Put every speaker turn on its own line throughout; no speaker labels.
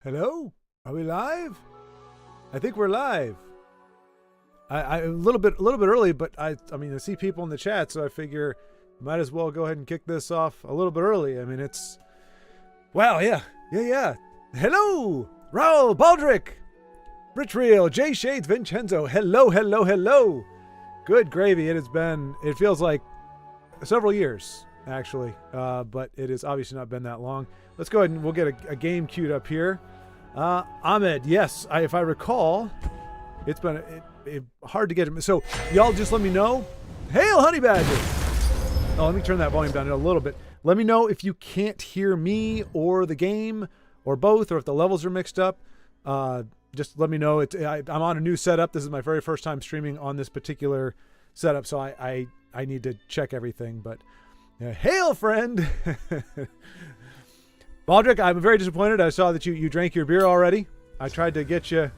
Hello? Are we live? I think we're live. I a little bit early, but I mean I see people in the chat, so I figure might as well go ahead and kick this off a little bit early. I mean it's wow, yeah. Hello, Raul, Baldrick, Rich Real, Jay Shades, Vincenzo. Hello. Good gravy. It feels like several years actually, but it has obviously not been that long. Let's go ahead and we'll get a game queued up here. Ahmed, yes, if I recall, it's been hard to get him. So y'all just let me know. Hail, Honey Badger. Oh, let me turn that volume down a little bit. Let me know if you can't hear me or the game or both, or if the levels are mixed up. Just let me know. I'm on a new setup. This is my very first time streaming on this particular setup, so I need to check everything. But hail, friend. Baldrick, I'm very disappointed. I saw that you drank your beer already. I tried to get the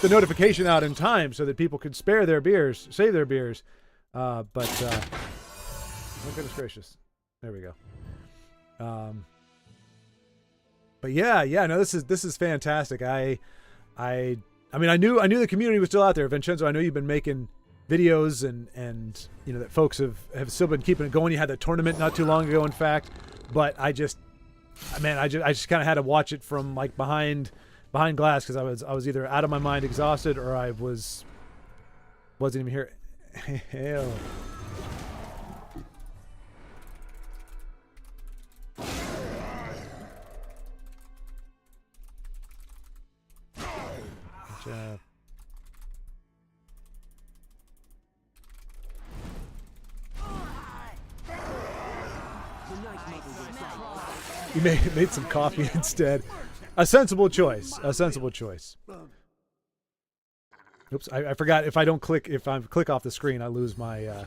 notification out in time so that people could save their beers. Oh goodness gracious. There we go. But no, this is fantastic. I mean, I knew the community was still out there. Vincenzo, I know you've been making videos and you know that folks have still been keeping it going. You had the tournament not too long ago, in fact. But I just kind of had to watch it from like behind glass because I was either out of my mind, exhausted, or I wasn't even here. Hell. You made some coffee instead. A sensible choice. Oops, I forgot if I click off the screen, I lose I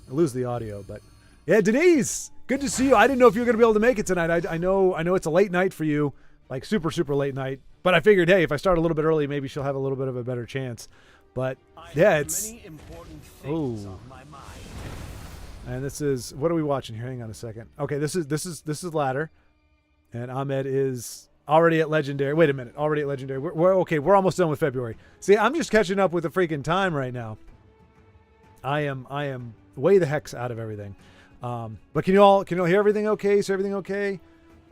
lose the audio. But yeah, Denise, good to see you. I didn't know if you were going to be able to make it tonight. I know it's a late night for you, like super late night. But I figured, hey, if I start a little bit early, maybe she'll have a little bit of a better chance. But yeah, it's and this is, what are we watching here? Hang on a second. Okay, this is ladder. And Ahmed is already at legendary. Wait a minute, already at legendary. We're okay. We're almost done with February. See, I'm just catching up with the freaking time right now. I am way the hex out of everything. But can you all hear everything okay? Is everything okay?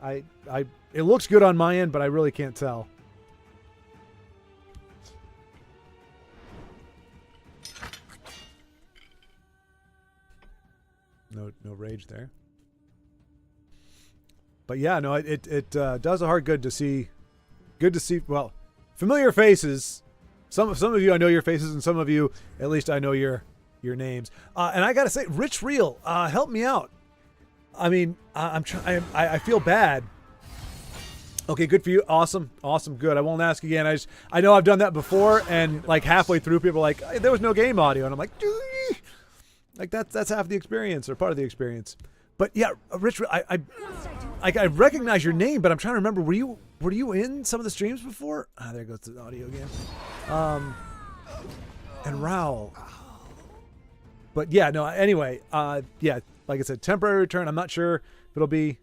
It looks good on my end, but I really can't tell. No rage there. But yeah, no, it does a heart good to see. Well, familiar faces. Some of you I know your faces, and some of you at least I know your names. And I gotta say, Rich Real, help me out. I mean, I feel bad. Okay, good for you. Awesome, good. I won't ask again. I know I've done that before, and like halfway through, people are like, hey, there was no game audio, and I'm like, like that's half the experience or part of the experience. But yeah, Rich, I recognize your name, but I'm trying to remember. Were you in some of the streams before? There goes the audio again. And Raul. But yeah, no. Anyway, yeah, like I said, temporary return. I'm not sure if it'll be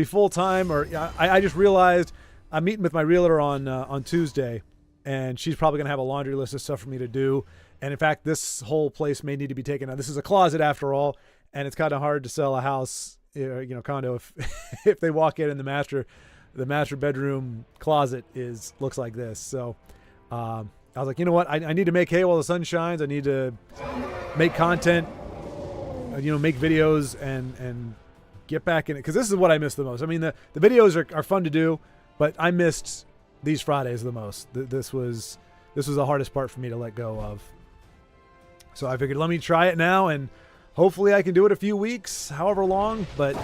full time or. I just realized I'm meeting with my realtor on Tuesday, and she's probably gonna have a laundry list of stuff for me to do. And in fact, this whole place may need to be taken out. This is a closet after all. And it's kind of hard to sell a house, condo if they walk in and the master bedroom closet looks like this. So I was like, you know what? I need to make hay while the sun shines. I need to make content, make videos and get back in it. Because this is what I miss the most. I mean, the videos are fun to do, but I missed these Fridays the most. This was the hardest part for me to let go of. So I figured, let me try it now, and hopefully I can do it a few weeks, however long. But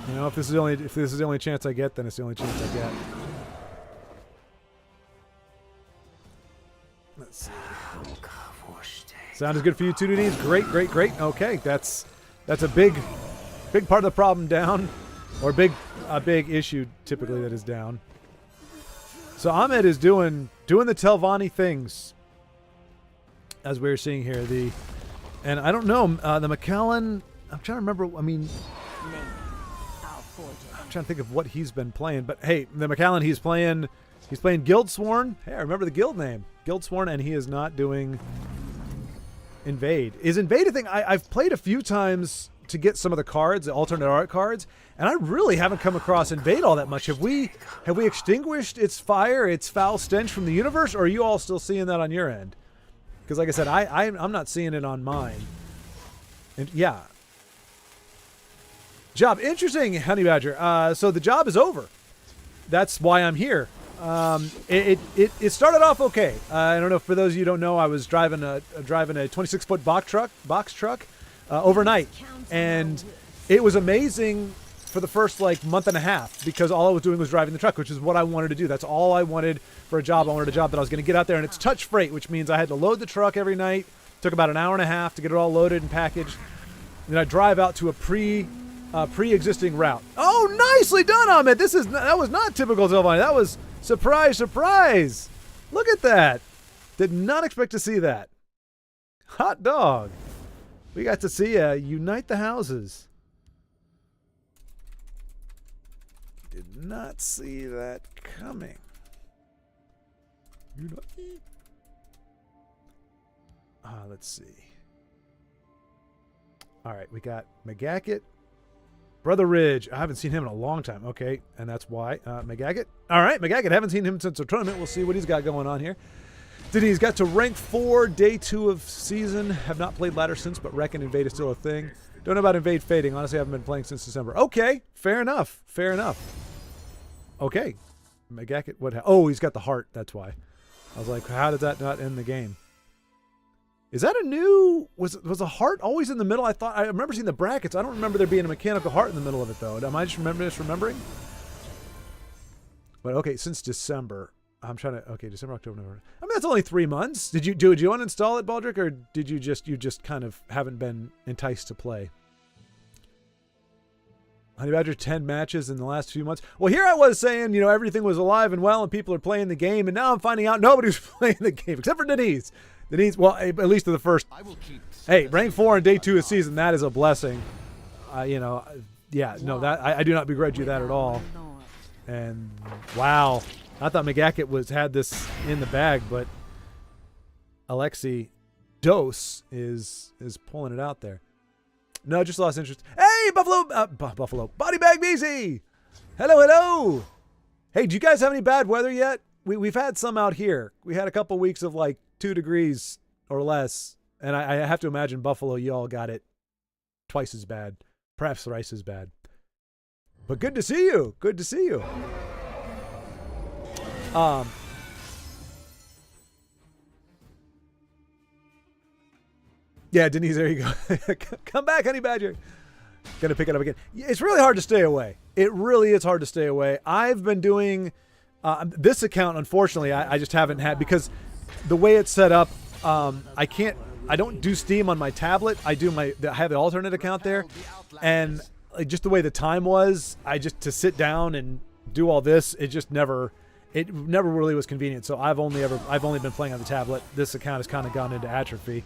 if this is the only chance I get, then it's the only chance I get. Let's see. Sound is good for you too, Denise. Great. Okay, that's a big part of the problem down, or a big issue typically that is down. So Ahmed is doing the Telvanni things, as we're seeing here. And I don't know, the McAllen, I'm trying to remember, I mean, I'm trying to think of what he's been playing, but hey, the McAllen, he's playing Guildsworn. Hey, I remember the guild name, Guildsworn, and he is not doing Invade. Is Invade a thing? I've played a few times to get some of the cards, the alternate art cards, and I really haven't come across Invade all that much. Have we extinguished its fire, its foul stench from the universe, or are you all still seeing that on your end? Because like I said, I'm not seeing it on mine. And yeah. Job. Interesting, Honey Badger. So the job is over. That's why I'm here. It started off okay. I don't know, for those of you who don't know, I was driving a 26-foot box truck overnight, and it was amazing for the first like month and a half, because all I was doing was driving the truck, which is what I wanted to do. That's all I wanted for a job. I wanted a job that I was going to get out there, and it's touch freight, which means I had to load the truck every night. Took about an hour and a half to get it all loaded and packaged. Then I drive out to a pre-existing route. Oh, nicely done, Ahmed. That was not typical Sylvania. That was surprise. Look at that. Did not expect to see that. Hot dog. We got to see unite the houses. Did not see that coming. Let's see. All right, we got McGacket. Brother Ridge. I haven't seen him in a long time. Okay, and that's why. McGacket. All right, McGacket. Haven't seen him since the tournament. We'll see what he's got going on here. He's got to rank 4, day 2 of season. Have not played ladder since, but reckon Invade is still a thing. Don't know about Invade fading. Honestly, I haven't been playing since December. Okay, fair enough. Okay. McGacket. Oh, he's got the heart. That's why. I was like, how did that not end the game? Is that a new... Was a heart always in the middle? I remember seeing the brackets. I don't remember there being a mechanical heart in the middle of it, though. Am I just remembering? But okay, since December. I'm trying to... Okay, December, October, November. I mean, that's only 3 months. Did you uninstall it, Baldric, or did you just kind of haven't been enticed to play? Honey Badger, 10 matches in the last few months. Well, here I was saying, everything was alive and well and people are playing the game, and now I'm finding out nobody's playing the game, except for Denise. Well, at least to the first. Hey, rank 4 on day 2 of season, that is a blessing. Yeah, no, that I do not begrudge you that at all. And wow, I thought McGacket had this in the bag, but Alexi Dose is pulling it out there. No, just lost interest. Hey, Buffalo, Body Bag BZ. Hello. Hey, do you guys have any bad weather yet? We've had some out here. We had a couple weeks of like 2 degrees or less, and I have to imagine Buffalo, you all got it twice as bad, perhaps thrice as bad. But good to see you. Yeah, Denise, there you go. Come back, Honey Badger. Gonna pick it up again. It's really hard to stay away. It really is hard to stay away. I've been doing this account, unfortunately, I just haven't had, because the way it's set up, I don't do Steam on my tablet. I have the alternate account there, and just the way the time was, to sit down and do all this, it never really was convenient. So I've only been playing on the tablet. This account has kind of gone into atrophy.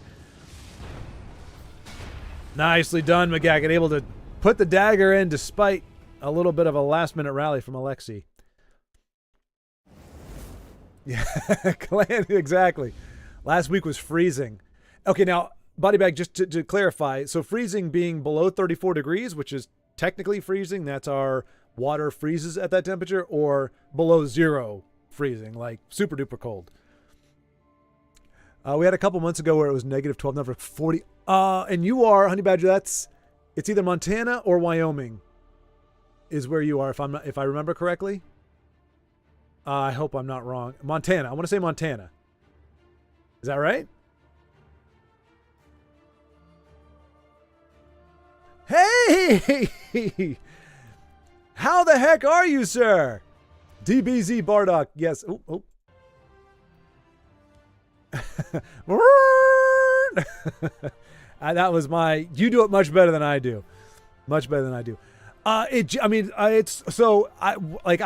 Nicely done, McGacket, able to put the dagger in despite a little bit of a last-minute rally from Alexi. Yeah, exactly. Last week was freezing. Okay, now, Body Bag, just to clarify, so freezing being below 34 degrees, which is technically freezing, that's our water freezes at that temperature, or below 0 freezing, like super duper cold. We had a couple months ago where it was negative 12, number 40. And you are, Honey Badger, it's either Montana or Wyoming is where you are, if I remember correctly. I hope I'm not wrong. Montana. I want to say Montana. Is that right? Hey! How the heck are you, sir? DBZ Bardock. Yes. Oh. That was you do it much better than I do. Much better than I do. I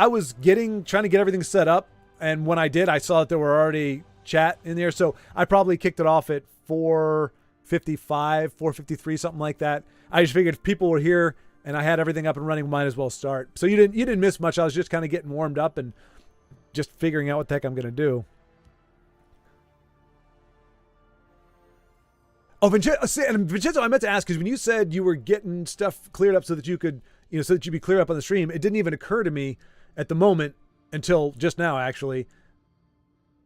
was trying to get everything set up, and when I did, I saw that there were already chat in there, so I probably kicked it off at 4:55, 4:53, something like that. I just figured if people were here and I had everything up and running. Might as well start. So you didn't miss much. I was just kind of getting warmed up and just figuring out what the heck I'm gonna do. Oh, Vincenzo, I meant to ask, because when you said you were getting stuff cleared up so that you could, so that you'd be clear up on the stream, it didn't even occur to me at the moment until just now, actually.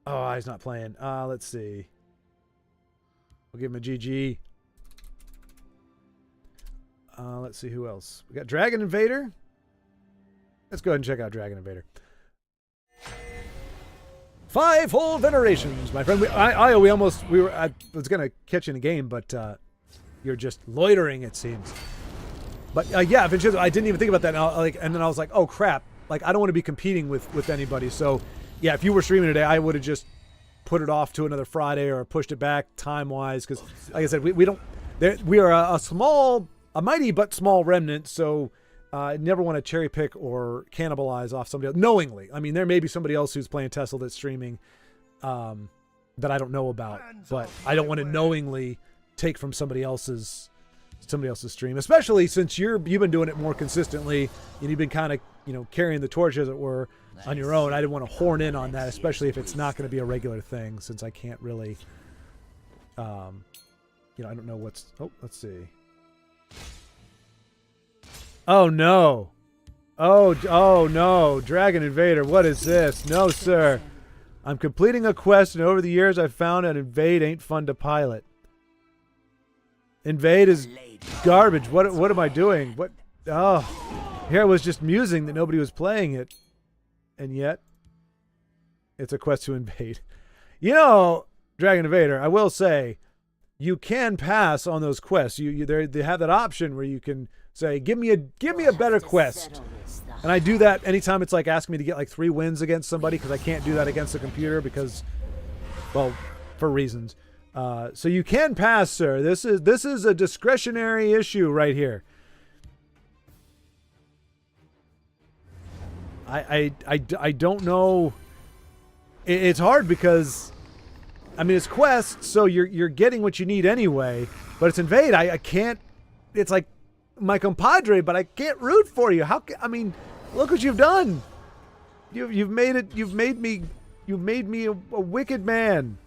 Oh, he's not playing. Let's see. We'll give him a GG. Let's see who else. We got Dragon Invader. Let's go ahead and check out Dragon Invader. Fivefold Venerations, my friend. I was going to catch you in a game, but you're just loitering, it seems. But yeah, Vincenzo, I didn't even think about that. And then I was like, oh crap! Like, I don't want to be competing with anybody. So yeah, if you were streaming today, I would have just put it off to another Friday or pushed it back time wise, because like I said, we don't. We are a mighty but small remnant. So. I never want to cherry pick or cannibalize off somebody else knowingly. I mean, there may be somebody else who's playing Tesla that's streaming that I don't know about, but I don't want to knowingly take from somebody else's stream, especially since you've been doing it more consistently and you've been kind of carrying the torch, as it were, on your own. I didn't want to horn in on that, especially if it's not going to be a regular thing, since I can't really, I don't know what's. Oh, let's see. Oh no. Oh no. Dragon Invader, what is this? No, sir. I'm completing a quest, and over the years I've found that Invade ain't fun to pilot. Invade is garbage. What am I doing? What? Oh. Here I was just musing that nobody was playing it. And yet, it's a quest to invade. Dragon Invader, I will say, you can pass on those quests. They have that option where you can say, give me a better quest. And I do that anytime it's like asking me to get like 3 wins against somebody, because I can't do that against the computer because, well, for reasons. So you can pass, sir. This is a discretionary issue right here. I don't know. It's hard because, I mean, it's quests, so you're getting what you need anyway. But it's Invade. I can't. It's like my compadre, but I can't root for you. I mean, look what you've done. You've made it. You've made me a wicked man.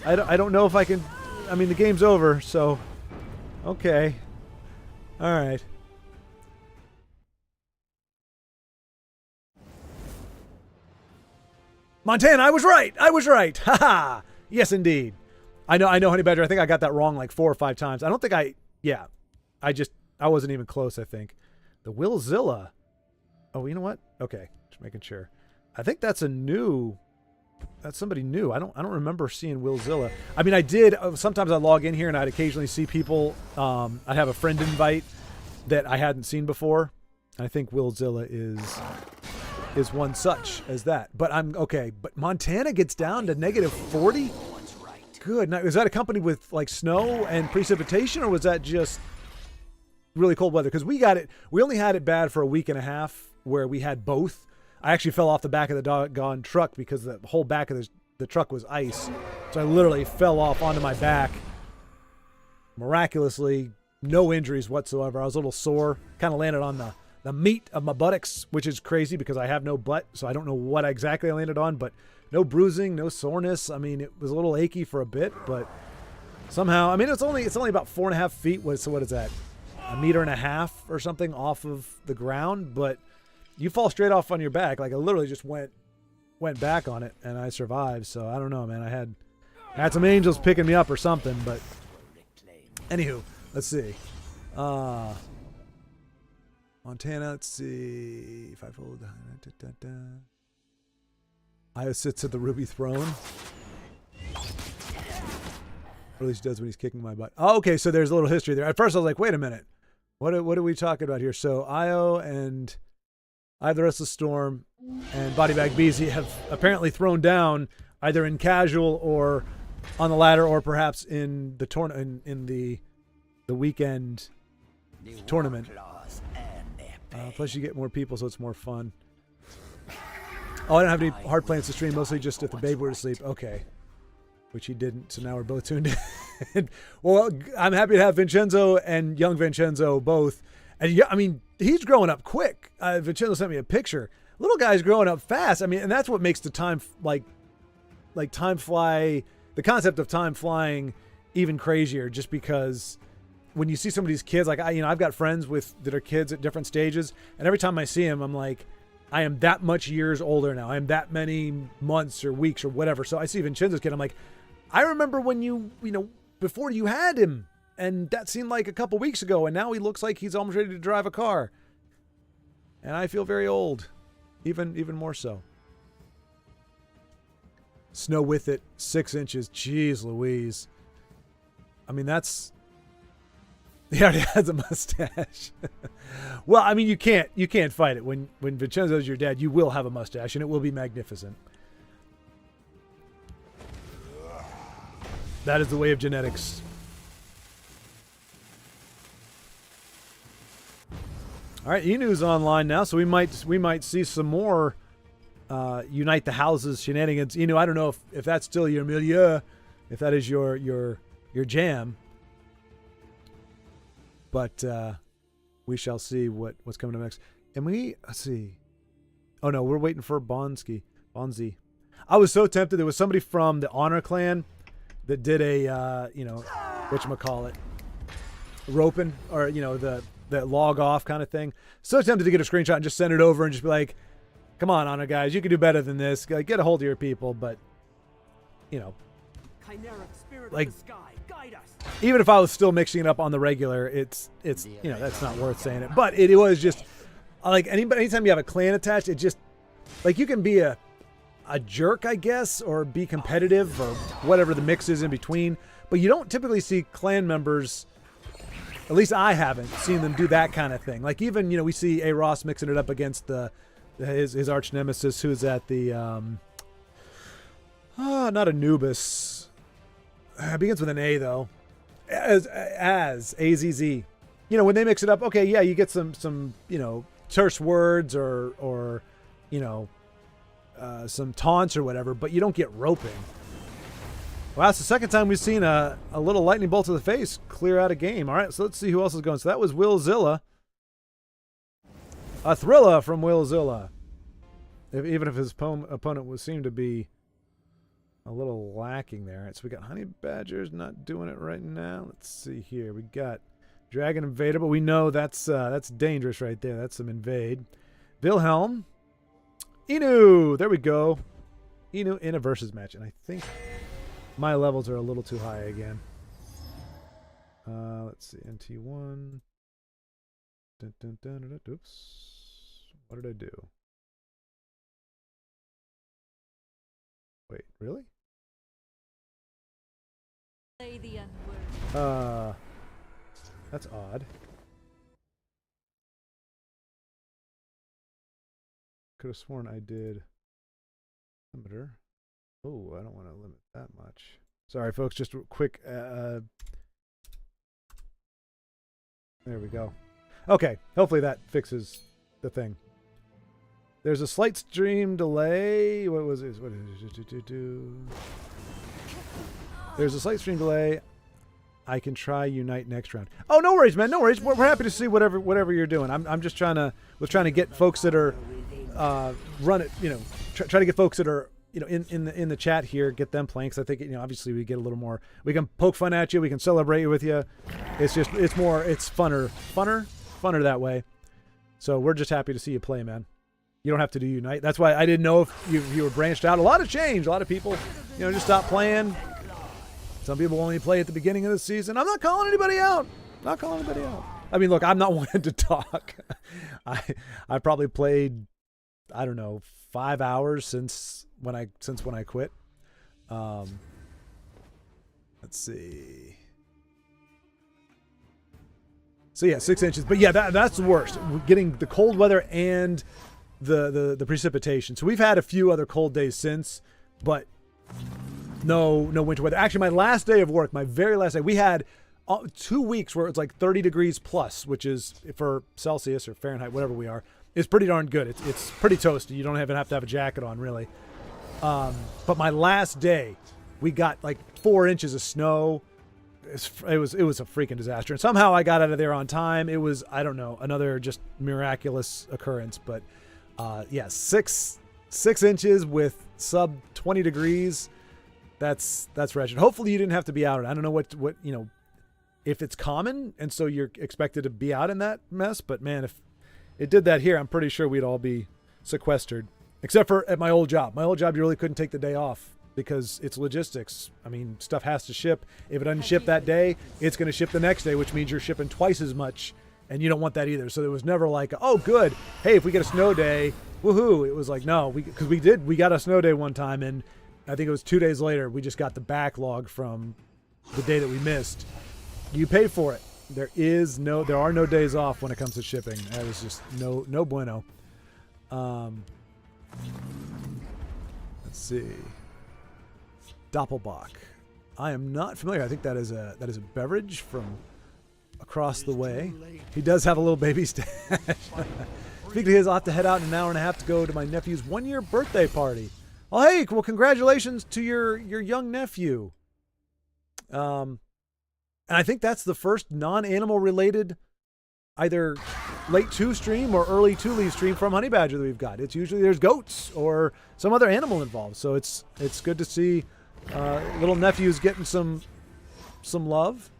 I don't know if I can. I mean, the game's over, so okay. All right. Montana, I was right. Haha. Yes, indeed. I know, Honey Badger. I think I got that wrong like 4 or 5 times. I don't think I wasn't even close, I think. The Willzilla. Oh, you know what? Okay. Just making sure. I think that's somebody new. I don't remember seeing Willzilla. I mean, I did. Sometimes I log in here and I'd occasionally see people. I'd have a friend invite that I hadn't seen before. I think Willzilla is one such as that. But I'm okay. But Montana gets down to -40? Good. Now, is that accompanied with like snow and precipitation, or was that just really cold weather? Because we only had it bad for a week and a half where we had both. I actually fell off the back of the doggone truck because the whole back of the truck was ice. So I literally fell off onto my back. Miraculously, no injuries whatsoever. I was a little sore. Kind of landed on the meat of my buttocks, which is crazy because I have no butt, so I don't know what exactly I landed on, but no bruising, no soreness. I mean, it was a little achy for a bit, but somehow, I mean, it's only about 4.5 feet. So what is that? 1.5 meters or something off of the ground, but you fall straight off on your back. Like I literally just went back on it and I survived. So I don't know, man. I had some angels picking me up or something, but anywho, let's see. Montana, let's see. Fivefold. Io sits at the Ruby Throne. Or at least does when he's kicking my butt. Oh, okay, so there's a little history there. At first I was like, wait a minute. What are we talking about here? So Io and I have the rest of the Storm and Bodybag Beezy have apparently thrown down either in casual or on the ladder or perhaps in the in the weekend tournament. Plus you get more people, so it's more fun. Oh, I don't have any hard plans to stream, mostly just if the babe were to sleep. Okay. which he didn't. So now we're both tuned in. Well, I'm happy to have Vincenzo and young Vincenzo both. And yeah, I mean, he's growing up quick. Vincenzo sent me a picture. Little guy's growing up fast. I mean, and that's what makes the time, like time fly, the concept of time flying even crazier, just because when you see some of these kids, like I've got friends that are kids at different stages, and every time I see him, I'm like, I am that much years older now. I am that many months or weeks or whatever. So I see Vincenzo's kid, I'm like, I remember when you before you had him, and that seemed like a couple weeks ago, and now he looks like he's almost ready to drive a car. And I feel very old, even more so. Snow with it, 6 inches. Jeez Louise. I mean, he already has a mustache. Well, I mean, you can't fight it. When Vincenzo's your dad, you will have a mustache, and it will be magnificent. That is the way of genetics. All right, Inu's online now, so we might see some more Unite the Houses shenanigans. Inu, I don't know if that's still your milieu, if that is your jam. But we shall see what's coming up next. And let's see. Oh no, we're waiting for Bonzi. I was so tempted. There was somebody from the Honor Clan that did a whatchamacallit, roping, or the log off kind of thing. So tempted to get a screenshot and just send it over and just be like, come on, Honor guys, you can do better than this. Get a hold of your people. But like, even if I was still mixing it up on the regular, it's that's not worth saying it. But it was just like anytime you have a clan attached, it just, like, you can be a jerk, I guess, or be competitive, or whatever the mix is in between. But you don't typically see clan members, at least I haven't seen them do that kind of thing. Like, even, we see A. Ross mixing it up against his arch nemesis, who's at the not Anubis. It begins with an A though. As AZZ. When they mix it up, okay, yeah, you get some terse words or some taunts or whatever, but you don't get roping. Wow, it's the second time we've seen a little lightning bolt to the face clear out a game. All right, so let's see who else is going. So that was Will Zilla. A Thrilla from Will Zilla. Even if his opponent seemed to be a little lacking there. All right, so we got Honey Badgers not doing it right now. Let's see here. We got Dragon Invader, but we know that's dangerous right there. That's some invade. Wilhelm. Inu. There we go. Inu in a versus match. And I think my levels are a little too high again. Let's see. NT1. Dun, dun, dun, dun, dun. Oops. What did I do? Wait, really? That's odd. Could have sworn I did limiter. Oh, I don't want to limit that much. Sorry, folks. Just a quick. There we go. Okay. Hopefully that fixes the thing. There's a slight stream delay. What was it? What is it? There's a slight stream delay. I can try Unite next round. Oh, no worries, man. No worries. We're happy to see whatever you're doing. I'm just trying to get folks that are run it. Try to get folks that are in the chat here, get them playing. Because I think obviously we get a little more. We can poke fun at you. We can celebrate with you. It's funner that way. So we're just happy to see you play, man. You don't have to do Unite. That's why I didn't know if you were branched out. A lot of change. A lot of people, just stopped playing. Some people only play at the beginning of the season. I'm not calling anybody out. I mean, look, I'm not wanting to talk. I probably played, I don't know, 5 hours since when I quit. Let's see. So yeah, 6 inches. But yeah, that's the worst. We're getting the cold weather and the precipitation. So we've had a few other cold days since, but no winter weather. Actually, my last day of work, my very last day, we had 2 weeks where it's like 30 degrees plus, which is, for Celsius or Fahrenheit, whatever we are, is pretty darn good. It's pretty toasty. You don't even have to have a jacket on, really. But my last day, we got like 4 inches of snow. It was a freaking disaster. And somehow I got out of there on time. It was, I don't know, another just miraculous occurrence. But yeah, 6 inches with sub 20 degrees. That's wretched. Hopefully you didn't have to be out. I don't know what if it's common and so you're expected to be out in that mess. But man, if it did that here, I'm pretty sure we'd all be sequestered. Except for at my old job. My old job, you really couldn't take the day off because it's logistics. I mean, stuff has to ship. If it doesn't ship that day, it's going to ship the next day, which means you're shipping twice as much, and you don't want that either. So there was never like, oh, good. Hey, if we get a snow day, woohoo. It was like, no, because we got a snow day one time, and I think it was 2 days later, we just got the backlog from the day that we missed. You pay for it. There are no days off when it comes to shipping. That is just no bueno. Let's see. Doppelbock. I am not familiar. I think that is a beverage from across the way. He does have a little baby stash. Speaking of his, I'll have to head out in an hour and a half to go to my nephew's 1-year birthday party. Oh, hey, well, congratulations to your young nephew. And I think that's the first non-animal related either late 2 stream or early 2 leaf stream from Honey Badger that we've got. It's usually there's goats or some other animal involved. So it's good to see little nephews getting some love.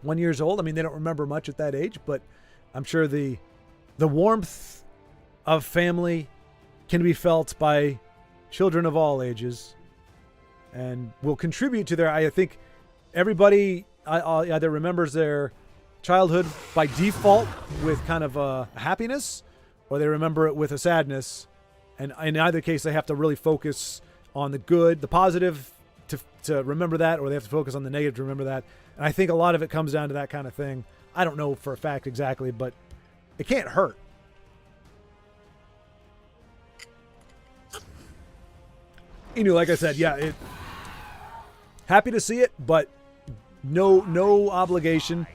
1 year old. I mean, they don't remember much at that age, but I'm sure the warmth of family can be felt by children of all ages and will contribute to their, I think everybody either remembers their childhood by default with kind of a happiness, or they remember it with a sadness. And in either case, they have to really focus on the good, the positive to remember that, or they have to focus on the negative to remember that. And I think a lot of it comes down to that kind of thing. I don't know for a fact exactly, but it can't hurt. Like I said, yeah, happy to see it, but no obligation.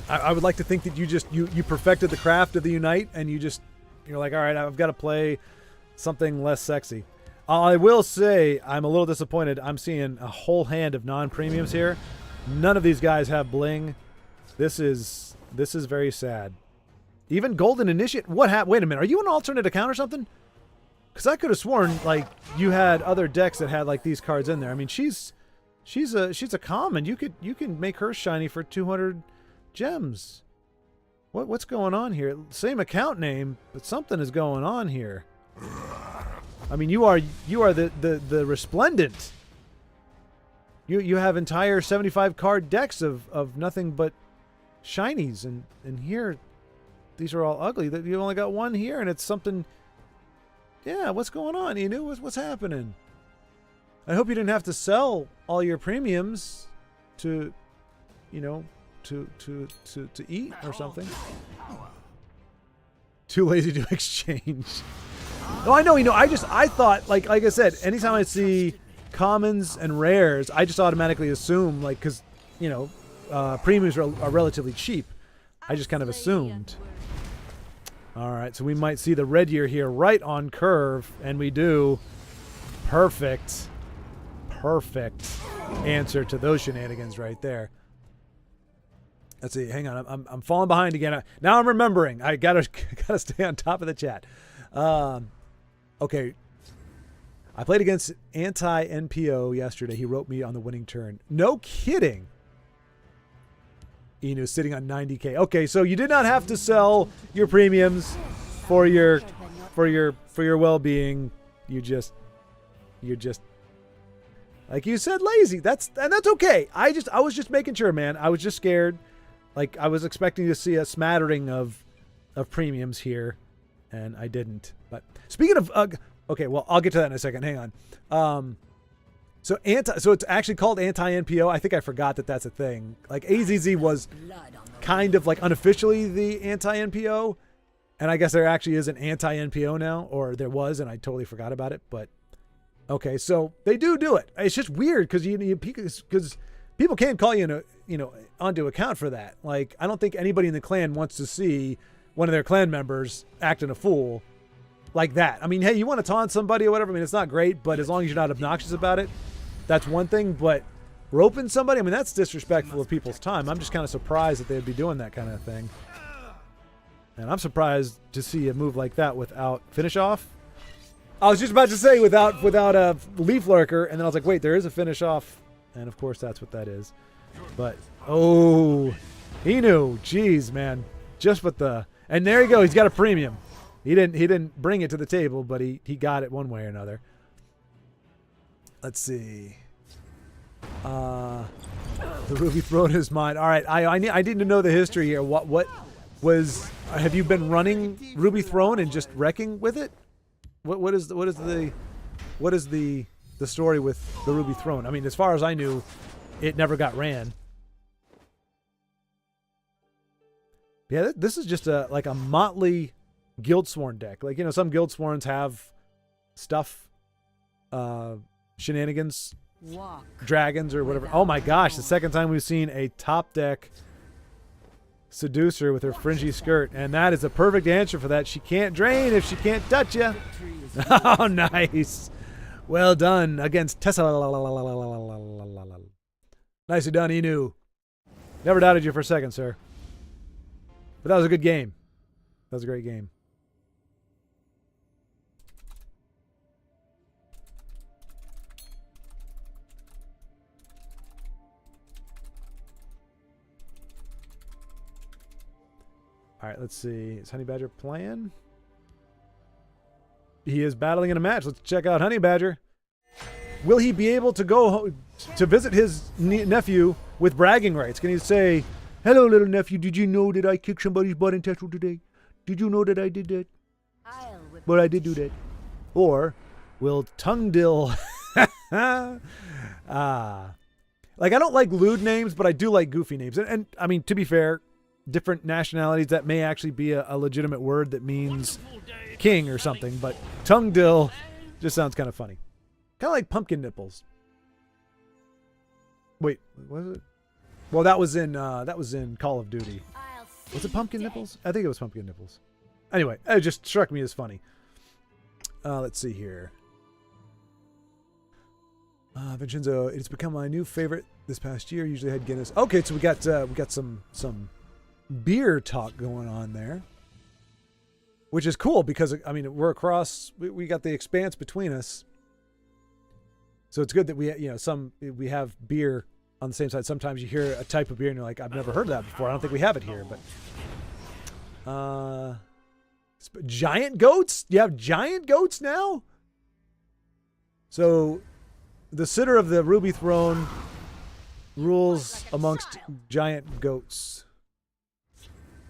I would like to think that you perfected the craft of the Unite, and you're like, all right, I've got to play something less sexy. I will say I'm a little disappointed. I'm seeing a whole hand of non-premiums here. None of these guys have bling. This is very sad. Even Golden Initiate. What happened? Wait a minute. Are you an alternate account or something? Because I could have sworn like you had other decks that had like these cards in there. I mean, she's a common. You can make her shiny for 200 gems. What's going on here? Same account name, but something is going on here. I mean, you are the resplendent. You have entire 75 card decks of nothing but shinies, and here these are all ugly. That you only got one here, and it's something. Yeah, what's going on? What's happening? I hope you didn't have to sell all your premiums to eat or something. Too lazy to exchange. No, I know. I thought like I said, anytime I see commons and rares, I just automatically assume because premiums are relatively cheap. I just kind of assumed. All right, so we might see the red year here right on curve, and we do. Perfect answer to those shenanigans right there. Let's see. Hang on, I'm falling behind again. Now I'm remembering. I gotta stay on top of the chat. Okay. I played against anti-NPO yesterday. He wrote me on the winning turn. No kidding. Sitting on 90K. Okay, so you did not have to sell your premiums for your well-being. You're just like you said, lazy. That's okay. I was just making sure, man. I was just scared. Like I was expecting to see a smattering of premiums here, and I didn't. But speaking of okay, well, I'll get to that in a second. Hang on. So it's actually called anti-NPO. I think I forgot that that's a thing. Like AZZ was kind of like unofficially the anti-NPO, and I guess there actually is an anti-NPO now, or there was, and I totally forgot about it. But okay, so they do it. It's just weird because because people can't call you onto account for that. Like I don't think anybody in the clan wants to see one of their clan members acting a fool. like that. I mean, hey, you want to taunt somebody or whatever. I mean, it's not great, but as long as you're not obnoxious about it, that's one thing. But roping somebody, I mean, that's disrespectful of people's time. I'm just kind of surprised that they'd be doing that kind of thing. And I'm surprised to see a move like that without finish off. I was just about to say without a leaf lurker, and then I was like, wait, there is a finish off. And of course that's what that is. But, oh, he knew. Jeez, man. Just with the, and there you go. He's got a premium. He didn't bring it to the table, but he got it one way or another. Let's see. The Ruby Throne is mine. All right, I need to know the history here. What was? Have you been running Ruby Throne and just wrecking with it? What is the story with the Ruby Throne? I mean, as far as I knew, it never got ran. Yeah, this is just like a motley Guildsworn deck. Like, you know, some Guildsworns have stuff, shenanigans, dragons or whatever. Oh my gosh, the second time we've seen a top deck seducer with her fringy skirt, and that is a perfect answer for that. She can't drain if she can't touch you. Oh, nice. Well done against Tessa. Nicely done, Inu. Never doubted you for a second, sir. But that was a good game. That was a great game. All right, let's see. Is Honey Badger playing? He is battling in a match. Let's check out Honey Badger. Will he be able to go to visit his nephew with bragging rights? Can he say, "Hello, little nephew, did you know that I kicked somebody's butt in Tesla today? Did you know that I did that? But I did do that." Or will Tungdill... like, I don't like lewd names, but I do like goofy names. And I mean, to be fair, different nationalities, that may actually be a legitimate word that means king or something, but Tungdill just sounds kind of funny. Kind of like pumpkin nipples. Wait, was it? Well, that was in Call of Duty. Was it pumpkin nipples? I think it was pumpkin nipples. Anyway, it just struck me as funny. Let's see here. Vincenzo, it's become my new favorite this past year. Usually had Guinness. Okay, so we got some beer talk going on there, which is cool because, I mean, we're across. We got the expanse between us, so it's good that we have beer on the same side. Sometimes you hear a type of beer and you're like, I've never heard of that before. I don't think we have it here, but giant goats. You have giant goats now. So the sitter of the Ruby Throne rules amongst giant goats.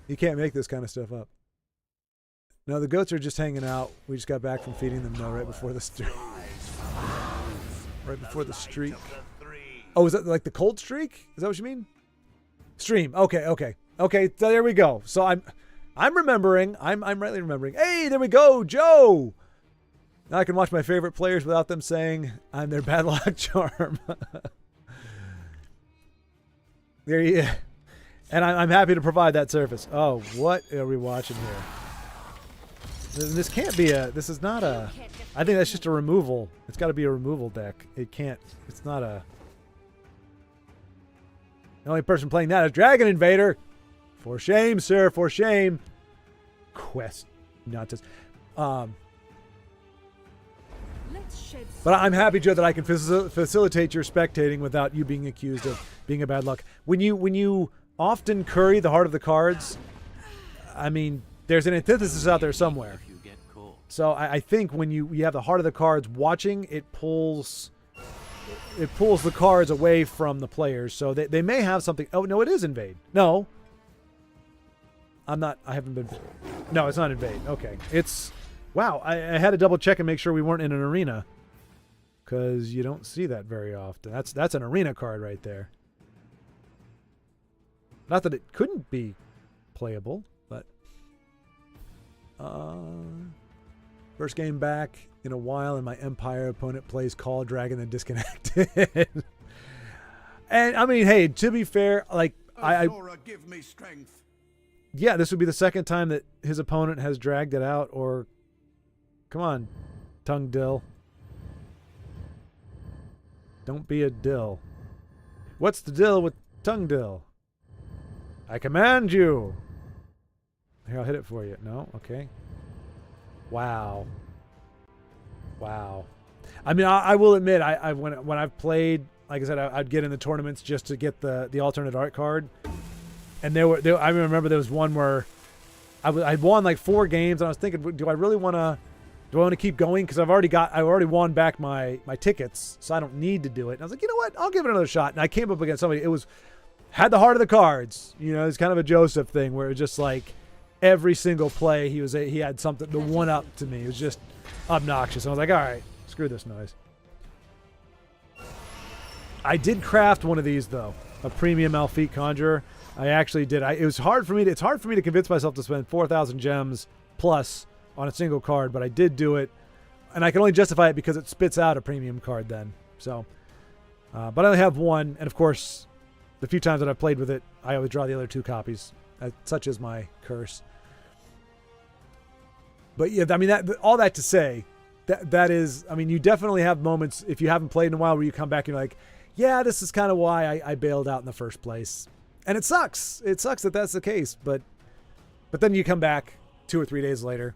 You can't make this kind of stuff up. No, the goats are just hanging out. We just got back from feeding them right before the streak. Right before the streak. Oh, is that like the cold streak? Is that what you mean? Stream. Okay. So there we go. So I'm remembering. I'm rightly remembering. Hey, there we go, Joe. Now I can watch my favorite players without them saying I'm their bad luck charm. There you go. And I'm happy to provide that service. Oh, what are we watching here? This can't be this is not a, I think that's just a removal. It's got to be a removal deck. It can't, it's not a, the only person playing that is Dragon Invader. For shame, sir, for shame. Quest, not just, but I'm happy, Joe, that I can facilitate your spectating without you being accused of being a bad luck. When you often curry the heart of the cards, I mean, there's an antithesis out there somewhere. So I think when you have the heart of the cards watching, it pulls the cards away from the players. So they may have something. Oh, no, it is invade. No. I haven't been. No, it's not invade. Okay. It's, wow, I had to double check and make sure we weren't in an arena. Because you don't see that very often. That's an arena card right there. Not that it couldn't be playable, but first game back in a while, and my Empire opponent plays Call Dragon and disconnected. And I mean, hey, to be fair, like
give me strength.
Yeah, this would be the second time that his opponent has dragged it out or Come on, tongue dill. Don't be a dill. What's the deal with tongue dill? I command you. Here, I'll hit it for you. No? Okay. Wow. Wow. I mean, I will admit, I when I've played, like I said, I'd get in the tournaments just to get the alternate art card. And I remember there was one where I'd won like 4 games, and I was thinking, do I really want to keep going? Because I already won back my tickets, so I don't need to do it. And I was like, you know what? I'll give it another shot. And I came up against somebody. Had the heart of the cards. You know, it's kind of a Joseph thing where it was just like every single play he had something to one up to me. It was just obnoxious. I was like, all right, screw this noise. I did craft one of these though, a premium Alfeet Conjurer. I actually did. It's hard for me to convince myself to spend 4,000 gems plus on a single card, but I did do it, and I can only justify it because it spits out a premium card then. So, but I only have one, and of course, the few times that I've played with it, I always draw the other 2 copies. Such is my curse. But yeah, I mean, all that to say, that is, I mean, you definitely have moments, if you haven't played in a while, where you come back and you're like, yeah, this is kind of why I bailed out in the first place. And it sucks. It sucks that that's the case, but then you come back 2 or 3 days later.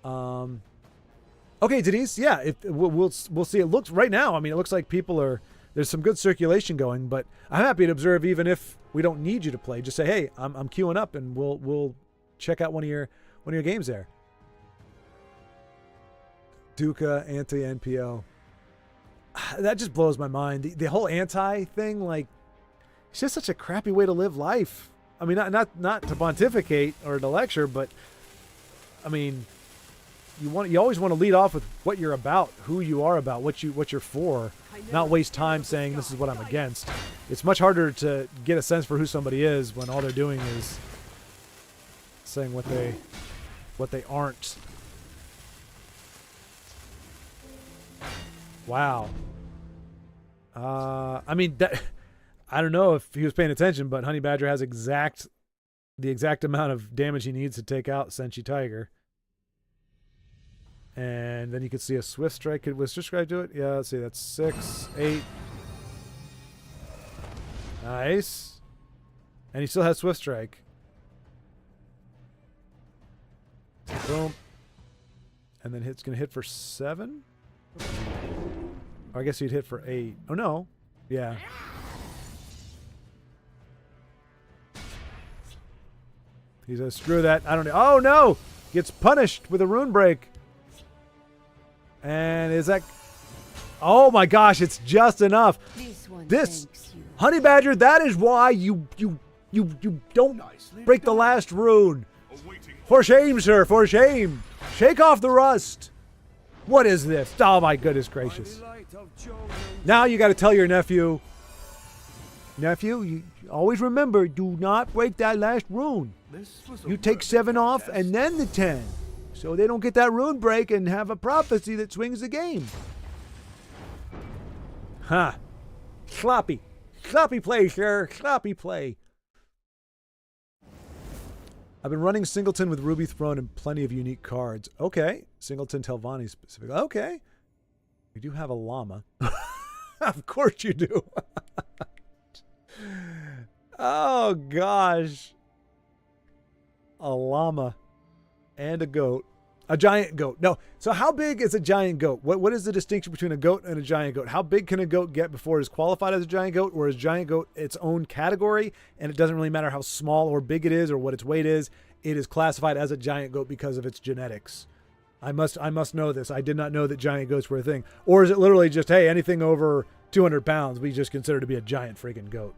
Okay, Denise, yeah, we'll see. It looks right now, I mean, it looks like there's some good circulation going, but I'm happy to observe even if we don't need you to play. Just say, hey, I'm queuing up, and we'll check out one of your games there. Duca anti-NPO. That just blows my mind. The whole anti thing, like, it's just such a crappy way to live life. I mean, not to pontificate or to lecture, but I mean, you always want to lead off with what you're about, who you are about, what you're for, not waste time saying this is what I'm against. It's much harder to get a sense for who somebody is when all they're doing is saying what they aren't. Wow. I mean, I don't know if he was paying attention, but Honey Badger has the exact amount of damage he needs to take out Senshi Tiger. And then you can see a Swift Strike. Was Swift Strike do it? Yeah, let's see. That's 6, 8. Nice. And he still has Swift Strike. Boom. And then it's going to hit for 7? Or I guess he'd hit for 8. Oh, no. Yeah. He says, screw that. I don't know. Oh, no. Gets punished with a rune break. And is that... Oh, my gosh. It's just enough. This Honey Badger, that is why you don't break the last rune. For shame, sir. For shame. Shake off the rust. What is this? Oh, my goodness gracious. Now you got to tell your nephew, you always remember, do not break that last rune. You take 7 off and then the 10. So they don't get that rune break and have a prophecy that swings the game. Huh. Sloppy. Sloppy play, sir. Sloppy play. I've been running Singleton with Ruby Throne and plenty of unique cards. Okay. Singleton Telvanni specifically. Okay. We do have a llama. Of course you do. Oh, gosh. A llama and a goat. A giant goat. No. So how big is a giant goat? What is the distinction between a goat and a giant goat? How big can a goat get before it is qualified as a giant goat, or is giant goat its own category, and it doesn't really matter how small or big it is or what its weight is, it is classified as a giant goat because of its genetics? I must know this. I did not know that giant goats were a thing. Or is it literally just, hey, anything over 200 pounds we just consider to be a giant freaking goat?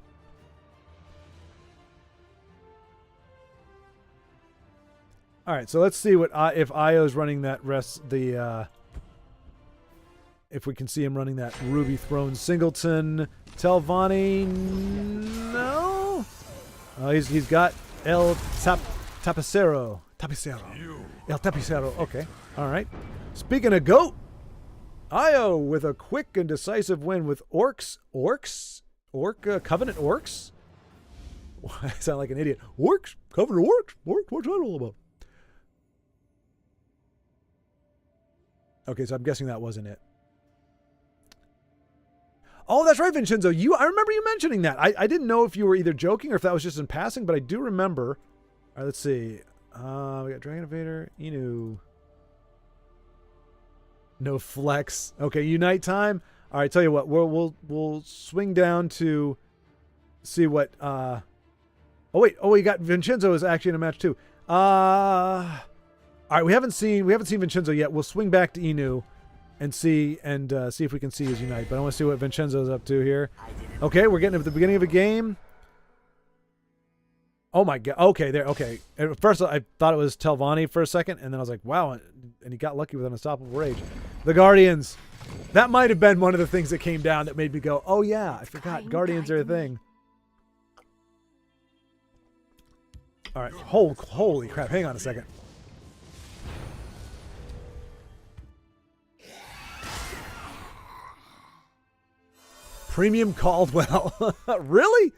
All right, so let's see if Io's running that if we can see him running that Ruby Throne Singleton. Telvanni, no. He's got El Tapicero. El Tapicero. Okay, all right. Speaking of goat, Io with a quick and decisive win with Covenant Orcs. I sound like an idiot. Orcs, Covenant Orcs. What's that all about? Okay, so I'm guessing that wasn't it. Oh, that's right, Vincenzo. I remember you mentioning that. I didn't know if you were either joking or if that was just in passing, but I do remember. All right, let's see. We got Dragon Invader, Inu. No flex. Okay, Unite time. All right, tell you what, we'll swing down to see what. Oh wait, we got Vincenzo is actually in a match too. All right, we haven't seen Vincenzo yet. We'll swing back to Inu and see if we can see his Unite. But I want to see what Vincenzo's up to here. Okay, we're getting to the beginning of a game. Oh my god. Okay, there. Okay. At first, I thought it was Telvanni for a second, and then I was like, wow. And he got lucky with an Unstoppable Rage. The Guardians. That might have been one of the things that came down that made me go, oh yeah, I forgot. Guardians are a thing. All right. Holy crap. Hang on a second. Premium Caldwell. Really?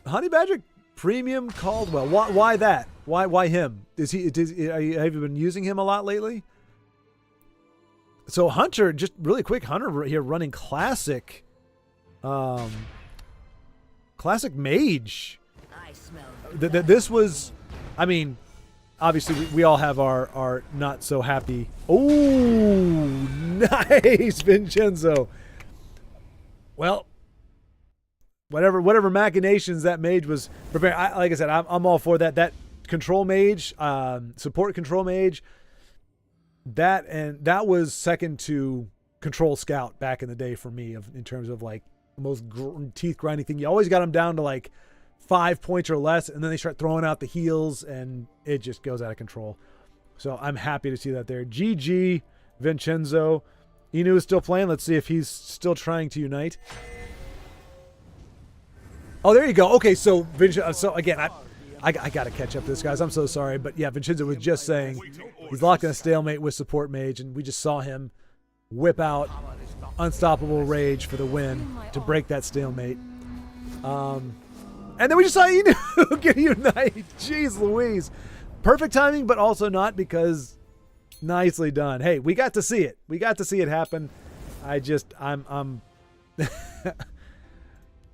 Honey Badger Premium Caldwell. Why that? Why him? Have you been using him a lot lately? So Hunter, just really quick, Hunter here running classic mage. This was, I mean, obviously we all have our not so happy. Oh, nice, Vincenzo. Well, whatever machinations that mage was preparing. Like I said, I'm all for that. That control mage, support control mage. That was second to control scout back in the day for me in terms of like the most teeth grinding thing. You always got them down to like 5 points or less, and then they start throwing out the heals, and it just goes out of control. So I'm happy to see that there. GG, Vincenzo. Inu is still playing. Let's see if he's still trying to unite. Oh, there you go. Okay, so Vincenzo. So again, I got to catch up to this, guys. I'm so sorry, but yeah, Vincenzo was just saying he's locked in a stalemate with support mage, and we just saw him whip out Unstoppable Rage for the win to break that stalemate. And then we just saw Inu get unite. Jeez Louise. Perfect timing, but also not, because nicely done. Hey, we got to see it. We got to see it happen. I'm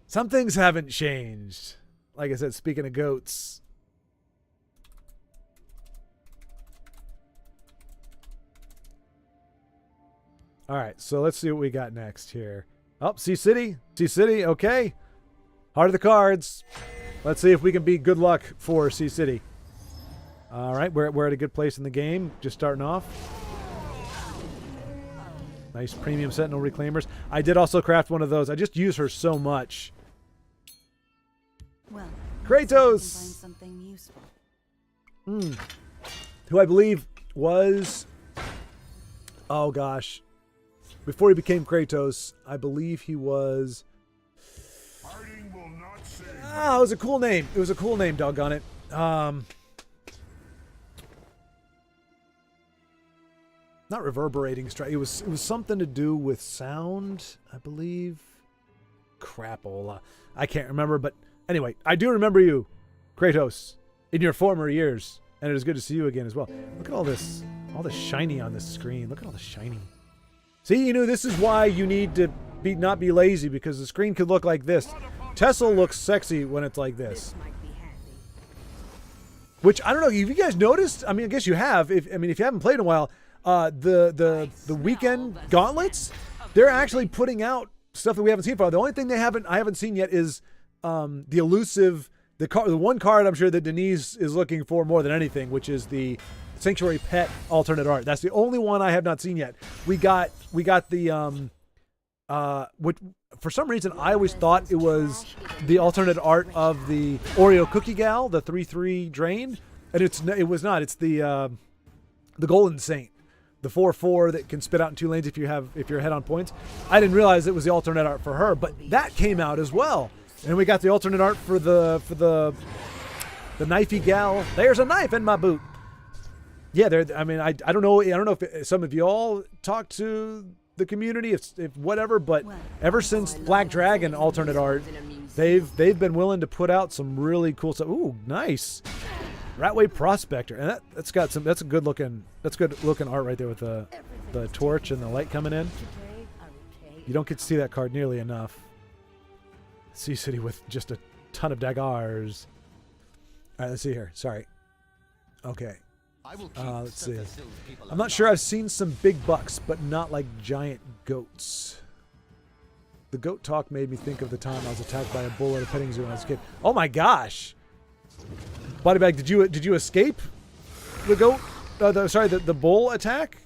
some things haven't changed. Like I said, speaking of goats. All right, so let's see what we got next here. Oh, C-City. C-City, okay. Heart of the cards. Let's see if we can beat good luck for C-City. All right, we're at a good place in the game. Just starting off. Nice premium Sentinel Reclaimers. I did also craft one of those. I just use her so much.
Well,
Kratos! Who I believe was... Oh, gosh. Before he became Kratos, I believe he was... Ah, it was a cool name. It was a cool name, doggone it. Not reverberating strike. It was something to do with sound, I believe. Crapola. I can't remember, but anyway, I do remember you, Kratos, in your former years, and it is good to see you again as well. Look at all this shiny on this screen. Look at all the shiny. See, this is why you need to not be lazy, because the screen could look like this. Tesla looks sexy when it's like this. Which, I don't know, have you guys noticed? I mean, I guess you have. If you haven't played in a while, the weekend gauntlets, they're actually putting out stuff that we haven't seen for. The only thing I haven't seen yet is the elusive, the one card I'm sure that Denise is looking for more than anything, which is the Sanctuary Pet alternate art. That's the only one I have not seen yet. We got the which for some reason I always thought it was the alternate art of the Oreo Cookie Gal, the 3/3 drain, and it was not. It's the Golden Saint, the 4/4 that can spit out in 2 lanes if you're ahead on points. I didn't realize it was the alternate art for her, but that came out as well. And we got the alternate art for the knifey gal. There's a knife in my boot. Yeah, I mean, I don't know if some of you all talked to the community, if whatever, but ever since Black Dragon alternate art, they've been willing to put out some really cool stuff. Ooh, nice. Ratway Prospector, and that's got some. That's good looking art right there with the torch and the light coming in. You don't get to see that card nearly enough. Sea City with just a ton of daggers. All right, let's see here. Sorry. Okay. Let's see. I'm not sure. I've seen some big bucks, but not like giant goats. The goat talk made me think of the time I was attacked by a bull at a petting zoo when I was a kid. Oh my gosh! Body bag, did you escape the goat? The bull attack?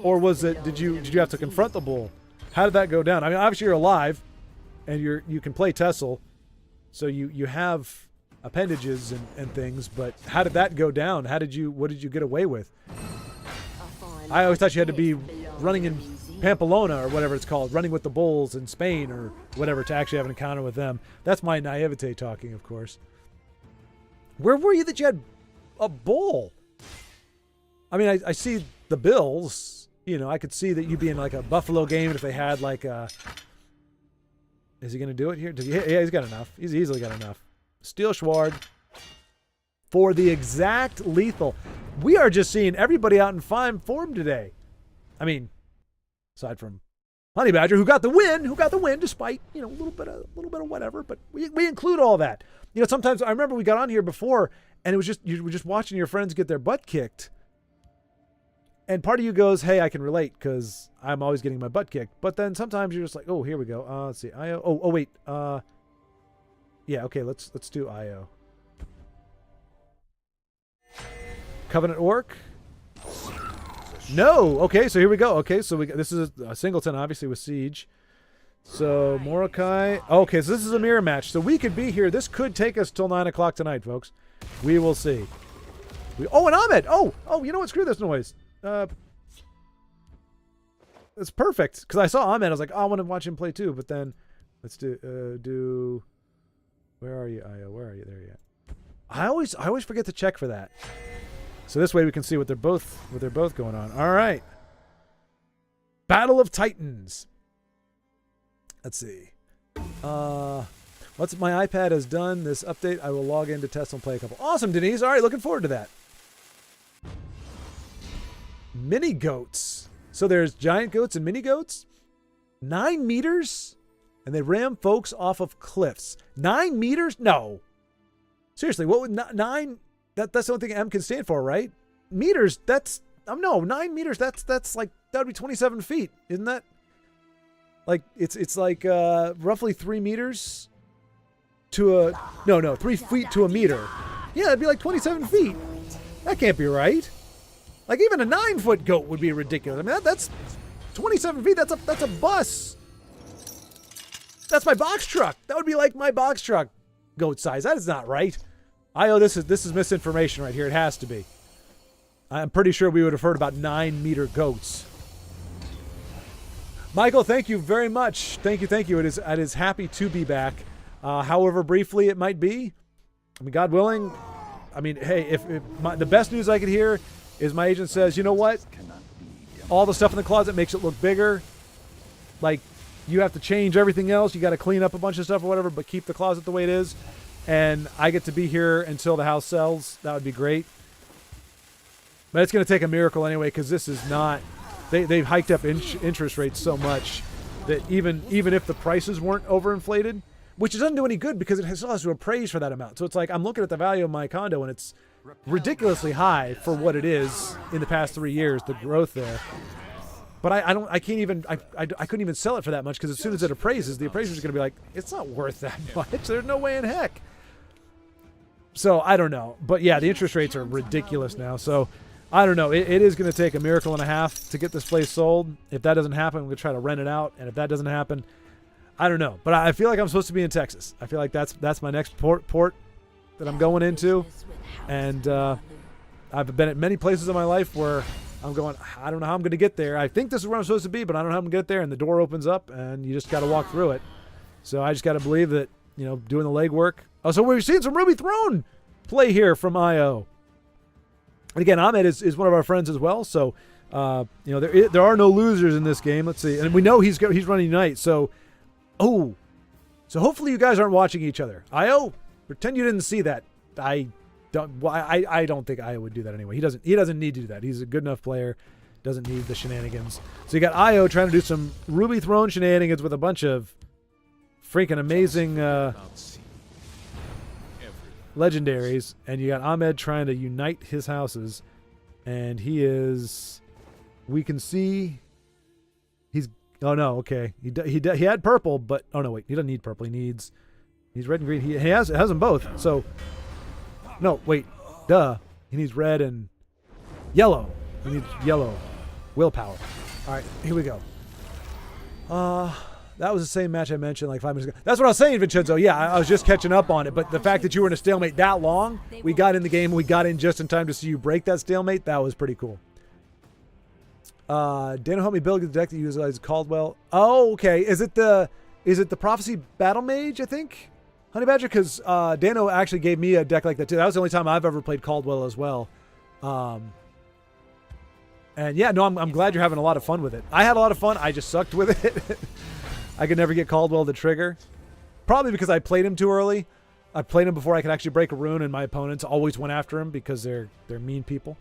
Or was it? Did you have to confront the bull? How did that go down? I mean, obviously you're alive, and you can play Tessel, so you have appendages and things. But how did that go down? What did you get away with? I always thought you had to be running in Pamplona or whatever it's called, running with the bulls in Spain or whatever to actually have an encounter with them. That's my naivete talking, of course. Where were you that you had a bull? I mean, I see the bills. You know, I could see that you'd be in like a Buffalo game if they had like a... Is he going to do it here? Yeah, he's got enough. He's easily got enough. Steel Schward for the exact lethal. We are just seeing everybody out in fine form today. I mean, aside from Honey Badger, who got the win despite, you know, a little bit of whatever, but we include all that. You know, sometimes I remember we got on here before and it was just, you were just watching your friends get their butt kicked. And part of you goes, hey, I can relate because I'm always getting my butt kicked. But then sometimes you're just like, oh, here we go. Let's see. IO. Oh, wait. Yeah, okay, let's do IO. Covenant Orc. No. Okay, so here we go. Okay, so this is a singleton, obviously, with Siege. So, Morokai. Okay, so this is a mirror match. So we could be here. This could take us till 9 o'clock tonight, folks. We will see. Oh, and Ahmed. Oh, you know what? Screw this noise. It's perfect. Because I saw Ahmed. I was like, oh, I want to watch him play too. But then, let's do... Where are you, Io? Where are you? There you are. I always forget to check for that. So this way we can see what they're both going on. All right. Battle of Titans. Let's see. Once my iPad has done this update, I will log into test and play a couple. Awesome, Denise. All right, looking forward to that. Mini goats. So there's giant goats and mini goats. 9 meters, and they ram folks off of cliffs. 9 meters? No. Seriously, what would 9? That's the only thing M can stand for, right? Meters. No, 9 meters. That's like, that would be 27 feet, isn't that? Like it's like roughly 3 meters to a 3 feet to a meter. Yeah, that'd be like 27 feet. That can't be right. Like even a 9-foot goat would be ridiculous. I mean that's 27 feet. That's a bus. That's my box truck. That would be like my box truck goat size. That is not right. This is misinformation right here. It has to be. I'm pretty sure we would have heard about 9-meter goats. Michael, thank you very much. Thank you. It is happy to be back. However briefly it might be. I mean, God willing. I mean, hey, if the best news I could hear is my agent says, you know what? All the stuff in the closet makes it look bigger. Like, you have to change everything else. You got to clean up a bunch of stuff or whatever, but keep the closet the way it is. And I get to be here until the house sells. That would be great. But it's going to take a miracle anyway, because this is not... They've hiked up interest rates so much that even if the prices weren't overinflated, which doesn't do any good because it still has to appraise for that amount. So it's like I'm looking at the value of my condo and it's ridiculously high for what it is in the past 3 years, the growth there. But I couldn't even sell it for that much because as soon as it appraises, the appraiser's going to be like, it's not worth that much. There's no way in heck. So I don't know. But yeah, the interest rates are ridiculous now. So I don't know. It is going to take a miracle and a half to get this place sold. If that doesn't happen, I'm going to try to rent it out. And if that doesn't happen, I don't know. But I feel like I'm supposed to be in Texas. I feel like that's my next port that I'm going into. And I've been at many places in my life where I'm going, I don't know how I'm going to get there. I think this is where I'm supposed to be, but I don't know how I'm going to get there. And the door opens up and you just got to walk through it. So I just got to believe that, doing the legwork. Oh, so we're seeing some Ruby Throne play here from IO. And again, Ahmed is one of our friends as well. So, there are no losers in this game. Let's see. And we know he's running Unite. So hopefully you guys aren't watching each other. IO, pretend you didn't see that. I I don't think Io would do that anyway. He doesn't need to do that. He's a good enough player. Doesn't need the shenanigans. So you got Io trying to do some Ruby Throne shenanigans with a bunch of freaking amazing legendaries, and you got Ahmed trying to unite his houses, and he is. We can see. He's. Oh no. Okay. He had purple, but oh no wait. He doesn't need purple. He's red and green. He has them both. So. No, wait. Duh. He needs red and yellow. He needs yellow. Willpower. All right, here we go. That was the same match I mentioned like 5 minutes ago. That's what I was saying, Vincenzo. Yeah, I was just catching up on it. But the fact that you were in a stalemate that long, we got in the game, we got in just in time to see you break that stalemate. That was pretty cool. Dano helped me build the deck that utilizes Caldwell. Oh, okay. Is it the Prophecy Battle Mage, I think? Honey Badger, because Dano actually gave me a deck like that too. That was the only time I've ever played Caldwell as well. And yeah, no, I'm glad you're having a lot of fun with it. I had a lot of fun. I just sucked with it. I could never get Caldwell to trigger. Probably because I played him too early. I played him before I could actually break a rune, and my opponents always went after him because they're mean people.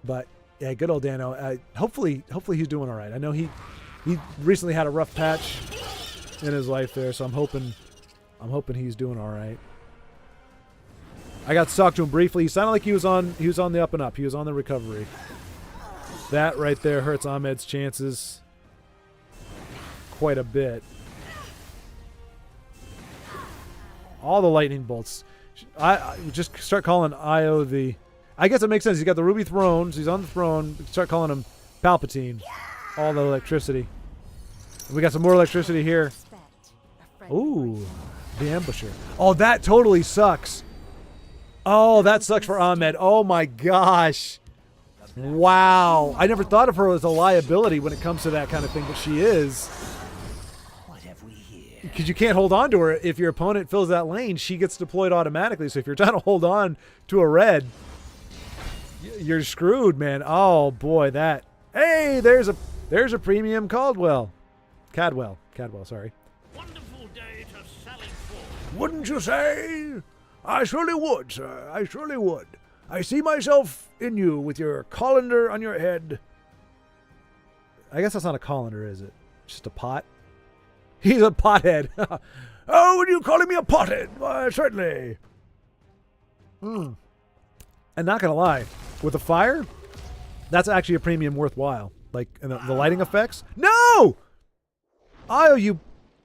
But yeah, good old Dano. Hopefully he's doing all right. I know he recently had a rough patch in his life there, so I'm hoping he's doing all right. I got to talk to him briefly. He sounded like he was on the up and up. He was on the recovery. That right there hurts Ahmed's chances quite a bit. All the lightning bolts. I just start calling Io the. I guess it makes sense. He's got the Ruby Thrones. He's on the throne. Start calling him Palpatine. All the electricity. We got some more electricity here. Ooh, the ambusher. Oh, that totally sucks. Oh, that sucks for Ahmed. Oh my gosh. Wow. I never thought of her as a liability when it comes to that kind of thing, but she is.
What have we here?
Because you can't hold on to her. If your opponent fills that lane, she gets deployed automatically. So if you're trying to hold on to a red, you're screwed, man. Oh boy, that. Hey, there's a premium Cadwell, sorry.
Wonderful day to sally forth.
Wouldn't you say? I surely would, sir. I surely would. I see myself in you with your colander on your head. I guess that's not a colander, is it? Just a pot? He's a pothead. Oh, would you calling me a pothead? Why, certainly. And not gonna lie, with the fire, that's actually a premium worthwhile. Like the lighting effects. No! Io, you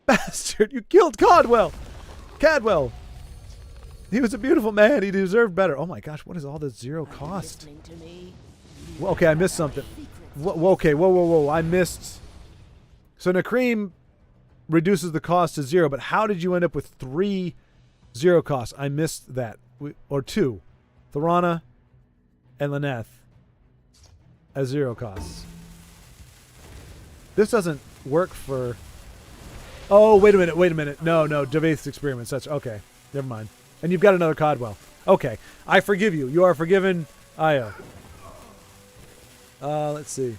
bastard! You killed Cadwell. He was a beautiful man. He deserved better. Oh my gosh, what is all this zero cost? Well, okay, I missed something. Okay, whoa. I missed. So Nakreem reduces the cost to 0, but how did you end up with 3 0 costs? I missed that. Or 2. Thorana and Lyneth as 0 costs. This doesn't work for... Oh, wait a minute. No, Javeth's experiments. That's okay. Never mind. And you've got another Cadwell. Okay. I forgive you. You are forgiven, Io. Let's see.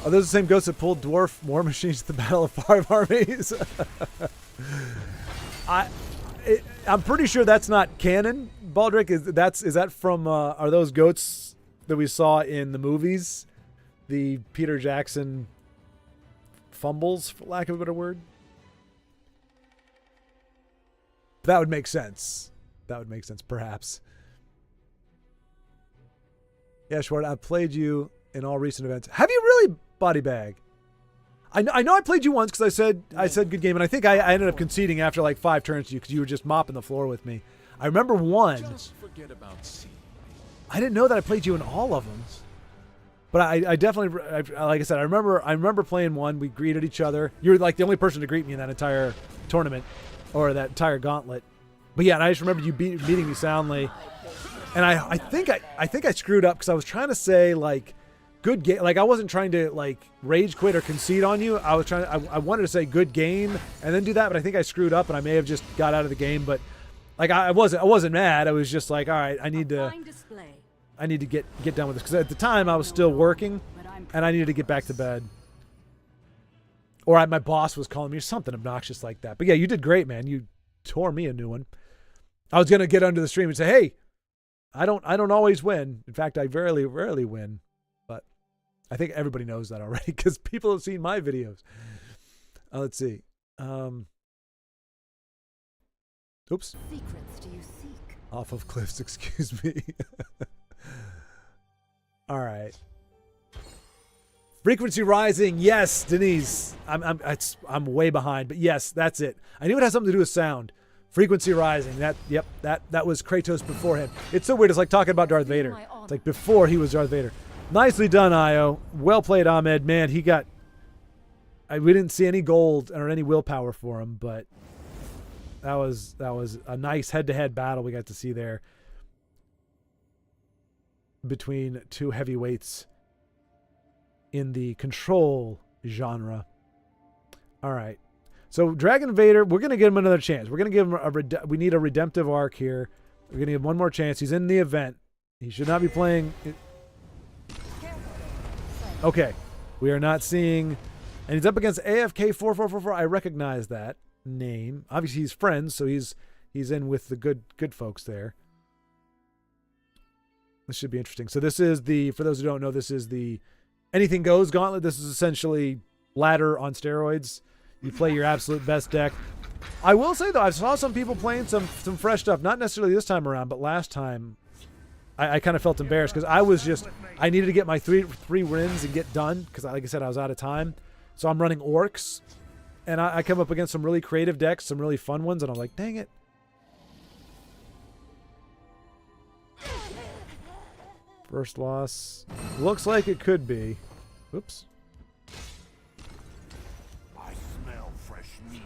Are those the same ghosts that pulled dwarf war machines to the Battle of 5 Armies? I'm pretty sure that's not canon, Baldric. Is that from, are those goats that we saw in the movies? The Peter Jackson fumbles, for lack of a better word? That would make sense. Perhaps. Yeah, Schwart, I've played you in all recent events. Have you really, Body Bag? I know I played you once because I said good game, and I think I ended up conceding after like 5 turns to you because you were just mopping the floor with me. I remember one.
Just forget about C.
I didn't know that I played you in all of them. But I definitely, like I said, I remember playing one. We greeted each other. You were like the only person to greet me in that entire tournament. Or that entire gauntlet. But yeah, and I just remember you beating me soundly. And I think I screwed up because I was trying to say like good game. Like I wasn't trying to like rage quit or concede on you. I wanted to say good game and then do that, but I think I screwed up and I may have just got out of the game. But like I wasn't mad. I was just like, all right, I need to get done with this because at the time I was still working and I needed to get back to bed. Or my boss was calling me or something obnoxious like that. But yeah, you did great, man. You tore me a new one. I was gonna get under the stream and say, hey, I don't always win. In fact, I rarely win. But I think everybody knows that already because people have seen my videos. Let's see. Oops.
Secrets do you seek?
Off of cliffs, excuse me. All right. Frequency rising, yes, Denise. I'm way behind, but yes, that's it. I knew it had something to do with sound. Frequency rising. That was Kratos before him. It's so weird. It's like talking about Darth Vader. It's like before he was Darth Vader. Nicely done, Io. Well played, Ahmed. Man, he got. We didn't see any gold or any willpower for him, but that was a nice head-to-head battle we got to see there between two heavyweights in the control genre. All right. So Dragon Vader, we're going to give him another chance. We're going to give him we need a redemptive arc here. We're going to give him one more chance. He's in the event. He should not be playing. Okay. We are not seeing, and he's up against AFK 4444. I recognize that name. Obviously he's friends, so he's in with the good folks there. This should be interesting. So this is for those who don't know, this is the Anything Goes Gauntlet. This is essentially ladder on steroids. You play your absolute best deck. I will say, though, I saw some people playing some fresh stuff. Not necessarily this time around, but last time I kind of felt embarrassed because I needed to get my three wins and get done because, like I said, I was out of time. So I'm running orcs, and I come up against some really creative decks, some really fun ones, and I'm like, dang it. First loss. Looks like it could be. Oops.
I smell fresh meat.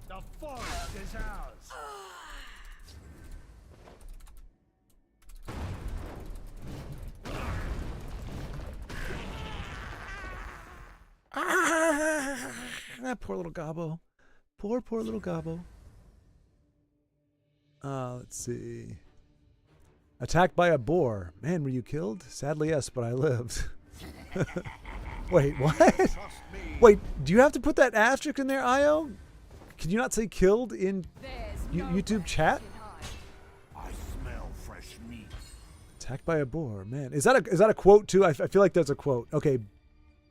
The forest is ours.
That poor little gobbo. Poor little gobbo. Let's see. Attacked by a boar. Man, were you killed? Sadly, yes, but I lived. Wait, what? Wait, do you have to put that asterisk in there, Io? Can you not say killed in YouTube chat?
I smell fresh meat.
Attacked by a boar. Man, is that a quote too? I feel like that's a quote. Okay,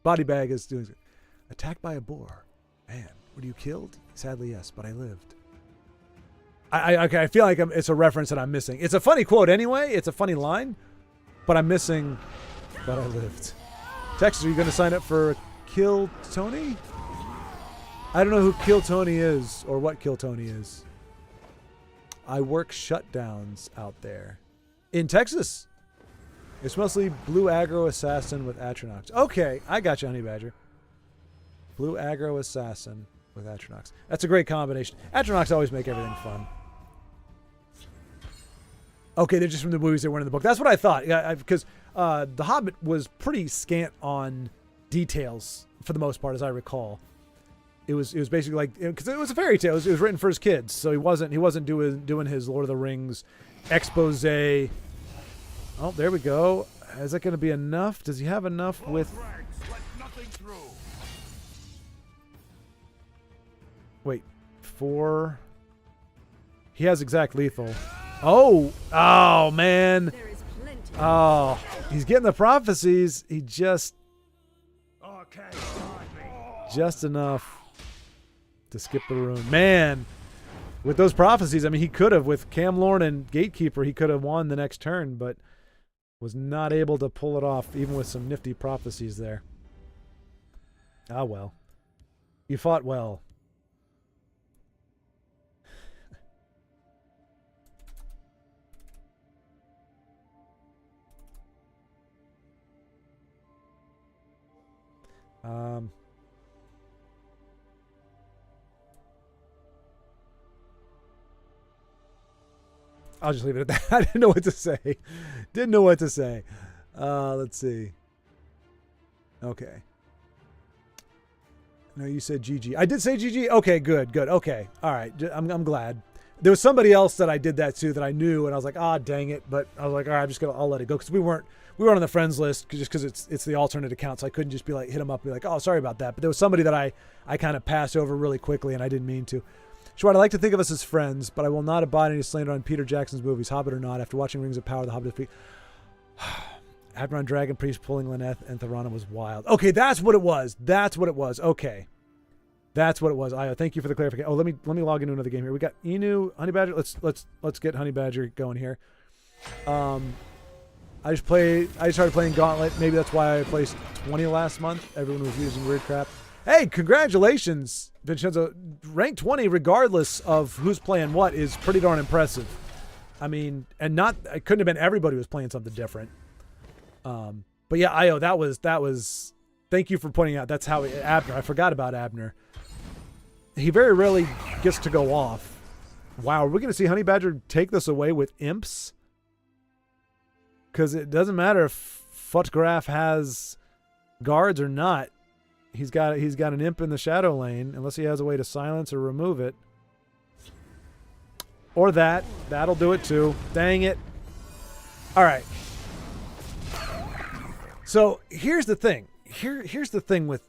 Body Bag is doing it. Attacked by a boar. Man, were you killed? Sadly, yes, but I lived. I feel like it's a reference that I'm missing. It's a funny quote anyway. It's a funny line, but I'm missing. But I lived. Texas, are you going to sign up for Kill Tony? I don't know who Kill Tony is or what Kill Tony is. I work shutdowns out there in Texas. It's mostly blue aggro assassin with Atronox. Okay, I got you, Honey Badger. Blue aggro assassin with Atronox. That's a great combination. Atronox always make everything fun. Okay, they're just from the movies that weren't in the book. That's what I thought. Yeah, because The Hobbit was pretty scant on details for the most part, as I recall. It was basically like, because it was a fairy tale. It was written for his kids, so he wasn't doing his Lord of the Rings expose. Oh, there we go. Is that going to be enough? Does he have enough with? Wait, 4. He has exact lethal. Oh man. Oh, he's getting the prophecies. He just enough to skip the rune. Man, with those prophecies, I mean, he could have, with Camlorn and Gatekeeper, he could have won the next turn, but was not able to pull it off, even with some nifty prophecies there. Ah, well. You fought well. I'll just leave it at that. I didn't know what to say. Didn't know what to say. Let's see. Okay. No, you said GG. I did say GG. Okay, good. Okay, all right. I'm glad. There was somebody else that I did that to that I knew, and I was like, dang it. But I was like, all right, I'll let it go because we weren't on the friends list just because it's the alternate account, so I couldn't just be like hit them up and be like, oh, sorry about that. But there was somebody that I kind of passed over really quickly, and I didn't mean to. Short, I like to think of us as friends, but I will not abide any slander on Peter Jackson's movies, Hobbit or not. After watching Rings of Power, The Hobbit defeat. Admiral Dragon Priest pulling Lyneth and Thorana was wild. Okay, that's what it was. Okay. That's what it was. Io, thank you for the clarification. Oh, let me log into another game here. We got Inu, Honey Badger. Let's get Honey Badger going here. I just started playing Gauntlet. Maybe that's why I placed 20 last month. Everyone was using weird crap. Hey, congratulations, Vincenzo. Rank 20, regardless of who's playing what, is pretty darn impressive. I mean, it couldn't have been everybody was playing something different. But yeah, Io, that was. Thank you for pointing out. That's how Abner. I forgot about Abner. He very rarely gets to go off. Wow, are we going to see Honey Badger take this away with imps? Because it doesn't matter if Futgraf has guards or not. He's got an imp in the shadow lane, unless he has a way to silence or remove it. Or that'll do it too. Dang it. All right. So here's the thing. Here's the thing with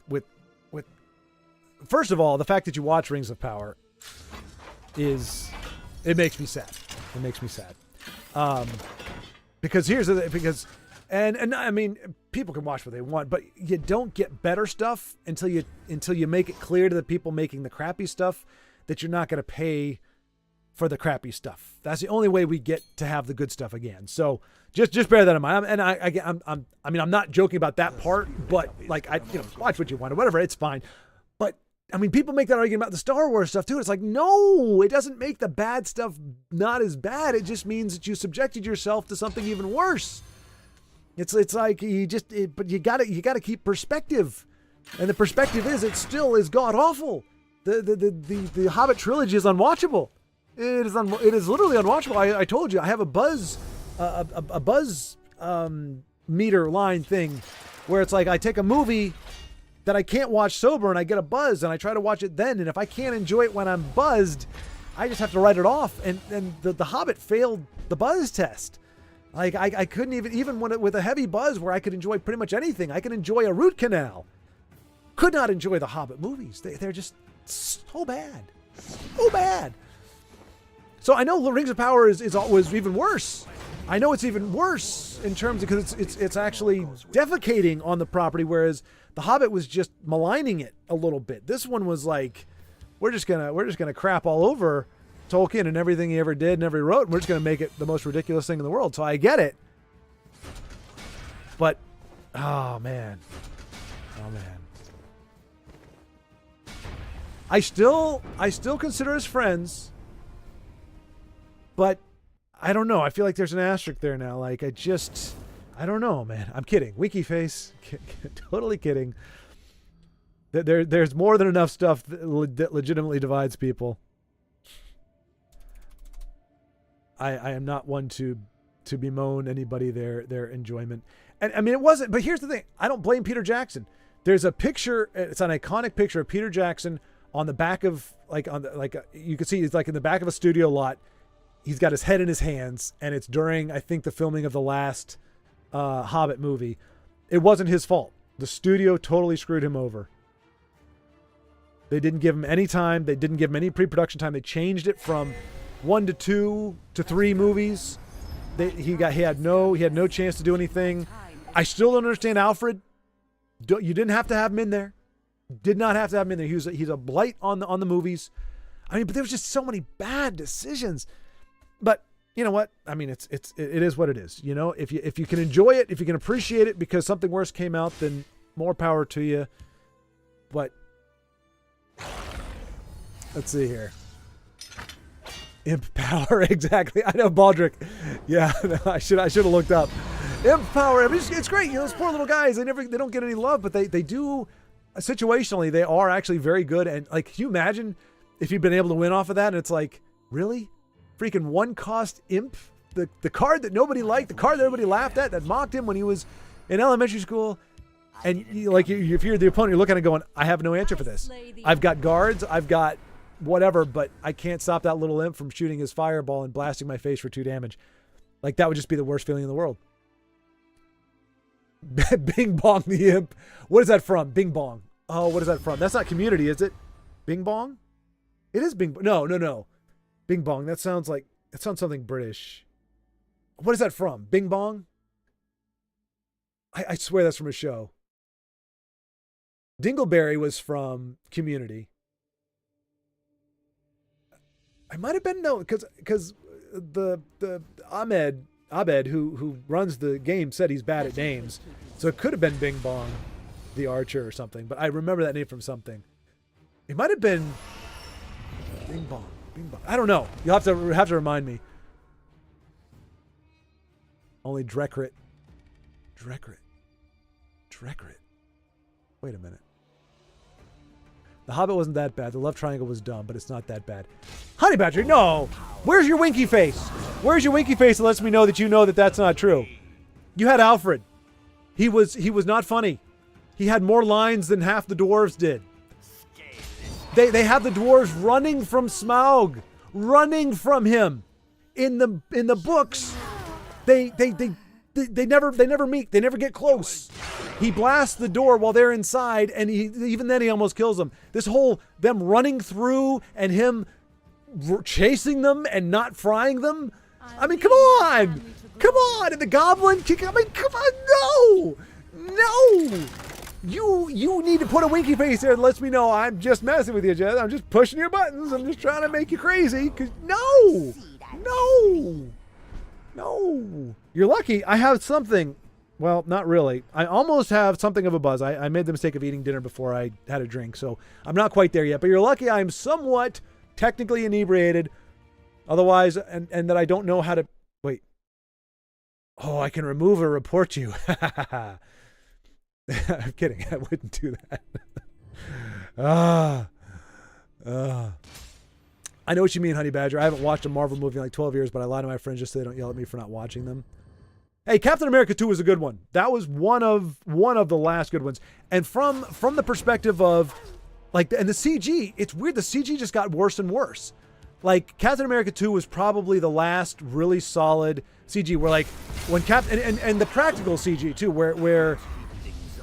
first of all, the fact that you watch Rings of Power it makes me sad. It makes me sad. Because and I mean, people can watch what they want, but you don't get better stuff until you make it clear to the people making the crappy stuff that you're not going to pay for the crappy stuff. That's the only way we get to have the good stuff again. So just bear that in mind. I'm not joking about that part, but like watch what you want or whatever, it's fine. But I mean, people make that argument about the Star Wars stuff too. It's like, no, it doesn't make the bad stuff not as bad. It just means that you subjected yourself to something even worse. It's like but you gotta keep perspective, and the perspective is it still is god awful. The Hobbit trilogy is unwatchable. It is literally unwatchable. I told you I have a buzz meter line thing where it's like I take a movie that I can't watch sober and I get a buzz and I try to watch it then, and if I can't enjoy it when I'm buzzed, I just have to write it off. And the Hobbit failed the buzz test. Like I couldn't even with a heavy buzz where I could enjoy pretty much anything. I could enjoy a root canal. Could not enjoy the Hobbit movies. They're just so bad. So bad. So I know Rings of Power was even worse. I know it's even worse in terms of because it's actually defecating on the property, whereas The Hobbit was just maligning it a little bit. This one was like, we're just gonna crap all over Tolkien and everything he ever did and ever wrote, and we're just gonna make it the most ridiculous thing in the world. So I get it, but oh man. I still consider us friends, but I don't know. I feel like there's an asterisk there now. Like I don't know, man. I'm kidding. Winky face. Totally kidding. There's more than enough stuff that legitimately divides people. I am not one to bemoan anybody their enjoyment. And I mean, it wasn't, but here's the thing. I don't blame Peter Jackson. There's a picture, it's an iconic picture of Peter Jackson on the back of you can see it's like in the back of a studio lot. He's got his head in his hands, and it's during, I think, the filming of the last Hobbit movie. It wasn't his fault. The studio totally screwed him over. They didn't give him any time. They didn't give him any pre-production time. They changed it from 1 to 2 to 3 movies. He had no chance to do anything. I still don't understand Alfred. You didn't have to have him in there. Did not have to have him in there. He's a blight on the movies. I mean, but there was just so many bad decisions. But you know what? I mean, it is what it is. You know, if you can enjoy it, if you can appreciate it because something worse came out, then more power to you. But let's see here. Imp power, exactly. I know, Baldric. Yeah, I should have looked up. Imp power. I mean, it's great. You know, those poor little guys. They don't get any love, but they do. Situationally, they are actually very good. And like, can you imagine if you'd been able to win off of that? And it's like, really? Freaking one cost imp, the card that nobody liked, the card that everybody laughed at, that mocked him when he was in elementary school. And if you're the opponent, you're looking at it going, I have no answer for this. I've got guards, I've got whatever, but I can't stop that little imp from shooting his fireball and blasting my face for 2 damage. Like, that would just be the worst feeling in the world. Bing Bong the imp. What is that from? Bing Bong. Oh, what is that from? That's not Community, is it? Bing Bong? It is Bing Bong. No. Bing Bong. That sounds something British. What is that from? Bing Bong? I swear that's from a show. Dingleberry was from Community. I might have been, no, because the Abed who runs the game said he's bad at names, so it could have been Bing Bong the Archer or something, but I remember that name from something. It might have been Bing Bong. I don't know. You'll have to remind me. Only Drekrit. Wait a minute. The Hobbit wasn't that bad. The love triangle was dumb, but it's not that bad. Honey Badger, no! Where's your winky face? Where's your winky face that lets me know that that's not true? You had Alfred. He was not funny. He had more lines than half the dwarves did. They have the dwarves running from Smaug, running from him. In the books, they never meet. They never get close. He blasts the door while they're inside, and even then he almost kills them. This whole them running through and him chasing them and not frying them. I mean, come on, and the goblin kick. I mean, come on, no. You need to put a winky face there that lets me know I'm just messing with you, Jess. I'm just pushing your buttons. I'm just trying to make you crazy. Cause no. You're lucky. I have something. Well, not really. I almost have something of a buzz. I made the mistake of eating dinner before I had a drink, so I'm not quite there yet. But you're lucky I'm somewhat technically inebriated. Otherwise, and that I don't know how to... Wait. Oh, I can remove or report you. I'm kidding. I wouldn't do that. I know what you mean, Honey Badger. I haven't watched a Marvel movie in like 12 years, but I lie to my friends just so they don't yell at me for not watching them. Hey, Captain America 2 was a good one. That was one of the last good ones. And from the perspective of like, and the CG, it's weird. The CG just got worse and worse. Like Captain America 2 was probably the last really solid CG where like when and the practical CG too, where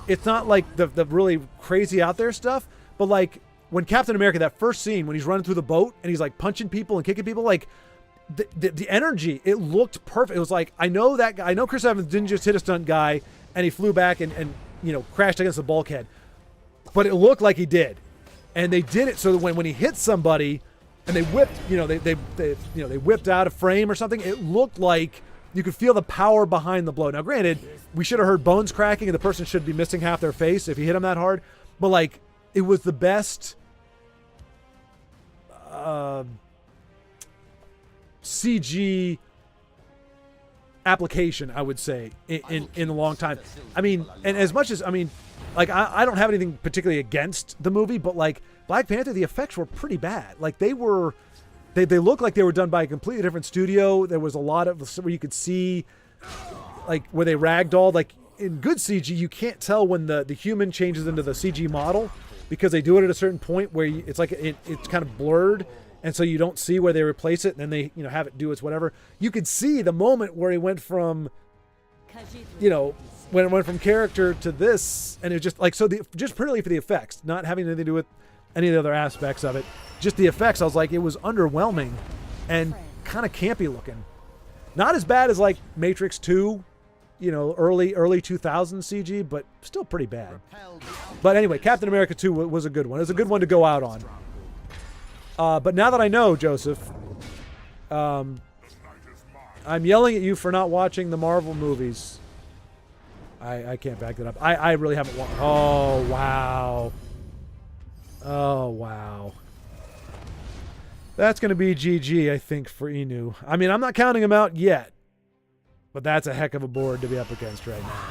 it's not like the really crazy out there stuff, but like when Captain America, that first scene when he's running through the boat and he's like punching people and kicking people, like the energy, it looked perfect. It was like, I know Chris Evans didn't just hit a stunt guy and he flew back and crashed against the bulkhead, but it looked like he did. And they did it so that when he hit somebody and they whipped, they whipped out a frame or something, it looked like you could feel the power behind the blow. Now, granted, we should have heard bones cracking and the person should be missing half their face if he hit him that hard, but like, it was the best CG application, I would say, in a long time. I mean, and as much as, I mean, like, I don't have anything particularly against the movie, but like Black Panther, the effects were pretty bad. Like they looked like they were done by a completely different studio. There was a lot of where you could see like where they ragdolled. Like in good CG, you can't tell when the human changes into the CG model because they do it at a certain point where it's like it's kind of blurred. And so you don't see where they replace it, and then they, have it do its whatever. You could see the moment where he went from, when it went from character to this, and it was just like, so just purely for the effects, not having anything to do with any of the other aspects of it, just the effects, I was like, it was underwhelming and kind of campy looking. Not as bad as like Matrix 2, early 2000s CG, but still pretty bad. But anyway, Captain America 2 was a good one. It was a good one to go out on. But now that I know, Joseph, I'm yelling at you for not watching the Marvel movies. I can't back that up. I really haven't watched. Oh, wow. Oh, wow. That's going to be GG, I think, for Inu. I mean, I'm not counting him out yet. But that's a heck of a board to be up against right now.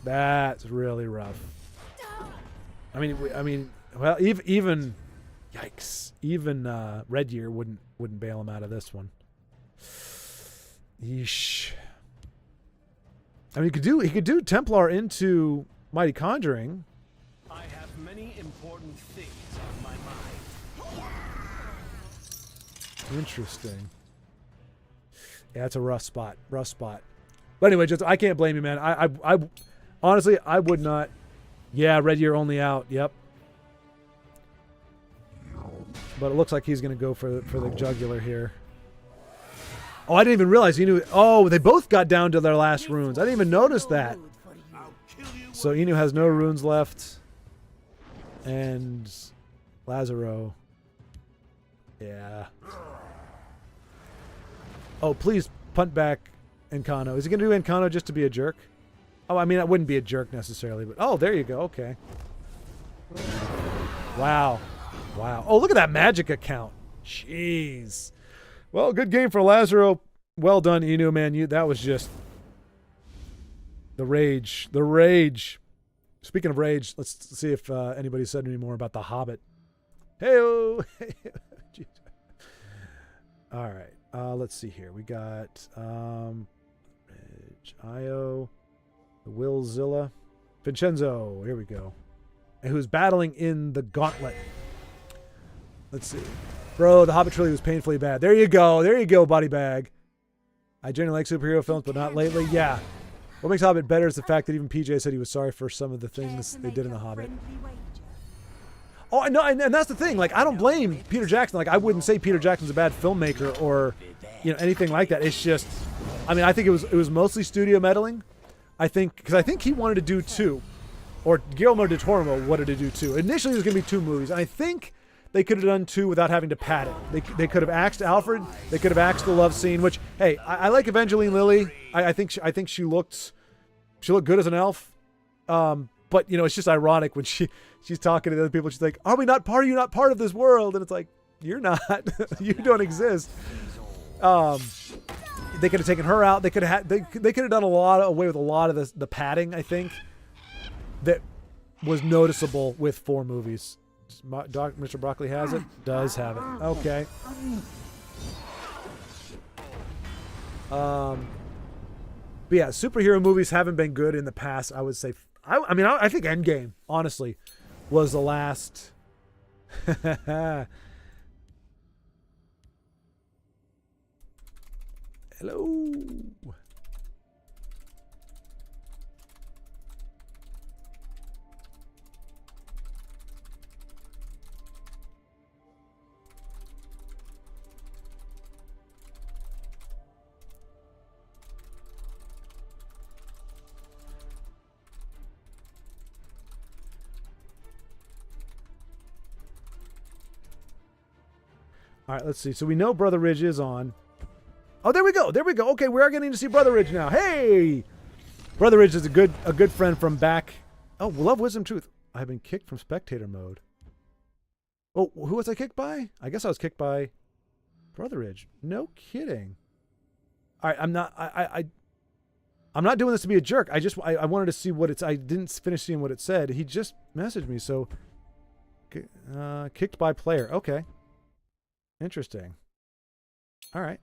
That's really rough. I mean, well, even yikes. Even Red Year wouldn't bail him out of this one. Yeesh. I mean, he could do Templar into Mighty Conjuring.
I have many important things on my mind.
Interesting. Yeah, that's a rough spot. Rough spot. But anyway, just I can't blame you, man. I honestly, I would not. Yeah, red year only out. Yep. But it looks like he's going to go for the jugular here. Oh, I didn't even realize Inu. Oh, they both got down to their last runes. I didn't even notice that. So Inu has no runes left. And Lazaro. Yeah. Oh, please punt back Encano. Is he going to do Encano just to be a jerk? Oh, I mean, that wouldn't be a jerk necessarily. But oh, there you go. Okay. Wow. Wow. Oh, look at that magic account. Jeez. Well, good game for Lazaro. Well done, Inu, man. That was just the rage. The rage. Speaking of rage, let's see if anybody said any more about The Hobbit. Hey-oh. All right. Let's see here. We got Io, the Willzilla, Vincenzo. Here we go. And who's battling in the gauntlet. Let's see. Bro, the Hobbit trilogy was painfully bad. There you go. There you go, body bag. I generally like superhero films, but not lately. Yeah. What makes Hobbit better is the fact that even PJ said he was sorry for some of the things they did in the Hobbit. Oh, no, and that's the thing. Like, I don't blame Peter Jackson. Like, I wouldn't say Peter Jackson's a bad filmmaker or, anything like that. It's just, I mean, I think it was mostly studio meddling. Because I think he wanted to do 2, or Guillermo del Toro wanted to do 2. Initially, it was going to be 2 movies, and I think they could have done 2 without having to pad it. They could have axed Alfred. They could have axed the love scene. Which, hey, I like Evangeline Lilly. I think she looked good as an elf. But it's just ironic when she's talking to other people. She's like, "Are we not part? Are you not part of this world?" And it's like, you're not. You don't exist. They could have taken her out. They could have done away with a lot of the padding. I think that was noticeable with 4 movies. Mr. Broccoli has it? Does have it. Okay. But yeah, superhero movies haven't been good in the past. I would say. I think Endgame, honestly, was the last. Hello. All right, let's see. So we know Brother Ridge is on. Oh, there we go. There we go. Okay, we are getting to see Brother Ridge now. Hey! Brother Ridge is a good friend from back. Oh, love, wisdom, truth. I've been kicked from spectator mode. Oh, who was I kicked by? I guess I was kicked by Brother Ridge. No kidding. All right, I'm not doing this to be a jerk. I wanted to see what it's. I didn't finish seeing what it said. He just messaged me. So, kicked by player. Okay. Interesting. All right.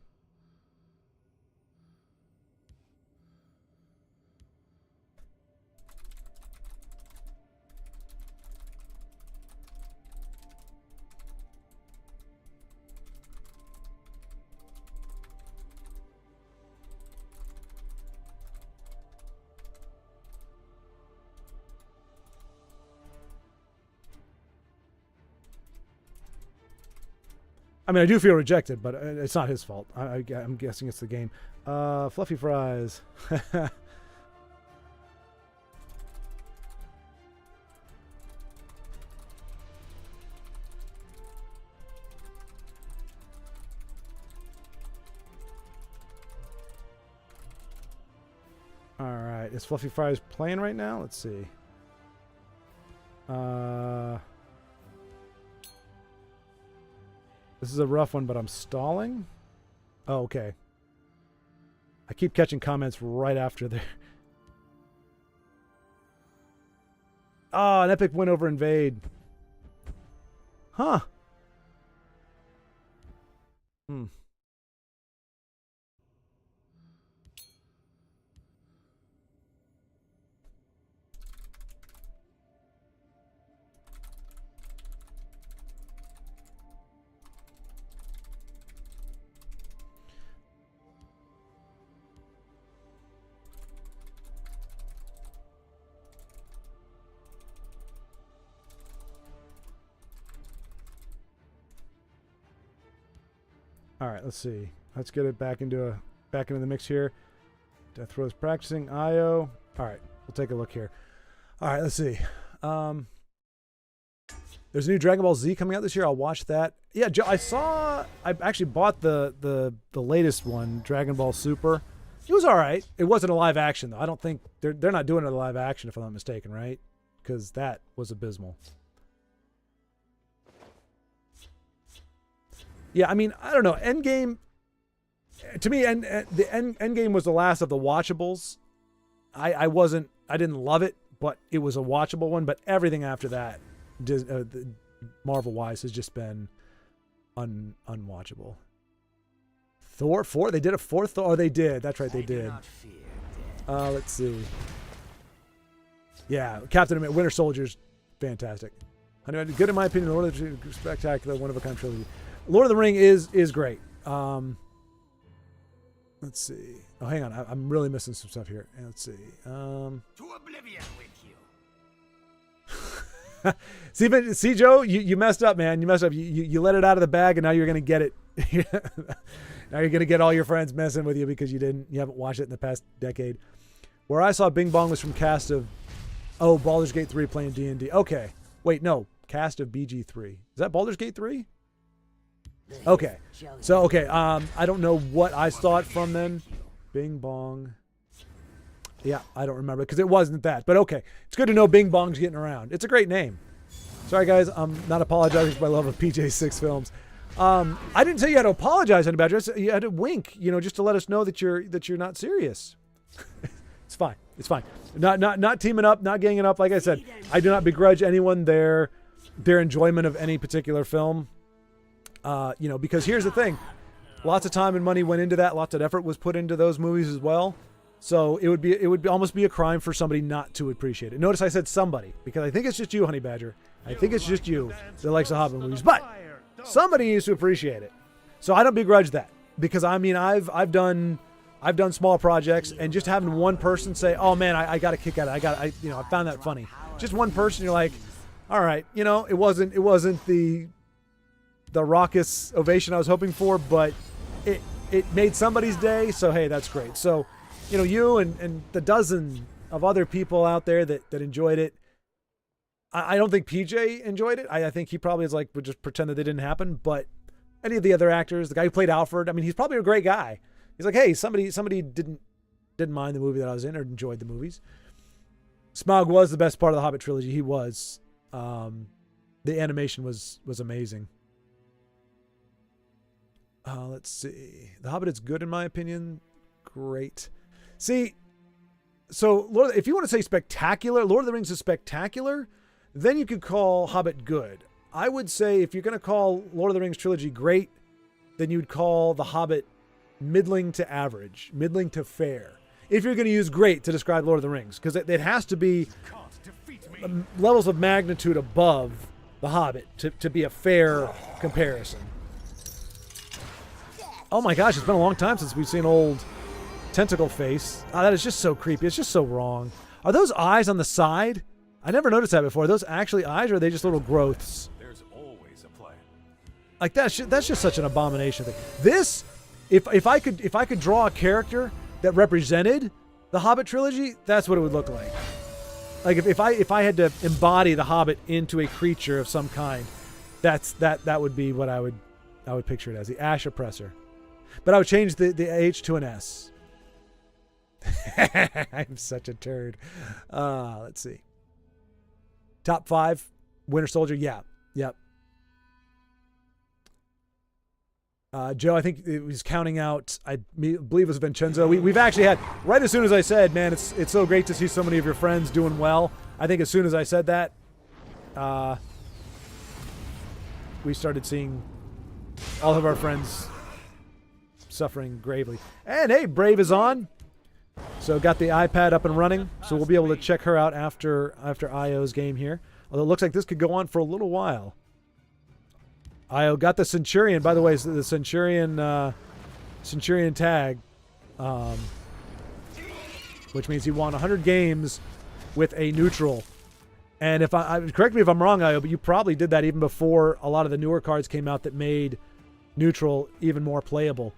I mean, I do feel rejected, but it's not his fault. I'm guessing it's the game. Fluffy fries. All right, is Fluffy Fries playing right now? Let's see. This is a rough one, but I'm stalling. Oh, okay. I keep catching comments right after there. Oh, an epic win over Invade. Huh. All right, let's see. Let's get it back into the mix here. Death Row's practicing. IO. All right, we'll take a look here. All right, let's see. There's a new Dragon Ball Z coming out this year. I'll watch that. Yeah, Joe, I actually bought the latest one, Dragon Ball Super. It was all right. It wasn't a live action though. I don't think they're not doing it a live action if I'm not mistaken, right? Because that was abysmal. Yeah, I mean, I don't know. Endgame, to me, the Endgame was the last of the watchables. I didn't love it, but it was a watchable one. But everything after that, Marvel-wise, has just been unwatchable. Thor 4? They did a fourth Thor? Oh, they did. That's right, they did. Let's see. Yeah, Captain America, Winter Soldier's fantastic. Good in my opinion. Lord of the Rings, spectacular, one-of-a-kind trilogy. Lord of the Ring is great. Let's see. Oh, hang on. I'm really missing some stuff here. Let's see.
To oblivion with you.
See, Joe, you messed up, man. You messed up. You let it out of the bag, and now you're going to get it. Now you're going to get all your friends messing with you because you haven't watched it in the past decade. Where I saw Bing Bong was from cast of, Baldur's Gate 3 playing D&D. Okay. Wait, no. Cast of BG3. Is that Baldur's Gate 3? Okay. So, okay. I don't know what I saw it from then. Bing Bong. Yeah, I don't remember because it wasn't that. But okay. It's good to know Bing Bong's getting around. It's a great name. Sorry, guys. I'm not apologizing for my love of PJ6 films. I didn't say you had to apologize, anybody. You had to wink, just to let us know that you're not serious. It's fine. It's fine. Not teaming up, not ganging up. Like I said, I do not begrudge anyone their enjoyment of any particular film. Because here's the thing. Lots of time and money went into that. Lots of effort was put into those movies as well. So it would almost be a crime for somebody not to appreciate it. Notice I said somebody, because I think it's just you, Honey Badger. I think it's just you that likes the Hobbit movies. But somebody needs to appreciate it. So I don't begrudge that. Because I mean I've done small projects, and just having one person say, "Oh man, I got a kick out of it. I found that funny." Just one person, you're like, "All right, it wasn't the raucous ovation I was hoping for, but it made somebody's day, so hey, that's great." So, you and the dozen of other people out there that enjoyed it. I don't think PJ enjoyed it. I think he probably would just pretend that they didn't happen. But any of the other actors, the guy who played Alfred, I mean, he's probably a great guy. He's like, hey, somebody didn't mind the movie that I was in or enjoyed the movies. Smaug was the best part of the Hobbit trilogy. He was. The animation was amazing. Let's see. The Hobbit is good in my opinion. Great. See, so if you want to say spectacular, Lord of the Rings is spectacular, then you could call Hobbit good. I would say if you're going to call Lord of the Rings trilogy great, then you'd call The Hobbit middling to average, middling to fair. If you're going to use great to describe Lord of the Rings, because it has to be levels of magnitude above The Hobbit to be a fair comparison. Oh my gosh, it's been a long time since we've seen old tentacle face. That is just so creepy. It's just so wrong. Are those eyes on the side? I never noticed that before. Are those actually eyes, or are they just little growths?
There's always a plan.
Like that's just such an abomination thing. This, if I could draw a character that represented the Hobbit trilogy, that's what it would look like. Like if I had to embody the Hobbit into a creature of some kind, that would be what I would picture it as, the Ash Oppressor. But I would change the H to an S. I'm such a turd. Let's see. Top 5, Winter Soldier. Yeah. Yep. Joe, I think it was counting out, I believe it was Vincenzo. We've actually had, right as soon as I said, man, it's so great to see so many of your friends doing well. I think as soon as I said that, we started seeing all of our friends suffering gravely. And hey, Brave is on. So got the iPad up and running. So we'll be able to check her out after IO's game here. Although it looks like this could go on for a little while. IO got the Centurion. By the way, the Centurion tag. Which means he won 100 games with a neutral. And if I correct me if I'm wrong, IO, but you probably did that even before a lot of the newer cards came out that made neutral even more playable.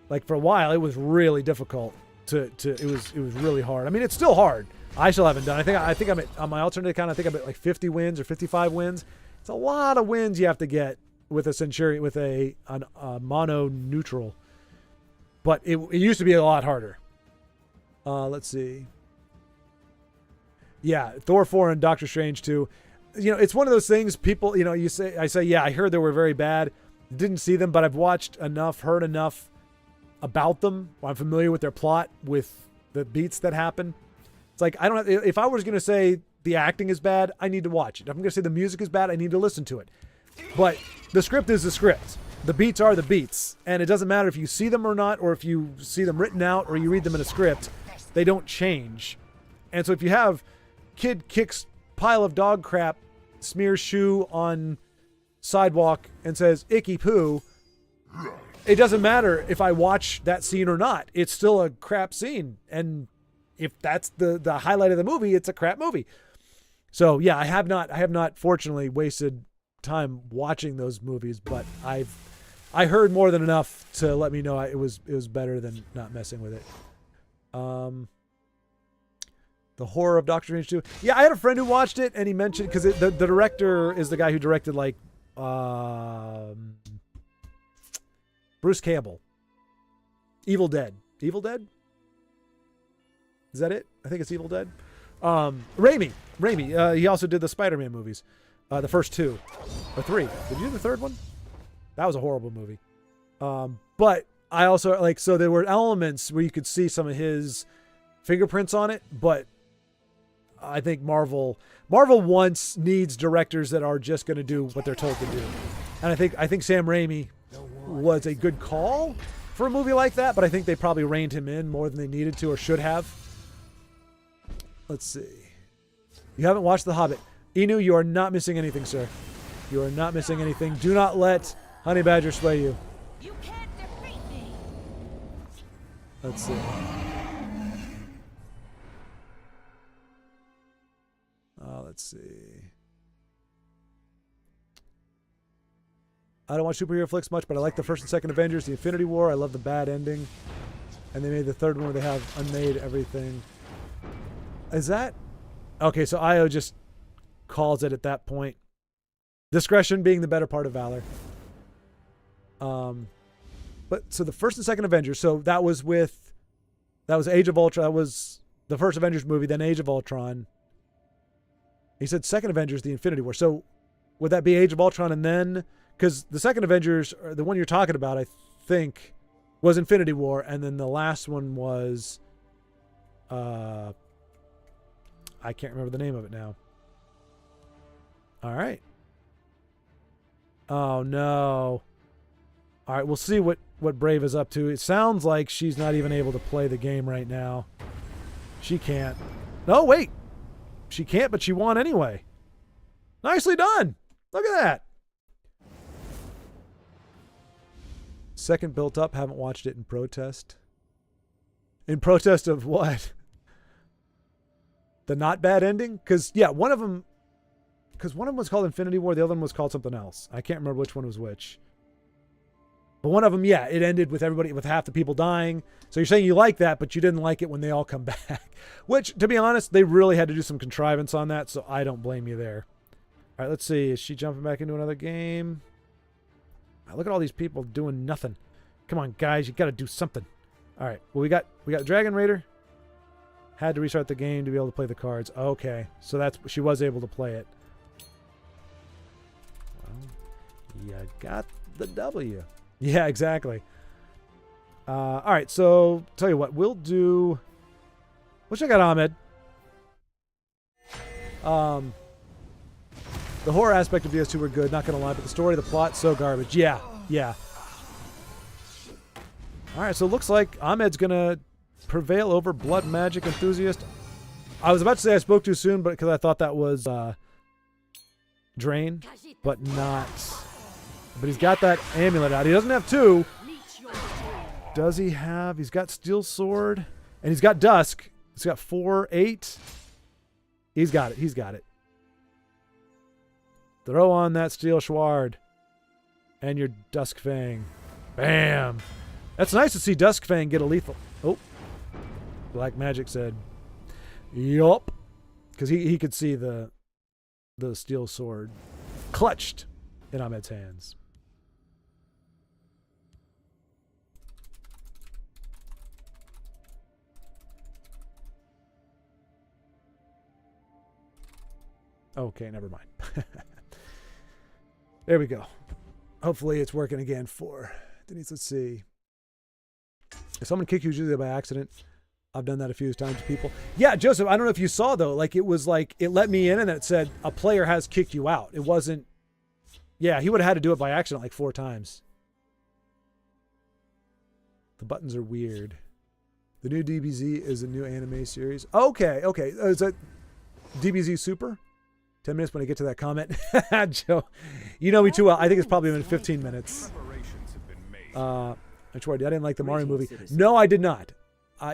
Like for a while, it was really difficult it was really hard. I mean, it's still hard. I still haven't done. I think I'm at, on my alternate account. I think I'm at like 50 wins or 55 wins. It's a lot of wins you have to get with a Centurion with a mono neutral. But it used to be a lot harder. Let's see. Yeah, Thor 4 and Doctor Strange 2. You know, it's one of those things people, I say, yeah, I heard they were very bad. Didn't see them, but I've watched enough, heard enough about them. I'm familiar with their plot, with the beats that happen. It's like, I don't have, if I was going to say the acting is bad, I need to watch it. If I'm going to say the music is bad, I need to listen to it. But the script is the script. The beats are the beats. And it doesn't matter if you see them or not, or if you see them written out or you read them in a script, they don't change. And so if you have kid kicks pile of dog crap, smears shoe on sidewalk and says icky poo, it doesn't matter if I watch that scene or not. It's still a crap scene. And if that's the highlight of the movie, it's a crap movie. So yeah, I have not fortunately wasted time watching those movies, but I heard more than enough to let me know it was better than not messing with it. The horror of Doctor Strange 2. Yeah, I had a friend who watched it and he mentioned, because the director is the guy who directed like Bruce Campbell. Evil Dead. Evil Dead? Is that it? I think it's Evil Dead. Raimi. He also did the Spider-Man movies. The first 2. Or 3. Did you do the third one? That was a horrible movie. But I also, like, so there were elements where you could see some of his fingerprints on it, but I think Marvel needs directors that are just going to do what they're told to do. And I think Sam Raimi was a good call for a movie like that, but I think they probably reined him in more than they needed to or should have. Let's see. You haven't watched The Hobbit. Inu, you are not missing anything, sir. You are not missing anything. Do not let Honey Badger sway you.
You can't defeat me.
Let's see. Let's see. I don't watch superhero flicks much, but I like the first and second Avengers, the Infinity War. I love the bad ending. And they made the third one where they have unmade everything. Is that? Okay, so Io just calls it at that point. Discretion being the better part of valor. But so the first and second Avengers, so that was Age of Ultron. That was the first Avengers movie, then Age of Ultron. He said second Avengers, the Infinity War. So would that be Age of Ultron and then, because the second Avengers, or the one you're talking about, I think, was Infinity War, and then the last one was, I can't remember the name of it now. All right. Oh no. All right, we'll see what Brave is up to. It sounds like she's not even able to play the game right now. She can't. No, wait. She can't, but she won anyway. Nicely done. Look at that. Second built up. Haven't watched it in protest. In protest of what? The not bad ending? Because, yeah, one of them was called Infinity War. The other one was called something else. I can't remember which one was which. But one of them, yeah, it ended with with half the people dying. So you're saying you like that, but you didn't like it when they all come back. Which, to be honest, they really had to do some contrivance on that, so I don't blame you there. All right, let's see. Is she jumping back into another game? Look at all these people doing nothing. Come on, guys, you got to do something. All right, well, we got Dragon Raider. Had to restart the game to be able to play the cards. Okay, so she was able to play it. Well, you got the W. Yeah, exactly. All right, so tell you what, we'll do. We'll check out Ahmed. The horror aspect of DS2 were good, not gonna lie, but the story, the plot, so garbage. Yeah. All right, so it looks like Ahmed's gonna prevail over Blood Magic Enthusiast. I was about to say I spoke too soon, but because I thought that was Drain, but not. But he's got that amulet out. He doesn't have 2. Does he have? He's got Steel Sword. And he's got Dusk. He's got 4, 8. He's got it. Throw on that Steel Sword. And your Duskfang. Bam. That's nice to see Duskfang get a lethal. Oh. Black Magic said. Yup. Because he could see the steel sword clutched in Ahmed's hands. Okay, never mind. There we go. Hopefully it's working again for Denise. Let's see. If someone kicked you usually by accident, I've done that a few times to people. Yeah, Joseph, I don't know if you saw though, like it was like, it let me in and then it said a player has kicked you out. It wasn't, yeah, he would have had to do it by accident like 4 times. The buttons are weird. The new DBZ is a new anime series. Okay. Is that DBZ Super? 10 minutes when I get to that comment. Joe, you know me too well. I think it's probably been 15 minutes. I didn't like the Mario movie. No, I did not.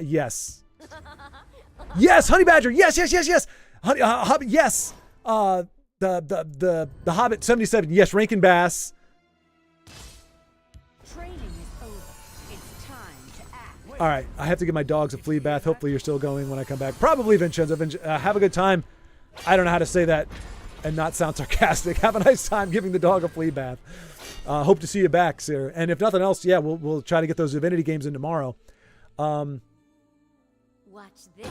Yes. Yes, Honey Badger. Yes. Honey, Hobbit. Yes. The Hobbit 77. Yes, Rankin Bass.
Training is over. It's time to act.
All right, I have to give my dogs a flea bath. Hopefully you're still going when I come back. Probably Vincenzo. Have a good time. I don't know how to say that and not sound sarcastic. Have a nice time giving the dog a flea bath. Hope to see you back, sir. And if nothing else, yeah, we'll try to get those Divinity games in tomorrow.
Watch this.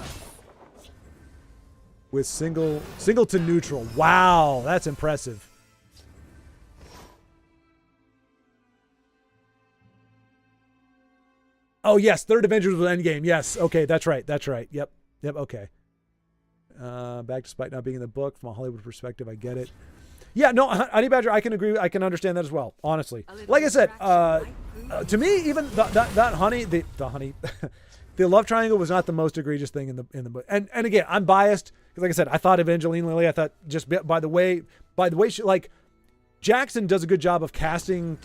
With single to neutral. Wow, that's impressive. Oh yes, third Avengers was Endgame. Yes, okay, that's right. Yep, okay. Back despite not being in the book, from a Hollywood perspective, I get it. Yeah, no, Honey Badger, I can agree. I can understand that as well, honestly. Like I said, to me, even that honey, the honey, the love triangle was not the most egregious thing in the book. And again, I'm biased because, like I said, I thought Evangeline Lilly. I thought just by the way she, like, Jackson does a good job of casting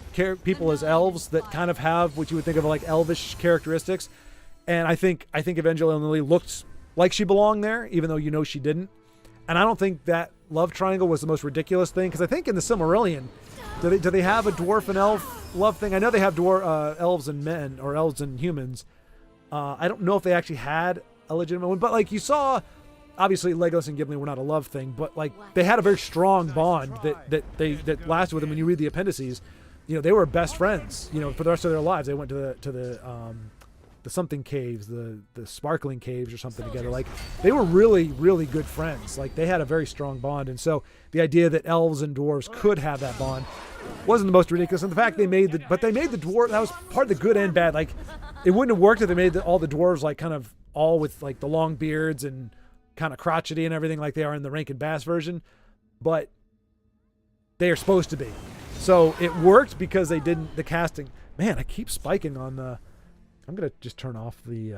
people as elves that kind of have what you would think of like elvish characteristics. And I think Evangeline Lilly looked like she belonged there, even though she didn't. And I don't think that love triangle was the most ridiculous thing, because I think in the Silmarillion, do they have a dwarf and elf love thing? I know they have elves and men, or elves and humans. I don't know if they actually had a legitimate one, but like you saw, obviously Legolas and Gimli were not a love thing, but like they had a very strong bond that lasted with them. When you read the appendices, they were best friends. For the rest of their lives, they went to the something caves, the sparkling caves or something together. Like they were really, really good friends. Like they had a very strong bond. And so the idea that elves and dwarves could have that bond wasn't the most ridiculous. And the fact they made the dwarf, that was part of the good and bad. Like it wouldn't have worked if they made all the dwarves like kind of all with like the long beards and kind of crotchety and everything like they are in the Rankin Bass version, but they are supposed to be. So it worked because they didn't, the casting. Man, I keep spiking on the, I'm going to just turn off the,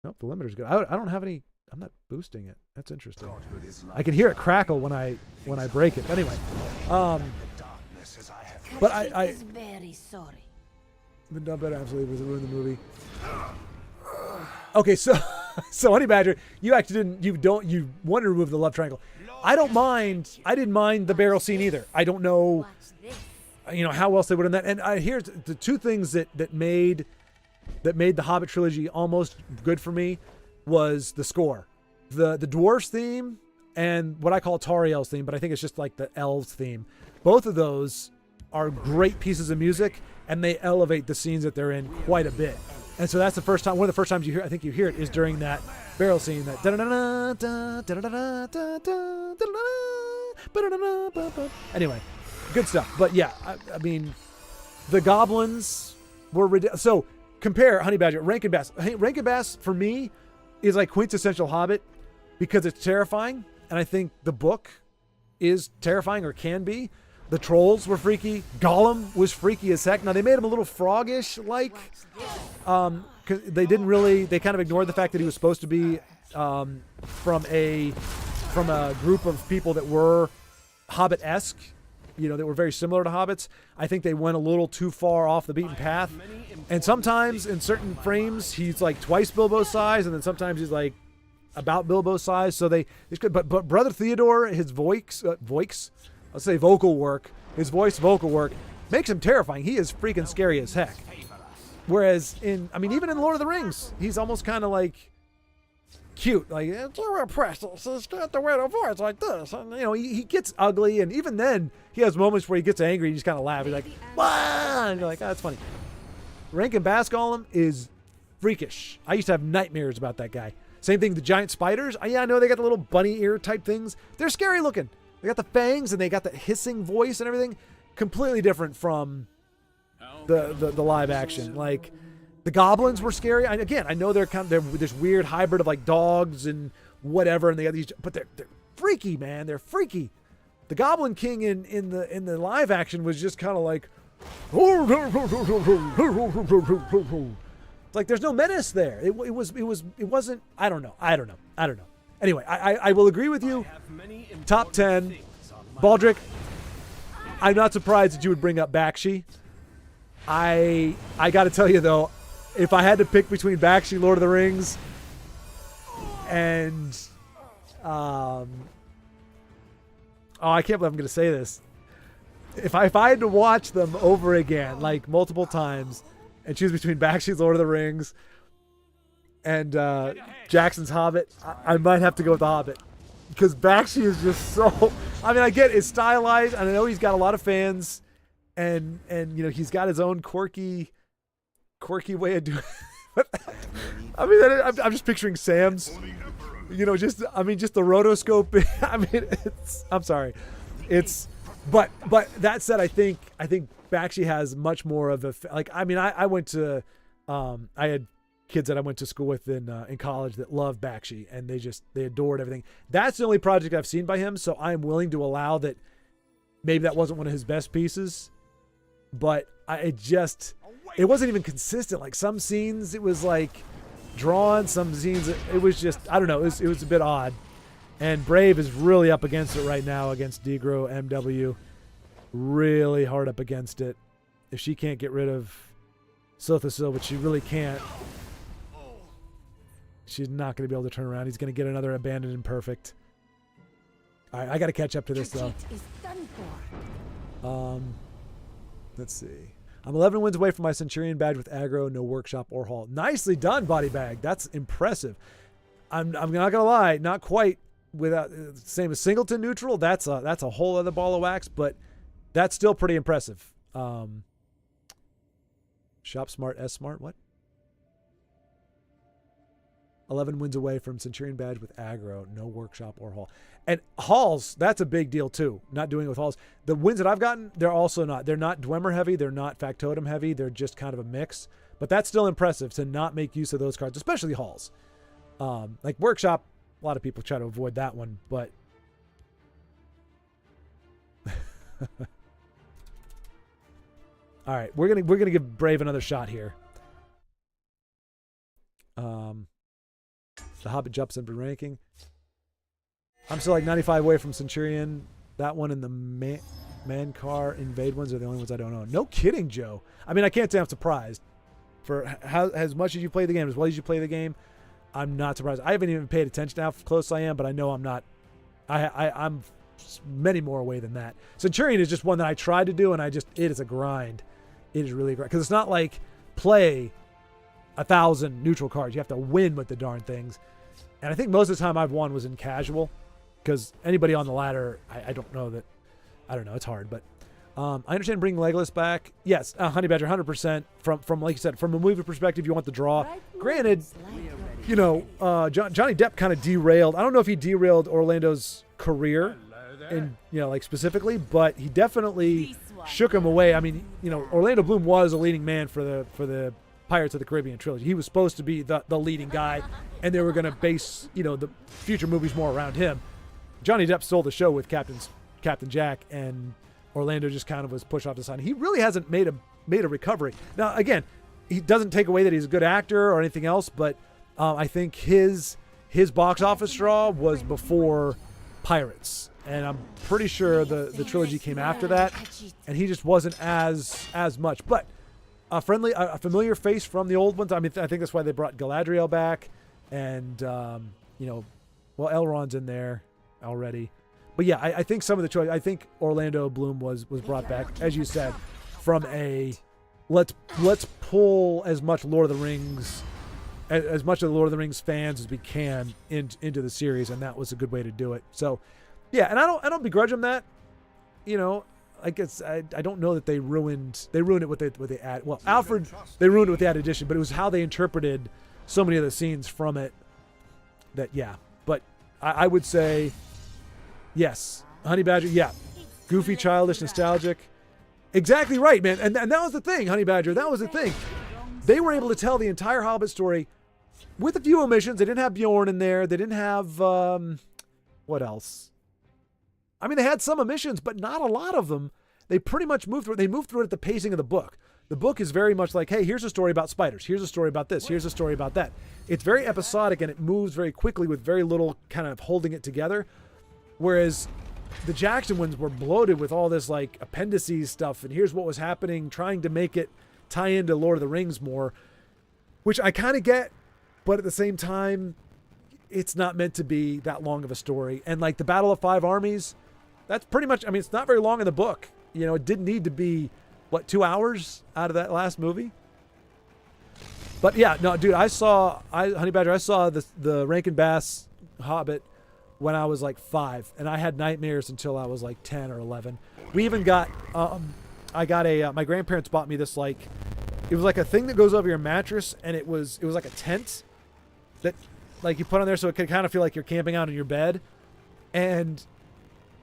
nope, the limiter's good. I don't have any, I'm not boosting it. That's interesting. I can hear it crackle when I break it. Anyway, but I
is very sorry.
been done better, absolutely, was it ruined the movie. Okay, so Honey Badger, you actually you want to remove the love triangle. I didn't mind the barrel scene either. I don't know, how else they would have done that. And here's the two things that made the Hobbit trilogy almost good for me was the score. The dwarves theme and what I call Tariel's theme, but I think it's just like the elves theme. Both of those are great pieces of music, and they elevate the scenes that they're in quite a bit. And so that's the first time, one of the first times you hear it is during that barrel scene, that anyway, good stuff. But yeah, I mean, the goblins were ridiculous. So compare Honey Badger, Rankin Bass. Rankin Bass for me is like quintessential Hobbit because it's terrifying, and I think the book is terrifying, or can be. The trolls were freaky. Gollum was freaky as heck. Now they made him a little froggish, like, because they kind of ignored the fact that he was supposed to be from a group of people that were Hobbit-esque, that were very similar to hobbits. I think they went a little too far off the beaten path. And sometimes in certain frames he's like twice Bilbo's size, and then sometimes he's like about Bilbo's size. So but Brother Theodore, his voice, I'll say vocal work his voice vocal work makes him terrifying. He is freaking scary as heck. Whereas even in Lord of the Rings, he's almost kind of like cute. Like, it's a precious, it's got the way to voice like this. And, he gets ugly, and even then, he has moments where he gets angry, and he's kind of laughs. He's like, "Wah!" And you're like, oh, that's funny. Rankin Bass Golem is freakish. I used to have nightmares about that guy. Same thing, the giant spiders. Yeah, I know they got the little bunny ear type things. They're scary looking. They got the fangs, and they got the hissing voice and everything. Completely different from the live action. Like, the goblins were scary. I know they're this weird hybrid of like dogs and whatever, and they got these, but they're freaky, man. They're freaky. The Goblin King in the live action was just kind of like, it's like there's no menace there. It wasn't. I don't know. Anyway, I will agree with you. Top 10, Baldric. I'm not surprised that you would bring up Bakshi. I got to tell you though, if I had to pick between Bakshi, Lord of the Rings, and I can't believe I'm going to say this. If I had to watch them over again, like multiple times, and choose between Bakshi's Lord of the Rings and Jackson's Hobbit, I might have to go with the Hobbit. Because Bakshi is just so... I get it's stylized, and I know he's got a lot of fans, and he's got his own quirky way of doing it. I'm just picturing Sam's, just the rotoscope. I'm sorry. But that said, I think Bakshi has much more of a, I went to, I had kids that I went to school with in college that loved Bakshi, and they adored everything. That's the only project I've seen by him, so I'm willing to allow that maybe that wasn't one of his best pieces, but it wasn't even consistent. Like some scenes it was like drawn, some scenes it was just, I don't know, it was a bit odd. And Brave is really up against it right now against Degro MW. Really hard up against it. If she can't get rid of Silthasil, which she really can't, she's not going to be able to turn around. He's going to get another Abandoned and Perfect. All right, I got to catch up to this though. Let's see. I'm 11 wins away from my Centurion badge with aggro, no workshop or haul. Nicely done, Body Bag. That's impressive. I'm not going to lie, not quite without same as Singleton neutral. That's a whole other ball of wax, but that's still pretty impressive. Shop Smart, S Smart, what? 11 wins away from Centurion badge with aggro, no workshop or haul. And hauls, that's a big deal too. Not doing it with hauls. The wins that I've gotten, they're not Dwemer heavy, they're not Factotum heavy, they're just kind of a mix. But that's still impressive to not make use of those cards, especially hauls. Like workshop, a lot of people try to avoid that one, but all right, we're gonna give Brave another shot here. The Hobbit jumps in for ranking. I'm still like 95 away from Centurion. That one and the Mankar Invade ones are the only ones I don't know. No kidding, Joe. I can't say I'm surprised. For how as much as you play the game, as well as you play the game, I'm not surprised. I haven't even paid attention to how close I am, but I know I'm not. I'm many more away than that. Centurion is just one that I tried to do, and it is a grind. It is really a grind. Because it's not like play 1,000 neutral cards. You have to win with the darn things. And I think most of the time I've won was in casual. Because anybody on the ladder, I don't know, it's hard. But I understand bringing Legolas back. Yes, Honey Badger, 100%. From like you said, from a movie perspective, you want the draw. Granted, Johnny Depp kind of derailed. I don't know if he derailed Orlando's career, like specifically, but he definitely shook him away. Orlando Bloom was a leading man for the Pirates of the Caribbean trilogy. He was supposed to be the leading guy, and they were going to base the future movies more around him. Johnny Depp stole the show with Captain Jack, and Orlando just kind of was pushed off the side. He really hasn't made a recovery. Now, again, he doesn't take away that he's a good actor or anything else, but I think his box office draw was before Pirates, and I'm pretty sure the trilogy came after that, and he just wasn't as much. But a familiar face from the old ones. I think that's why they brought Galadriel back, and Elrond's in there already. But yeah, I think some of the choice. I think Orlando Bloom was brought back, as you said, from a let's pull as much Lord of the Rings, as much of the Lord of the Rings fans as we can into the series, and that was a good way to do it. So, yeah, and I don't begrudge them that. You know, I guess I don't know that they ruined it with they add. Well, Alfred, they ruined it with the added addition, but it was how they interpreted so many of the scenes from it. That yeah, but I would say yes, Honey Badger. Yeah, goofy, childish, nostalgic. Exactly right, man. And that was the thing, Honey Badger. That was the thing. They were able to tell the entire Hobbit story with a few omissions. They didn't have Bjorn in there. They didn't have what else? I mean, they had some omissions, but not a lot of them. They pretty much moved through it. They moved through it at the pacing of the book. The book is very much like, hey, here's a story about spiders. Here's a story about this. Here's a story about that. It's very episodic, and it moves very quickly with very little kind of holding it together. Whereas the Jackson ones were bloated with all this like appendices stuff, and here's what was happening, trying to make it tie into Lord of the Rings more, which I kind of get, but at the same time, it's not meant to be that long of a story. And like the Battle of Five Armies, that's pretty much, I mean, it's not very long in the book. You know, it didn't need to be, 2 hours out of that last movie? But yeah, no, dude, Honey Badger, I saw the Rankin Bass Hobbit when I was like 5, and I had nightmares until I was like 10 or 11. We even got, my grandparents bought me this, like, it was like a thing that goes over your mattress, and it was like a tent that, like, you put on there so it could kind of feel like you're camping out in your bed. And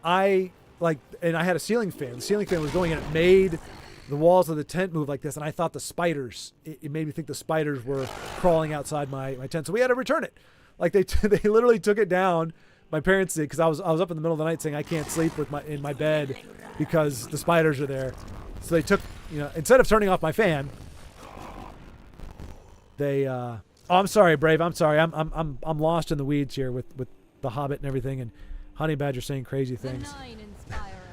I had a ceiling fan. The ceiling fan was going, and it made the walls of the tent move like this, and I thought the spiders, it made me think the spiders were crawling outside my tent. So we had to return it. Like, they literally took it down. My parents did, because I was up in the middle of the night saying I can't sleep in my bed because the spiders are there. So they took, instead of turning off my fan, they oh, I'm sorry, Brave. I'm sorry. I'm lost in the weeds here with the Hobbit and everything, and Honey Badger saying crazy things.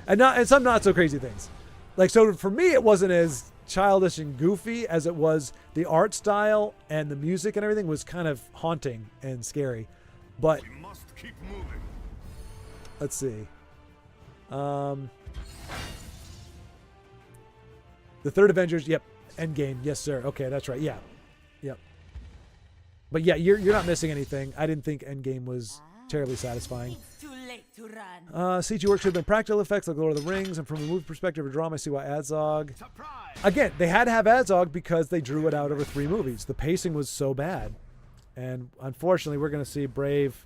And some not so crazy things. Like, so for me, it wasn't as childish and goofy as it was. The art style and the music and everything was kind of haunting and scary. But
We must keep moving.
let's see. The third Avengers, yep. Endgame, yes, sir. Okay, that's right. Yeah, yep. But yeah, you're not missing anything. I didn't think Endgame was terribly satisfying.
It's too late to run.
CG work should have been practical effects like Lord of the Rings, and from a movie perspective or drama, I see why Adzog. Again, they had to have Adzog because they drew it out over 3 movies. The pacing was so bad. And unfortunately, we're going to see Brave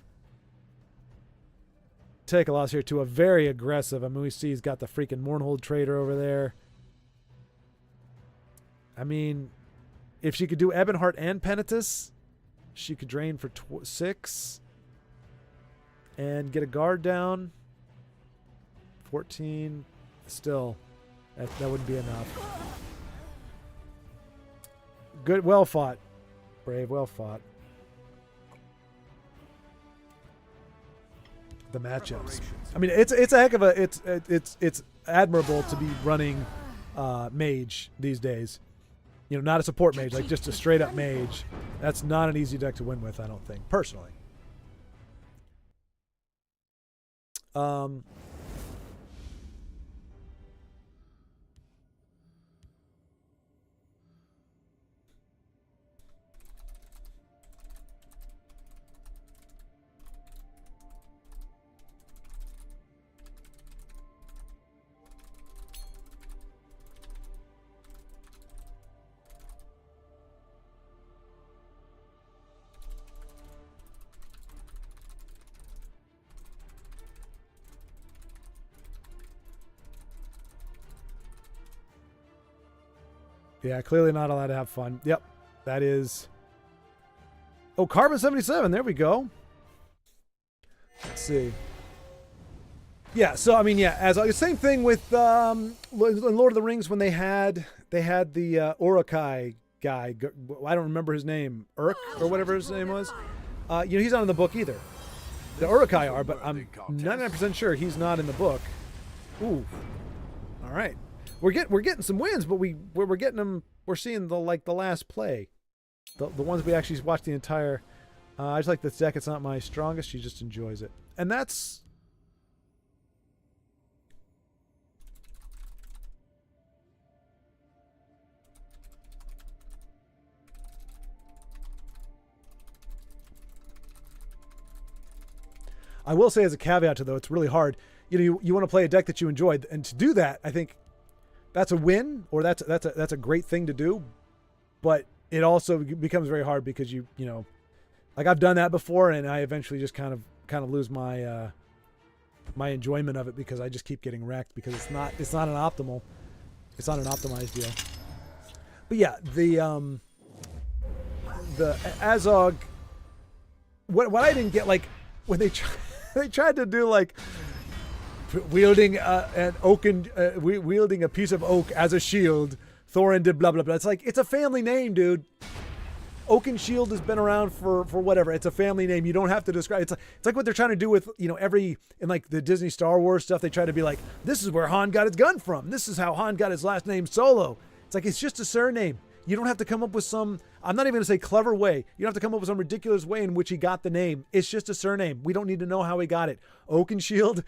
take a loss here to a very aggressive. I mean, we see he's got the freaking Mournhold Trader over there. I mean, if she could do Ebonheart and Penitus, she could drain for 6 and get a guard down. 14. Still, that wouldn't be enough. Good, well fought, Brave, well fought. The matchups. I mean, it's a heck of a it's admirable to be running mage these days. Not a support mage, like just a straight up mage. That's not an easy deck to win with, I don't think, personally. Yeah, clearly not allowed to have fun. Yep, that is. Oh, Carbon 77. There we go. Let's see. Yeah, so I mean, yeah, as same thing with Lord of the Rings when they had the Uruk-hai guy. I don't remember his name, Uruk or whatever his name was. He's not in the book either. The Uruk-hai are, but I'm 99% sure he's not in the book. Ooh, all right. We're getting some wins, but we're getting them. We're seeing the last play, the ones we actually watched the entire. I just like this deck. It's not my strongest. She just enjoys it, and that's I will say as a caveat to though, it's really hard. You want to play a deck that you enjoyed, and to do that, I think that's a win, or that's a great thing to do. But it also becomes very hard because you know, like I've done that before, and I eventually just kind of lose my my enjoyment of it because I just keep getting wrecked because it's not an optimized deal. But yeah, the Azog. What I didn't get, like when they tried to do like wielding wielding a piece of oak as a shield. Thorin did blah blah blah. It's like, it's a family name, dude. Oaken Shield has been around for whatever. It's a family name. You don't have to describe. It's like what they're trying to do with, you know, in like the Disney Star Wars stuff. They try to be like, this is where Han got his gun from. This is how Han got his last name Solo. It's like, it's just a surname. You don't have to come up with some, I'm not even gonna say clever way. You don't have to come up with some ridiculous way in which he got the name. It's just a surname. We don't need to know how he got it. Oaken Shield.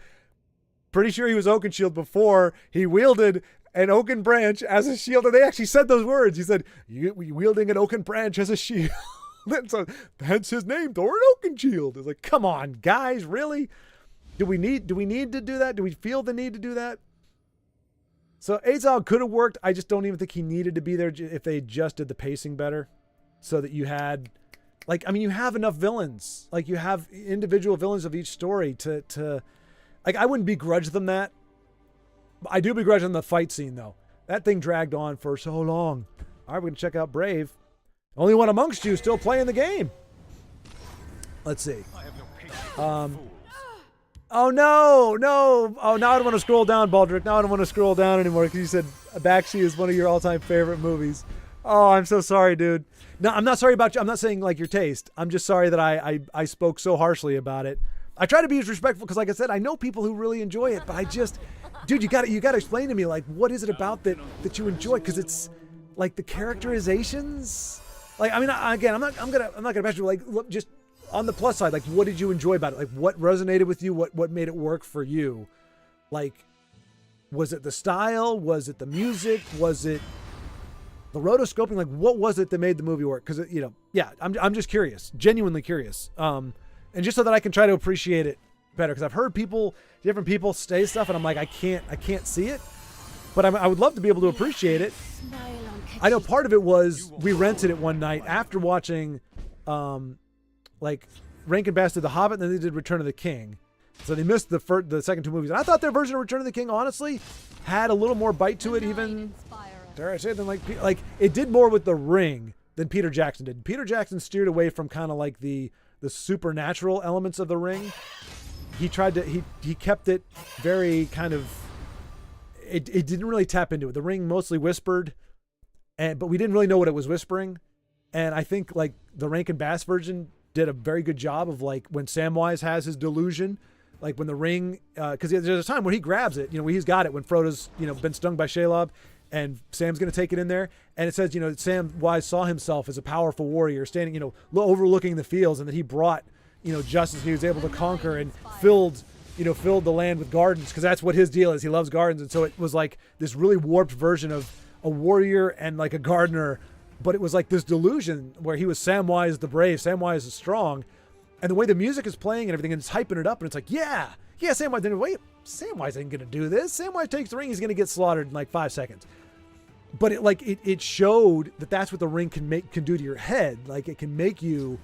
Pretty sure he was Oaken Shield before he wielded an oaken branch as a shield. And they actually said those words. He said, wielding an oaken branch as a shield. So that's his name, Thorin Oakenshield. It's like, come on, guys, really? Do we need to do that? Do we feel the need to do that? So Azog could have worked. I just don't even think he needed to be there if they just did the pacing better. So that you had, like, I mean, you have enough villains. Like, you have individual villains of each story to like, I wouldn't begrudge them that. I do begrudge them the fight scene, though. That thing dragged on for so long. All right, we're going to check out Brave. Only one amongst you still playing the game. Let's see. Oh, no. Oh, now I don't want to scroll down, Baldric. Now I don't want to scroll down anymore because you said Bakshi is one of your all-time favorite movies. Oh, I'm so sorry, dude. No, I'm not sorry about you. I'm not saying, like, your taste. I'm just sorry that I spoke so harshly about it. I try to be as respectful because, like I said, I know people who really enjoy it, but I just, dude, you got to explain to me, like, what is it about that you enjoy? Because it's like the characterizations. Like, I mean, I'm not gonna bash you. Like, look, just on the plus side, like, what did you enjoy about it? Like, what resonated with you? What made it work for you? Like, was it the style? Was it the music? Was it the rotoscoping? Like, what was it that made the movie work? Because, you know, yeah, I'm just curious, genuinely curious. And just so that I can try to appreciate it better, because I've heard different people say stuff, and I'm like, I can't see it, but I would love to be able to appreciate it. I know part of it was we rented it one night after watching, like Rankin Bass did The Hobbit, and then they did Return of the King, so they missed the second two movies. And I thought their version of Return of the King, honestly, had a little more bite to it, even dare I say, than like it did more with The Ring than Peter Jackson did. Peter Jackson steered away from kind of like the supernatural elements of The Ring. He tried to, he kept it very kind of, it didn't really tap into it. The Ring mostly whispered, but we didn't really know what it was whispering. And I think like the Rankin Bass version did a very good job of, like, when Samwise has his delusion, like when the Ring, because there's a time where he grabs it, you know, where he's got it when Frodo's, you know, been stung by Shelob, and Sam's going to take it in there. And it says, you know, Samwise saw himself as a powerful warrior standing, you know, overlooking the fields, and that he brought, you know, justice. He was able to conquer and filled the land with gardens, because that's what his deal is. He loves gardens. And so it was like this really warped version of a warrior and like a gardener, but it was like this delusion where he was Samwise the brave, Samwise the strong. And the way the music is playing and everything, and it's hyping it up, and it's like, yeah, Samwise. Then wait, Samwise ain't gonna do this. Samwise takes the ring, he's gonna get slaughtered in like 5 seconds. But it showed that that's what the ring can do to your head. Like, it can make you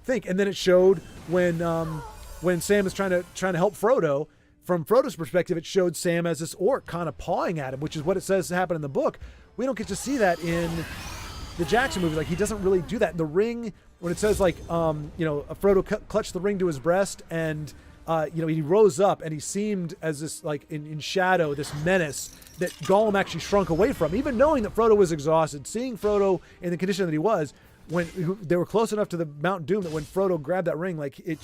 think. And then it showed when Sam is trying to help Frodo. From Frodo's perspective, it showed Sam as this orc kind of pawing at him, which is what it says happened in the book. We don't get to see that in the Jackson movie. Like, he doesn't really do that. In the Ring, when it says like, you know, Frodo clutched the ring to his breast, and you know, he rose up and he seemed as this, like, in shadow, this menace that Gollum actually shrunk away from, even knowing that Frodo was exhausted. Seeing Frodo in the condition that he was, when they were close enough to the Mount Doom that when Frodo grabbed that ring, like, it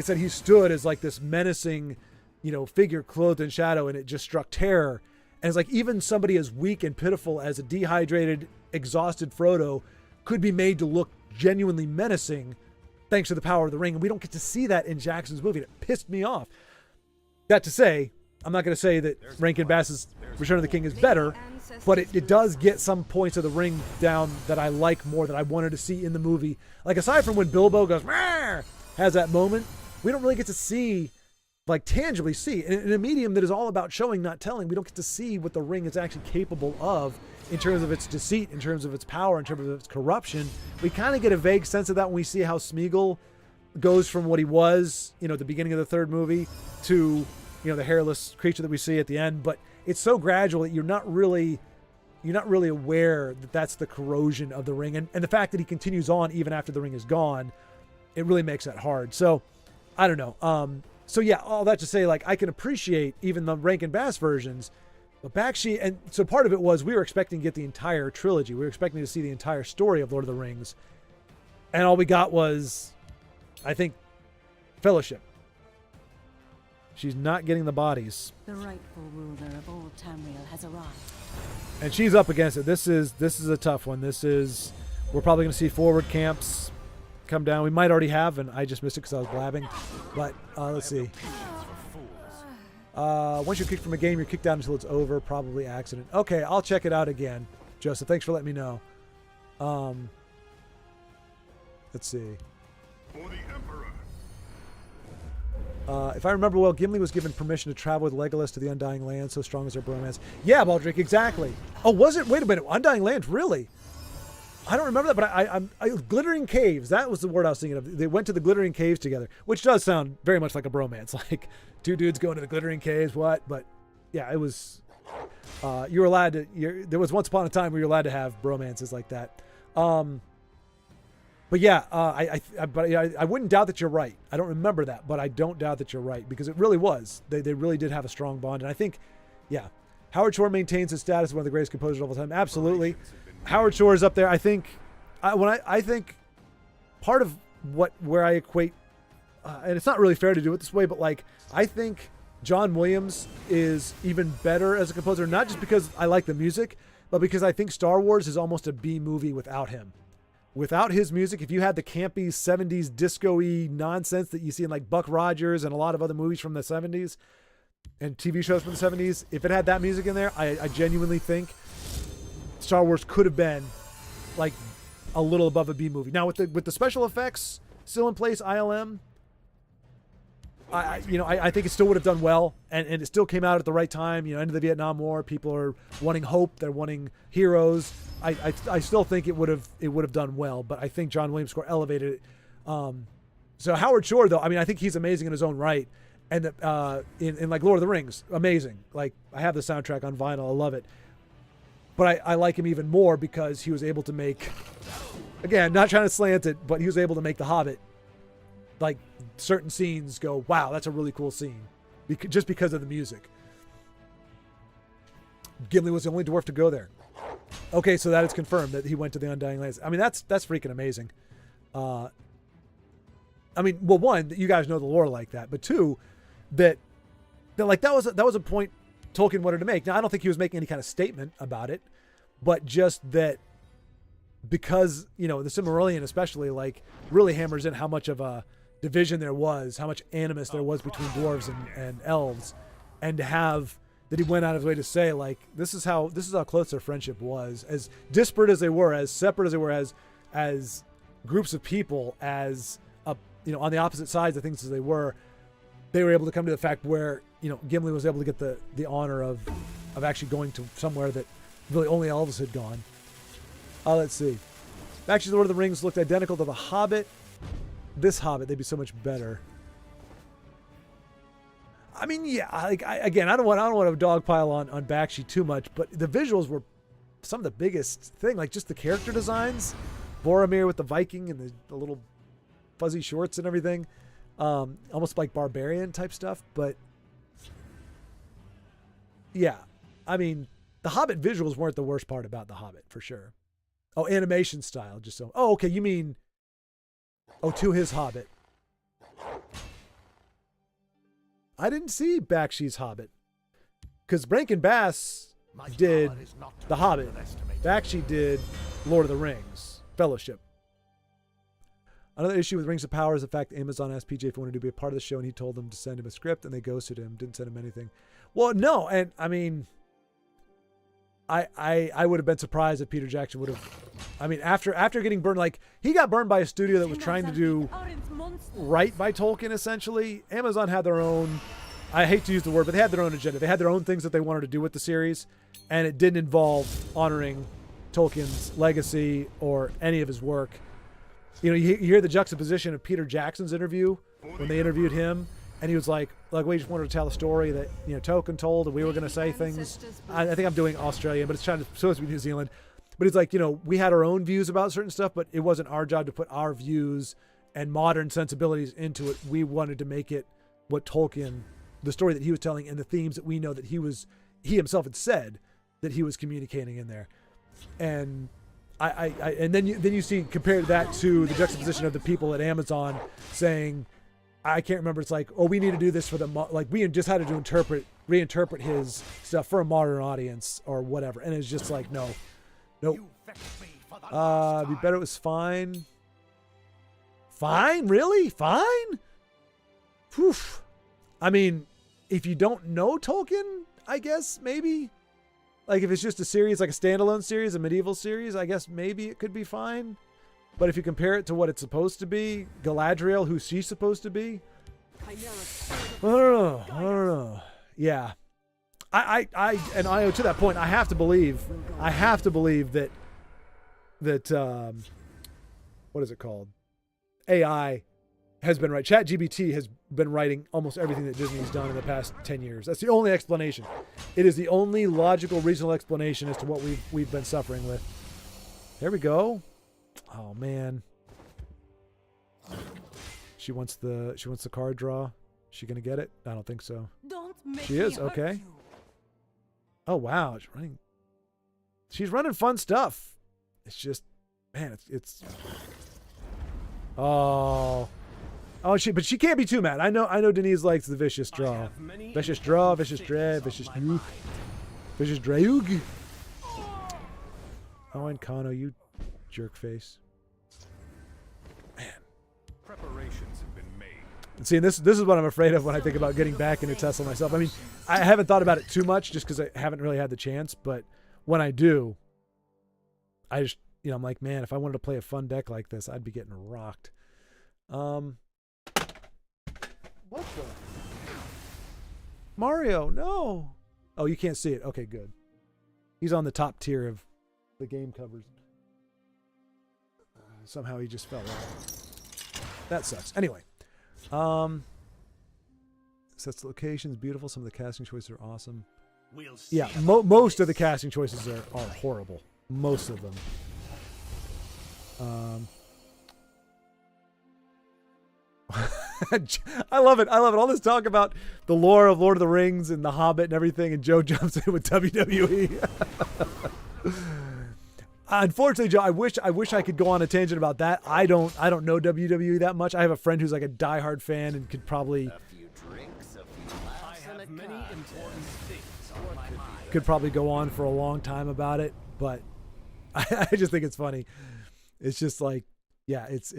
said he stood as like this menacing, you know, figure clothed in shadow, and it just struck terror. And it's like, even somebody as weak and pitiful as a dehydrated, exhausted Frodo could be made to look genuinely menacing thanks to the power of the ring. And we don't get to see that in Jackson's movie. And it pissed me off. That to say, I'm not going to say that Rankin Bass's Return of the King is better, but it does get some points of the ring down that I like more, that I wanted to see in the movie. Like, aside from when Bilbo goes, "Meow," has that moment, we don't really get to see like tangibly see. In a medium that is all about showing, not telling, we don't get to see what the ring is actually capable of in terms of its deceit, in terms of its power, in terms of its corruption. We kind of get a vague sense of that when we see how Smeagol goes from what he was, you know, at the beginning of the third movie to, you know, the hairless creature that we see at the end. But it's so gradual that you're not really aware that that's the corrosion of the ring. And the fact that he continues on even after the ring is gone, it really makes that hard. So I don't know. So yeah, all that to say, like, I can appreciate even the Rankin Bass versions, but Bakshi, and so part of it was we were expecting to get the entire trilogy. We were expecting to see the entire story of Lord of the Rings. And all we got was, I think, Fellowship. She's not getting the bodies.
The rightful ruler of old Tamriel has arrived.
And she's up against it. This is a tough one. We're probably going to see forward camps come down. We might already have, and I just missed it because I was blabbing. But let's see. Once you're kicked from a game, you're kicked out until it's over. Probably accident. Okay, I'll check it out again. Joseph, thanks for letting me know. Let's see.
For the Emperor.
If I remember well, Gimli was given permission to travel with Legolas to the Undying Land, so strong as their bromance. Yeah, Baldric, exactly. Oh, was it? Wait a minute. Undying Land, really? I don't remember that, but I Glittering Caves. That was the word I was thinking of. They went to the Glittering Caves together, which does sound very much like a bromance. Like, two dudes going to the Glittering Caves, what? But, yeah, it was... you were allowed to... there was once upon a time where you were allowed to have bromances like that. But yeah, I wouldn't doubt that you're right. I don't remember that, but I don't doubt that you're right, because it really was. They really did have a strong bond. And I think, yeah, Howard Shore maintains his status as one of the greatest composers of all time. Absolutely. Howard Shore is up there. I think I think part of where I equate, and it's not really fair to do it this way, but like, I think John Williams is even better as a composer, not just because I like the music, but because I think Star Wars is almost a B movie without him. Without his music, if you had the campy 70s disco-y nonsense that you see in like Buck Rogers and a lot of other movies from the 70s and TV shows from the 70s, if it had that music in there, I genuinely think Star Wars could have been like a little above a B movie. Now with the special effects still in place, ILM, I think it still would have done well, and it still came out at the right time. You know, end of the Vietnam War, people are wanting hope, they're wanting heroes. I still think it would have done well, but I think John Williams' score elevated it. So Howard Shore, though, I mean, I think he's amazing in his own right, and in like Lord of the Rings, amazing. Like, I have the soundtrack on vinyl, I love it. But I like him even more because he was able to make, again, not trying to slant it, but he was able to make The Hobbit, like, certain scenes go, wow, that's a really cool scene, just because of the music. Gimli was the only dwarf to go there. Okay, so that is confirmed that he went to the Undying Lands. I mean, that's freaking amazing. I mean, well, one, you guys know the lore like that, but two, that like that was a point Tolkien wanted to make. Now, I don't think he was making any kind of statement about it, but just that because, you know, the Silmarillion especially, like, really hammers in how much of a division there was, how much animus there was between dwarves and elves, and to have that he went out of his way to say, like, this is how close their friendship was, as disparate as they were, as separate as they were, as groups of people, as on the opposite sides of things as they were able to come to the fact where, you know, Gimli was able to get the honor of actually going to somewhere that really only elves had gone. Let's see. Actually, the Lord of the Rings looked identical to The Hobbit. This Hobbit, they'd be so much better. I mean, yeah, like, I don't want to dogpile on Bakshi too much, but the visuals were some of the biggest thing. Like, just the character designs, Boromir with the Viking and the little fuzzy shorts and everything, almost like barbarian type stuff. But yeah, I mean, the Hobbit visuals weren't the worst part about the Hobbit for sure. Oh, animation style, just so. Oh, okay, you mean, to his Hobbit. I didn't see Bakshi's Hobbit, because Rankin Bass did The Hobbit. Bakshi did Lord of the Rings, Fellowship. Another issue with Rings of Power is the fact that Amazon asked PJ if he wanted to be a part of the show, and he told them to send him a script, and they ghosted him, didn't send him anything. Well, no, and I mean, I would have been surprised if Peter Jackson would have. I mean, after getting burned, like he got burned by a studio that was trying to do right by Tolkien. Essentially, Amazon had their own. I hate to use the word, but they had their own agenda. They had their own things that they wanted to do with the series, and it didn't involve honoring Tolkien's legacy or any of his work. You know, you hear the juxtaposition of Peter Jackson's interview when they interviewed him, and he was like we just wanted to tell a story that, you know, Tolkien told, and we were going to say things. I think I'm doing Australian, but it's supposed to be New Zealand. But it's like, you know, we had our own views about certain stuff, but it wasn't our job to put our views and modern sensibilities into it. We wanted to make it what Tolkien, the story that he was telling, and the themes that we know that he himself had said that he was communicating in there. And and then you see, compare that to the juxtaposition of the people at Amazon saying, I can't remember, it's like, oh, we need to do this for the like we just had to reinterpret his stuff for a modern audience or whatever. And it's just like, no. Nope. Be better it was fine. Fine? Really? Fine? Whew. I mean, if you don't know Tolkien, I guess maybe. Like if it's just a series, like a standalone series, a medieval series, I guess maybe it could be fine. But if you compare it to what it's supposed to be, Galadriel, who she's supposed to be, I don't know. Yeah. To that point, I have to believe that what is it called? AI has been right. ChatGPT has been writing almost everything that Disney's done in the past 10 years. That's the only explanation. It is the only logical, reasonable explanation as to what we've been suffering with. There we go. Oh man. She wants the card draw. Is she gonna get it? I don't think so. She is, okay. Oh wow, she's running fun stuff. It's just, man, it's but she can't be too mad. I know Denise likes the vicious draw. Vicious draw, vicious dread, vicious droog. Vicious draug. Oh, and Kano, you jerk face. Man.
Preparations have been made.
And see, this is what I'm afraid of when I think about getting back into Tesla myself. I mean, I haven't thought about it too much just because I haven't really had the chance, but when I do, I just, you know, I'm like, man, if I wanted to play a fun deck like this, I'd be getting rocked. What the? Mario, no. Oh, you can't see it. Okay, good. He's on the top tier of the game covers. Somehow he just fell out. That sucks. Anyway. Sets the locations beautiful. Some of the casting choices are awesome. Yeah, most of the casting choices are horrible. Most of them. I love it. All this talk about the lore of Lord of the Rings and The Hobbit and everything, and Joe jumps in with WWE. Unfortunately, Joe, I wish I could go on a tangent about that. I don't know WWE that much. I have a friend who's like a diehard fan and could probably probably go on for a long time about it, but I just think it's funny. It's just like, yeah, it's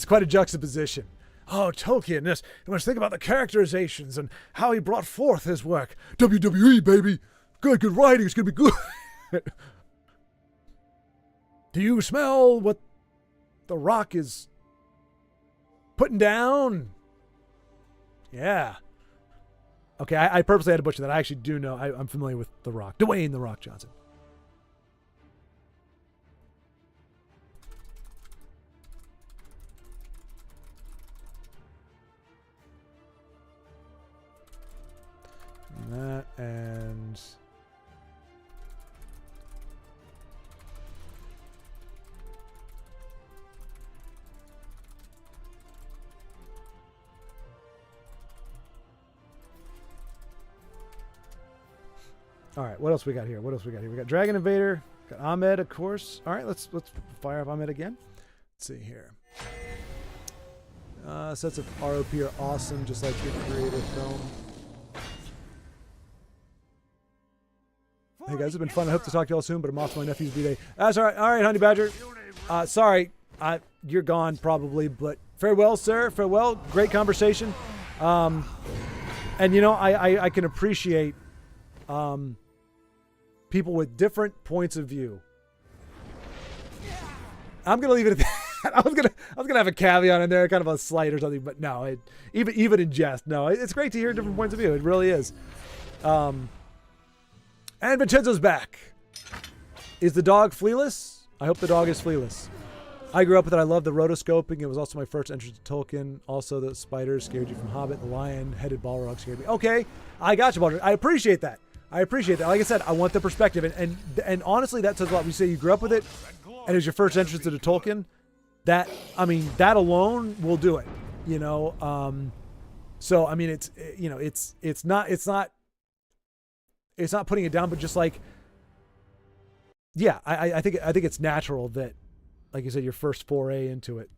quite a juxtaposition. Oh, Tolkien, this, you must think about the characterizations and how he brought forth his work. WWE, baby. Good writing. It's going to be good. Do you smell what the Rock is putting down? Yeah. Okay, I purposely had to butcher that. I actually do know. I'm familiar with The Rock. Dwayne The Rock Johnson. That and all right, what else we got here? We got Dragon Invader, got Ahmed, of course. All right, let's fire up Ahmed again. Let's see here. Sets of ROP are awesome, just like your creator film. Hey guys, it's been fun. I hope to talk to y'all soon, but I'm off to my nephew's B-Day. That's all right. All right, Honey Badger. Sorry, you're gone probably, but farewell, sir. Farewell. Great conversation. And you know, I can appreciate people with different points of view. I'm gonna leave it at that. I was gonna have a caveat in there, kind of a slight or something, but no. Even in jest, no. It's great to hear different points of view. It really is. And Vincenzo's back. Is the dog flealess? I hope the dog is flealess. I grew up with it. I love the rotoscoping. It was also my first entrance to Tolkien. Also, the spiders scared you from Hobbit. The lion-headed Balrog scared me. Okay, I got you, Balrog. I appreciate that. Like I said, I want the perspective, and honestly, that says a lot. We say you grew up with it, and it was your first entrance to the Tolkien. That alone will do it. You know. So I mean, it's not putting it down, but just like, yeah, I think it's natural that, like you said, your first foray into it.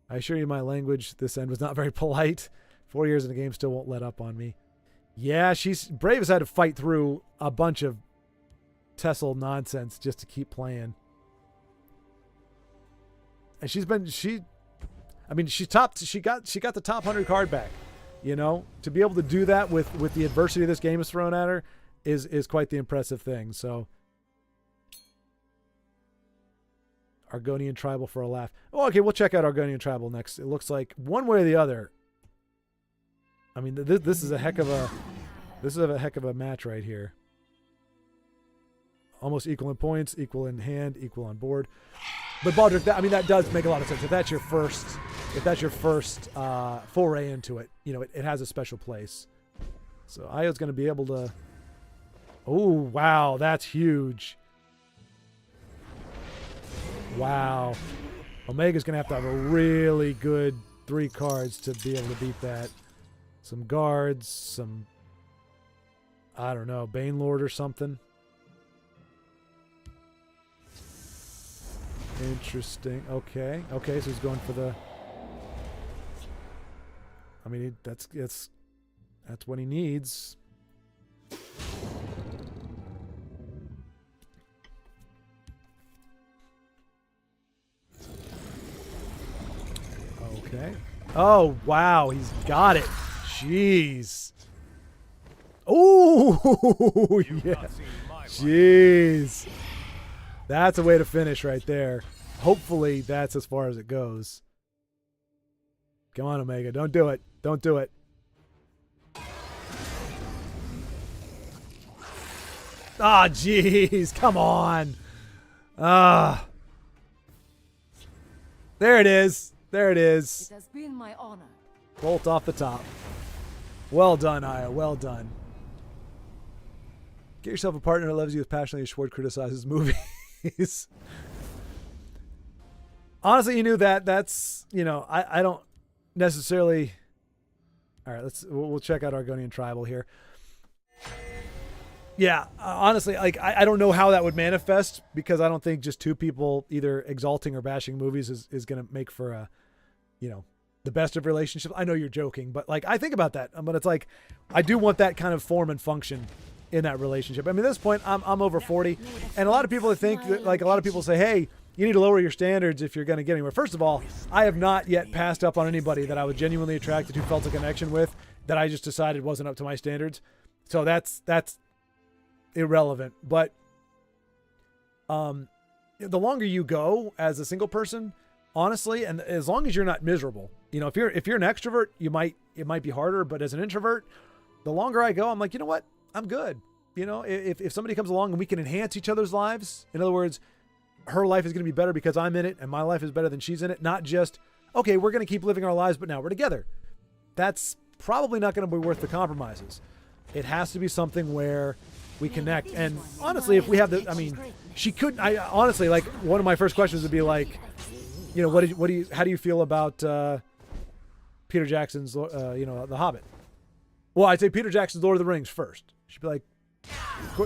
I assure you my language this end was not very polite. 4 years in the game still won't let up on me. Yeah, Brave has had to fight through a bunch of Tessel nonsense just to keep playing. And she got the top 100 card back. You know, to be able to do that with the adversity this game is thrown at her is quite the impressive thing. So Argonian Tribal for a laugh. Oh, okay, we'll check out Argonian Tribal next. It looks like one way or the other. I mean, this is a heck of a match right here. Almost equal in points, equal in hand, equal on board. But Baldric, that does make a lot of sense. If that's your first foray into it, you know, it has a special place. So Io's going to be able to. Oh wow, that's huge. Wow, Omega's going to have a really good 3 cards to be able to beat that. Some guards, some, I don't know, Banelord or something. Interesting. Okay, so he's going for the. I mean, that's what he needs. Okay. Oh wow, he's got it. Jeez. Oh yeah. Jeez. That's a way to finish right there. Hopefully that's as far as it goes. Come on, Omega. Don't do it. Don't do it. Ah, jeez. Come on. There it is. There it is.
It has been my honor.
Bolt off the top. Well done, Aya. Well done. Get yourself a partner that loves you as passionately as Schwartz criticizes movies. Honestly, you knew that. That's, you know, I don't necessarily. All right, we'll check out Argonian Tribal here. Yeah, honestly, like I don't know how that would manifest, because I don't think just 2 people either exalting or bashing movies is going to make for a, you know, the best of relationships. I know you're joking, but like I think about that. But it's like I do want that kind of form and function in that relationship. I mean, at this point, I'm over 40, and a lot of people think that, like, a lot of people say, hey, you need to lower your standards if you're going to get anywhere. First of all, I have not yet passed up on anybody that I was genuinely attracted to, felt a connection with, that I just decided wasn't up to my standards. So that's irrelevant. But the longer you go as a single person, honestly, and as long as you're not miserable, you know, if you're an extrovert, it might be harder. But as an introvert, the longer I go, I'm like, you know what? I'm good. You know, if somebody comes along and we can enhance each other's lives, in other words, her life is going to be better because I'm in it and my life is better than she's in it. Not just, okay, we're going to keep living our lives, but now we're together. That's probably not going to be worth the compromises. It has to be something where we connect. And honestly, if we have the, I mean, she could, honestly, like, one of my first questions would be like, you know, how do you feel about Peter Jackson's, The Hobbit? Well, I'd say Peter Jackson's Lord of the Rings first. She'd be like,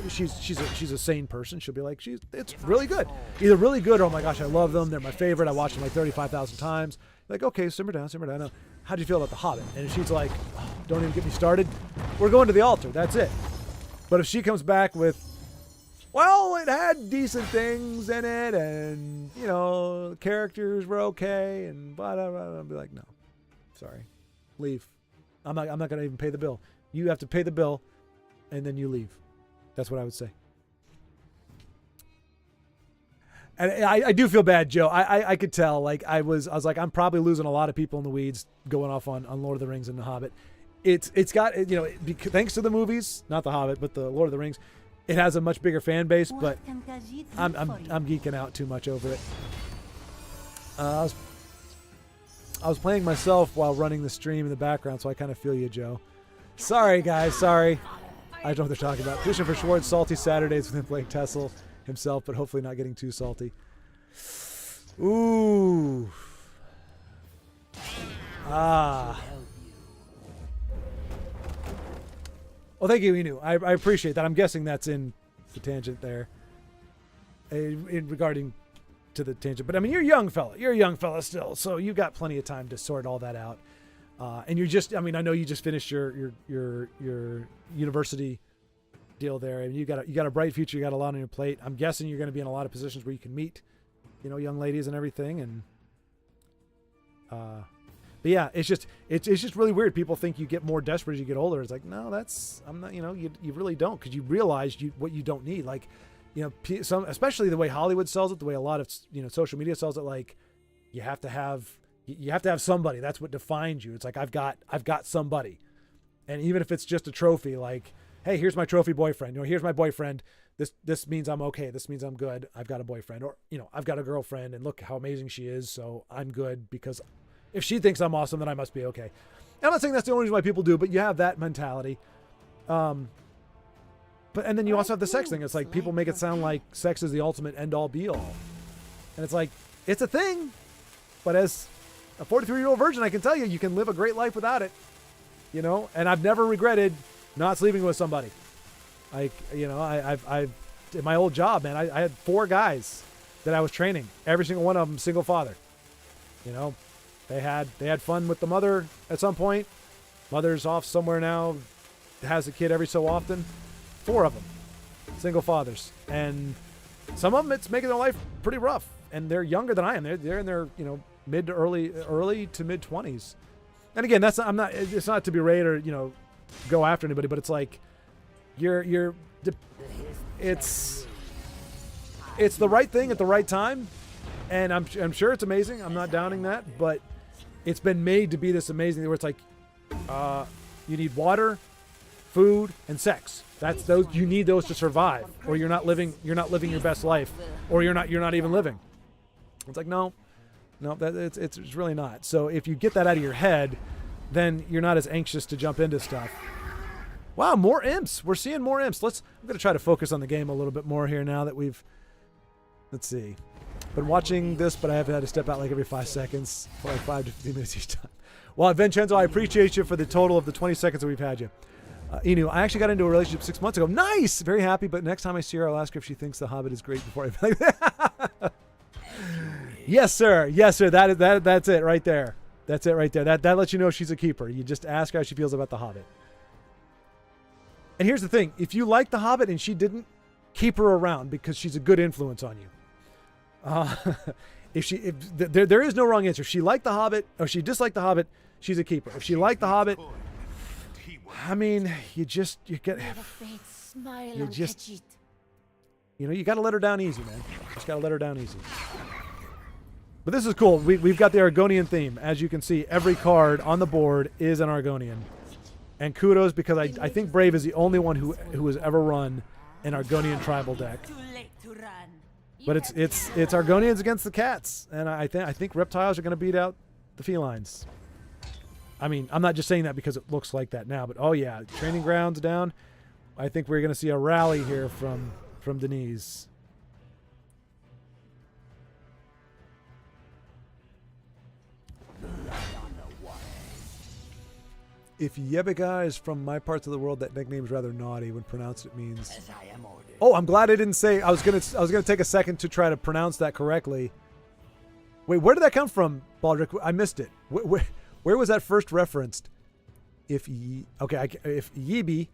she's a sane person. She'll be like, it's really good. Either really good or, oh my gosh, I love them. They're my favorite. I watched them like 35,000 times. Like, okay, simmer down. How do you feel about The Hobbit? And if she's like, oh, don't even get me started, we're going to the altar. That's it. But if she comes back with, well, it had decent things in it, and, you know, characters were okay, and blah, blah, blah, I'll be like, no, sorry, leave. I'm not going to even pay the bill. You have to pay the bill, and then you leave. That's what I would say. And I do feel bad, Joe. I could tell. Like I was like, I'm probably losing a lot of people in the weeds going off on Lord of the Rings and The Hobbit. It's got, you know, thanks to the movies, not The Hobbit, but the Lord of the Rings, it has a much bigger fan base. But I'm geeking out too much over it. I was playing myself while running the stream in the background, so I kind of feel you, Joe. Sorry, guys. Sorry. I don't know what they're talking about. Pushing for Schwartz, salty Saturdays with him playing Tessel himself, but hopefully not getting too salty. Ooh. Ah. Well, thank you, Inu. I appreciate that. I'm guessing that's in the tangent there. In regarding to the tangent. But I mean, you're a young fella. You're a young fella still, so you've got plenty of time to sort all that out. And you're just, I mean, I know you just finished your university deal there, and you got a bright future. You got a lot on your plate. I'm guessing you're going to be in a lot of positions where you can meet, you know, young ladies and everything. And but yeah, it's just really weird. People think you get more desperate as you get older. It's like, no, I'm not. You know, you really don't, because you realize what you don't need. Like, you know, especially the way Hollywood sells it, the way a lot of, you know, social media sells it. Like, you have to have somebody. That's what defines you. It's like, I've got somebody, and even if it's just a trophy, like, hey, here's my trophy boyfriend. You know, here's my boyfriend. This means I'm okay. This means I'm good. I've got a boyfriend, or, you know, I've got a girlfriend, and look how amazing she is. So I'm good, because if she thinks I'm awesome, then I must be okay. And I'm not saying that's the only reason why people do, but you have that mentality. And then you also have the sex thing. It's like, people make it sound like sex is the ultimate end all be all. And it's like, it's a thing, but as a 43-year-old virgin, I can tell you, you can live a great life without it, you know? And I've never regretted not sleeping with somebody. Like, you know, I've in my old job, man, I had 4 guys that I was training. Every single one of them, single father. You know, they had fun with the mother at some point. Mother's off somewhere now, has a kid every so often. 4 of them, single fathers. And some of them, it's making their life pretty rough. And they're younger than I am. They're in their, you know, early to mid 20s. And again, it's not to berate or, you know, go after anybody, but it's like, it's the right thing at the right time. And I'm sure it's amazing. I'm not downing that, but it's been made to be this amazing where it's like, you need water, food, and sex. That's those, you need those to survive, or you're not living your best life, or you're not even living. It's like, no, it's really not. So if you get that out of your head, then you're not as anxious to jump into stuff. Wow, more imps. We're seeing more imps. I'm going to try to focus on the game a little bit more here now that let's see. Been watching this, but I have had to step out like every 5 seconds for like 5 to 15 minutes each time. Well, Vincenzo, I appreciate you for the total of the 20 seconds that we've had you. Inu, I actually got into a relationship 6 months ago. Nice! Very happy, but next time I see her, I'll ask her if she thinks The Hobbit is great before I be like that. Yes, sir. Yes, sir. That's it right there. That's it right there. That lets you know she's a keeper. You just ask her how she feels about The Hobbit. And here's the thing. If you like The Hobbit and she didn't, keep her around, because she's a good influence on you. If there is no wrong answer. If she liked The Hobbit, or she disliked The Hobbit, she's a keeper. If she liked The Hobbit, I mean, you got to let her down easy, man. Just got to let her down easy. But this is cool. We've got the Argonian theme. As you can see, every card on the board is an Argonian. And kudos, because I think Brave is the only one who has ever run an Argonian tribal deck. But it's Argonians against the cats, and I think reptiles are going to beat out the felines. I mean, I'm not just saying that because it looks like that now, but oh yeah, training grounds down. I think we're going to see a rally here from Denise. If Yebiga is from my parts of the world, that nickname is rather naughty. When pronounced, it means. Oh, I'm glad I didn't say. I was gonna take a second to try to pronounce that correctly. Wait, where did that come from, Baldric? I missed it. Where was that first referenced? If Yibi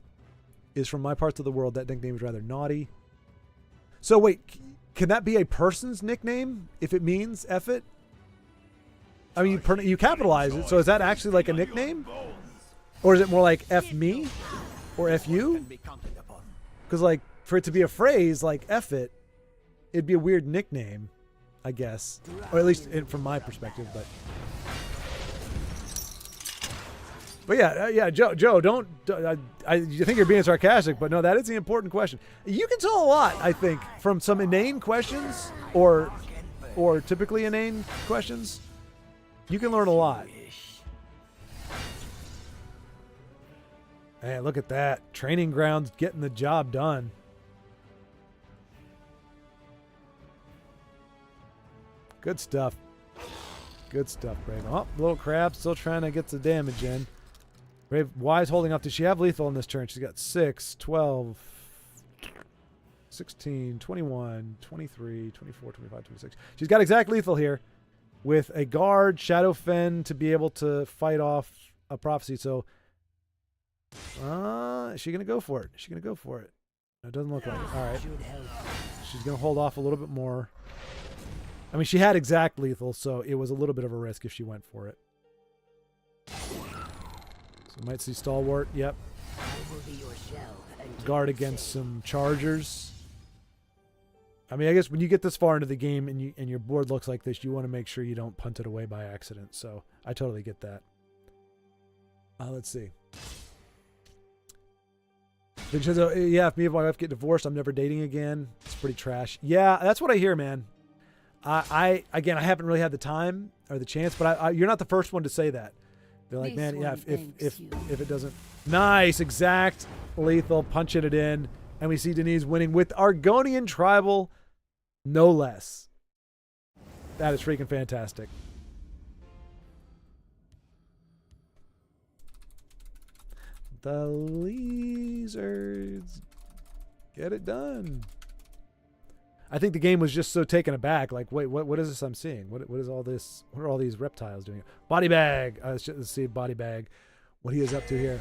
is from my parts of the world, that nickname is rather naughty. So wait, can that be a person's nickname if it means F it? I mean, you capitalize it, so is that actually like a nickname? Or is it more like F me? Or F you? Because, like, for it to be a phrase, like, F it, it'd be a weird nickname, I guess. Or at least from my perspective, but... But yeah, Joe, don't. You think you're being sarcastic, but no, that is the important question. You can tell a lot, I think, from some inane questions or typically inane questions. You can learn a lot. Hey, look at that. Training grounds getting the job done. Good stuff. Good stuff, Brave. Oh, little crab still trying to get the damage in. Brave, Wise holding up. Does she have lethal in this turn? She's got 6, 12, 16, 21, 23, 24, 25, 26. She's got exact lethal here with a guard, Shadow Fen to be able to fight off a prophecy. So, is she going to go for it? Is she going to go for it? It doesn't look like it. All right. She's going to hold off a little bit more. I mean, she had exact lethal, so it was a little bit of a risk if she went for it. So might see Stalwart. Yep. Guard against some Chargers. I mean, I guess when you get this far into the game and your board looks like this, you want to make sure you don't punt it away by accident. So I totally get that. Let's see. Vincenzo, yeah, if me and my wife get divorced, I'm never dating again. It's pretty trash. Yeah, that's what I hear, man. I haven't really had the time or the chance, but you're not the first one to say that. They're like, man, yeah, if it doesn't. Nice, exact, lethal, punching it in. And we see Denise winning with Argonian Tribal, no less. That is freaking fantastic. The Lizards get it done. I think the game was just so taken aback. Like, wait, what is this I'm seeing? What is all this? What are all these reptiles doing? Body bag. Let's see Body bag. What he is up to here.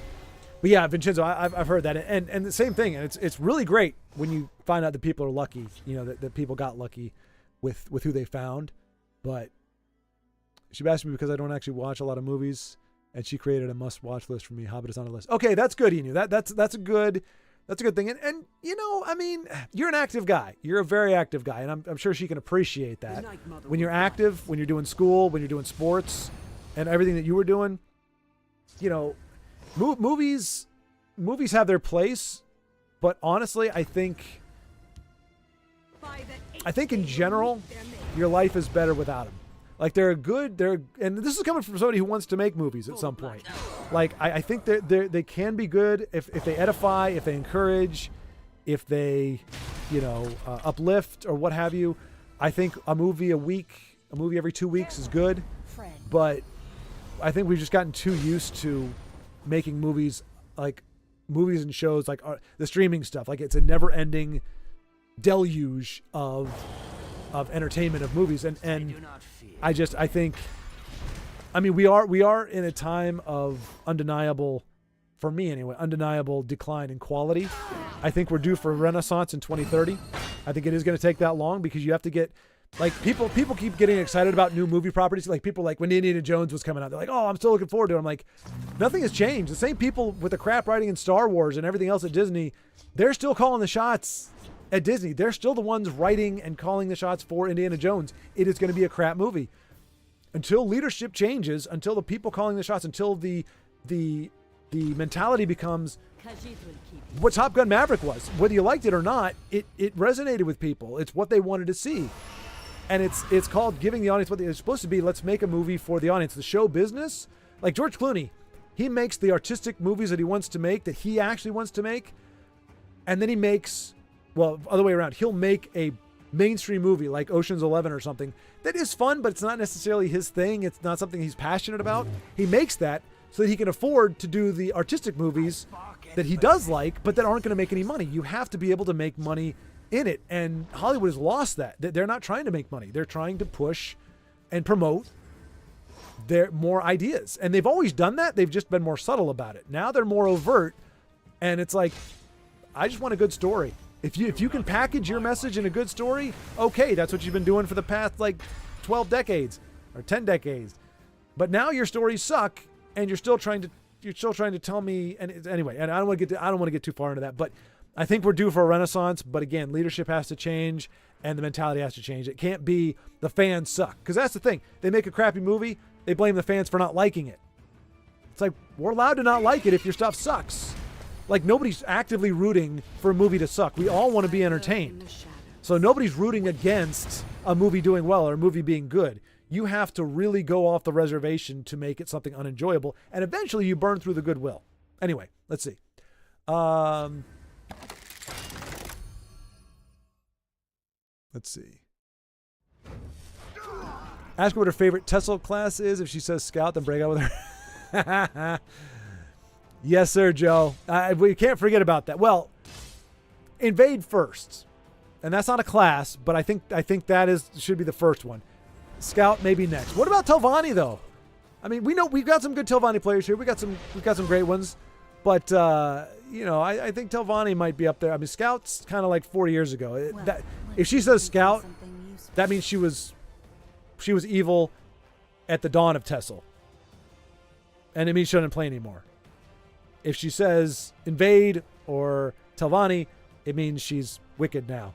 But yeah, Vincenzo, I've heard that, and the same thing. And it's really great when you find out that people are lucky. You know that people got lucky with who they found. But she asked me because I don't actually watch a lot of movies, and she created a must-watch list for me. Hobbit is on a list. Okay, that's good, Enu. That's a good thing. And you know, I mean, you're an active guy. You're a very active guy, and I'm sure she can appreciate that. When you're active, when you're doing school, when you're doing sports, and everything that you were doing, you know, movies have their place, but honestly, I think in general, your life is better without them. Like and this is coming from somebody who wants to make movies at some point. Like I think they can be good if they edify, if they encourage, if they, you know, uplift or what have you. I think a movie every 2 weeks is good, but I think we've just gotten too used to making movies and shows like the streaming stuff. Like it's a never-ending deluge of entertainment of movies, and I think, I mean, we are in a time of undeniable, for me anyway, undeniable decline in quality. I think we're due for a renaissance in 2030. I think it is going to take that long because you have to get, like, people keep getting excited about new movie properties. Like people, like when Indiana Jones was coming out, they're like, oh, I'm still looking forward to it. I'm like, nothing has changed. The same people with the crap writing in Star Wars and everything else at Disney, they're still calling the shots at Disney. They're still the ones writing and calling the shots for Indiana Jones. It is going to be a crap movie. Until leadership changes, until the people calling the shots, until the mentality becomes what Top Gun Maverick was. Whether you liked it or not, it resonated with people. It's what they wanted to see. And it's called giving the audience what it's supposed to be. Let's make a movie for the audience. The show business, like George Clooney, he makes the artistic movies that he wants to make, that he actually wants to make. And then he makes, well, other way around, he'll make a mainstream movie like Ocean's 11 or something that is fun, but it's not necessarily his thing. It's not something he's passionate about. He makes that so that he can afford to do the artistic movies that he does like, but that aren't going to make any money. You have to be able to make money in it. And Hollywood has lost that. They're not trying to make money. They're trying to push and promote their more ideas. And they've always done that. They've just been more subtle about it. Now they're more overt. And it's like, I just want a good story. If you can package your message in a good story, okay, that's what you've been doing for the past like 12 decades or 10 decades. But now your stories suck, and you're still trying to tell me. And anyway, and I don't want to get too far into that. But I think we're due for a renaissance, but again, leadership has to change and the mentality has to change. It can't be the fans suck. Because that's the thing. They make a crappy movie, they blame the fans for not liking it. It's like, we're allowed to not like it if your stuff sucks. Like, nobody's actively rooting for a movie to suck. We all want to be entertained. So nobody's rooting against a movie doing well or a movie being good. You have to really go off the reservation to make it something unenjoyable. And eventually you burn through the goodwill. Anyway, let's see. Let's see. Ask her what her favorite TESOL class is. If she says Scout, then break out with her. Yes, sir, Joe. We can't forget about that. Well, invade first. And that's not a class, but I think that should be the first one. Scout maybe next. What about Telvanni though? I mean, we know we've got some good Telvanni players here. We've got some great ones. But I think Telvanni might be up there. I mean, Scout's kind of like 4 years ago. If she says Scout, that means she was evil at the dawn of TESOL. And it means she doesn't play anymore. If she says invade or Telvanni, it means she's wicked now.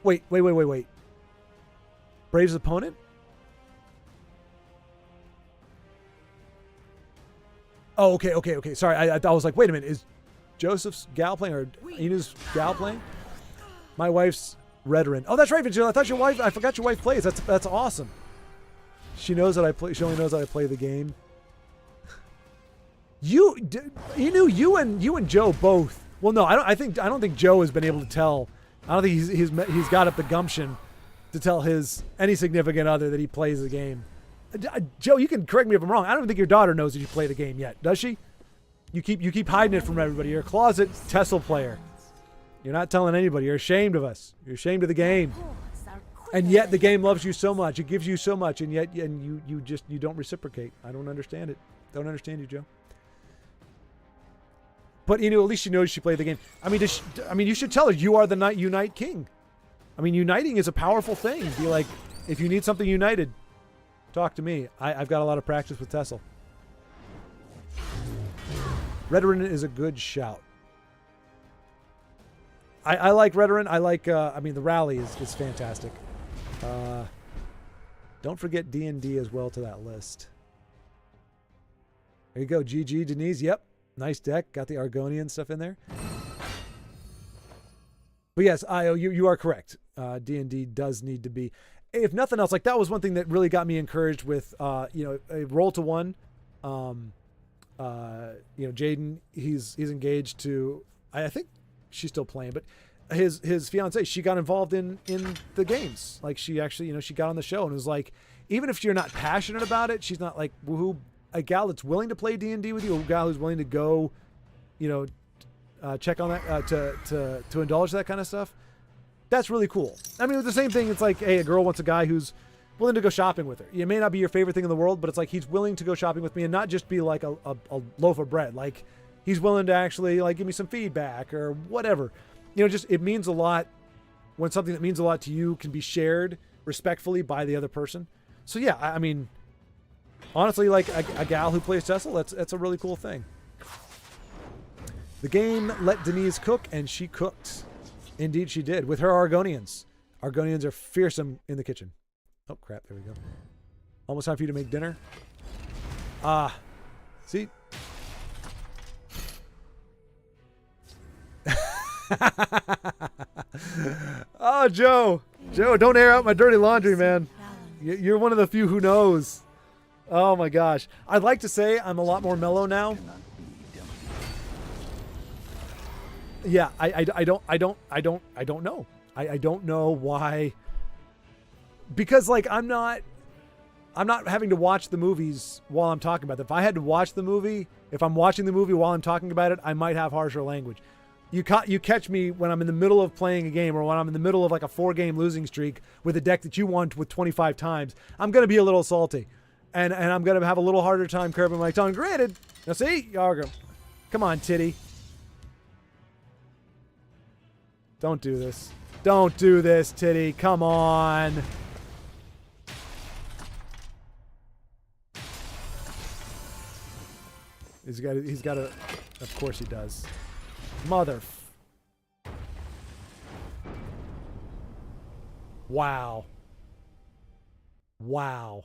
Wait. Braves opponent? Oh, okay. Sorry, I was like, wait a minute. Is Joseph's gal playing or Ina's gal playing? My wife's Redoran. Oh, that's right, Vigil. I forgot your wife plays. That's awesome. She knows that I play. She only knows that I play the game. You and Joe both. Well, no, I don't think Joe has been able to tell. I don't think he's got up the gumption to tell any significant other that he plays the game. Joe, you can correct me if I'm wrong. I don't think your daughter knows that you play the game yet, does she? You keep hiding it from everybody. You're a closet TESOL player. You're not telling anybody. You're ashamed of us. You're ashamed of the game. And yet the game loves you so much. It gives you so much, and yet you don't reciprocate. I don't understand it. Don't understand you, Joe. But at least she knows she played the game. I mean, you should tell her you are the Unite King. I mean, uniting is a powerful thing. Be like, if you need something united, talk to me. I've got a lot of practice with TESOL. Redoran is a good shout. I like Redoran. I like. The rally is fantastic. Don't forget D&D as well to that list. There you go, GG Denise. Yep. Nice deck. Got the Argonian stuff in there. But yes, Io, you are correct. D&D does need to be, if nothing else, like that was one thing that really got me encouraged with, a roll to one. Jaden, he's engaged to, I think she's still playing, but his fiance, she got involved in the games. Like she actually, she got on the show and was like, even if you're not passionate about it, she's not like woohoo. A gal that's willing to play D&D with you, a gal who's willing to go, check on that, to indulge that kind of stuff. That's really cool. I mean, it's the same thing. It's like, hey, a girl wants a guy who's willing to go shopping with her. It may not be your favorite thing in the world, but it's like he's willing to go shopping with me and not just be like a loaf of bread. Like he's willing to actually like give me some feedback or whatever. It means a lot when something that means a lot to you can be shared respectfully by the other person. So yeah, I mean, honestly, like a gal who plays TESOL, that's a really cool thing. The game let Denise cook, and she cooked. Indeed, she did with her Argonians. Argonians are fearsome in the kitchen. Oh crap! There we go. Almost time for you to make dinner. See. Oh, Joe, don't air out my dirty laundry, man. You're one of the few who knows. Oh my gosh. I'd like to say I'm a lot more mellow now. Yeah, I don't know. I don't know why. Because like I'm not having to watch the movies while I'm talking about it. If I had to watch the movie, if I'm watching the movie while I'm talking about it, I might have harsher language. You catch me when I'm in the middle of playing a game or when I'm in the middle of like a 4-game losing streak with a deck that you won with 25 times. I'm going to be a little salty. And I'm going to have a little harder time curbing my tongue. Granted. Now see? Come on, titty. Don't do this. Don't do this, titty. Come on. He's got to Of course he does. Mother. Wow. Wow.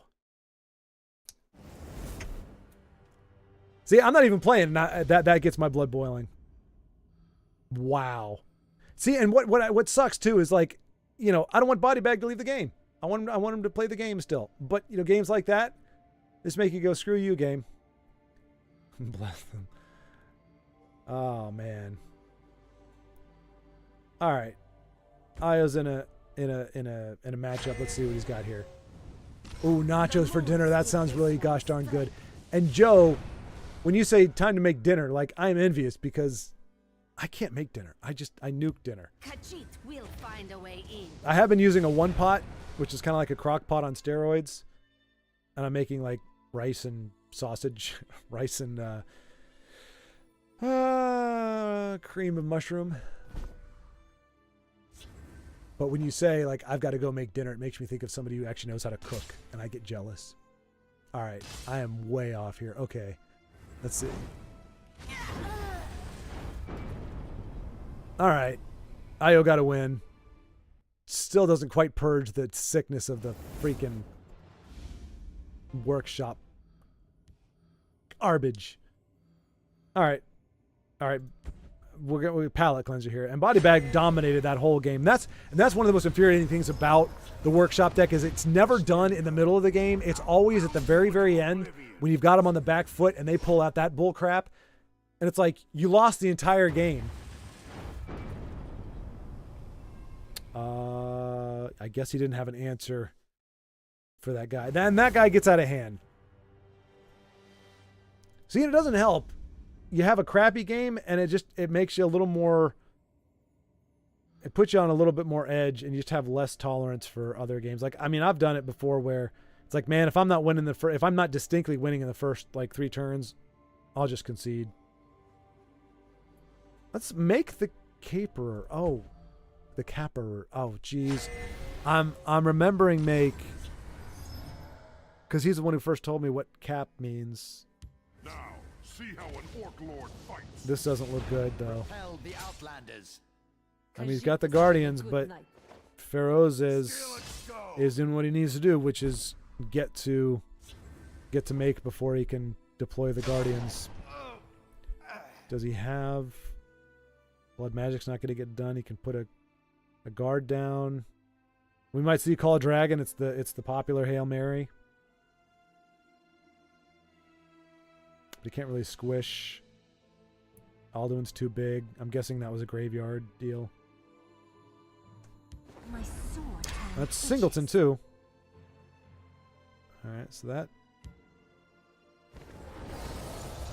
See, I'm not even playing. That gets my blood boiling. Wow. See, and what sucks too is like, you know, I don't want Body Bag to leave the game. I want him to play the game still. But you know, games like that, just make you go, screw you, game. Bless them. Oh man. All right. Io's in a matchup. Let's see what he's got here. Ooh, nachos for dinner. That sounds really gosh darn good. And Joe, when you say time to make dinner, like I'm envious because I can't make dinner. I nuke dinner.
Khajiit will find a way in.
I have been using a one pot, which is kind of like a crock pot on steroids. And I'm making like rice and sausage, rice and cream of mushroom. But when you say like I've got to go make dinner, it makes me think of somebody who actually knows how to cook, and I get jealous. All right, I am way off here. Okay, let's see. All right, Io got a win. Still doesn't quite purge the sickness of the freaking workshop garbage. All right. We're palate cleanser here, and Body Bag dominated that whole game. That's one of the most infuriating things about the workshop deck is it's never done in the middle of the game. It's always at the very, very end when you've got them on the back foot and they pull out that bull crap, and it's like you lost the entire game. I guess he didn't have an answer for that guy. Then that guy gets out of hand. See, it doesn't help. You have a crappy game and it makes you a little more, it puts you on a little bit more edge and you just have less tolerance for other games. Like, I mean, I've done it before where it's like, man, if I'm not winning if I'm not distinctly winning in the first like 3 turns, I'll just concede. Let's make the caperer. Oh, the caperer. Oh, geez. I'm remembering make because he's the one who first told me what cap means.
Now, see how an orc lord fights.
This doesn't look good though.
Repel the outlanders.
I mean, he's got the Guardians, but Feroz is doing what he needs to do, which is get to make before he can deploy the Guardians. Does he have Blood Magic's not going to get done. He can put a guard down. We might see Call a Dragon. It's the popular Hail Mary. But he can't really squish. Alduin's too big. I'm guessing that was a graveyard deal.
My sword has
That's Singleton too. Alright, so that.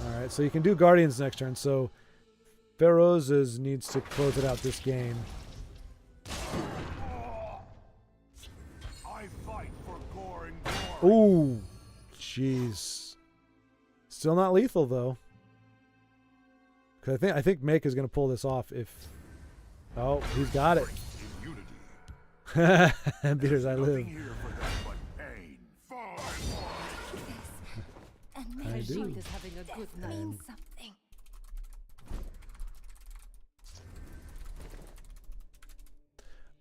Alright, so you can do Guardians next turn. So Feroz needs to close it out this game.
I fight for gore and glory.
Ooh, jeez. Still not lethal though. Because I think Make is going to pull this off if. Oh, he's got it. Beaters, I live.
and
I do.
is having a good night. Means something.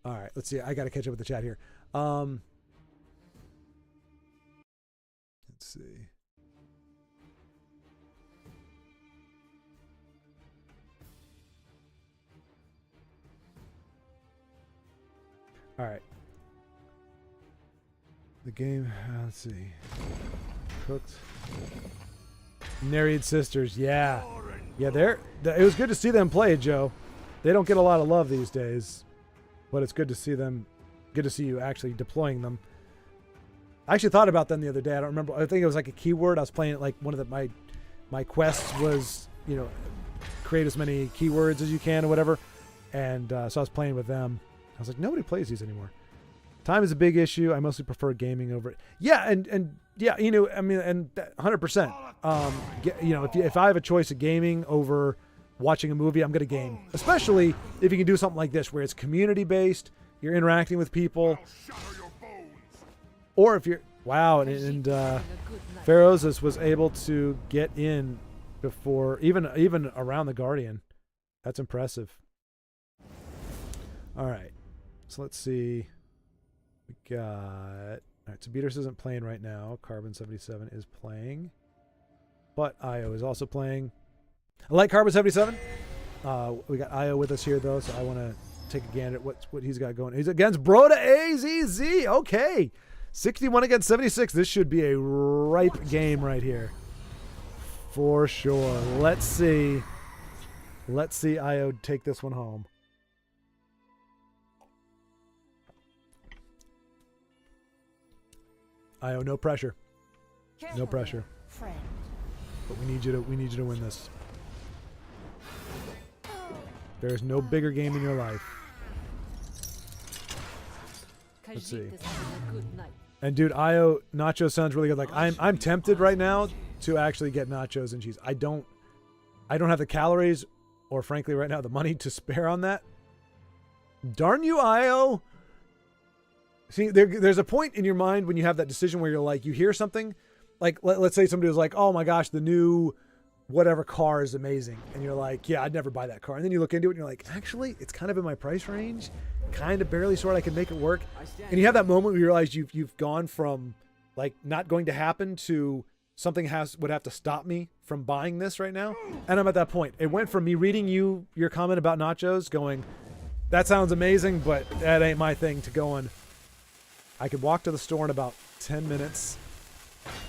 All right, let's see. I got to catch up with the chat here. Let's see. All right. The game, let's see. Cooked. Nereid Sisters, yeah. Yeah, it was good to see them play, Joe. They don't get a lot of love these days. But it's good to see them, good to see you actually deploying them. I actually thought about them the other day. I don't remember. I think it was like a keyword. I was playing it like one of my quests was, you know, create as many keywords as you can or whatever. And so I was playing with them. I was like, nobody plays these anymore. Time is a big issue. I mostly prefer gaming over it. Yeah, and yeah, you know, I mean, and 100%. You know, if I have a choice of gaming over watching a movie, I'm going to game. Especially if you can do something like this, where it's community-based, you're interacting with people. Or if you're... Wow, and Feroz was able to get in before even around the Guardian. That's impressive. All right. So let's see. We got... All right, so Beaters isn't playing right now. Carbon 77 is playing. But Io is also playing. I like Carbon 77. We got Io with us here, though, so I want to take a gander at what he's got going. He's against Broda AZZ. Okay. 61 against 76. This should be a ripe game right here. For sure. Let's see. Let's see Io take this one home. Io, no pressure. No pressure.
Friend.
But we need you to win this. There is no bigger game in your life. Let's see. And dude, Io nacho sounds really good. Like I'm tempted right now to actually get nachos and cheese. I don't have the calories or frankly right now the money to spare on that. Darn you, Io. See, there's a point in your mind when you have that decision where you're like, you hear something, like let's say somebody was like, oh my gosh, the new whatever car is amazing. And you're like, yeah, I'd never buy that car. And then you look into it and you're like, actually, it's kind of in my price range. Kind of barely sort I can make it work. And you have that moment where you realize you've gone from like not going to happen to something would have to stop me from buying this right now. And I'm at that point. It went from me reading your comment about nachos going, that sounds amazing, but that ain't my thing, to going, I could walk to the store in about 10 minutes.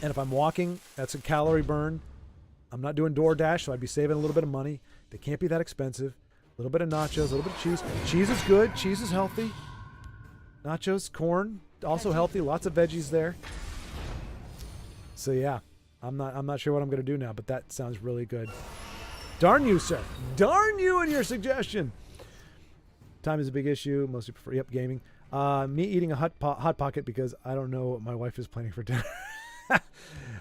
And if I'm walking, that's a calorie burn. I'm not doing DoorDash, so I'd be saving a little bit of money. They can't be that expensive. A little bit of nachos, a little bit of cheese. Cheese is good. Cheese is healthy. Nachos, corn, also healthy. Lots of veggies there. So yeah, I'm not sure what I'm going to do now, but that sounds really good. Darn you, sir. Darn you and your suggestion. Time is a big issue. Mostly prefer, yep, gaming. Me eating a hot pocket because I don't know what my wife is planning for dinner.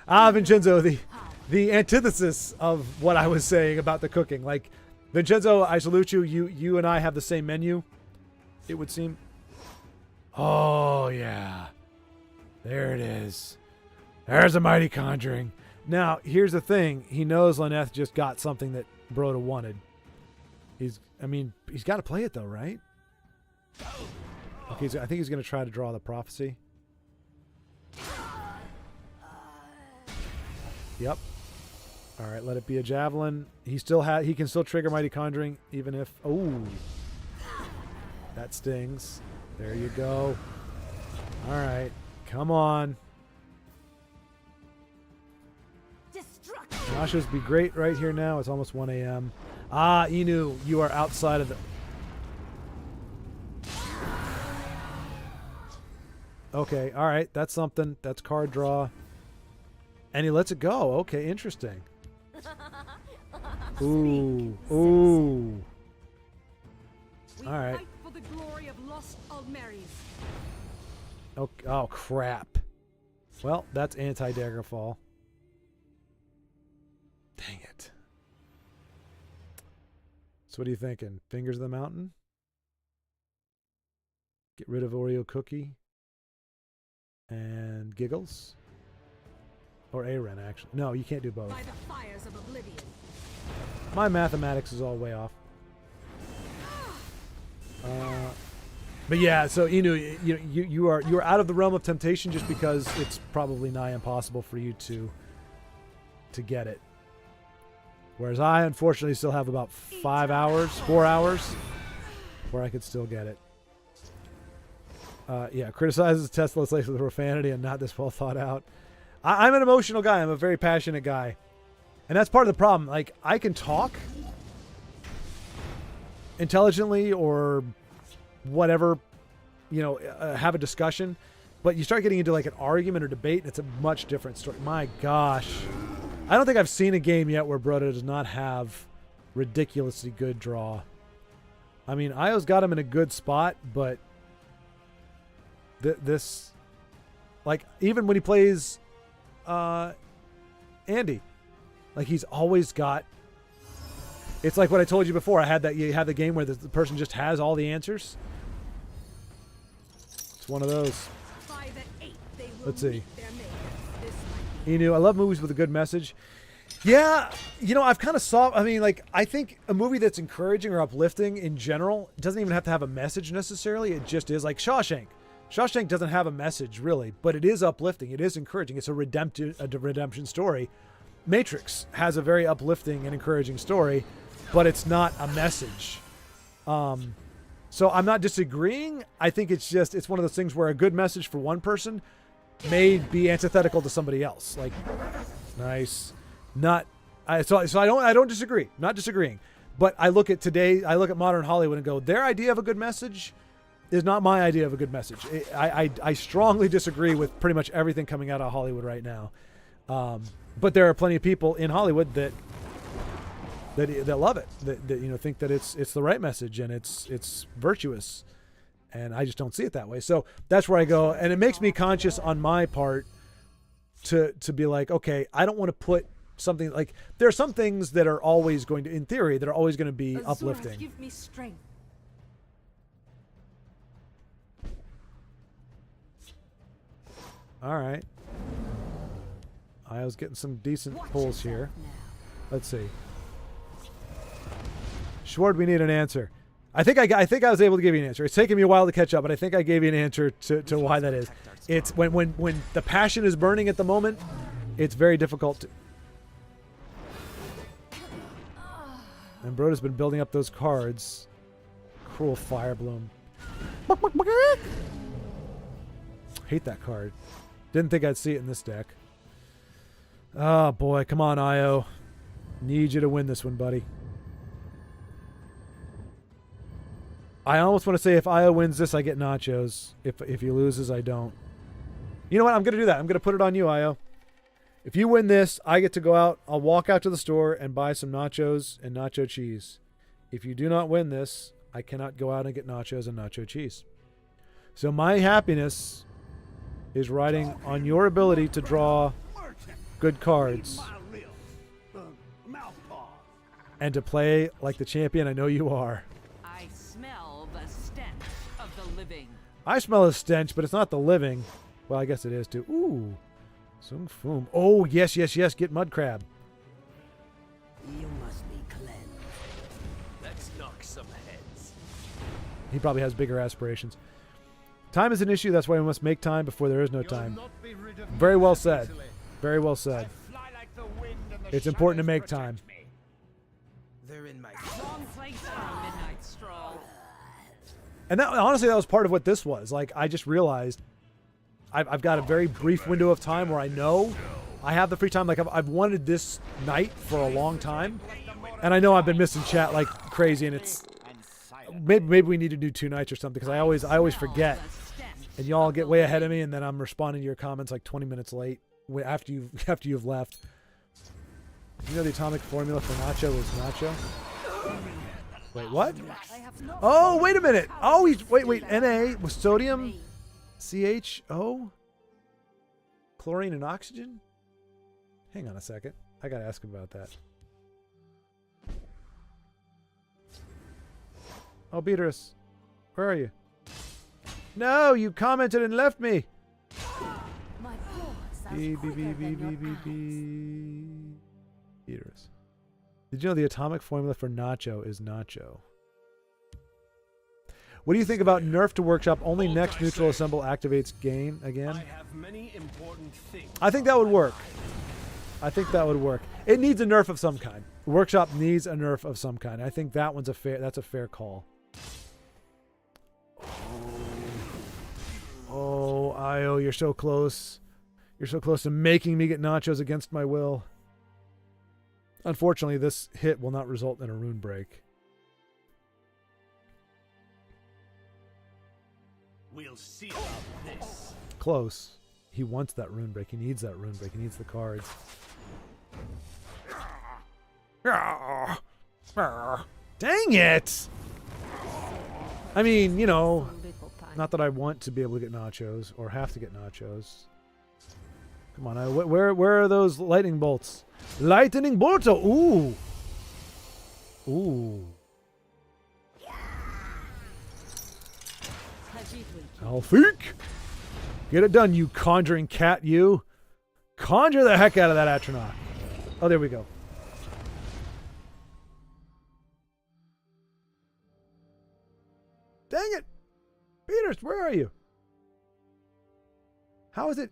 Vincenzo, the antithesis of what I was saying about the cooking. Like, Vincenzo, I salute you. You and I have the same menu, it would seem. Oh, yeah. There it is. There's a mighty conjuring. Now, here's the thing. He knows Lyneth just got something that Broda wanted. He's got to play it, though, right? Okay, so I think he's going to try to draw the prophecy. Yep. All right, let it be a javelin. He can still trigger Mighty Conjuring even if... Oh. That stings. There you go. All right. Come on. Josh be great right here now. It's almost 1 a.m. Ah, Inu, you are outside of the... Okay, all right. That's something. That's card draw. And he lets it go. Okay, interesting. Ooh. Ooh. All right.
For the glory of lost Aldmeris.
Oh, crap. Well, that's anti-Daggerfall. Dang it. So what are you thinking? Fingers of the Mountain? Get rid of Oreo Cookie? And Giggles? Or Aren, actually. No, you can't do both.
By the fires of oblivion.
My mathematics is all way off. But yeah, so Inu, you are out of the realm of temptation just because it's probably nigh impossible for you to get it. Whereas I, unfortunately, still have about 4 hours, where I could still get it. Yeah, criticizes Tesla's life with profanity and not this well thought out. I'm an emotional guy. I'm a very passionate guy. And that's part of the problem. Like, I can talk intelligently or whatever, have a discussion. But you start getting into like an argument or debate, and it's a much different story. My gosh. I don't think I've seen a game yet where Broda does not have ridiculously good draw. I mean, Io's got him in a good spot, but this, like, even when he plays Andy, like, he's always got, it's like what I told you before. You have the game where the person just has all the answers. It's one of those. Let's see. Inu, I love movies with a good message. Yeah, you know, I've kind of saw. I mean, like, I think a movie that's encouraging or uplifting in general doesn't even have to have a message necessarily. It just is like Shawshank. Shawshank doesn't have a message really, but it is uplifting. It is encouraging. It's a redemption story. Matrix has a very uplifting and encouraging story, but it's not a message. So I'm not disagreeing. I think it's one of those things where a good message for one person may be antithetical to somebody else. Like, nice. So I don't disagree. Not disagreeing. But I look at modern Hollywood and go, their idea of a good message is not my idea of a good message. I strongly disagree with pretty much everything coming out of Hollywood right now. But there are plenty of people in Hollywood that love it, that you know, think that it's the right message and it's virtuous, and I just don't see it that way. So that's where I go, and it makes me conscious on my part to be like, okay, I don't want to put something like, there are some things that are always going to, in theory, that are always going to be
Azura,
uplifting.
give me strength.
All right, I was getting some decent
Watch
pulls
yourself
here.
now.
Let's see. Schward, we need an answer. I think I was able to give you an answer. It's taken me a while to catch up, but I think I gave you an answer to why that is. It's when the passion is burning at the moment, it's very difficult to. And Broda's been building up those cards. Cruel Fire Bloom. Hate that card. Didn't think I'd see it in this deck. Oh boy, come on, Io. Need you to win this one, buddy. I almost want to say if Io wins this, I get nachos. If he loses, I don't. You know what? I'm going to do that. I'm going to put it on you, Io. If you win this, I get to go out. I'll walk out to the store and buy some nachos and nacho cheese. If you do not win this, I cannot go out and get nachos and nacho cheese. So my happiness is riding on your ability to draw good cards and to play like the champion I know you are.
I smell the stench of the living.
I smell a stench, but it's not the living. Well, I guess it is too. Ooh. Sung Foom. Oh, yes, yes, yes. Get Mud Crab.
You must be cleansed.
Let's knock some heads.
He probably has bigger aspirations. Time is an issue. That's why we must make time before there is no time. Very well said. Very well said. It's important to make time.
They're in my
Wrong place for a midnight stroll.
And that, honestly, that was part of what this was. Like, I just realized I've got a very brief window of time where I know I have the free time. Like, I've wanted this night for a long time. And I know I've been missing chat like crazy, and it's maybe we need to do 2 nights or something, because I always forget, and y'all get way ahead of me, and then I'm responding to your comments like 20 minutes late after you've left. You know the atomic formula for nacho is nacho? Wait, what? Oh, wait a minute. Oh, wait. Na with sodium, CHO, chlorine, and oxygen? Hang on a second. I got to ask him about that. Oh, Beatrice, where are you? No, you commented and left me.
My paws are
Beatrice. Did you know the atomic formula for nacho is nacho? What do you think about nerf to workshop? Only next neutral assemble activates gain again.
I have many important things.
I think that would work. I think that would work. It needs a nerf of some kind. Workshop needs a nerf of some kind. I think that one's that's a fair call. Oh, Io, you're so close. You're so close to making me get nachos against my will. Unfortunately, this hit will not result in a rune break.
We'll see about this.
Close. He wants that rune break. He needs that rune break. He needs the cards. Dang it! I mean, you know, not that I want to be able to get nachos or have to get nachos. Come on, where are those lightning bolts? Lightning bolts! Ooh! Ooh. Alfik! Get it done, you conjuring cat, you. Conjure the heck out of that Atronach. Oh, there we go. Dang it. Peters, where are you? How is it?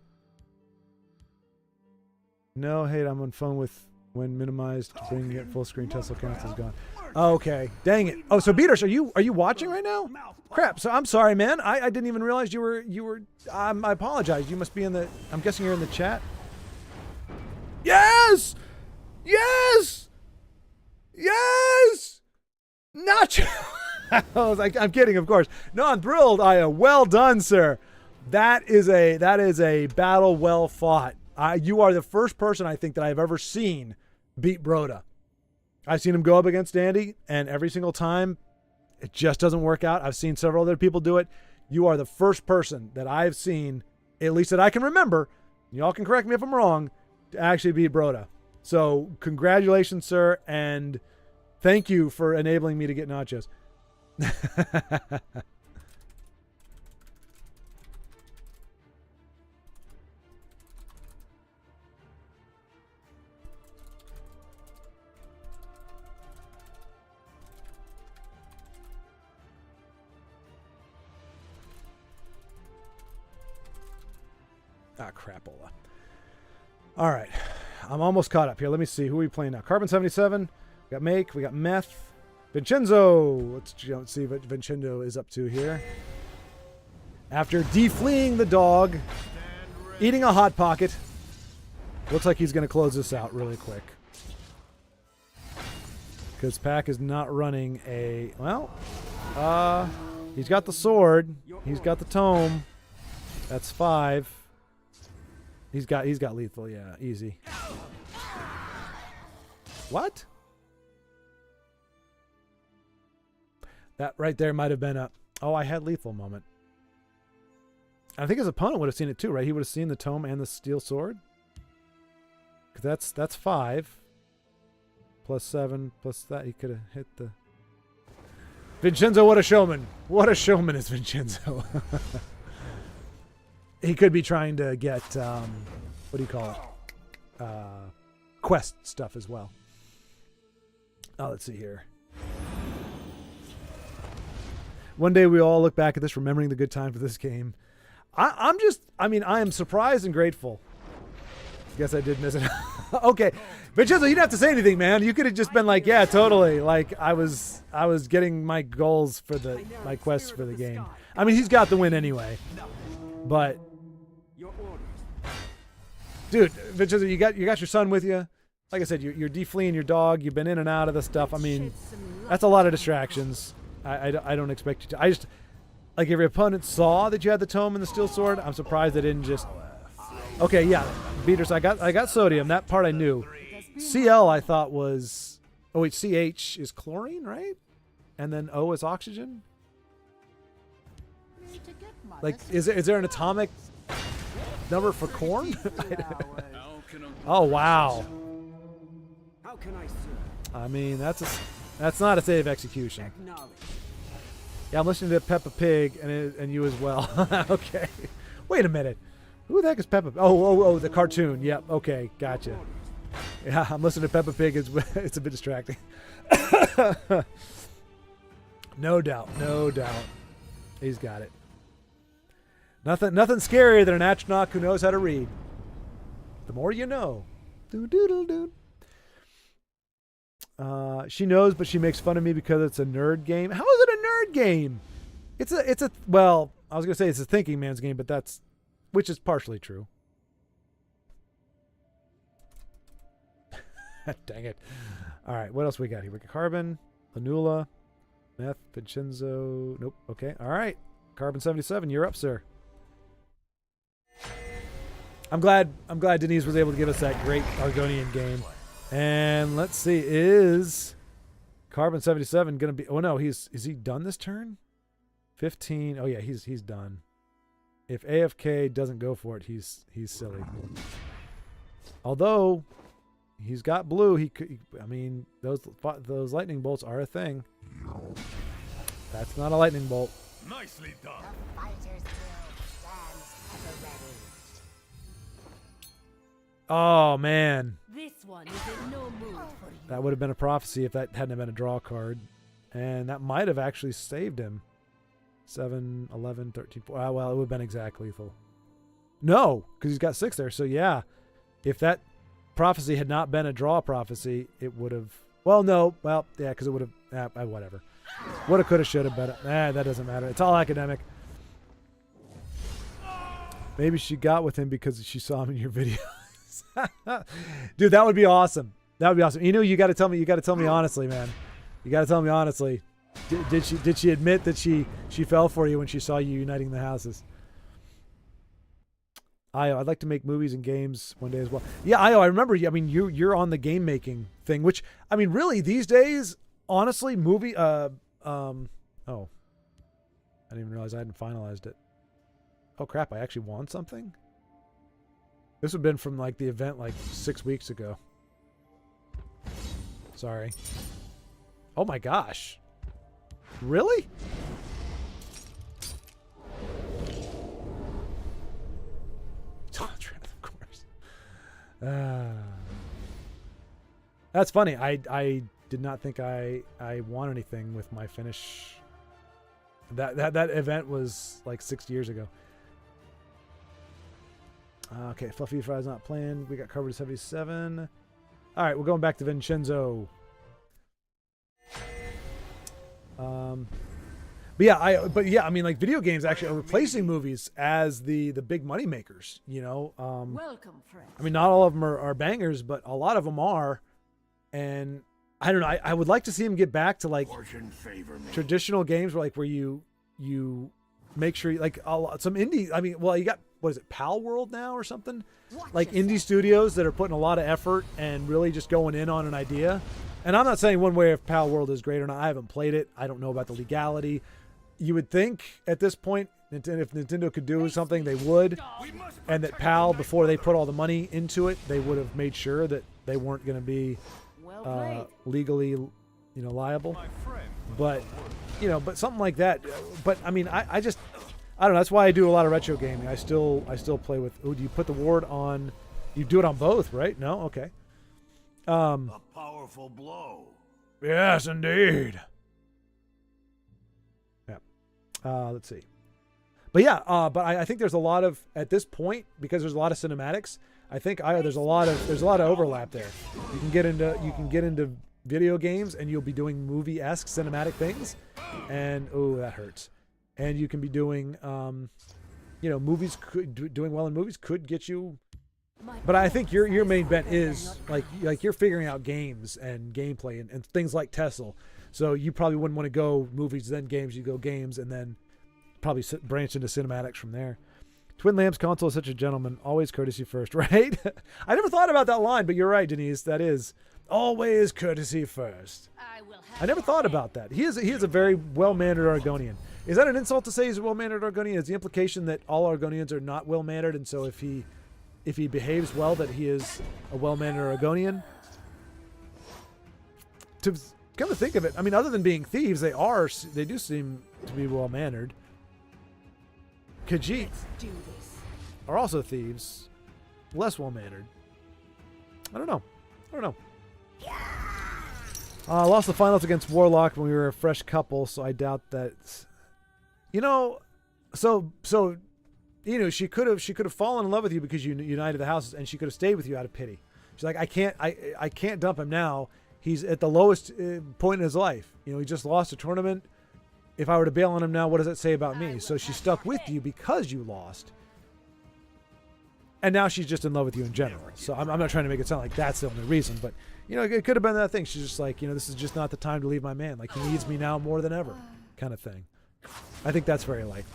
No, hey, I'm on phone with when minimized. Bringing it full screen. Tesla cancel is gone. Okay. Dang it. Oh, so Peters, are you watching right now? Crap. So I'm sorry, man. I didn't even realize you were. I apologize. You must be in the. I'm guessing you're in the chat. Yes. Yes. Yes. Nacho. I was like, I'm kidding, of course. No, I'm thrilled. Well done, sir. That is a battle well fought. You are the first person I think that I've ever seen beat Broda. I've seen him go up against Andy, and every single time, it just doesn't work out. I've seen several other people do it. You are the first person that I've seen, at least that I can remember, y'all can correct me if I'm wrong, to actually beat Broda. So congratulations, sir, and thank you for enabling me to get nachos. Ah, crapola. All right. I'm almost caught up here. Let me see. Who are we playing now? Carbon 77. We got Make. We got Meth. Vincenzo. Let's see what Vincenzo is up to here. After defleeing the dog, eating a Hot Pocket, looks like he's going to close this out really quick. Because Pack is not running a... Well, he's got the sword. He's got the tome. That's 5. He's got lethal, yeah, easy. What? That right there might have been a, oh, I had lethal moment. I think his opponent would have seen it too, right? He would have seen the tome and the steel sword. Because that's 5. Plus 7, plus that. He could have hit the... Vincenzo, what a showman. What a showman is Vincenzo. He could be trying to get, what do you call it? Quest stuff as well. Oh, let's see here. One day we all look back at this, remembering the good times of this game. I am surprised and grateful. Guess I did miss it. Okay. Vincenzo, you didn't have to say anything, man. You could have just been like, yeah, totally. Like, I was getting my goals for my quests for the game. I mean, he's got the win anyway. But... Dude, Vincenzo, you got your son with you. Like I said, you're defleeing your dog. You've been in and out of the stuff. I mean, that's a lot of distractions. I don't expect you to. I just, like, if your opponent saw that you had the tome and the steel sword, I'm surprised they didn't just... Okay, yeah, beaters. I got sodium. That part I knew. Cl I thought was... Oh wait, CH is chlorine, right? And then O is oxygen. Like, is there an atomic number for corn? Oh wow.
How can I serve?
I mean, that's not a save execution. Yeah, I'm listening to Peppa Pig and you as well. Okay. Wait a minute. Who the heck is Peppa? Oh, the cartoon. Yep. Okay, gotcha. Yeah, I'm listening to Peppa Pig. It's a bit distracting. No doubt. He's got it. Nothing scarier than an astronaut who knows how to read. The more you know. Doo-doo-doo-doo. She knows, but she makes fun of me because it's a nerd game. How is it a nerd game? It's a well, I was gonna say it's a thinking man's game, but which is partially true. Dang it. All right, what else we got here? We got Carbon, Lanula, Meth, Vincenzo. Nope. Okay. All right. Carbon 77, you're up, sir. I'm glad Denise was able to give us that great Argonian game. And let's see, is Carbon 77 gonna be? Oh no, is he done this turn? 15. Oh yeah, he's done. If AFK doesn't go for it, he's silly. Although he's got blue, he could. I mean, those lightning bolts are a thing. That's not a lightning bolt.
Nicely done.
The fighter's will stands ever ready.
Oh man,
This one is in no mood for you.
that would have been a prophecy if that hadn't been a draw card, and that might have actually saved him. 7, 11, 13, 4. Well, it would have been exact lethal. No, because he's got 6 there. So, yeah, if that prophecy had not been a draw prophecy, it would have... Well, no. Well, yeah, because it would have... whatever. Woulda, coulda, shoulda, better. That doesn't matter. It's all academic. Maybe she got with him because she saw him in your videos. Dude, that would be awesome. That would be awesome. You got to tell me honestly, man. You got to tell me honestly. Did she admit that she fell for you when she saw you uniting the houses? I'd like to make movies and games one day as well. Yeah, I remember. I mean, you're on the game making thing, which I mean, really these days, honestly, movie. Oh, I didn't even realize I hadn't finalized it. Oh crap! I actually won something. This would have been from like the event like 6 weeks ago. Sorry. Oh my gosh. Really? Of course. That's funny. I did not think I won anything with my finish. That event was like 6 years ago. Okay, Fluffy Fry's not playing. We got covered at 77. All right, we're going back to Vincenzo. But yeah, I mean, like video games actually are replacing movies as the big money makers.
Welcome, friend.
I mean, not all of them are bangers, but a lot of them are. And I don't know. I would like to see them get back to like traditional games where you make sure like some indie. I mean, well, you got what is it, Pal World now or something? Like indie studios that are putting a lot of effort and really just going in on an idea. And I'm not saying one way if Pal World is great or not. I haven't played it. I don't know about the legality. You would think at this point, if Nintendo could do something, they would. And that PAL, before they put all the money into it, they would have made sure that they weren't going to be legally, liable. But, but something like that. But I mean, I don't know. That's why I do a lot of retro gaming. I still play with. Oh, do you put the ward on? You do it on both, right? No, okay.
A powerful blow.
Yes, indeed. Yeah. Let's see. But yeah, but I think there's a lot of at this point because there's a lot of cinematics. I think there's a lot of overlap there. You can get into video games and you'll be doing movie-esque cinematic things, and oh, that hurts. And you can be doing, movies doing well in movies could get you. But I think your main bet is like you're figuring out games and gameplay and things like Tesla. So you probably wouldn't want to go movies then games. You go games and then probably branch into cinematics from there. Twin Lamps console is such a gentleman. Always courtesy first, right? I never thought about that line, but you're right, Denise. That is always courtesy first. I never thought about that. He is a very well-mannered Argonian. Is that an insult to say he's a well-mannered Argonian? Is the implication that all Argonians are not well-mannered, and so if he behaves well, that he is a well-mannered Argonian? To come to think of it, I mean, other than being thieves, they do seem to be well-mannered. Khajiit are also thieves, less well-mannered. I don't know. Lost the finals against Warlock when we were a fresh couple, so I doubt that. She could have fallen in love with you because you united the houses, and she could have stayed with you out of pity. She's like, I can't dump him now. He's at the lowest point in his life. He just lost a tournament. If I were to bail on him now, what does that say about me? So she stuck with you because you lost. And now she's just in love with you in general. So I'm not trying to make it sound like that's the only reason, but it could have been that thing. She's just like, this is just not the time to leave my man. Like, he needs me now more than ever, kind of thing. I think that's very likely.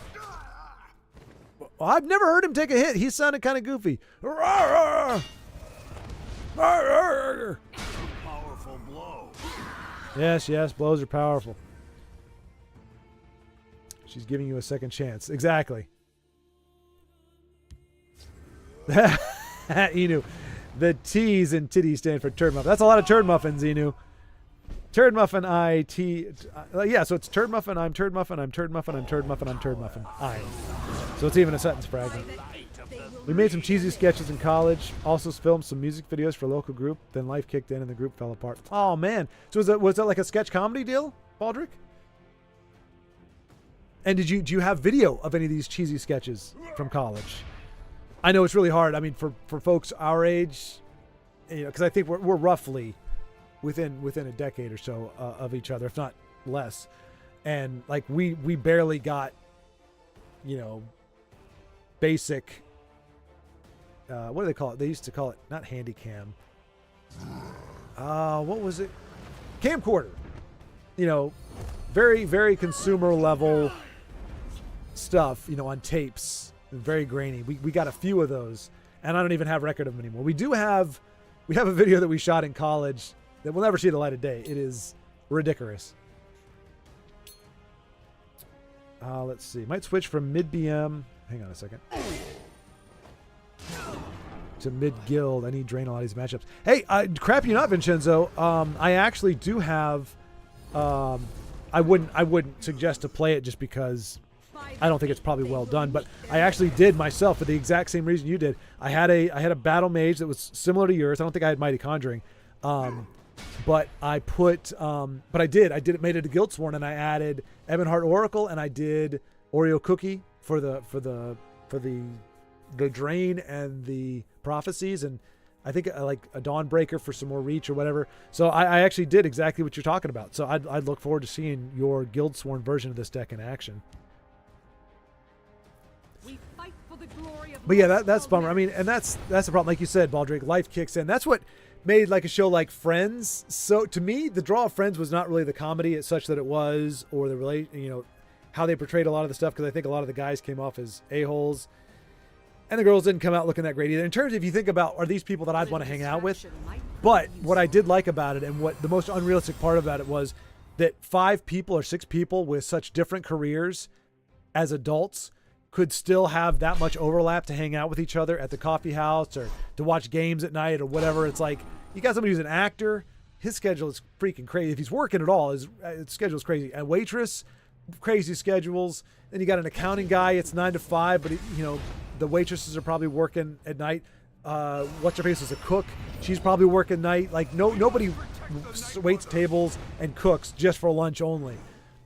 Well, I've never heard him take a hit. He sounded kind of goofy.
Powerful blow.
Yes, blows are powerful. She's giving you a second chance. Exactly. Inu. The T's in titty stand for turd muffin. That's a lot of turd muffins, Inu. Turd muffin, yeah, so it's turd muffin, I'm turd muffin, I'm turd muffin, I'm turd muffin, I'm turd muffin. So it's even a sentence fragment. We made some cheesy sketches in college. Also filmed some music videos for a local group. Then life kicked in and the group fell apart. Oh, man. So was that like a sketch comedy deal, Baldrick? And do you have video of any of these cheesy sketches from college? I know it's really hard. I mean, for folks our age, because I think we're roughly within a decade or so of each other, if not less. And like we barely got, basic. What do they call it? They used to call it not handy cam. What was it? Camcorder. Very, very consumer level stuff, on tapes. Very grainy. We got a few of those, and I don't even have record of them anymore. We have a video that we shot in college that will never see the light of day. It is ridiculous. Let's see. Might switch from mid BM. Hang on a second. To mid guild. I need drain a lot of these matchups. Hey, crap you not, Vincenzo. I actually do have. I wouldn't suggest to play it just because I don't think it's probably well done. But I actually did myself for the exact same reason you did. I had a battle mage that was similar to yours. I don't think I had Mighty Conjuring. But I put, but I did made it a Guild Sworn, and I added Ebonheart Oracle, and I did Oreo Cookie for the drain and the prophecies, and I think like a Dawnbreaker for some more reach or whatever. So I actually did exactly what you're talking about. So I'd look forward to seeing your Guild Sworn version of this deck in action.
We fight for the glory of
But yeah, that's a bummer. I mean, and that's the problem. Like you said, Baldrick, life kicks in. That's what made like a show like Friends. So to me, the draw of Friends was not really the comedy as such that it was, or the how they portrayed a lot of the stuff, because I think a lot of the guys came off as a-holes. And the girls didn't come out looking that great either. In terms of, if you think about, are these people that I'd want to hang out with? But what I did like about it, and what the most unrealistic part about it was that 5 people or 6 people with such different careers as adults could still have that much overlap to hang out with each other at the coffee house or to watch games at night or whatever. It's like, you got somebody who's an actor, his schedule is freaking crazy. If he's working at all, his schedule is crazy. A waitress, crazy schedules. Then you got an accounting guy, it's 9 to 5, but the waitresses are probably working at night. What's her face is a cook. She's probably working night. Like nobody waits tables and cooks just for lunch only.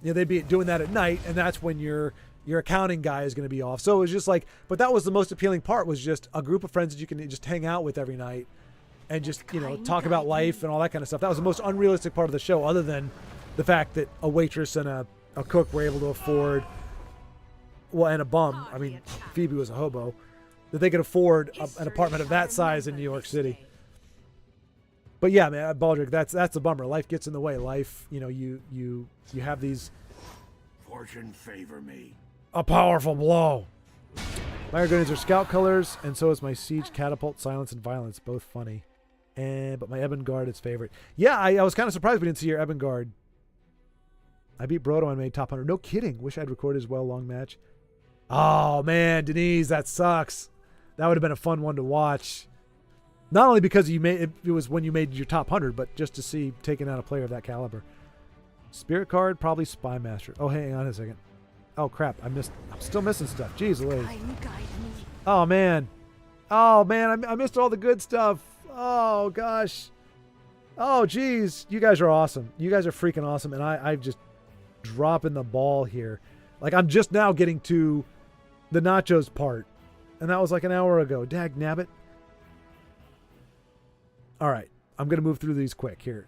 They'd be doing that at night, and that's when your accounting guy is going to be off. So it was just like, but that was the most appealing part, was just a group of friends that you can just hang out with every night and just, talk about life and all that kind of stuff. That was the most unrealistic part of the show, other than the fact that a waitress and a cook were able to afford, and a bum. I mean, Phoebe was a hobo, that they could afford an apartment of that size in New York City. But yeah, man, Baldrick, that's a bummer. Life gets in the way. Life, you have these.
Fortune favor me.
A powerful blow. My Argonians are scout colors, and so is my Siege, Catapult, Silence, and Violence. Both funny. But my Ebon Guard is favorite. Yeah, I was kind of surprised we didn't see your Ebon Guard. I beat Brodo and made top 100. No kidding. Wish I'd recorded as well. Long match. Oh, man, Denise, that sucks. That would have been a fun one to watch. Not only because it was when you made your top 100, but just to see taking out a player of that caliber. Spirit card, probably Spy Master. Oh, hang on a second. Oh, crap. I'm still missing stuff. Jeez Louise. Oh, man. Oh, man, I missed all the good stuff. Oh, gosh. Oh, geez. You guys are awesome. You guys are freaking awesome, and I've just dropping the ball here. Like, I'm just now getting to the nachos part, and that was like an hour ago. Dag nabbit. All right, I'm gonna move through these quick here.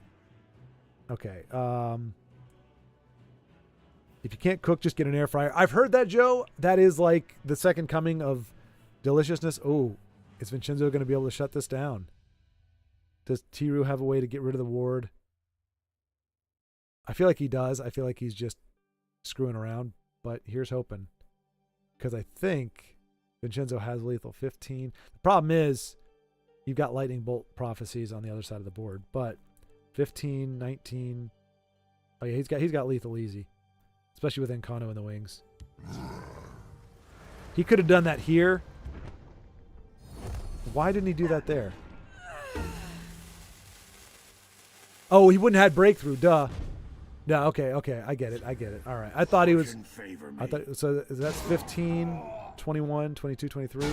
Okay. If you can't cook, just get an air fryer. I've heard that, Joe. That is like the second coming of deliciousness. Oh, is Vincenzo going to be able to shut this down? Does Tiru have a way to get rid of the ward? I feel like he does. I feel like he's just screwing around, but here's hoping. Because I think Vincenzo has lethal 15. The problem is you've got lightning bolt prophecies on the other side of the board, but 15, 19. Oh yeah, he's got lethal easy, especially with Encanto in the wings. He could have done that here. Why didn't he do that there? Oh, he wouldn't have had breakthrough. Duh. No, okay, I get it. All right. I thought he was. I thought so. That's 15, 21, 22, 23.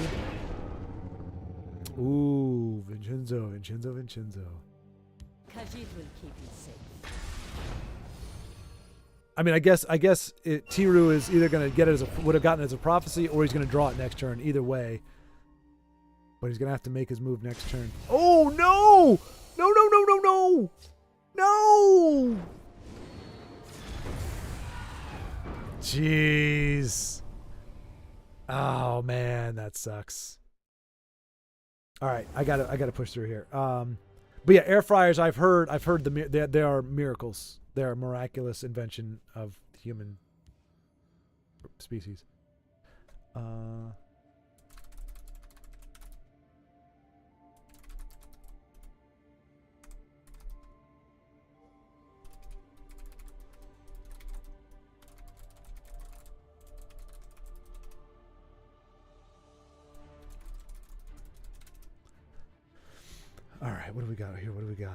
Ooh, Vincenzo.
Khajiit will keep you safe.
I mean, I guess Tiru is either going to get it would have gotten it as a prophecy, or he's going to draw it next turn. Either way, but he's going to have to make his move next turn. Oh no! No! Jeez. Oh man, that sucks. All right, I gotta push through here. But yeah, air fryers. I've heard they are miracles. They are a miraculous invention of the human species. All right, what do we got here? What do we got?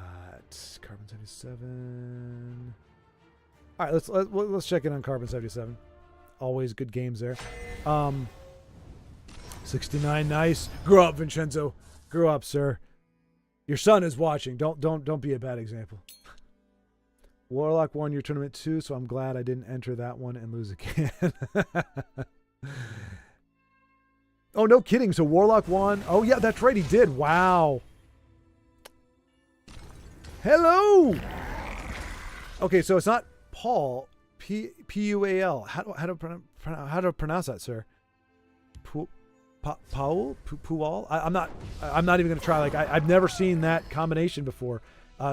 Carbon 77. All right, let's check in on Carbon 77. Always good games there. 69, nice. Grow up, Vincenzo. Grow up, sir. Your son is watching. Don't be a bad example. Warlock won your tournament too, so I'm glad I didn't enter that one and lose again. Oh, no kidding. So Warlock won. Oh yeah, that's right. He did. Wow. Hello. Okay, so it's not Paul. P-U-A-L. How to pronounce that, sir? Paul? I'm not even gonna try. Like I've never seen that combination before.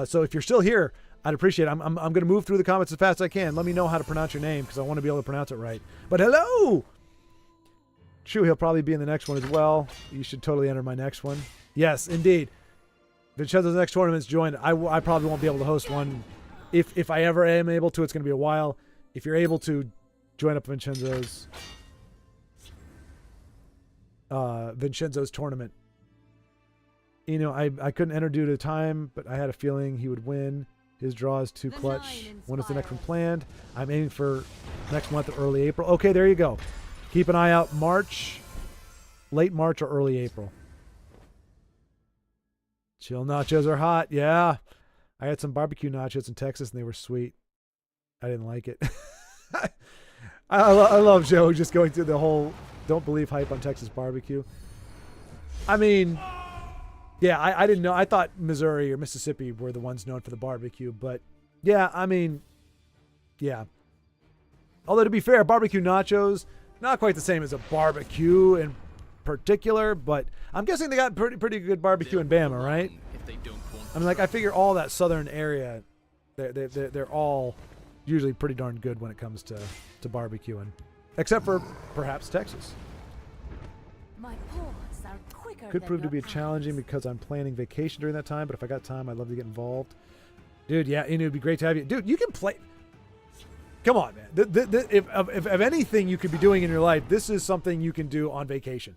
So if you're still here, I'd appreciate it. I'm gonna move through the comments as fast as I can. Let me know how to pronounce your name because I want to be able to pronounce it right. But hello. True, he'll probably be in the next one as well. You should totally enter my next one. Yes, indeed. Vincenzo's next tournament's joined. I probably won't be able to host one. If I ever am able to, it's going to be a while. If you're able to, join up Vincenzo's tournament. You know, I couldn't enter due to time, but I had a feeling he would win. His draw is too clutch. When is the next one planned? I'm aiming for next month or early April. Okay, there you go. Keep an eye out. March, late March or early April. Chill nachos are hot. Yeah. I had some barbecue nachos in Texas and they were sweet. I didn't like it. I love Joe just going through the whole don't believe hype on Texas barbecue. I mean, yeah, I didn't know. I thought Missouri or Mississippi were the ones known for the barbecue. But yeah, I mean, yeah. Although to be fair, barbecue nachos, not quite the same as a barbecue in particular, but I'm guessing they got pretty good barbecue in Bama, right? I mean, like I figure all that southern area, they're all usually pretty darn good when it comes to barbecuing, except for perhaps Texas.
My paws are quicker
Could
than
prove to
your
be
eyes.
challenging because I'm planning vacation during that time, but if I got time, I'd love to get involved. Dude, yeah, and it would be great to have you. Dude, you can play. Come on, man. If anything you could be doing in your life, this is something you can do on vacation.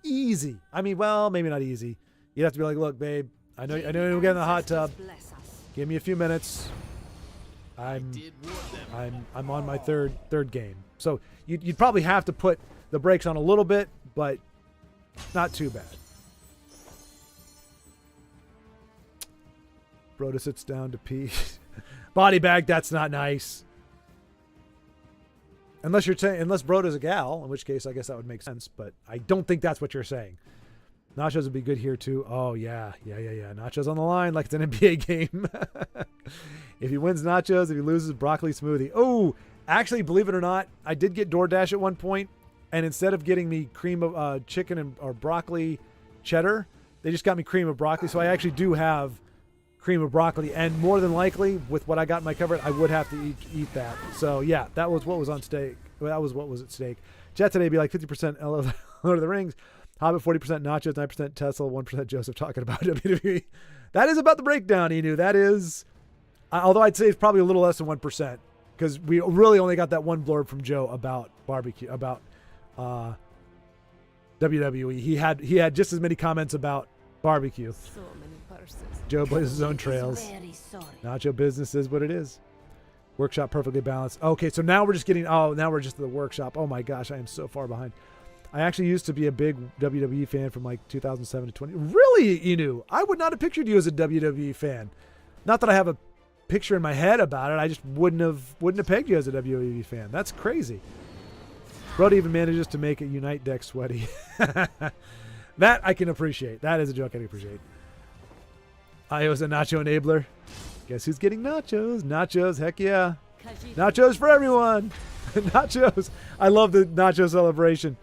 Easy. I mean, well, maybe not easy. You'd have to be like, look, babe, I know we're getting in the hot tub.
Bless us.
Give me a few minutes. I'm on my third game. So you'd probably have to put the brakes on a little bit, but not too bad. Broda sits down to pee. Body bag, that's not nice. Unless Broda's a gal, in which case I guess that would make sense, but I don't think that's what you're saying. Nachos would be good here too. Oh yeah. Nachos on the line like it's an NBA game. If he wins nachos, if he loses, broccoli smoothie. Oh, actually, believe it or not, I did get DoorDash at one point, and instead of getting me cream of chicken or broccoli cheddar, they just got me cream of broccoli. So I actually do have cream of broccoli, and more than likely, with what I got in my cupboard, I would have to eat that. So yeah, that was what was on stake. That was what was at stake. Jet today be like 50% Lord of the Rings, Hobbit 40% nachos, 9% Tesla, 1% Joseph talking about WWE. That is about the breakdown, Enu. That is, although I'd say it's probably a little less than 1%, because we really only got that one blurb from Joe about barbecue, about WWE. He had just as many comments about barbecue.
So many purses.
Joe blazes his own trails.
Very sorry.
Nacho business is what it is. Workshop perfectly balanced. Okay, so now we're just now we're just at the workshop. Oh my gosh, I am so far behind. I actually used to be a big WWE fan from like 2007 to 20. Really, Inu? I would not have pictured you as a WWE fan. Not that I have a picture in my head about it, I just wouldn't have pegged you as a WWEV fan. That's crazy. Brody even manages to make a Unite deck sweaty. That I can appreciate. That is a joke I can appreciate. I was a nacho enabler. Guess who's getting nachos? Nachos, heck yeah. Nachos for everyone. Nachos. I love the nacho celebration.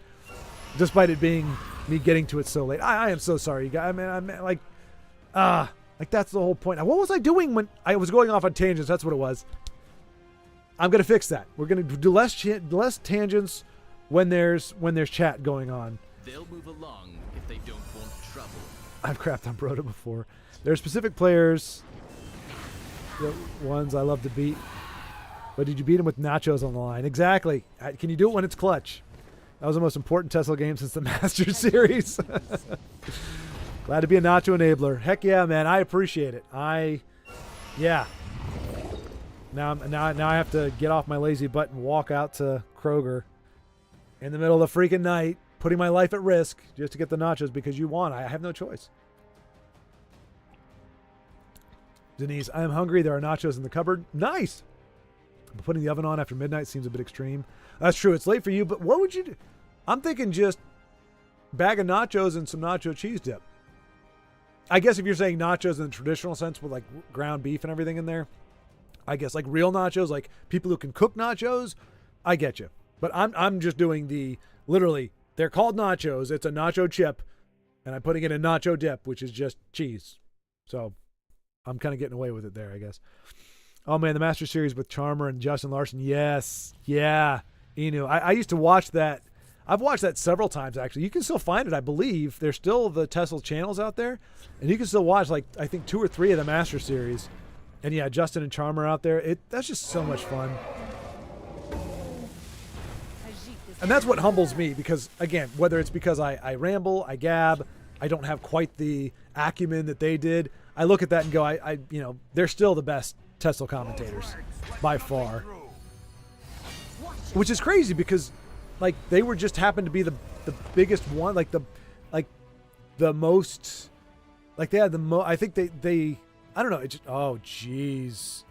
Despite it being me getting to it so late. I am so sorry, you guys. I mean, like that's the whole point. What was I doing when I was going off on tangents? That's what it was. I'm going to fix that. We're going to do less tangents when there's chat going on.
They'll move along if they don't want trouble.
I've crapped on Broda before. There are specific players, the ones I love to beat. But did you beat him with nachos on the line? Exactly. Can you do it when it's clutch? That was the most important Tesla game since the Masters series. Glad to be a nacho enabler. Heck yeah, man. I appreciate it. Yeah. Now I have to get off my lazy butt and walk out to Kroger in the middle of the freaking night, putting my life at risk just to get the nachos because you won. I have no choice. Denise, I am hungry. There are nachos in the cupboard. Nice. But putting the oven on after midnight seems a bit extreme. That's true. It's late for you, but what would you do? I'm thinking just bag of nachos and some nacho cheese dip. I guess if you're saying nachos in the traditional sense with like ground beef and everything in there, I guess like real nachos, like people who can cook nachos, I get you. But I'm just doing the literally, they're called nachos. It's a nacho chip, and I'm putting it in nacho dip, which is just cheese. So I'm kind of getting away with it there, I guess. Oh man, the Master Series with Charmer and Justin Larson. Yes. Yeah. Inu. I used to watch that. I've watched that several times, actually. You can still find it, I believe. There's still the Tesla channels out there. And you can still watch, like, I think 2 or 3 of the Master Series. And yeah, Justin and Charmer out there. That's just so much fun. And that's what humbles me because, again, whether it's because I ramble, I gab, I don't have quite the acumen that they did, I look at that and go, they're still the best Tesla commentators by far. Which is crazy because, like, they were just happened to be the biggest one, like the most, like they had the most. I think they I don't know. It just, oh jeez,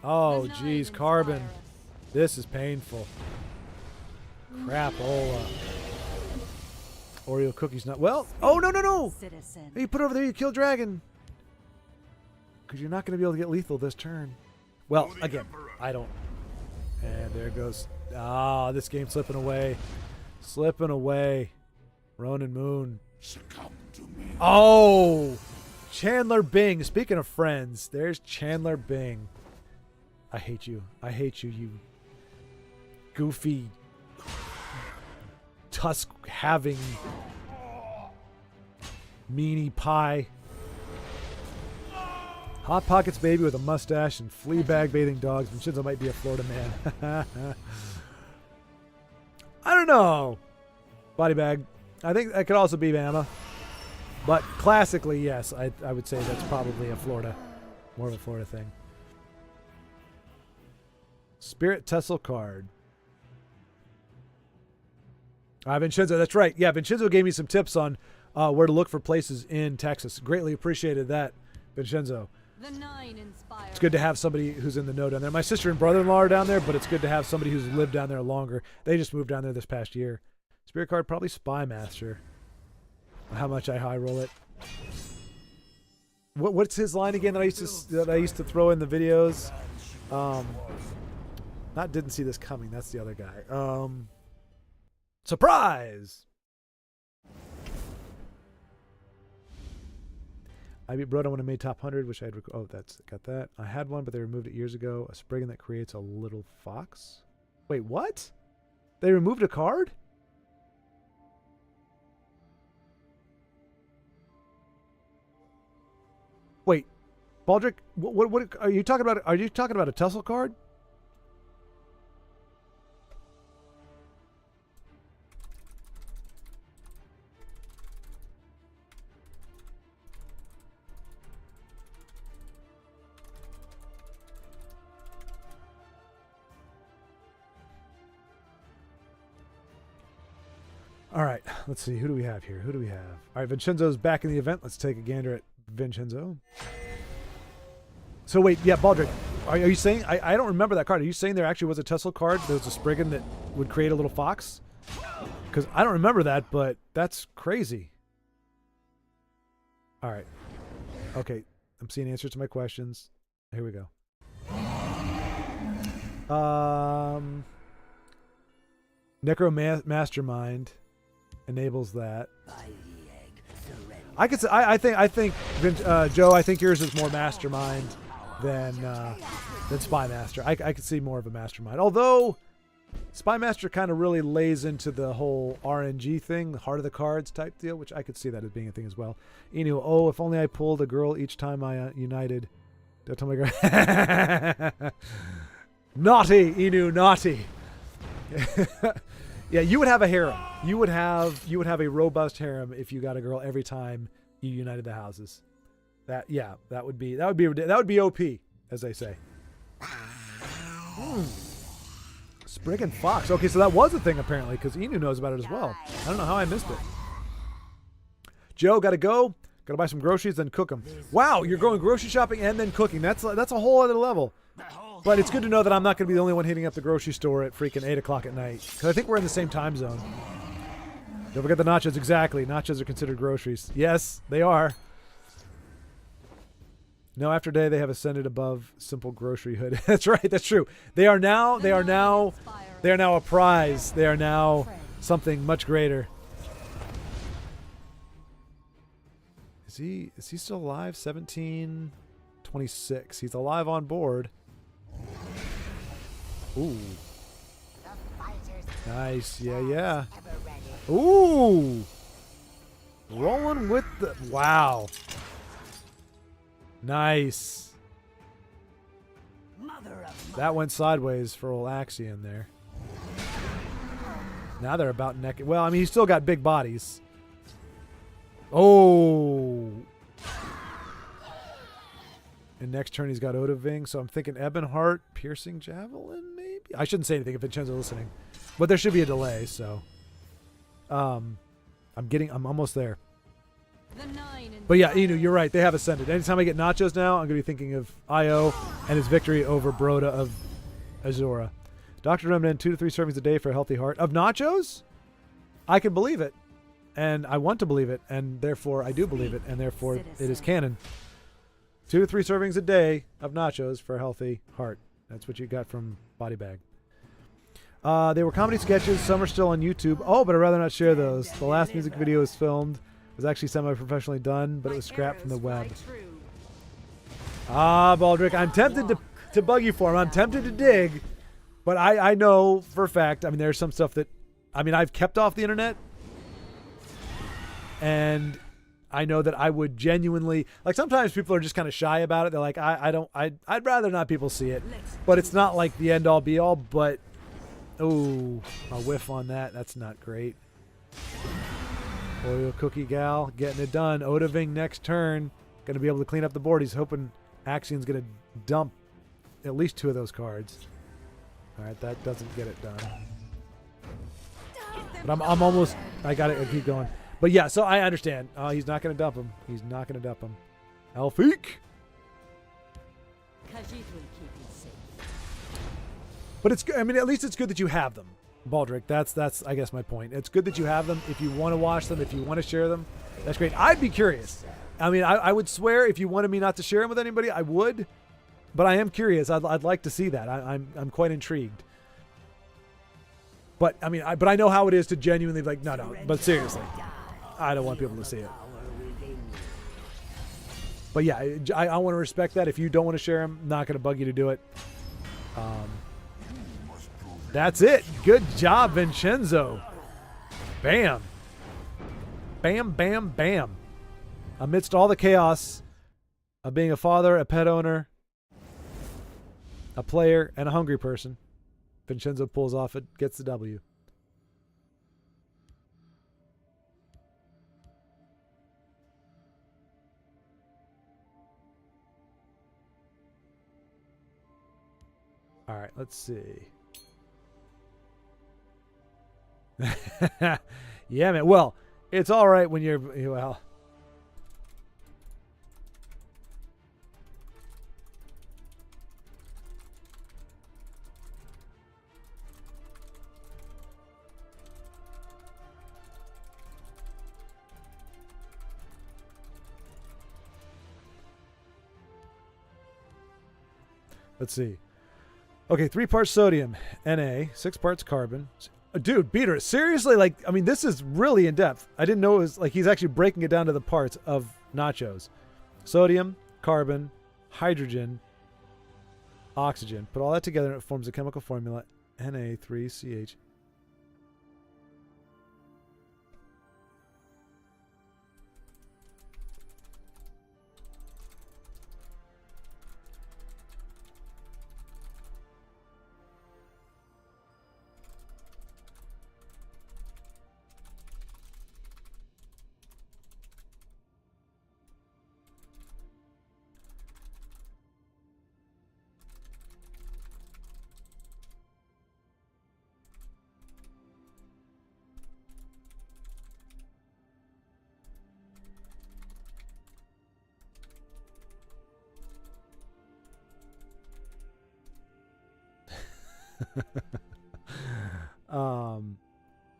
Carbon, this is painful. Crapola. Oreo cookies not well. Oh no! Hey, you put it over there. You kill dragon. Because you're not going to be able to get lethal this turn. Well, again, I don't. And there goes. This game's slipping away. Slipping away. Ronan Moon. Oh! Chandler Bing. Speaking of friends, there's Chandler Bing. I hate you. I hate you, you goofy, tusk-having meanie pie. Hot Pockets baby with a mustache and flea bag bathing dogs. Vincenzo might be a Florida man. I don't know. Body bag. I think that could also be Bama. But classically, yes, I would say that's probably a Florida. More of a Florida thing. Spirit Tesla card. Vincenzo, that's right. Yeah, Vincenzo gave me some tips on where to look for places in Texas. Greatly appreciated that, Vincenzo.
The 9 inspired.
It's good to have somebody who's in the know down there. My sister and brother-in-law are down there, but it's good to have somebody who's lived down there longer. They just moved down there this past year. Spirit card, probably Spy Master. How much I high roll it. What's his line again that I used to throw in the videos? Not didn't see this coming. That's the other guy. Surprise! I beat Broda when I made top 100, which I had. That's got that. I had one, but they removed it years ago. A Spriggan that creates a little fox. Wait, what? They removed a card? Wait, Baldrick, what are you talking about? Are you talking about a Tesla card? All right, let's see. Who do we have here? Who do we have? All right, Vincenzo's back in the event. Let's take a gander at Vincenzo. So wait, yeah, Baldrick, Are you saying I don't remember that card? Are you saying there actually was a Tussle card? There was a Spriggan that would create a little fox? Because I don't remember that, but that's crazy. All right. Okay. I'm seeing answers to my questions. Here we go. Mastermind enables that. I could say I think Joe. I think yours is more Mastermind than Spy Master. I could see more of a Mastermind. Although Spy Master kind of really lays into the whole RNG thing, the heart of the cards type deal, which I could see that as being a thing as well. Inu, oh, if only I pulled a girl each time I united. Don't tell my girl. Naughty, Inu, naughty. Yeah, you would have a harem. You would have a robust harem if you got a girl every time you united the houses. That would be OP, as they say. Spriggan Fox. Okay, so that was a thing apparently, because Inu knows about it as well. I don't know how I missed it. Joe, gotta go. Gotta buy some groceries, then cook them. Wow, you're going grocery shopping and then cooking. That's a whole other level. But it's good to know that I'm not going to be the only one hitting up the grocery store at freaking 8 o'clock at night. Because I think we're in the same time zone. Don't forget the nachos. Exactly. Nachos are considered groceries. Yes, they are. No, after day, they have ascended above simple grocery hood. That's right. That's true. They are now a prize. They are now something much greater. Is he still alive? 1726. He's alive on board. Ooh. Nice. Yeah. Ooh. Rolling with the... Wow. Nice. That went sideways for old Axion there. Now they're about neck... Well, I mean, he's still got big bodies. Oh. And next turn he's got Odaving, so I'm thinking Ebonheart, Piercing Javelin, maybe? I shouldn't say anything if Vincenzo's listening. But there should be a delay, so... I'm almost there. But yeah, Inu, you're right. They have ascended. Anytime I get nachos now, I'm going to be thinking of Io and his victory over Broda of Azura. Dr. Remnant, 2 to 3 servings a day for a healthy heart. Of nachos? I can believe it. And I want to believe it. And therefore, I do believe it. And therefore, it is canon. 2 to 3 servings a day of nachos for a healthy heart. That's what you got from Body Bag. They were comedy sketches. Some are still on YouTube. Oh, but I'd rather not share those. The last music video was filmed. It was actually semi-professionally done, but it was scrapped from the web. Ah, Baldric, I'm tempted to bug you for him. I'm tempted to dig, but I know for a fact, I mean, there's some stuff that, I mean, I've kept off the internet, and I know that I would genuinely, like sometimes people are just kind of shy about it. They're like, I'd rather not people see it, but it's not like the end all be all, but, oh, a whiff on that. That's not great. Oreo Cookie Gal getting it done. Odaving next turn. Going to be able to clean up the board. He's hoping Axion's going to dump at least 2 of those cards. All right, that doesn't get it done. But I'm almost... I got to keep going. But yeah, so I understand. He's not going to dump him. He's not going to dump him. Alfiq! But it's good. I mean, at least it's good that you have them. Baldric, that's I guess my point. It's good that you have them. If you want to watch them, if you want to share them, that's great. I'd be curious. I mean, I would swear if you wanted me not to share them with anybody, I would. But I am curious. I'd like to see that. I'm quite intrigued. But I mean, I know how it is to genuinely be like, no. But seriously, I don't want people to see it. But yeah, I want to respect that. If you don't want to share them, not going to bug you to do it. That's it. Good job, Vincenzo. Bam. Bam, bam, bam. Amidst all the chaos of being a father, a pet owner, a player, and a hungry person, Vincenzo pulls off it, gets the W. All right, let's see. Yeah, man. Well, it's all right when you're, well. Let's see. Okay, 3 parts sodium, Na, 6 parts carbon. Dude, Beater, seriously? Like, I mean, this is really in depth. I didn't know it was like he's actually breaking it down to the parts of nachos. Sodium, carbon, hydrogen, oxygen. Put all that together and it forms a chemical formula, Na3CH.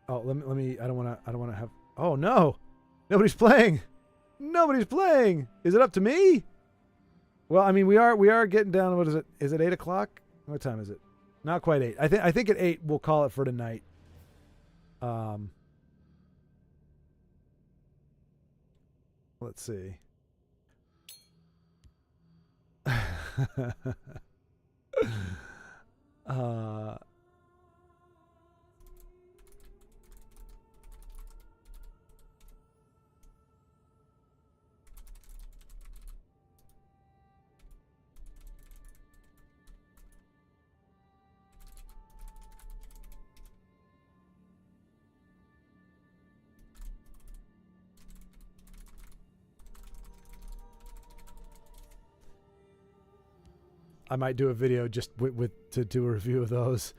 Oh, let me I don't want to have. Oh no. Nobody's playing. Nobody's playing. Is it up to me? Well, I mean, we are getting down. What is it? Is it 8 o'clock? What time is it? Not quite 8. I think at 8 we'll call it for tonight. Let's see. I might do a video just with to do a review of those.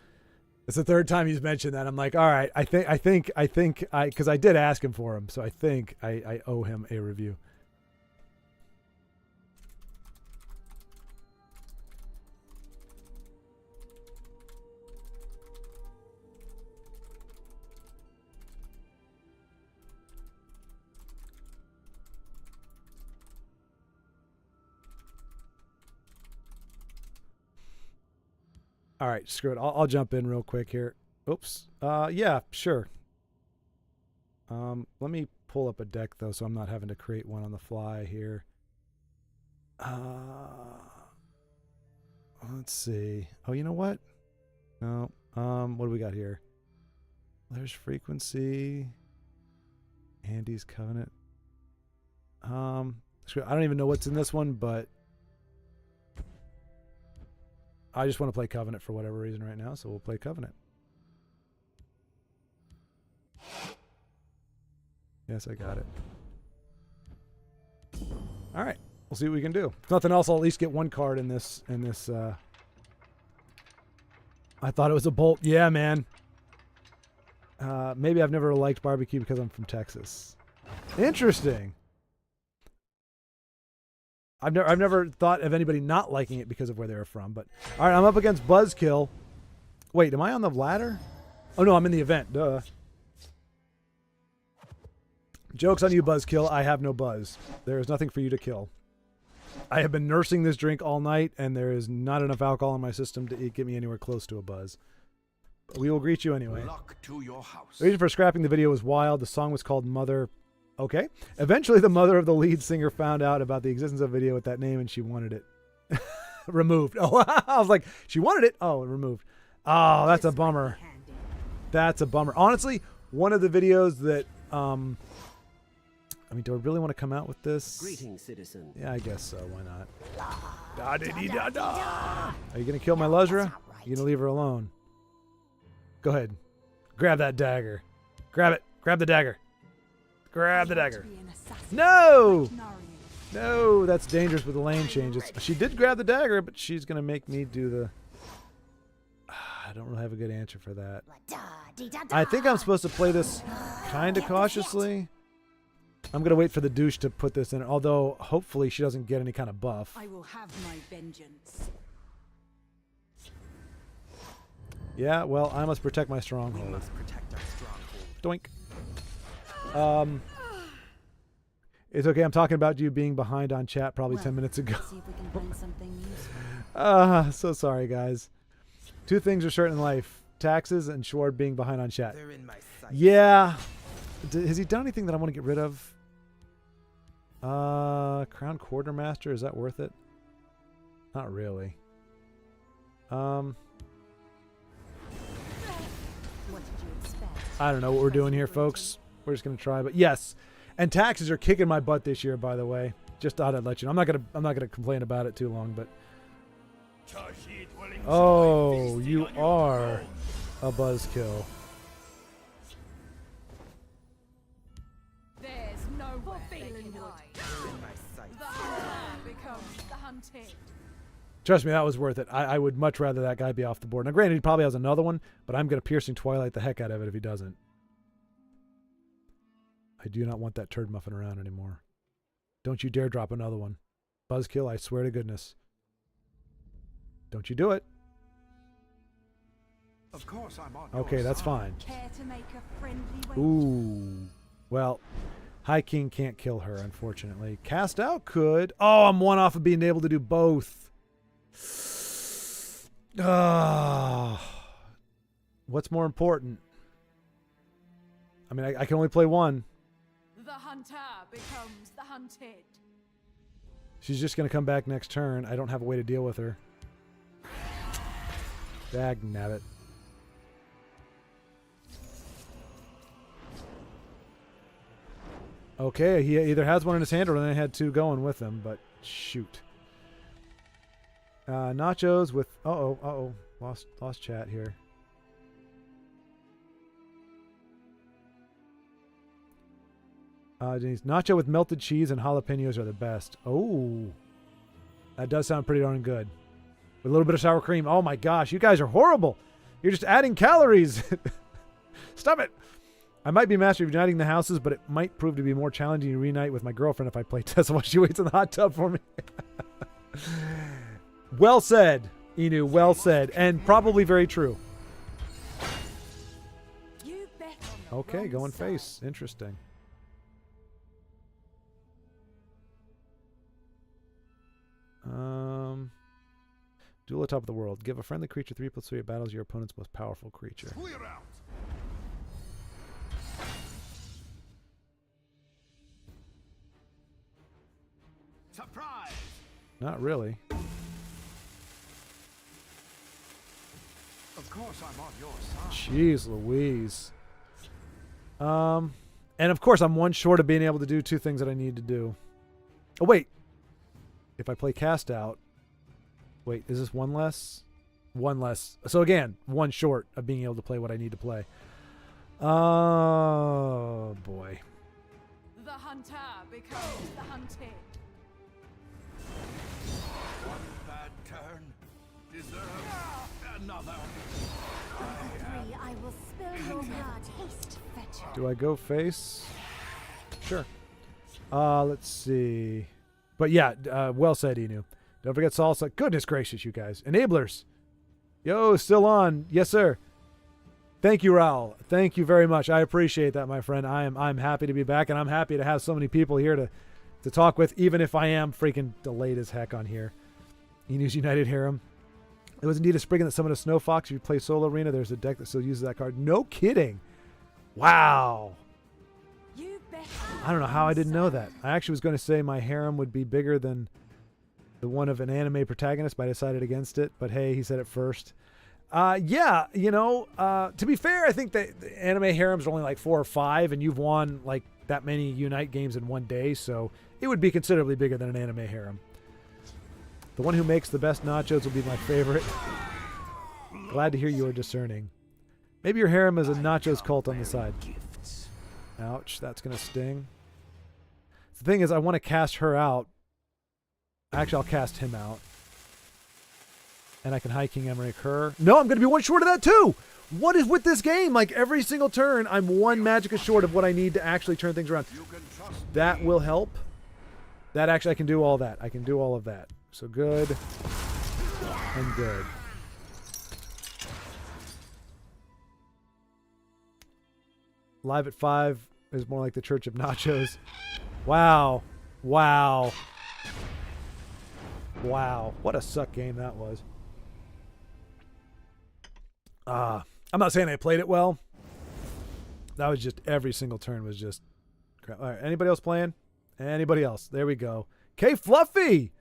It's the 3rd time he's mentioned that. I'm like, all right, I think because I did ask him for him, so I think I owe him a review. All right, screw it. I'll jump in real quick here. Oops. Yeah, sure. Let me pull up a deck though, so I'm not having to create one on the fly here. Let's see. Oh, you know what? No. What do we got here? There's frequency. Andy's covenant. Screw it. I don't even know what's in this one, but I just want to play Covenant for whatever reason right now, so we'll play Covenant. Yes, I got it. All right, we'll see what we can do. If nothing else, I'll at least get 1 card in this. I thought it was a bolt. Yeah, man. Maybe I've never liked barbecue because I'm from Texas. Interesting. I've never thought of anybody not liking it because of where they were from. But all right, I'm up against Buzzkill. Wait, am I on the ladder? Oh no, I'm in the event. Duh. Joke's on you, Buzzkill. I have no buzz. There is nothing for you to kill. I have been nursing this drink all night, and there is not enough alcohol in my system to get me anywhere close to a buzz. But we will greet you anyway.
Luck to your house.
The reason for scrapping the video was wild. The song was called Mother. Okay. Eventually, the mother of the lead singer found out about the existence of a video with that name, and she wanted it removed. Oh, I was like, she wanted it? Oh, removed. Oh, that's a bummer. That's a bummer. Honestly, one of the videos that, I mean, do I really want to come out with this?
Greetings, citizen.
Yeah, I guess so. Why not? Da-di-di-da-da. Are you going to kill my Luzra? You're going to leave her alone. Go ahead. Grab that dagger. Grab it. Grab the dagger. Grab the dagger. No! No, that's dangerous with the lane changes. She did grab the dagger, but she's going to make me do the... I don't really have a good answer for that. I think I'm supposed to play this kind of cautiously. I'm going to wait for the douche to put this in, although hopefully she doesn't get any kind of buff.
I will have my vengeance.
Yeah, well, I must protect my stronghold.
We must protect our stronghold.
Doink. It's okay. I'm talking about you being behind on chat probably 10 minutes ago.
See if we can find something useful.
So sorry, guys. Two things are certain in life. Taxes and Schward being behind on chat.
They're in my sight.
Yeah. Has he done anything that I want to get rid of? Crown Quartermaster. Is that worth it? Not really.
What did you expect?
I don't know what we're doing here, folks. We're just gonna try, but yes. And taxes are kicking my butt this year, by the way. Just thought I'd let you know. I'm not gonna complain about it too long, but oh, you are a buzzkill.
There's nowhere they can hide.
They're in my sight.
The hunter becomes the hunted.
Trust me, that was worth it. I would much rather that guy be off the board. Now, granted, he probably has another one, but I'm gonna piercing Twilight the heck out of it if he doesn't. I do not want that turd muffin around anymore. Don't you dare drop another one. Buzzkill, I swear to goodness. Don't you do it.
Of course I'm on
Okay,
your
that's
side.
fine.
Care to make a friendly wager?
Ooh. Well, High King can't kill her, unfortunately. Cast Out could. Oh, I'm one off of being able to do both. What's more important? I mean, I can only play one.
The hunter becomes the hunted.
She's just going to come back next turn. I don't have a way to deal with her. Dag nabbit. Okay, he either has one in his hand or then had two going with him, but shoot. Nachos with... Uh-oh. Lost chat here. Denise, nacho with melted cheese and jalapenos are the best. Oh, that does sound pretty darn good. With a little bit of sour cream. Oh my gosh, you guys are horrible. You're just adding calories. Stop it. I might be master of uniting the houses, but it might prove to be more challenging to reunite with my girlfriend if I play Tessa while she waits in the hot tub for me. Well said, Inu. Well said. And probably very true.
You bet on the
Okay,
wrong
going
side.
face. Interesting. Duel atop of the world. Give a friendly creature 3+3. It battles your opponent's most powerful creature.
Clear out.
Surprise!
Not really.
Of course I'm on your side.
Jeez Louise. And of course I'm one short of being able to do two things that I need to do. Oh wait. If I play Cast Out. Wait, is this one less? One less. So again, one short of being able to play what I need to play. Oh boy.
The hunter becomes the hunted.
One bad turn deserves another.
Three, I will spill your blood. Haste fetcher.
Do I go face? Sure. Let's see. But yeah, well said, Inu. Don't forget salsa. Goodness gracious, you guys. Enablers. Yo, still on. Yes, sir. Thank you, Raul. Thank you very much. I appreciate that, my friend. I'm happy to be back, and I'm happy to have so many people here to talk with, even if I am freaking delayed as heck on here. Inu's United Harem. It was indeed a Spriggan that summoned a Snow Fox. If you play Soul Arena, there's a deck that still uses that card. No kidding. Wow.
You bet
I don't know how I didn't know that. I actually was going to say my harem would be bigger than the one of an anime protagonist, but I decided against it. But hey, he said it first. Yeah, you know, to be fair, I think that the anime harems are only like 4 or 5, and you've won like that many Unite games in one day, so it would be considerably bigger than an anime harem. The one who makes the best nachos will be my favorite. Glad to hear you are discerning. Maybe your harem is a nachos cult on the side. Ouch, that's going to sting. The thing is, I want to cast her out. Actually, I'll cast him out. And I can High King Emmerich her. No, I'm going to be one short of that too! What is with this game? Like, every single turn, I'm one Magicka short of what I need to actually turn things around.
You can trust
That will help. That actually, I can do all that. I can do all of that. So good. And good. Live at 5 is more like the Church of Nachos. Wow. Wow. Wow. What a suck game that was. I'm not saying I played it well. That was just every single turn was just crap. All right, anybody else playing? Anybody else? There we go. K Fluffy!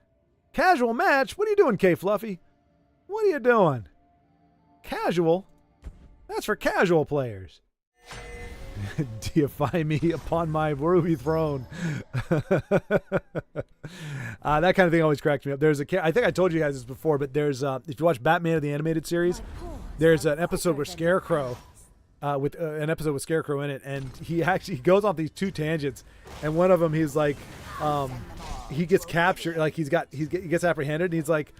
Casual match? What are you doing, K Fluffy? What are you doing? Casual? That's for casual players. Deify me upon my ruby throne. That kind of thing always cracks me up. I think I told you guys this before, but there's if you watch Batman the animated series, there's an episode where Scarecrow, an episode with Scarecrow in it, and he actually goes off these two tangents, and one of them he's like, he gets captured, like he gets apprehended, and he's like,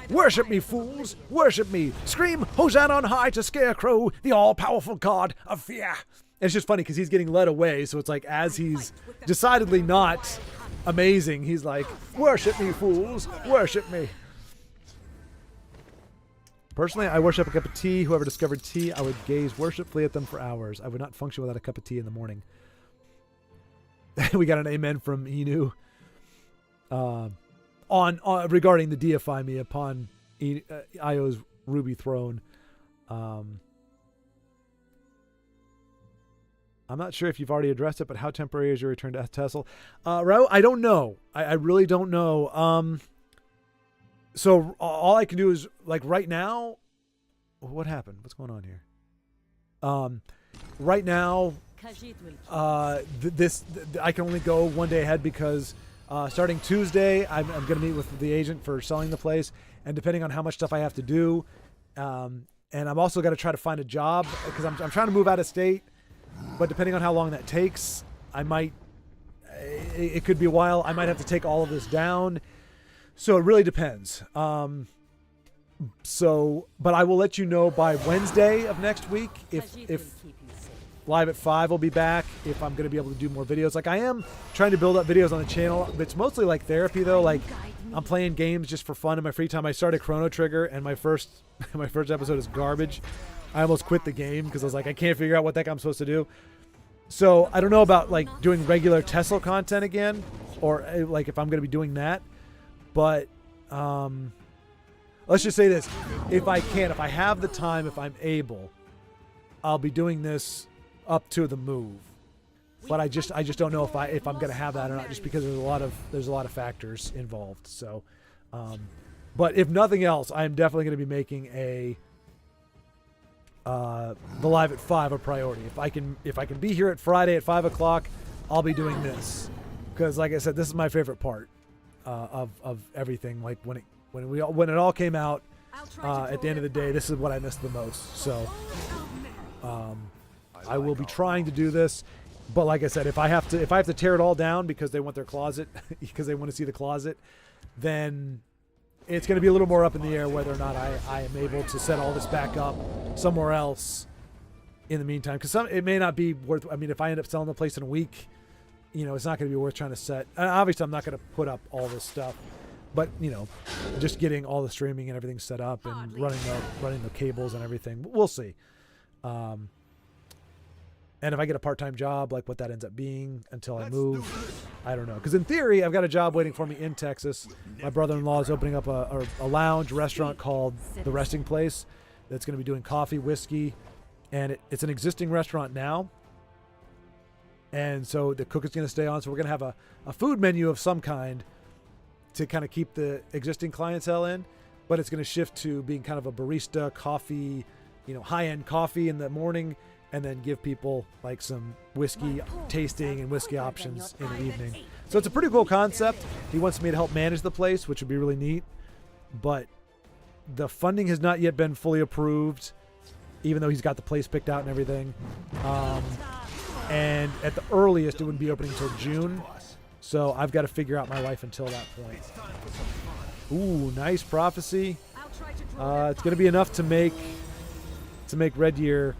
"Worship me, fools! Worship me! Scream Hosanna on high to Scarecrow, the all-powerful god of fear!" And it's just funny because he's getting led away, so it's like as he's decidedly not amazing, he's like, "Worship me, fools! Worship me!" Personally, I worship a cup of tea. Whoever discovered tea, I would gaze worshipfully at them for hours. I would not function without a cup of tea in the morning. We got an amen from Inu on regarding the deify me upon Io's ruby throne. I'm not sure if you've already addressed it, but how temporary is your return to Tessel? Raul, I don't know. I really don't know. So all I can do is, like, right now, what happened? What's going on here? Right now, I can only go one day ahead because starting Tuesday, I'm going to meet with the agent for selling the place, and depending on how much stuff I have to do, and I'm also going to try to find a job because I'm trying to move out of state, but depending on how long that takes, it could be a while. I might have to take all of this down. So it really depends. But I will let you know by Wednesday of next week if Live at 5 will be back, if I'm going to be able to do more videos. Like, I am trying to build up videos on the channel. It's mostly like therapy, though. Like, I'm playing games just for fun in my free time. I started Chrono Trigger, and my first episode is garbage. I almost quit the game because I was like, I can't figure out what the heck I'm supposed to do. So I don't know about, like, doing regular Tesla content again, or like if I'm going to be doing that. But let's just say this: if I have the time, if I'm able, I'll be doing this up to the move. But I just don't know if I'm going to have that or not, just because there's a lot of factors involved. So, but if nothing else, I am definitely going to be making the Live at 5 a priority. If I can be here at Friday at 5 o'clock, I'll be doing this, because, like I said, this is my favorite part. Of everything. Like when it all came out, at the end of the day, this is what I missed the most. So I will be trying to do this, but like I said, if I have to tear it all down because they want their closet, because they want to see the closet, then it's going to be a little more up in the air whether or not I am able to set all this back up somewhere else in the meantime, because it may not be worth. I mean, if I end up selling the place in a week, it's not going to be worth trying to set. Obviously, I'm not going to put up all this stuff, but just getting all the streaming and everything set up and running the cables and everything. We'll see. And if I get a part-time job, like what that ends up being until I move, I don't know. Because in theory, I've got a job waiting for me in Texas. My brother-in-law is opening up a lounge restaurant called The Resting Place that's going to be doing coffee, whiskey, and it's an existing restaurant now. And so the cook is going to stay on. So we're going to have a food menu of some kind to kind of keep the existing clientele in. But it's going to shift to being kind of a barista coffee, high-end coffee in the morning, and then give people like some whiskey tasting and whiskey options in the evening. So it's a pretty cool concept. He wants me to help manage the place, which would be really neat. But the funding has not yet been fully approved, even though he's got the place picked out and everything. And at the earliest, it wouldn't be opening until June. So I've got to figure out my life until that point. Ooh, nice prophecy. It's going to be enough to make Red Year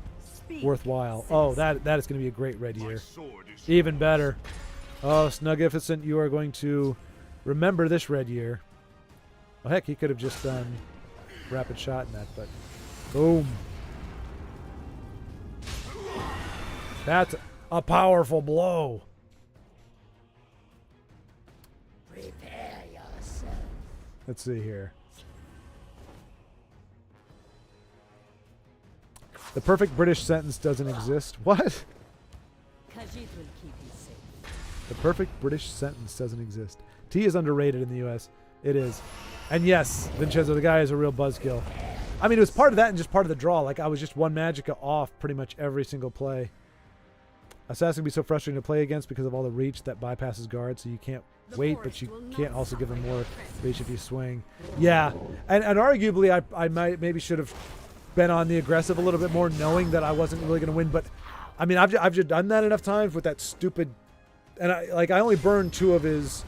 worthwhile. Oh, that is going to be a great Red Year. Even better. Oh, Snugificent, you are going to remember this Red Year. Well, heck, he could have just done rapid shot in that, but boom. That's a powerful blow.
Prepare yourself.
Let's see here. The perfect British sentence doesn't exist. What?
Khajiit will keep you safe.
The perfect British sentence doesn't exist. Tea is underrated in the U.S. It is. And yes, Vincenzo, the guy is a real buzzkill. I mean, it was part of that and just part of the draw. Like, I was just one Magicka off pretty much every single play. Assassin can be so frustrating to play against because of all the reach that bypasses guards, so you can't wait, but you can't also give him more reach if you swing. Yeah, and arguably I maybe should have been on the aggressive a little bit more, knowing that I wasn't really going to win. But I mean, I've just done that enough times with that stupid, and I only burned two of his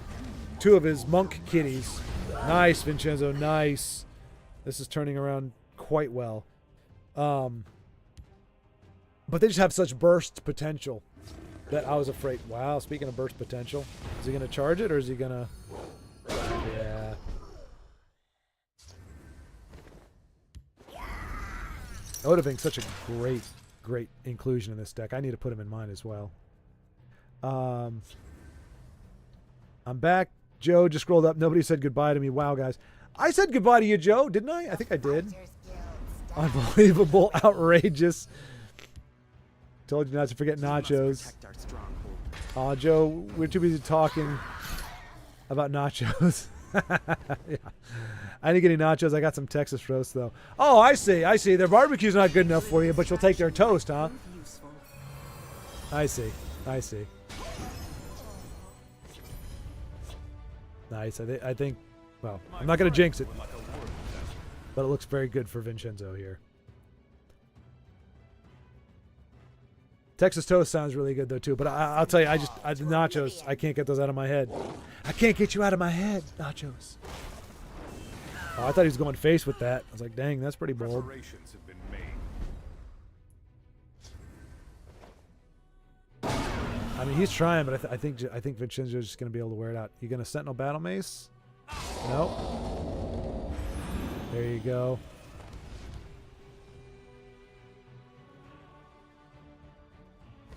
monk kitties. Nice, Vincenzo, nice. This is turning around quite well. But they just have such burst potential that I was afraid. Wow, speaking of burst potential, is he going to charge it or is he going to... Yeah. Odahving's such a great inclusion in this deck. I need to put him in mine as well. I'm back. Joe just scrolled up. Nobody said goodbye to me. Wow, guys. I said goodbye to you, Joe, didn't I? I think I did. Unbelievable. Outrageous. Told you not to forget nachos. Joe, we're too busy talking about nachos. Yeah. I didn't get any nachos. I got some Texas roast, though. Oh, I see. Their barbecue's not good enough for you, but you'll take their toast, huh? I see. Nice. I think, well, I'm not going to jinx it, but it looks very good for Vincenzo here. Texas toast sounds really good, though, too. But I'll tell you, the nachos, I can't get those out of my head. I can't get you out of my head, nachos. Oh, I thought he was going face with that. I was like, dang, that's pretty bold.
Preparations have been made.
I mean, he's trying, but I think Vincenzo's just going to be able to wear it out. You going to Sentinel Battle Mace? Nope. There you go.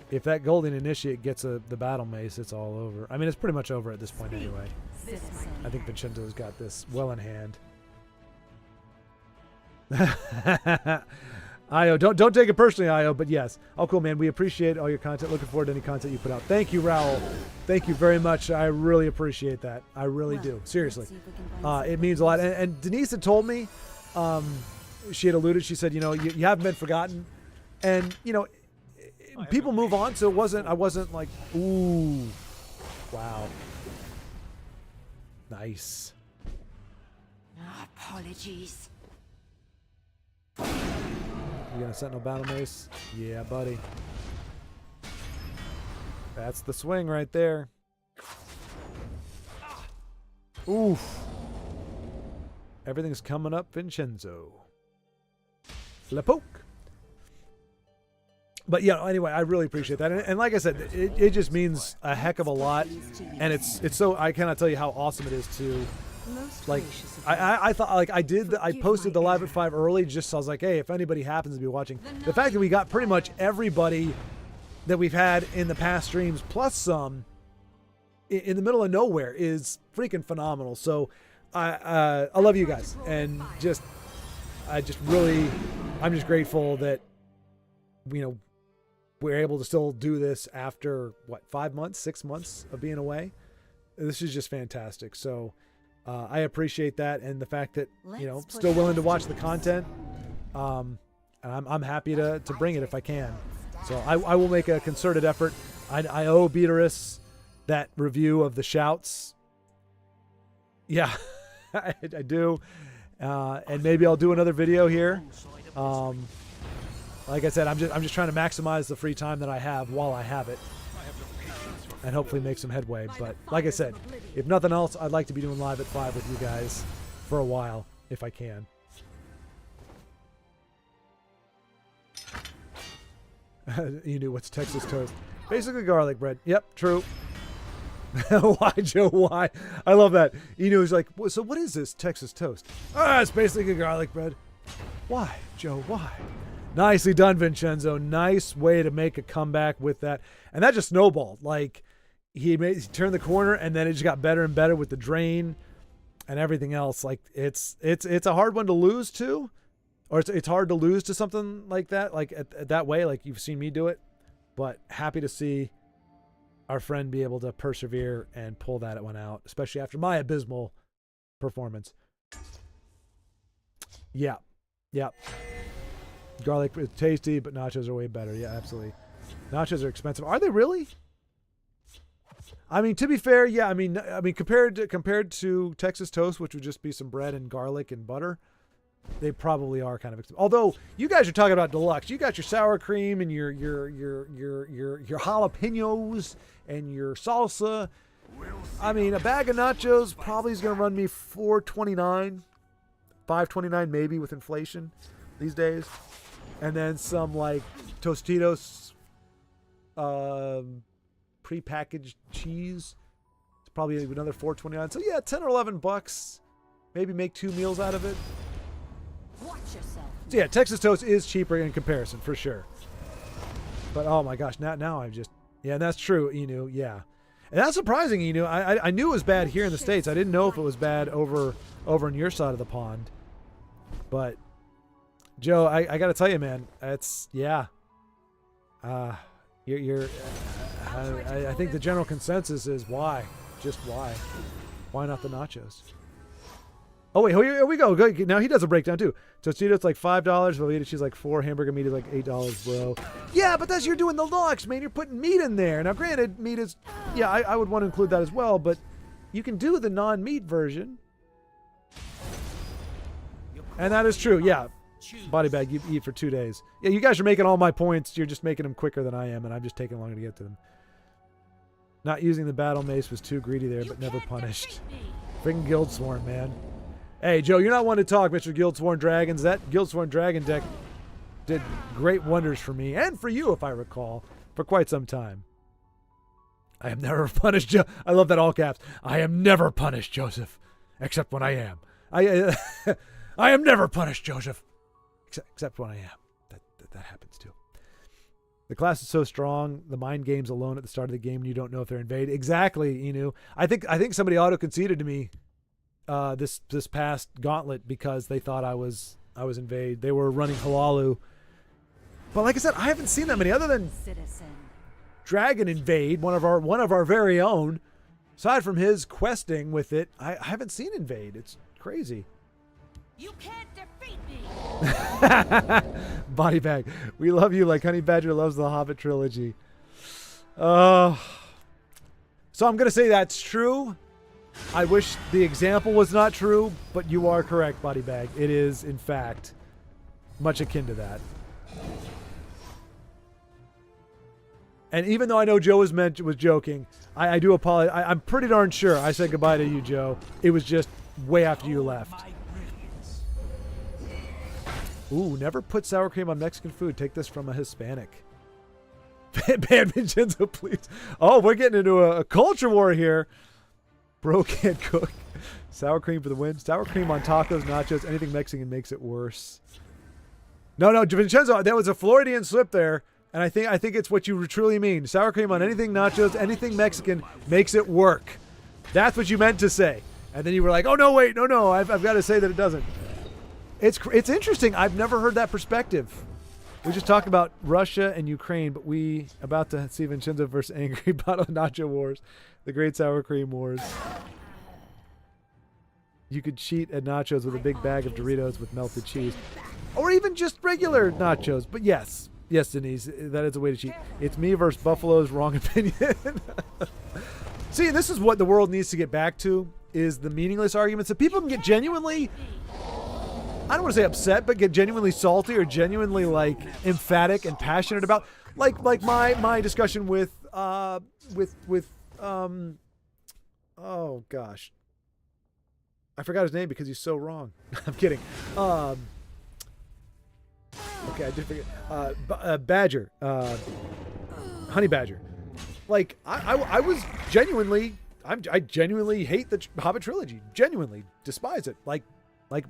If that Golden Initiate gets the Battle Mace, it's all over. I mean, it's pretty much over at this point anyway. I think Vincenzo's got this well in hand. Io, don't take it personally, Io, but yes. Oh, cool, man. We appreciate all your content. Looking forward to any content you put out. Thank you, Raul. Thank you very much. I really appreciate that. I really do. Seriously. It means a lot. And Denise had told me, she had alluded, she said, you know, you haven't been forgotten. And, you know, people move on, so I wasn't like, ooh, wow. Nice.
Apologies.
You gonna Sentinel Battle Mace? Yeah, buddy. That's the swing right there. Oof. Everything's coming up, Vincenzo. Flipoke. But yeah, anyway, I really appreciate that. And like I said, it just means a heck of a lot. And it's so, I cannot tell you how awesome it is to, like, I thought, like, I posted the Live at 5 early just so I was like, hey, if anybody happens to be watching. The fact that we got pretty much everybody that we've had in the past streams, plus some, in the middle of nowhere is freaking phenomenal. So I love you guys. And I'm just grateful that, you know, we're able to still do this after, what, 5 months, 6 months of being away. This is just fantastic. So I appreciate that, and the fact that, you know, still willing to watch the content. And I'm happy to bring it if I can. So I will make a concerted effort. I owe Beatrice that review of the shouts. Yeah, I do. And maybe I'll do another video here. Like I said, I'm just trying to maximize the free time that I have while I have it, and hopefully make some headway. But like I said, if nothing else, I'd like to be doing Live at 5 with you guys for a while, if I can. You knew what's Texas toast? Basically garlic bread. Yep, true. Why, Joe? Why? I love that. Inu was like, so what is this Texas toast? It's basically garlic bread. Why, Joe? Why? Nicely done, Vincenzo. Nice way to make a comeback with that. And that just snowballed. Like, he turned the corner, and then it just got better and better with the drain and everything else. Like it's a hard one to lose to, or it's hard to lose to something like that, like at that way, like you've seen me do it. But happy to see our friend be able to persevere and pull that one out, especially after my abysmal performance. Yeah. Garlic is tasty, but nachos are way better. Yeah, absolutely. Nachos are expensive. Are they really? I mean, to be fair, yeah. I mean, compared to Texas toast, which would just be some bread and garlic and butter, they probably are kind of expensive. Although you guys are talking about deluxe. You got your sour cream and your jalapenos and your salsa. I mean, a bag of nachos probably is going to run me $4.29, $5.29 maybe with inflation these days, and then some like Tostitos, prepackaged cheese. It's probably another $4.29. So yeah, $10 or $11. Maybe make 2 meals out of it.
Watch yourself.
So yeah, Texas toast is cheaper in comparison for sure. But oh my gosh, now I'm just, yeah, and that's true, yeah. And that's surprising, I knew it was bad here in the States. I didn't know if it was bad over on your side of the pond. But Joe, I got to tell you, man, it's, yeah. You're I think the general consensus is why? Just why? Why not the nachos? Oh wait, here we go. Now he does a breakdown too. Tostitos like $5, Velveeta cheese like $4, hamburger meat is like $8, bro. Yeah, but you're doing the deluxe, man. You're putting meat in there. Now, granted, meat is, yeah, I would want to include that as well, but you can do the non-meat version, and that is true. Yeah, body bag, you eat for 2 days. Yeah, you guys are making all my points. You're just making them quicker than I am, and I'm just taking longer to get to them. Not using the battle mace was too greedy there, but never punished. Freaking Guildsworn, man. Hey, Joe, you're not one to talk, Mr. Guildsworn Dragons. That Guildsworn Dragon deck did great wonders for me, and for you, if I recall, for quite some time. I am never punished, I love that all caps. I am never punished, Joseph, except when I am. I am never punished, Joseph, except when I am. That happens too. The class is so strong. The mind games alone at the start of the game, and you don't know if they're invade. Exactly, I think somebody auto conceded to me this past gauntlet because they thought I was invade. They were running Halalu. But like I said, I haven't seen that many other than Dragon Invade, one of our very own. Aside from his questing with it, I haven't seen Invade. It's crazy.
You can't defeat me.
Body bag. We love you like Honey Badger loves the Hobbit trilogy. So I'm gonna say that's true. I wish the example was not true, but you are correct, Body Bag. It is, in fact, much akin to that. And even though I know Joe was joking, I do apologize. I'm pretty darn sure I said goodbye to you, Joe. It was just way after you left. Ooh, never put sour cream on Mexican food. Take this from a Hispanic. Ban Vincenzo, please. Oh, we're getting into a culture war here. Bro can't cook. Sour cream for the win. Sour cream on tacos, nachos, anything Mexican makes it worse. No, Vincenzo, that was a Floridian slip there, and I think it's what you truly mean. Sour cream on anything nachos, anything Mexican makes it work. That's what you meant to say. And then you were like, oh no, wait, no, I've got to say that it doesn't. It's interesting. I've never heard that perspective. We just talked about Russia and Ukraine, but we about to see Vincenzo versus Angry Bottle Nacho Wars, the Great Sour Cream Wars. You could cheat at nachos with a big bag of Doritos with melted cheese, or even just regular nachos. But yes, Denise, that is a way to cheat. It's me versus Buffalo's wrong opinion. See, this is what the world needs to get back to: is the meaningless arguments that people can get genuinely, I don't want to say upset, but get genuinely salty or genuinely like emphatic and passionate about, like my discussion with oh gosh, I forgot his name because he's so wrong. I'm kidding. Okay, I did forget. Badger, Honey Badger. Like I was genuinely, I genuinely hate the Hobbit trilogy. Genuinely despise it. Like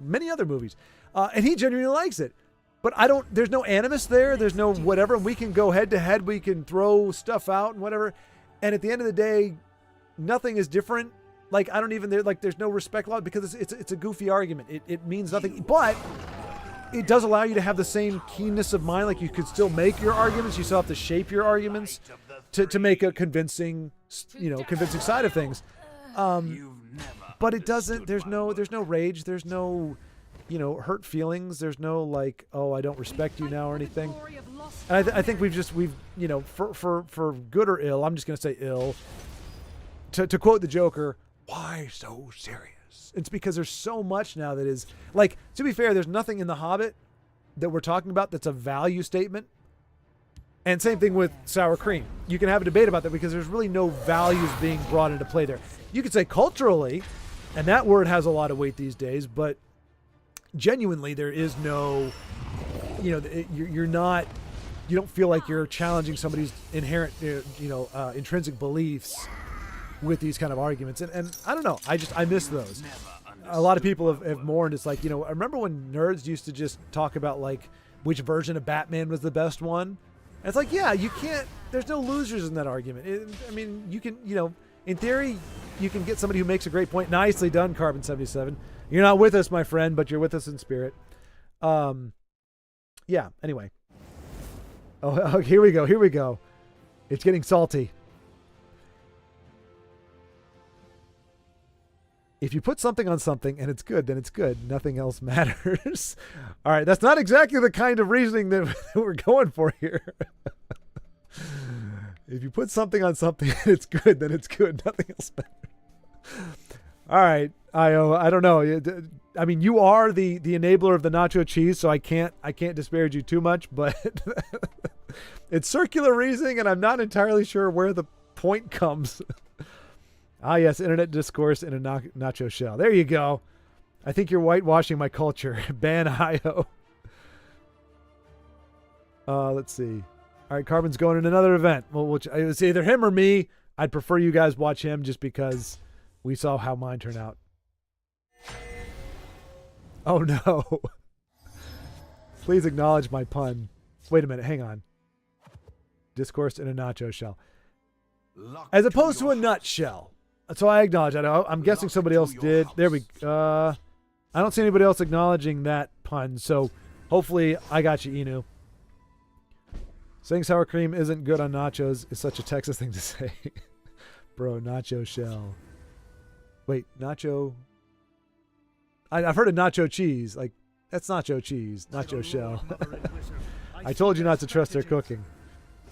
many other movies. And he genuinely likes it. But there's no animus there. There's no whatever. We can go head to head. We can throw stuff out and whatever. And at the end of the day, nothing is different. Like, I don't even, there's no respect law because it's a goofy argument. It means nothing, but it does allow you to have the same keenness of mind. Like, you could still make your arguments. You still have to shape your arguments to make a convincing side of things. But it doesn't, there's no rage. There's no, hurt feelings. There's no like, oh, I don't respect you now or anything. And I think we've for good or ill, I'm just going to say ill, to quote the Joker, why so serious? It's because there's so much now that is, like, to be fair, there's nothing in The Hobbit that we're talking about that's a value statement. And same thing with sour cream. You can have a debate about that because there's really no values being brought into play there. You could say culturally, and that word has a lot of weight these days, but genuinely there is no, you're not, you don't feel like you're challenging somebody's inherent, intrinsic beliefs with these kind of arguments. And I don't know, I miss those. A lot of people have mourned. It's like, I remember when nerds used to just talk about like which version of Batman was the best one. And it's like, yeah, you can't, there's no losers in that argument. You can, in theory, you can get somebody who makes a great point. Nicely done, Carbon 77. You're not with us, my friend, but you're with us in spirit. Yeah, anyway. Oh, here we go. It's getting salty. If you put something on something and it's good, then it's good. Nothing else matters. All right, that's not exactly the kind of reasoning that we're going for here. If you put something on something and it's good, then it's good. Nothing else matters. All right, I don't know. I mean, you are the enabler of the nacho cheese, so I can't disparage you too much, but it's circular reasoning, and I'm not entirely sure where the point comes. Ah, yes, internet discourse in a nacho shell. There you go. I think you're whitewashing my culture. Ban IO. Let's see. All right, Carbon's going in another event. Well, it's either him or me. I'd prefer you guys watch him just because we saw how mine turned out. Oh, no. Please acknowledge my pun. Wait a minute. Hang on. Discourse in a nacho shell. As opposed to a nutshell. So I acknowledge that. I'm guessing somebody else did. There we go. I don't see anybody else acknowledging that pun. So hopefully I got you, Inu. Saying sour cream isn't good on nachos is such a Texas thing to say. Bro, nacho shell. Wait, nacho. I've heard of nacho cheese. Like, that's nacho cheese, nacho shell. I told you not to trust their cooking.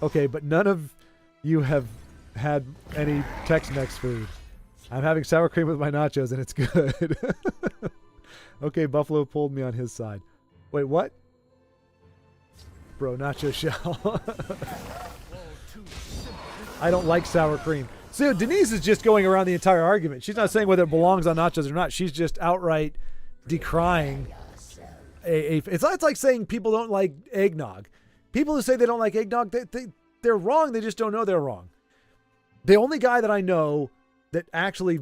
Okay, but none of you have had any Tex-Mex food. I'm having sour cream with my nachos, and it's good. Okay, Buffalo pulled me on his side. Wait, what? Bro, nacho shell. I don't like sour cream. So Denise is just going around the entire argument. She's not saying whether it belongs on nachos or not. She's just outright decrying. It's like saying people don't like eggnog. People who say they don't like eggnog, they're wrong. They just don't know they're wrong. The only guy that I know that actually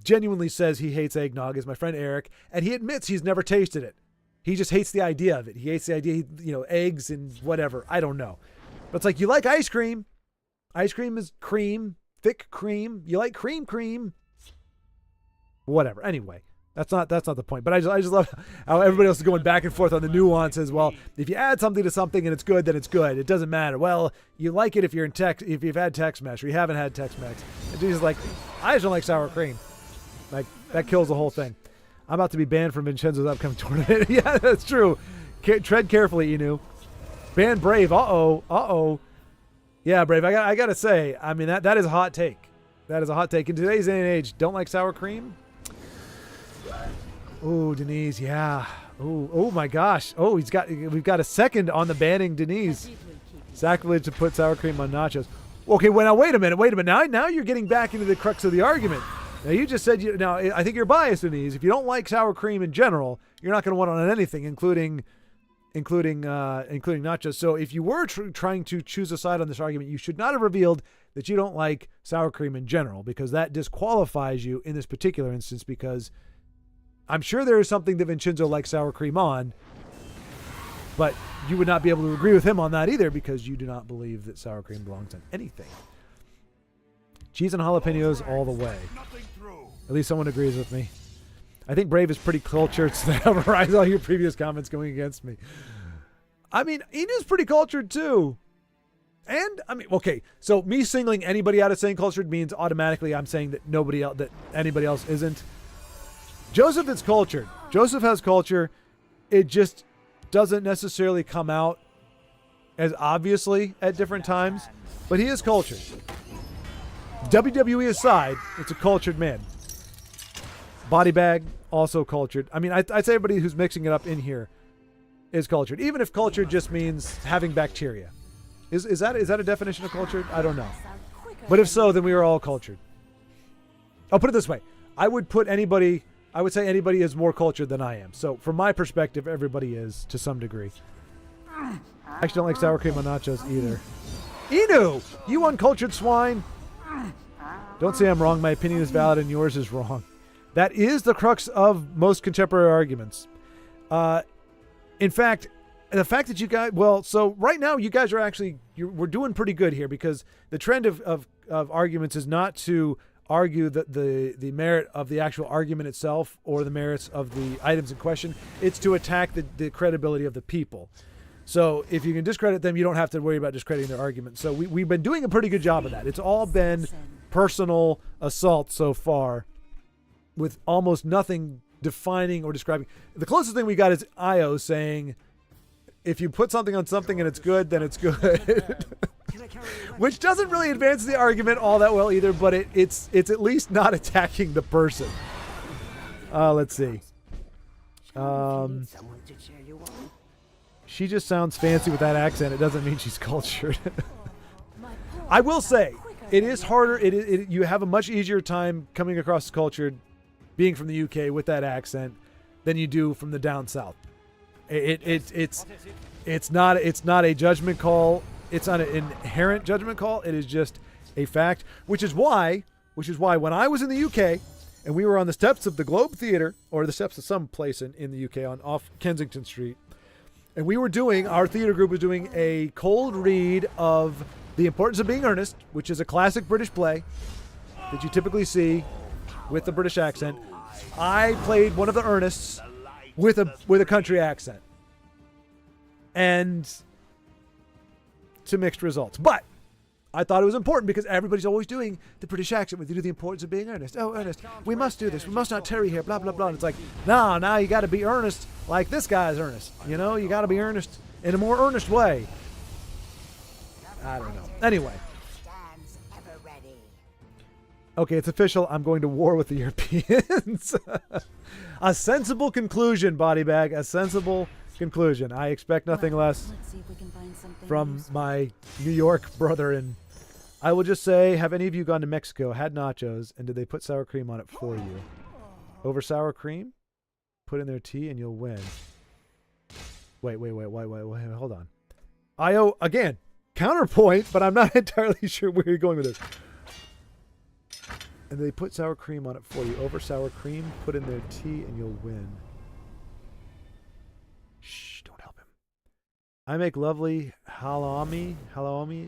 genuinely says he hates eggnog is my friend Eric, and he admits he's never tasted it. He just hates the idea of it. He hates the idea, eggs and whatever. I don't know. But it's like, you like ice cream. Ice cream is cream, thick cream. You like cream. Whatever. Anyway, that's not the point. But I just love how everybody else is going back and forth on the nuances. Well, if you add something to something and it's good, then it's good. It doesn't matter. Well, you like it if you've had Tex-Mex or you haven't had Tex-Mex. And Jesus is like, I just don't like sour cream. Like, that kills the whole thing. I'm about to be banned from Vincenzo's upcoming tournament. Yeah, that's true. Tread carefully, Inu. Ban Brave. Uh-oh. Yeah, Brave, I got to say, I mean, that is a hot take. That is a hot take. In today's day and age, don't like sour cream? Oh, Denise, yeah. Oh my gosh. Oh, we've got a second on the banning Denise. Sacrilege to put sour cream on nachos. Okay, well, now, wait a minute. Now you're getting back into the crux of the argument. Now, you just said, now, I think you're biased, Denise. If you don't like sour cream in general, you're not going to want it on anything, including nachos. So if you were trying to choose a side on this argument, you should not have revealed that you don't like sour cream in general, because that disqualifies you in this particular instance, because I'm sure there is something that Vincenzo likes sour cream on, but you would not be able to agree with him on that either, because you do not believe that sour cream belongs on anything. Cheese and jalapenos all the way.
Nothing through.
At least someone agrees with me. I think Brave is pretty cultured, so that overrides all your previous comments going against me. I mean, Inu's pretty cultured too. And I mean, okay, so me singling anybody out of saying cultured means automatically I'm saying that nobody else, that anybody else isn't. Joseph is cultured. Joseph has culture. It just doesn't necessarily come out as obviously at different times, but he is cultured. WWE aside, it's a cultured man. Body bag, also cultured. I mean, I'd say everybody who's mixing it up in here is cultured, even if cultured just means having bacteria. Is that a definition of cultured? I don't know. But if so, then we are all cultured. I'll put it this way. I would say anybody is more cultured than I am. So from my perspective, everybody is to some degree. I actually don't like sour cream on nachos either. Inu! You uncultured swine! Don't say I'm wrong. My opinion is valid and yours is wrong. That is the crux of most contemporary arguments. In fact, the fact that you guys, well, so right now you guys are actually, we're doing pretty good here because the trend of arguments is not to argue the merit of the actual argument itself or the merits of the items in question. It's to attack the credibility of the people. So if you can discredit them, you don't have to worry about discrediting their argument. So we've been doing a pretty good job of that. It's all been personal assault so far with almost nothing defining or describing. The closest thing we got is Io saying, if you put something on something and it's good, then it's good. Which doesn't really advance the argument all that well either, but it's at least not attacking the person. Let's see. She just sounds fancy with that accent. It doesn't mean she's cultured. I will say, it is harder. You have a much easier time coming across as cultured being from the UK with that accent than you do from the down south. It's not a judgment call. It's not an inherent judgment call. It is just a fact, which is why when I was in the UK and we were on the steps of the Globe Theatre or the steps of some place in the UK off Kensington Street, and we were our theater group was doing a cold read of The Importance of Being Earnest, which is a classic British play that you typically see with a British accent. I played one of the Ernests with a country accent. And to mixed results. But I thought it was important because everybody's always doing the British accent when they do The Importance of Being Earnest. Oh, Ernest, we must do this. We must not tarry here, blah, blah, blah. And it's like, now you got to be earnest like this guy's earnest. You know, you got to be earnest in a more earnest way. I don't know. Anyway. Okay, it's official. I'm going to war with the Europeans. A sensible conclusion, body bag. A sensible conclusion. I expect nothing less from my New York brother. And I will just say, have any of you gone to Mexico, had nachos, and did they put sour cream on it for you? Over sour cream? Put in their tea and you'll win. Wait, hold on. Io, again, counterpoint, but I'm not entirely sure where you're going with this. And they put sour cream on it for you. Over sour cream, put in their tea, and you'll win. Shh, don't help him. I make lovely halloumi,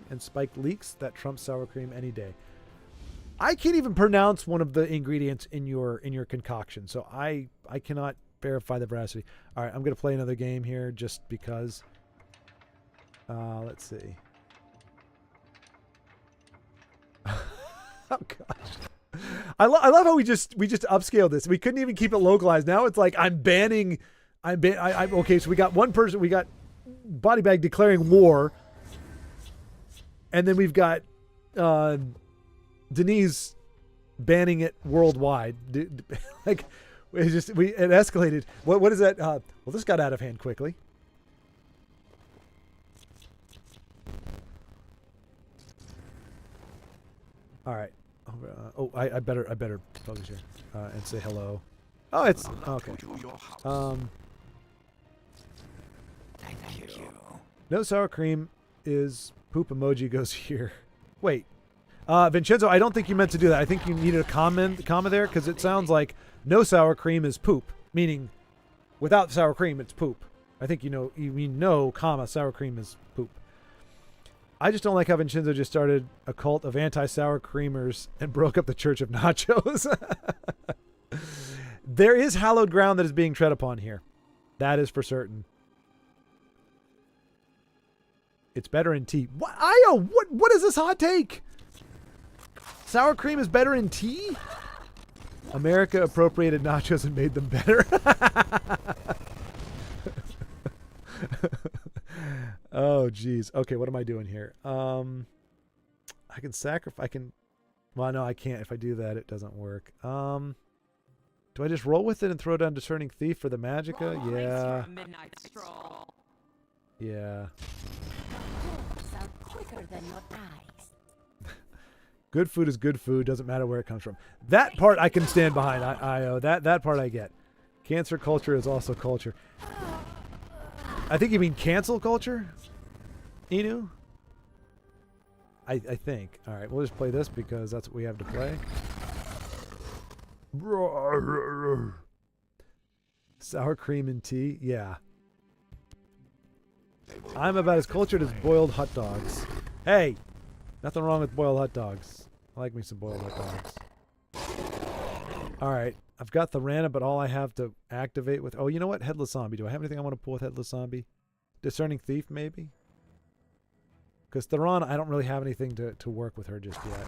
and spiked leeks that trump sour cream any day. I can't even pronounce one of the ingredients in your concoction, so I cannot verify the veracity. All right, I'm going to play another game here just because. Let's see. Oh gosh. I love how we just upscaled this. We couldn't even keep it localized. Now it's like okay, so we got one person, we got Body Bag declaring war. And then we've got Denise banning it worldwide. Like it escalated. What is that? Well, this got out of hand quickly. All right. I better focus here and say hello. Oh, it's okay. Thank you. No sour cream is poop emoji goes here. Wait, Vincenzo, I don't think you meant to do that. I think you needed a comma there because it sounds like no sour cream is poop, meaning without sour cream it's poop. I think you mean no comma sour cream is poop. I just don't like how Vincenzo just started a cult of anti-sour creamers and broke up the Church of Nachos. There is hallowed ground that is being tread upon here. That is for certain. It's better in tea. What? Io, what is this hot take? Sour cream is better in tea? America appropriated nachos and made them better. Oh, geez. Okay, what am I doing here? I can sacrifice. Well, no, I can't. If I do that, it doesn't work. Do I just roll with it and throw down Discerning Thief for the Magicka? Yeah.
Midnight stroll.
Yeah.
Hooves are quicker than your eyes.
Good food is good food. Doesn't matter where it comes from. That part I can stand behind. Io. That part I get. Cancer culture is also culture. I think you mean cancel culture? Inu? I think. All right, we'll just play this because that's what we have to play. Sour cream and tea? Yeah. I'm about as cultured as boiled hot dogs. Hey! Nothing wrong with boiled hot dogs. I like me some boiled hot dogs. Alright. I've got the Rana, but all I have to activate with... Oh, you know what? Headless Zombie. Do I have anything I want to pull with Headless Zombie? Discerning Thief, maybe? Because Theron, I don't really have anything to work with her just yet.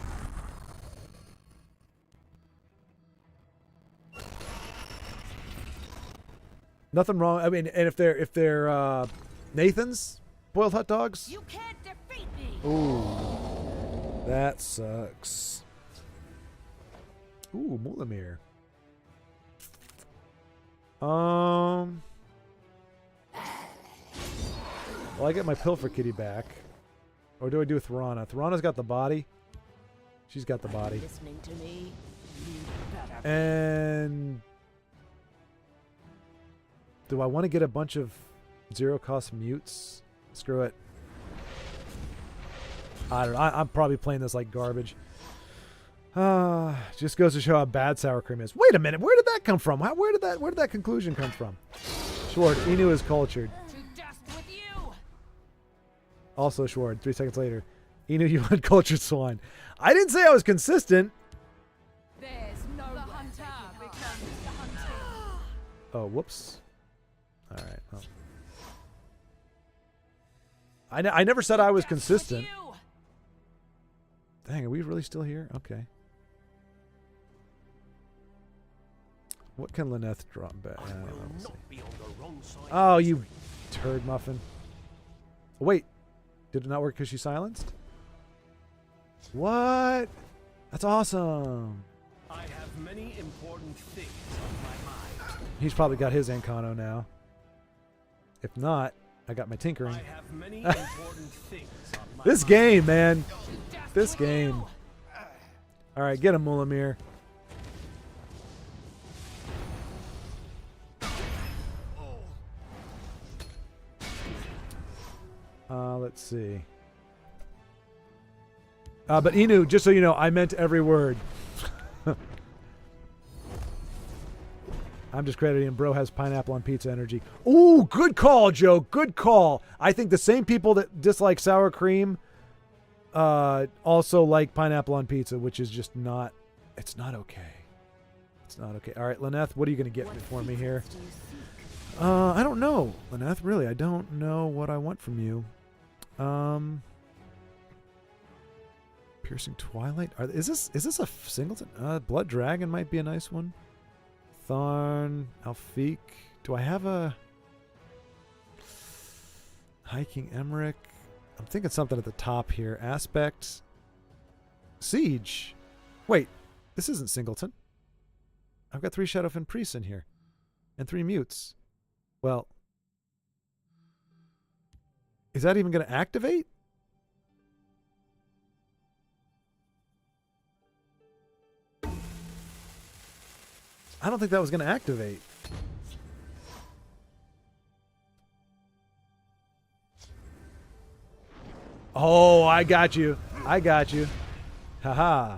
Nothing wrong. I mean, and if they're Nathan's boiled hot dogs.
You can't defeat me.
Ooh, that sucks. Ooh, Mulamir. Well, I get my Pilfer Kitty back. Or do I do with Tharana? Tharana's got the body. She's got the body.
Listening to me? You better.
And do I want to get a bunch of zero-cost mutes? Screw it. I don't know. I'm probably playing this like garbage. Just goes to show how bad sour cream is. Wait a minute. Where did that come from? Where did that conclusion come from? Schward, Inu is cultured.
To dust with you.
Also Schward, 3 seconds later. Inu, you uncultured swine. I didn't say I was consistent.
There's no the hunter becomes the hunted.
Oh, whoops. All right. Well. I never said I was consistent. Dang, are we really still here? Okay. What can Lyneth drop back? Oh, you turd muffin. Wait. Did it not work because she's silenced? What? That's awesome.
I have many important things on my mind.
He's probably got his Ancano now. If not, I got my tinkering.
I have many important things on my
This
mind.
game, man. This game. All right, get him, Mulamir. Let's see. But Inu, just so you know, I meant every word. I'm just crediting bro has pineapple on pizza energy. Ooh, good call, Joe. Good call. I think the same people that dislike sour cream also like pineapple on pizza, which is just not, it's not okay. It's not okay. All right, Lyneth, what are you going to get for me here? I don't know, Lyneth, really. I don't know what I want from you. Piercing Twilight? Is this a singleton? Blood Dragon might be a nice one. Tharn, Alfiq. Do I have a Hiking Emmerich? I'm thinking something at the top here. Aspect. Siege. Wait, this isn't singleton. I've got 3 Shadowfen priests in here. And 3 mutes. Well, is that even going to activate? I don't think that was going to activate. Oh, I got you. I got you. Haha.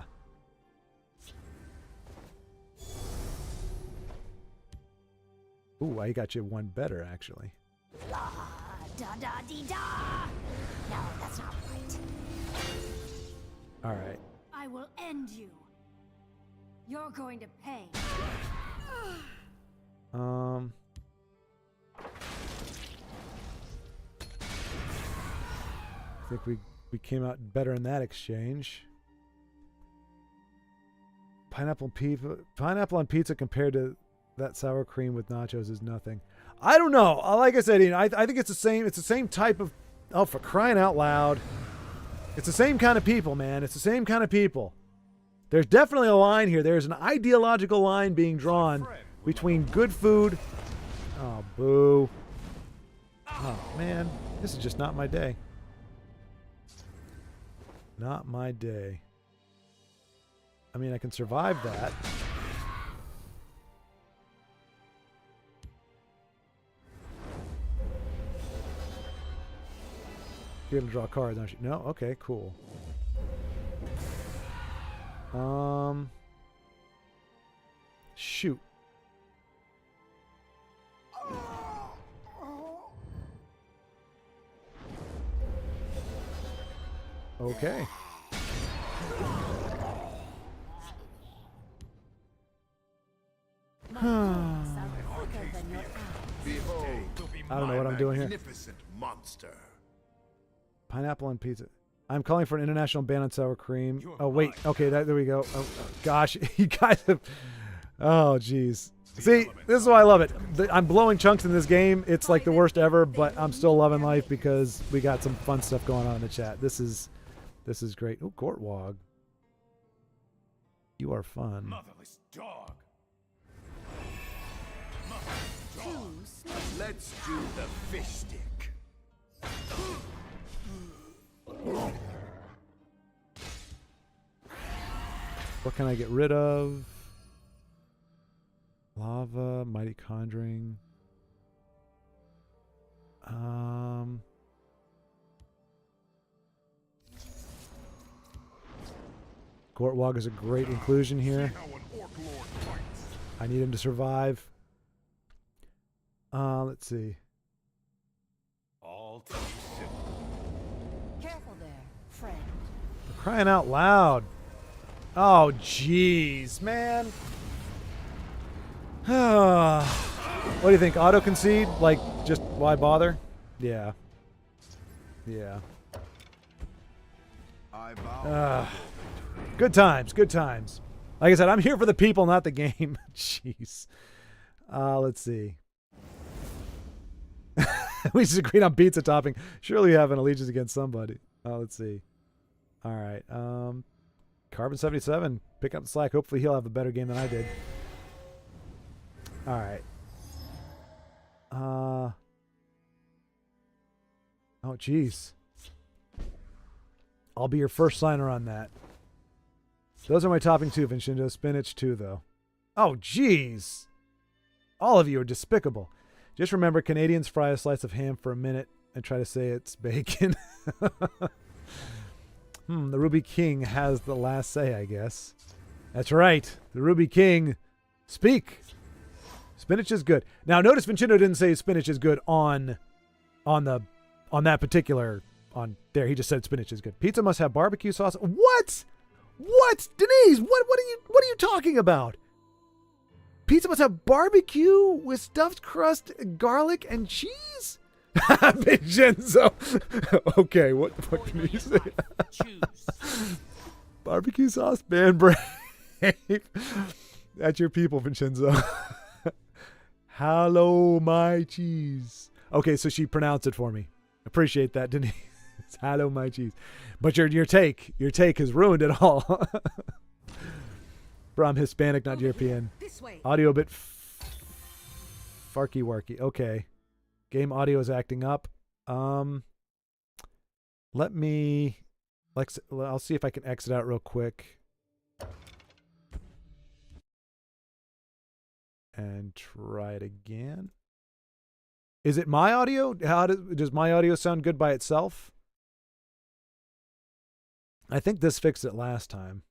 Ooh, I got you one better, actually.
La da da dee da. No, that's not right. fight.
All right.
I will end you. You're going to pay.
I think we came out better in that exchange. Pineapple on pizza compared to that sour cream with nachos is nothing. I don't know. Like I said, Ian, I think it's the same. It's the same type of. Oh, for crying out loud! It's the same kind of people, man. It's the same kind of people. There's definitely a line here. There's an ideological line being drawn between good food. Oh, boo! Oh man, this is just not my day. Not my day. I mean, I can survive that. You're able to draw cards, aren't you? No? Okay, cool. Shoot. Okay.
Behold,
I don't know what I'm doing here.
magnificent monster.
Pineapple on pizza. I'm calling for an international ban on sour cream. Oh, wait. Okay, there we go. Oh, gosh. You guys have... Oh, jeez. See, this is why I love it. I'm blowing chunks in this game. It's like the worst ever, but I'm still loving life because we got some fun stuff going on in the chat. This is great. Oh, Gortwog. You are fun.
Motherless dog.
Let's do the fish stick.
What can I get rid of? Lava, Mighty Conjuring. Gortwog is a great inclusion here.
See how an orc lord fights.
I need him to survive. Let's see.
All to be simple.
Careful there, friend.
For crying out loud. Oh, jeez, man. What do you think? Auto concede? Like, just why bother? Yeah. Yeah.
I vow.
Good times. Good times. Like I said, I'm here for the people, not the game. Jeez. Let's see. We just agreed on pizza topping. Surely we have an allegiance against somebody. Let's see. All right. Carbon 77, pick up the slack. Hopefully he'll have a better game than I did. All right. Oh, jeez. I'll be your first signer on that. Those are my topping too, Vincenzo. Spinach too, though. Oh, jeez. All of you are despicable. Just remember, Canadians fry a slice of ham for a minute and try to say it's bacon. The Ruby King has the last say, I guess. That's right. The Ruby King. Speak. Spinach is good. Now, notice Vincenzo didn't say spinach is good on that particular on there. He just said spinach is good. Pizza must have barbecue sauce. What? What? Denise, what are you talking about? Pizza must have barbecue with stuffed crust, garlic, and cheese? Vincenzo. Okay, what the fuck can you say?
Choose.
Barbecue sauce, band brave. That's your people, Vincenzo. Hello, my cheese. Okay, so she pronounced it for me. Appreciate that, Denise. Hello, my cheese. But your take has ruined it all. Bro, I'm Hispanic, not European.
This way.
Audio a bit farky warky. Okay. Game audio is acting up. I'll see if I can exit out real quick. And try it again. Is it my audio? Does my audio sound good by itself? I think this fixed it last time.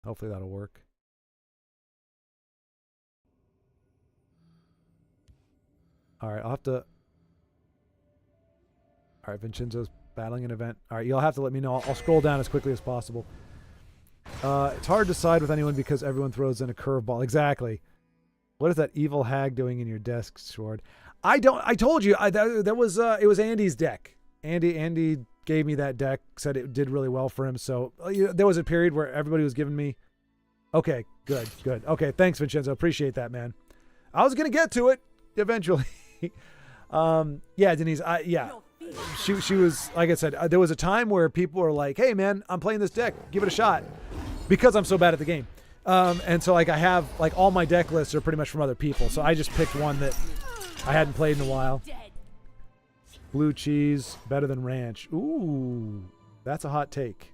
Hopefully that'll work. All right, I'll have to. All right, Vincenzo's battling an event. All right, you'll have to let me know. I'll scroll down as quickly as possible. It's hard to side with anyone because everyone throws in a curveball. Exactly. What is that evil hag doing in your desk, Sword? I told you. That was. It was Andy's deck. Andy gave me that deck. Said it did really well for him. So there was a period where everybody was giving me. Okay, good. Okay, thanks, Vincenzo. Appreciate that, man. I was gonna get to it eventually. Yeah, Denise. She was, like I said, there was a time where people were like, "Hey, man, I'm playing this deck. Give it a shot," because I'm so bad at the game. And so like I have like all my deck lists are pretty much from other people. So I just picked one that I hadn't played in a while. Blue cheese better than ranch. Ooh, that's a hot take.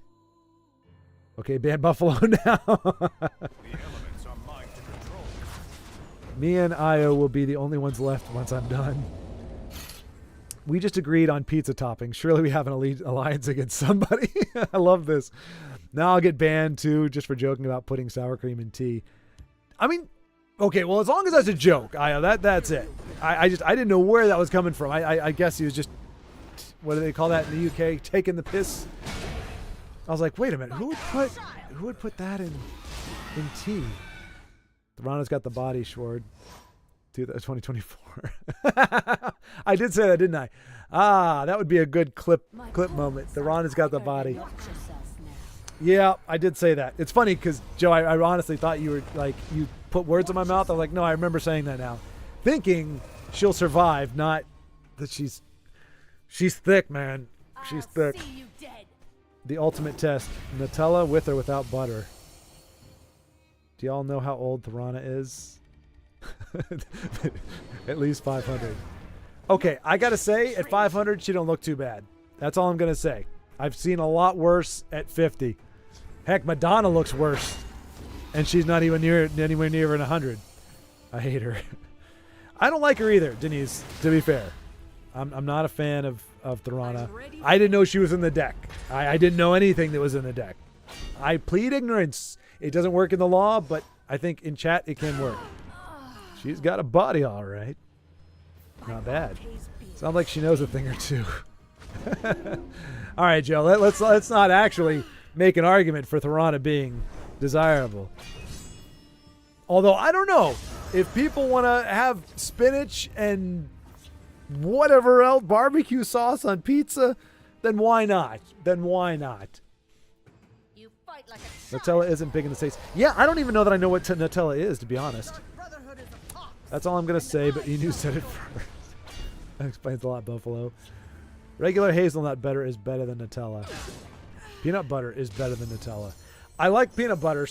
Okay, ban Buffalo now.
The elements are mine to control.
Me and Io will be the only ones left once I'm done. We just agreed on pizza toppings. Surely we have an alliance against somebody. I love this. Now I'll get banned too, just for joking about putting sour cream in tea. I mean, okay, well, as long as that's a joke, Io, that's it. I didn't know where that was coming from. I guess he was just, what do they call that in the UK? Taking the piss. I was like, wait a minute, who would put that in tea? Rana's got the body, Schward. 2024. I did say that, didn't I? That would be a good clip moment. The Rana's got the body. Yeah, I did say that. It's funny because, Joe, I honestly thought you were like, you put words in my mouth. I was like, no, I remember saying that now. Thinking she'll survive, not that she's thick, man. She's thick.
See you dead.
The ultimate test. Nutella with or without butter. Do y'all know how old Tharana is? At least 500. Okay, I gotta say, at 500, she don't look too bad. That's all I'm gonna say. I've seen a lot worse at 50. Heck, Madonna looks worse, and she's not even anywhere near 100. I hate her. I don't like her either, Denise. To be fair, I'm not a fan of Tharana. I didn't know she was in the deck. I didn't know anything that was in the deck. I plead ignorance. It doesn't work in the law, but I think in chat it can work. She's got a body, all right. Not bad. Sounds like she knows a thing or two. All right, Joe. Let's not actually make an argument for Tharana being desirable. Although I don't know if people want to have spinach and whatever else, barbecue sauce on pizza, then why not?
You fight like a
Nutella isn't big in the States. Yeah, I don't even know that I know what Nutella is, to be honest. That's all I'm going to say, but you said it first. That explains a lot, Buffalo. Regular hazelnut butter is better than Nutella. Peanut butter is better than Nutella. I like peanut butter,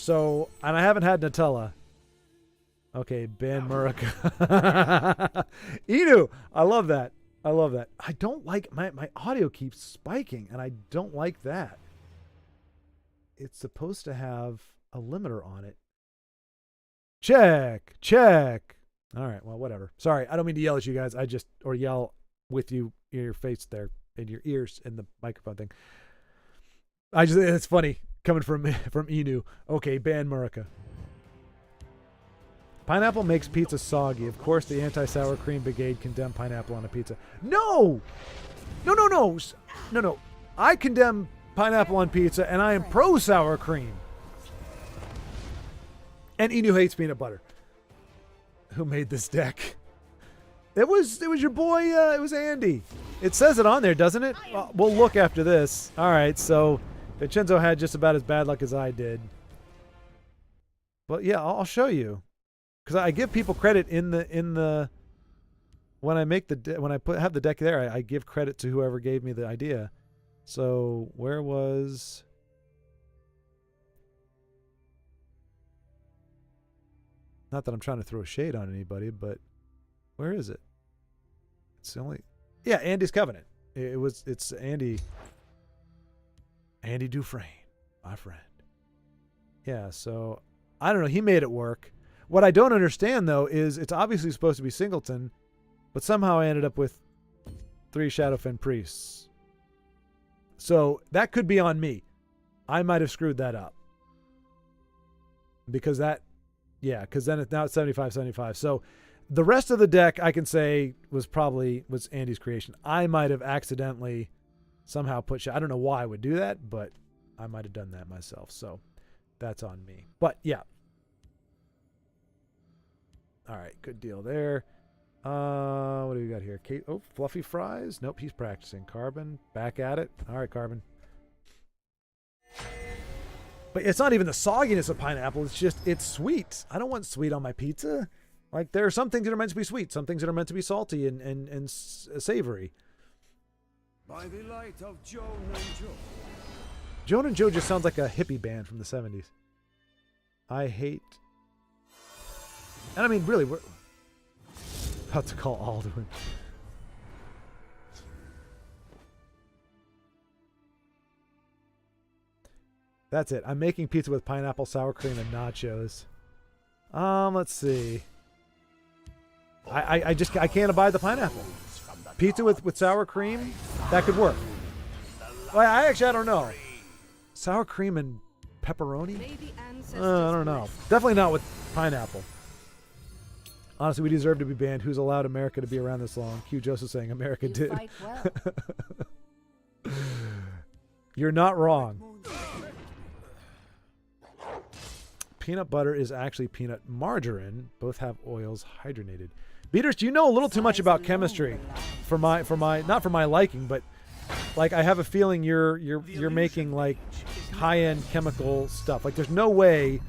and I haven't had Nutella. Okay, ban Murica. Inu, I love that. I don't like, my audio keeps spiking, and I don't like that. It's supposed to have a limiter on it. Check. All right, well, whatever. Sorry, I don't mean to yell at you guys. Or yell with you in your face there, in your ears, in the microphone thing. It's funny coming from Inu. Okay, ban Murica. Pineapple makes pizza soggy. Of course, the anti-sour cream brigade condemn pineapple on a pizza. No. I condemn pineapple on pizza, and I am pro sour cream. And Inu hates peanut butter. Who made this deck? It was your boy. It was Andy. It says it on there, doesn't it? We'll look after this. All right, so Vincenzo had just about as bad luck as I did. But yeah, I'll show you, because I give people credit in the when I make have the deck there. I give credit to whoever gave me the idea. So where was? Not that I'm trying to throw shade on anybody, but where is it? It's the only, yeah, Andy's Covenant. It's Andy Dufresne, my friend. Yeah, so I don't know. He made it work. What I don't understand though is it's obviously supposed to be Singleton, but somehow I ended up with 3 Shadowfen priests. So that could be on me. I might have screwed that up. Because then now it's 75-75. So The rest of the deck, I can say, was Andy's creation. I might have accidentally somehow put... I don't know why I would do that, but I might have done that myself. So that's on me. But, yeah. All right, good deal there. What do we got here? Kate, oh, Fluffy Fries. Nope, he's practicing. Carbon, back at it. All right, Carbon. But it's not even the sogginess of pineapple. It's just, it's sweet. I don't want sweet on my pizza. Like, there are some things that are meant to be sweet, some things that are meant to be salty and savory.
By the light of Joan and Joe.
Joan and Joe just sounds like a hippie band from the 70s. I hate... And I mean, really, we're about to call Alduin. That's it. I'm making pizza with pineapple, sour cream, and nachos. Let's see. I can't abide the pineapple. Pizza with sour cream? That could work. Well, I don't know. Sour cream and pepperoni? I don't know. Definitely not with pineapple. Honestly, we deserve to be banned. Who's allowed America to be around this long? Q Joseph saying America
You
did.
fight well.
You're not wrong. Peanut butter is actually peanut margarine. Both have oils hydrogenated. Beaters, do you know a little too much about chemistry for my not for my liking, but like I have a feeling you're making like high-end chemical stuff. Like there's no way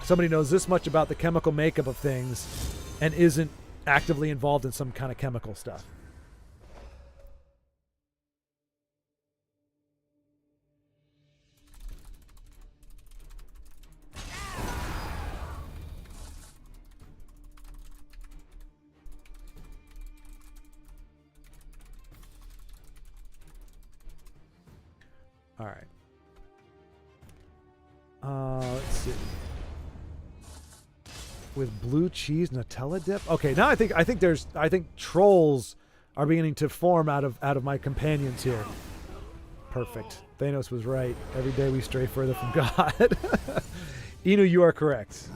somebody knows this much about the chemical makeup of things and isn't actively involved in some kind of chemical stuff. All right. Let's see. With blue cheese Nutella dip. Okay, now I think trolls are beginning to form out of my companions here. Perfect. Thanos was right. Every day we stray further from God. Inu, you are correct.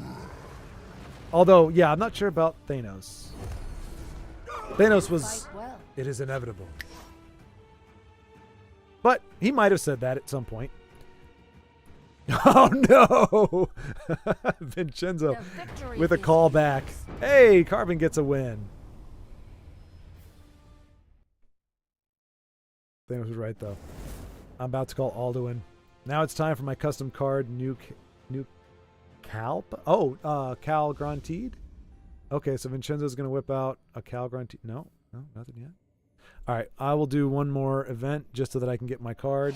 Although, yeah, I'm not sure about Thanos. Thanos was...
Fight well.
It is inevitable. But he might have said that at some point. Oh no! Vincenzo with a callback. Hey, Carbon gets a win. Thanos was right though. I'm about to call Alduin. Now it's time for my custom card, new Cal. Oh, Cal Grantide. Okay, so Vincenzo's gonna whip out a Cal Grantide. No, nothing yet. All right, I will do one more event just so that I can get my card,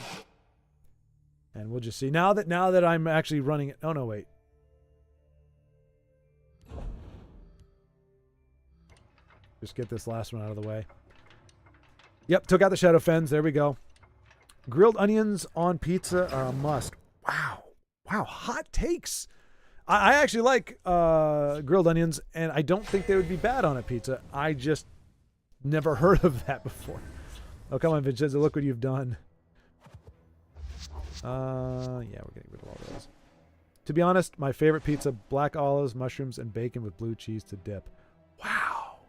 and we'll just see. Now that I'm actually running it. Oh no, wait. Just get this last one out of the way. Yep, took out the Shadow Fens. There we go. Grilled onions on pizza are a must. Wow, hot takes. I actually like grilled onions, and I don't think they would be bad on a pizza. I just never heard of that before. Oh, come on, Vincenzo. Look what you've done. Yeah, we're getting rid of all those. To be honest, my favorite pizza, black olives, mushrooms, and bacon with blue cheese to dip. Wow. All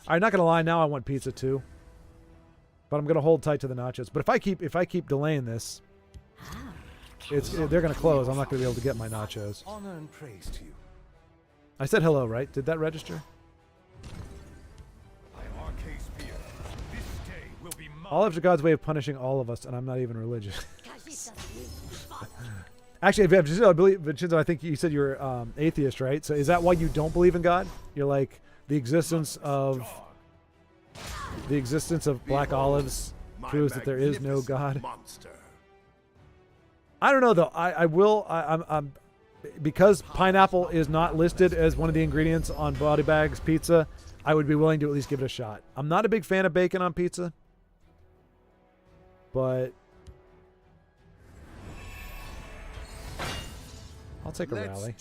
right, not going to lie. Now I want pizza too. But I'm going to hold tight to the nachos. But if I keep delaying this, they're going to close. I'm not going to be able to get my nachos.
Honor and praise to you.
I said hello, right? Did that register? All of God's way of punishing all of us, and I'm not even religious. Actually, Vincenzo, I think you said you're atheist, right? So is that why you don't believe in God? You're like the existence of black olives proves that there is no God. I don't know though. I'm because pineapple is not listed as one of the ingredients on Body Bags pizza. I would be willing to at least give it a shot. I'm not a big fan of bacon on pizza. But I'll take a rally.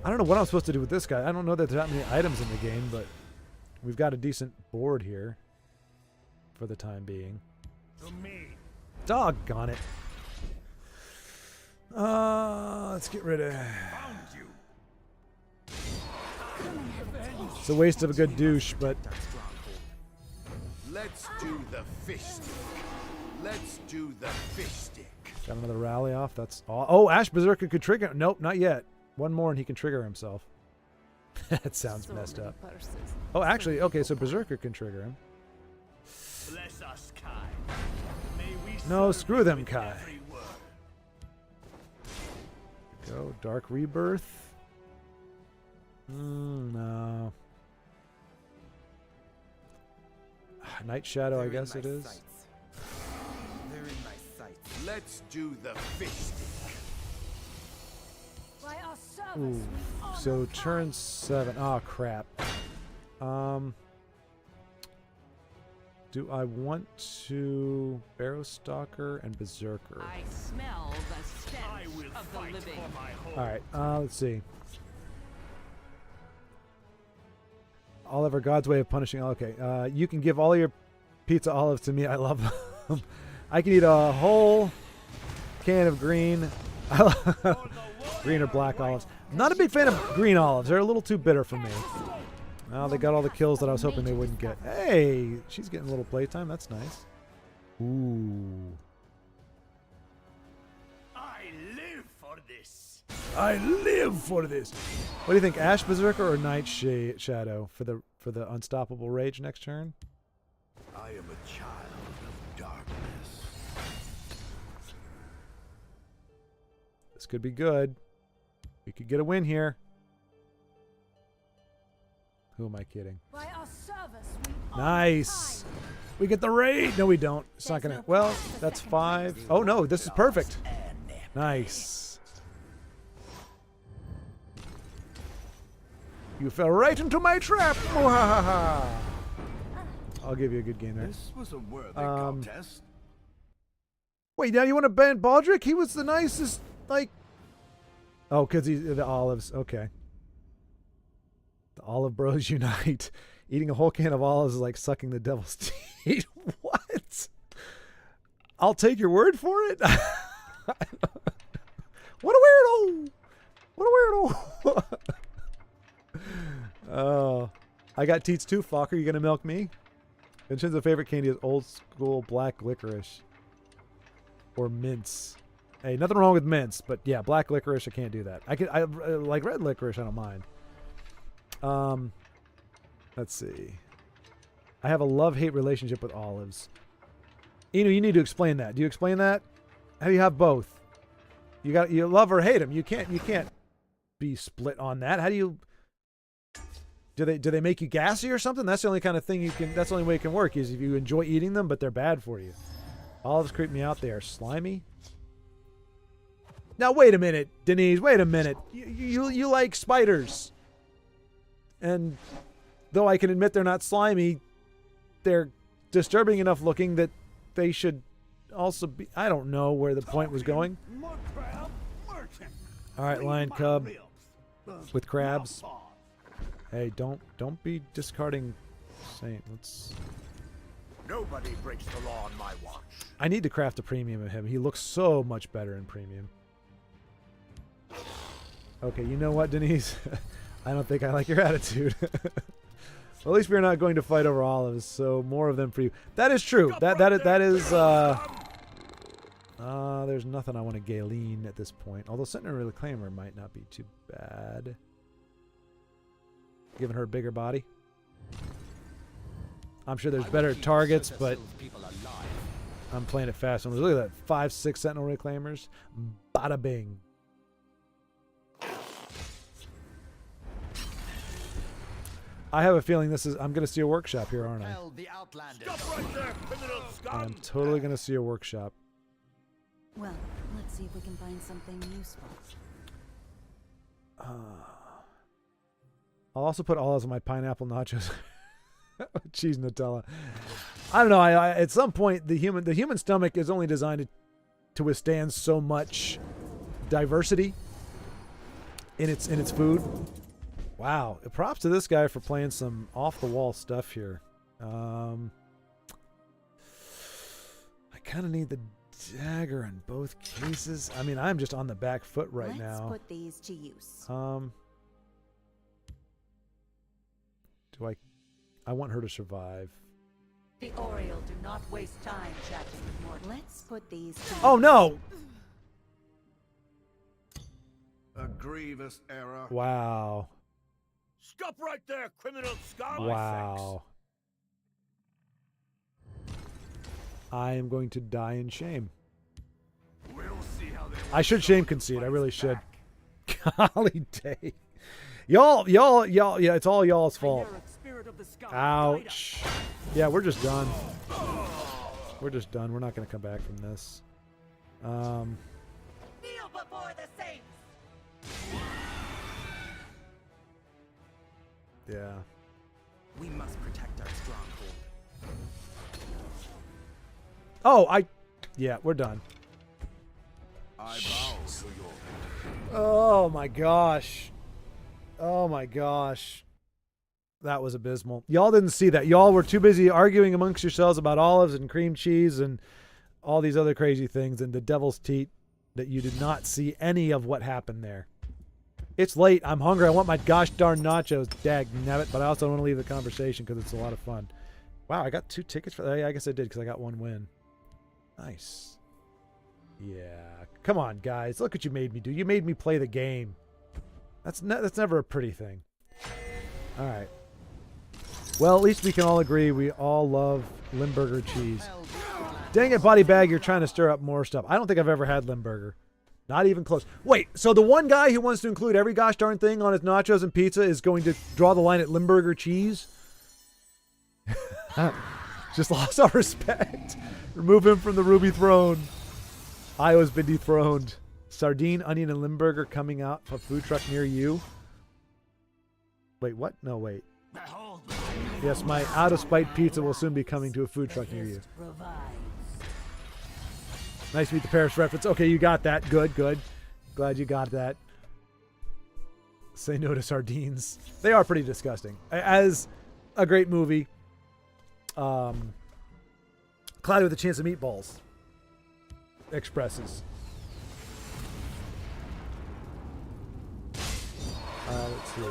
I don't know what I'm supposed to do with this guy. I don't know that there's that many items in the game, but we've got a decent board here for the time being. Doggone it. Let's get rid of... It's a waste of a good douche, but
Let's do the fish stick. Let's do the fish stick.
got another rally off. That's all. Oh, Ash Berserker could trigger. Nope, not yet. One more and he can trigger himself. That sounds messed up. Oh, actually, okay, so Berserker can trigger him.
Bless us, Kai. May we
No,
serve
screw
you
them,
with
Kai.
every word.
Go Dark Rebirth. No. Night Shadow, I guess it is.
They're in my sights. Let's do the fish stick.
By our service,
Ooh.
we honor
So
Kai.
turn 7. Oh crap. Do I want to Barrow Stalker and Berserker?
I smell the
I
stench
will
of the
fight
living.
for my home.
All right. Let's see. Oliver, God's way of punishing. Okay. You can give all your pizza olives to me. I love them. I can eat a whole can of green. Green or black olives. I'm not a big fan of green olives. They're a little too bitter for me. Well, they got all the kills that I was hoping they wouldn't get. Hey, she's getting a little playtime. That's nice. Ooh.
I live for this.
I live for this. What do you think, Ash Berserker or Night Shadow for the unstoppable rage next turn?
I am a child of darkness.
This could be good. We could get a win here. Who am I kidding?
By our service, we honor
Nice.
Kai.
We get the raid. No, we don't. It's not
There's
gonna.
no
Well,
prize for
that's
second
5.
place.
Oh no, this is perfect. Nice. You fell right into my trap. Mwahaha. I'll give you a good game there.
This was a worthy
Um,
contest.
Wait, now you want to ban Baldric? He was the nicest, like... Oh, because he's the olives. Okay. The Olive Bros unite. Eating a whole can of olives is like sucking the devil's teeth. What? I'll take your word for it. What a weirdo! What a weirdo! Oh, I got teats too, Fokker. You gonna milk me? Vincenzo's favorite candy is old school black licorice or mints. Hey, nothing wrong with mints, but yeah, black licorice, I can't do that. I like red licorice, I don't mind. Let's see. I have a love-hate relationship with olives. Inu, you need to explain that. Do you explain that? How do you have both? You love or hate them. You can't be split on that. How do you? Do they make you gassy or something? That's the only kind of thing you can. That's the only way it can work is if you enjoy eating them, but they're bad for you. Olives creep me out. They are slimy. Now wait a minute, Denise. Wait a minute. You like spiders, and though I can admit they're not slimy, they're disturbing enough looking that they should also be. I don't know where the point was going. All right, lion cub with crabs. Hey, don't be discarding Saint. Let's.
Nobody breaks the law on my watch.
I need to craft a premium of him. He looks so much better in premium. Okay, you know what, Denise? I don't think I like your attitude. Well, at least we're not going to fight over olives, so more of them for you. That is true. That is. There's nothing I want to Galen at this point. Although Sentinel Reclaimer might not be too bad. Giving her a bigger body. I'm sure there's better targets, but I'm playing it fast. And look at that, 5, 6 Sentinel Reclaimers. Bada bing. I have a feeling this is. I'm going to see a workshop here, aren't I? I'm totally going to see a workshop.
Well, let's see if we can find something useful.
I'll also put olives on my pineapple nachos. Cheese Nutella. I don't know. I at some point the human stomach is only designed to withstand so much diversity in its food. Wow. Props to this guy for playing some off the wall stuff here. I kind of need the dagger in both cases. I mean, I'm just on the back foot right now.
Let's put these to use.
I want her to survive.
The Oriole do not waste time chatting with mortals. Let's put these.
Oh no!
A grievous error.
Wow.
Stop right there, criminal scum!
Wow. I am going to die in shame.
We'll see how they
I should shame concede. I really should. Golly day. Y'all, yeah, it's all y'all's fault. Ouch. Yeah, we're just done. We're just done. We're not going to come back from this.
kneel before the saints.
Yeah.
We must protect our stronghold.
Oh, yeah, we're done.
I bow to your
Oh my gosh. Oh my gosh. That was abysmal. Y'all didn't see that. Y'all were too busy arguing amongst yourselves about olives and cream cheese and all these other crazy things and the devil's teat that you did not see any of what happened there. It's late. I'm hungry. I want my gosh darn nachos. Dag nabbit. But I also don't want to leave the conversation because it's a lot of fun. Wow, I got 2 tickets for that. Yeah, I guess I did because I got 1 win. Nice. Yeah. Come on, guys. Look what you made me do. You made me play the game. That's never a pretty thing. All right. Well, at least we can all agree we all love Limburger cheese. Dang it, body bag, you're trying to stir up more stuff. I don't think I've ever had Limburger. Not even close. Wait, so the one guy who wants to include every gosh darn thing on his nachos and pizza is going to draw the line at Limburger cheese? Just lost our respect. Remove him from the Ruby throne. Io's been dethroned. Sardine, onion, and Limburger coming out of a food truck near you. Wait, what? No, wait. Yes, my out of spite pizza will soon be coming to a food truck near you. Nice to meet the Paris reference. Okay, you got that. Good, good. Glad you got that. Say no to sardines. They are pretty disgusting. As a great movie, Cloudy with a Chance of Meatballs expresses. Let's see.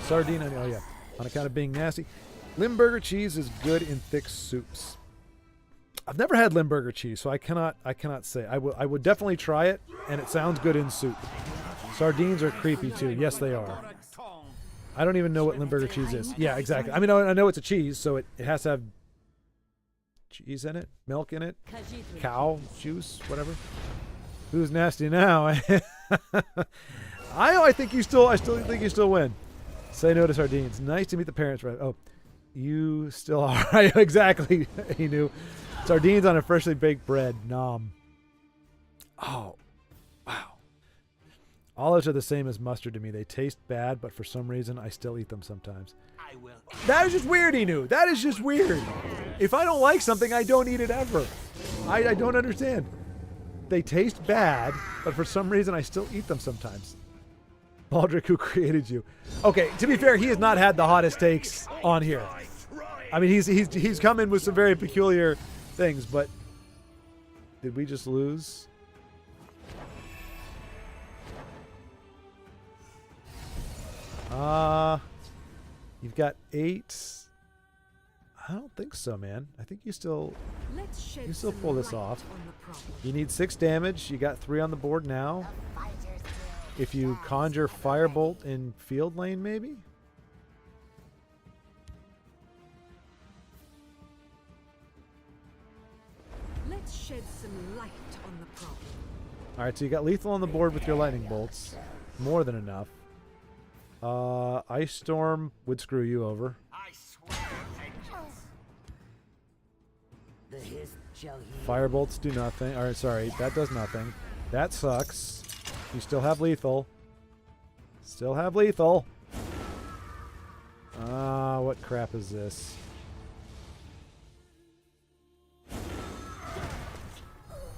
Sardine, oh yeah. On account of being nasty. Limburger cheese is good in thick soups. I've never had Limburger cheese, so I cannot say. I would definitely try it, and it sounds good in soup. Sardines are creepy too. Yes, they are. I don't even know what Limburger cheese is. Yeah, exactly. I mean, I know it's a cheese, so it has to have cheese in it, milk in it, cow juice, whatever. Who's nasty now? I still think you still win. Say no to sardines. Nice to meet the parents. Right? Oh, you still are. Exactly. He knew. Sardines on a freshly baked bread. Nom. Oh, wow. Olives are the same as mustard to me. They taste bad, but for some reason, I still eat them sometimes. That is just weird, Inu. That is just weird. If I don't like something, I don't eat it ever. I don't understand. They taste bad, but for some reason, I still eat them sometimes. Baldric, who created you? Okay, to be fair, he has not had the hottest takes on here. I mean, he's come in with some very peculiar things, but did we just lose? You've got 8. I don't think so, man. I think you still pull this off. You need 6 damage. You got 3 on the board now. If you conjure Firebolt in field lane, maybe?
Let's shed some light on the problem.
All right, so you got lethal on the board with your lightning bolts. More than enough. Ice Storm would screw you over.
I swear
Firebolts do nothing. All right, sorry, that does nothing. That sucks. You still have lethal. Still have lethal. What crap is this?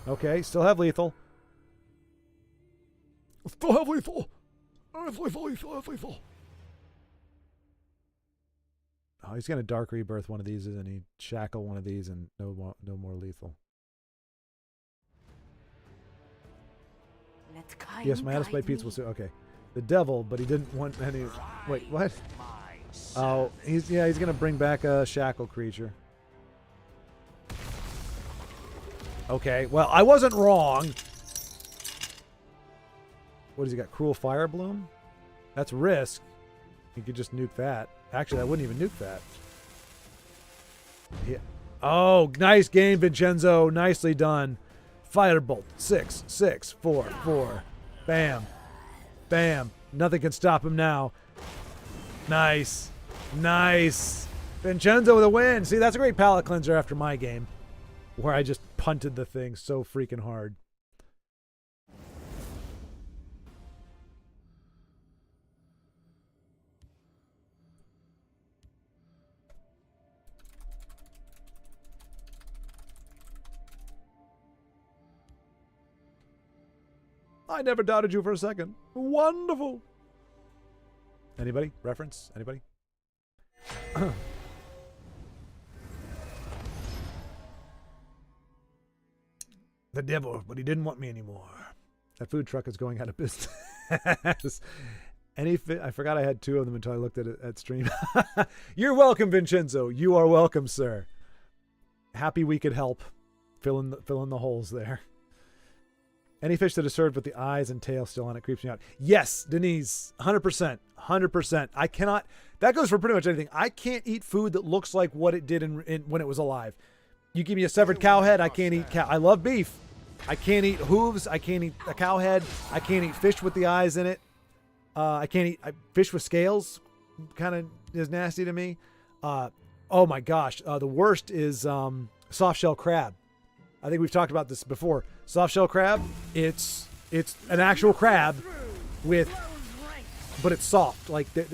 Okay, still have lethal. Still have lethal. I have lethal. Oh, he's gonna Dark Rebirth one of these, and he shackle one of these, and no more lethal. Yes, my out-of-spite pizza will say okay. The devil, but he didn't want any. Wait, what? Oh, he's gonna bring back a shackle creature. Okay, well, I wasn't wrong. What has he got? Cruel Fire Bloom? That's risk. You could just nuke that. Actually, I wouldn't even nuke that. Yeah. Oh, nice game, Vincenzo. Nicely done. Firebolt. 6, 6, 4, 4. Bam. Bam. Nothing can stop him now. Nice. Nice. Vincenzo with a win. See, that's a great palate cleanser after my game, where I just punted the thing so freaking hard. I never doubted you for a second. Wonderful. Anybody? Reference? Anybody? The devil, but he didn't want me anymore. That food truck is going out of business. I forgot I had 2 of them until I looked at it at stream. You're welcome, Vincenzo. You are welcome, sir. Happy we could help fill in the holes there. Any fish that is served with the eyes and tail still on it creeps me out. Yes, Denise, 100%, 100%. I cannot. That goes for pretty much anything. I can't eat food that looks like what it did when it was alive. You give me a severed cow head, I can't eat cow. I love beef. I can't eat hooves. I can't eat a cow head. I can't eat fish with the eyes in it. I can't eat fish with scales. Kind of is nasty to me. Oh my gosh, the worst is soft shell crab. I think we've talked about this before. Soft shell crab, it's an actual crab but it's soft. Like the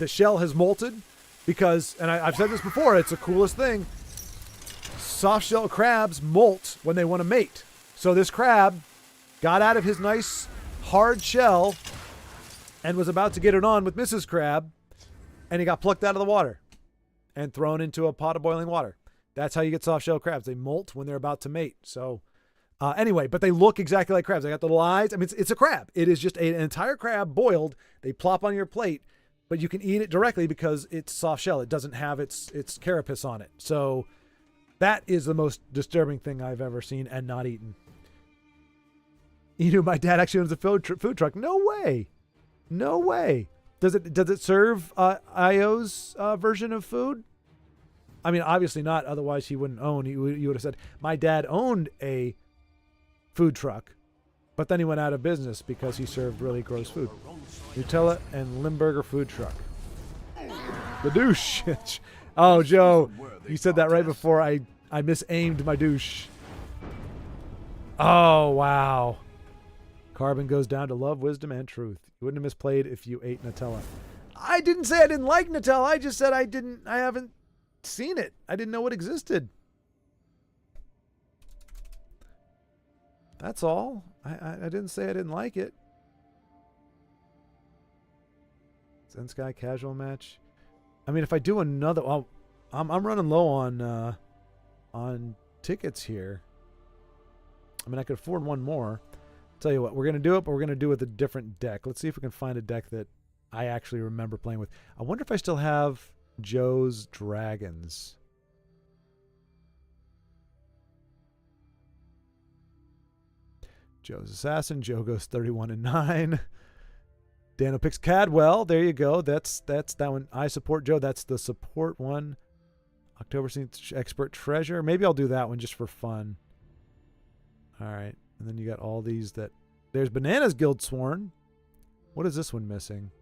shell has molted because, and I've said this before, it's the coolest thing. Soft shell crabs molt when they want to mate. So this crab got out of his nice hard shell and was about to get it on with Mrs. Crab, and he got plucked out of the water and thrown into a pot of boiling water. That's how you get soft shell crabs. They molt when they're about to mate. So anyway, but they look exactly like crabs. They got the little eyes. I mean, it's a crab. It is just an entire crab boiled. They plop on your plate, but you can eat it directly because it's soft shell. It doesn't have its carapace on it. So that is the most disturbing thing I've ever seen and not eaten. You know, my dad actually owns a food truck. No way. No way. Does it serve IO's version of food? I mean, obviously not. Otherwise, he wouldn't own. You would have said, my dad owned a food truck, but then he went out of business because he served really gross food. Nutella and Limburger food truck. The douche. Oh, Joe, you said that right before I misaimed my douche. Oh, wow. Carbon goes down to love, wisdom, and truth. You wouldn't have misplayed if you ate Nutella. I didn't say I didn't like Nutella. I just said I haven't seen it. I didn't know it existed. That's all. I didn't say I didn't like it. Zen Sky casual match. I mean, if I do another, well, I'm running low on tickets here. I mean, I could afford one more. Tell you what, we're gonna do it, but we're gonna do it with a different deck. Let's see if we can find a deck that I actually remember playing with. I wonder if I still have Joe's Dragons. Joe's Assassin. Joe goes 31-9. Dano picks Cadwell. There you go. That's that one. I support Joe. That's the support one. October Expert Treasure. Maybe I'll do that one just for fun. All right. And then you got all these that... There's Bananas Guild Sworn. What is this one missing?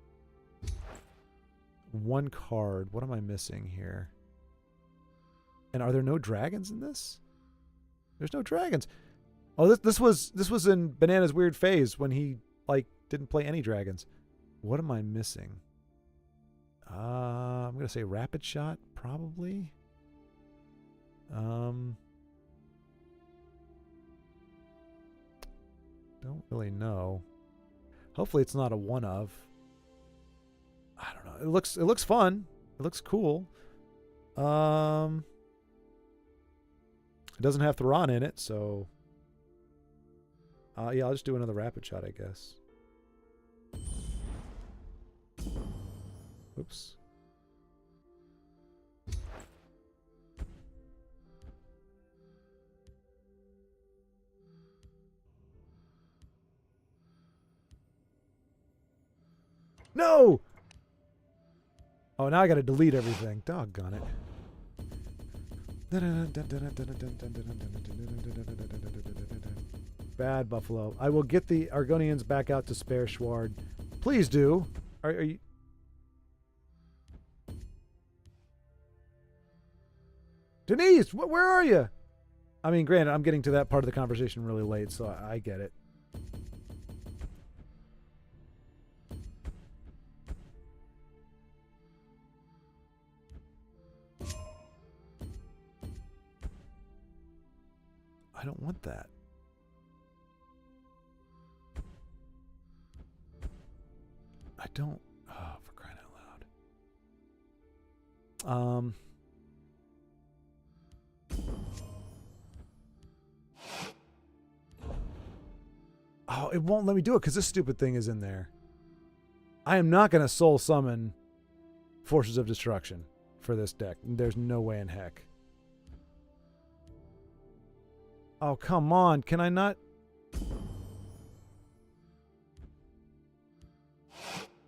One card. What am I missing here? And are there no dragons in this? There's no dragons. Oh, this was in Banana's weird phase when he didn't play any dragons. What am I missing? I'm gonna say Rapid Shot, probably. Don't really know. Hopefully it's not a one of. I don't know. It looks fun. It looks cool. It doesn't have Theron in it, so yeah, I'll just do another Rapid Shot, I guess. Oops. No! Oh, now I gotta delete everything. Doggone it. Bad Buffalo. I will get the Argonians back out to spare Schward. Please do. Are you... Denise, where are you? I mean, granted, I'm getting to that part of the conversation really late, so I get it. I don't want that. I don't. Oh, for crying out loud. Oh, it won't let me do it because this stupid thing is in there. I am not going to soul summon Forces of Destruction for this deck. There's no way in heck. Oh, come on. Can I not?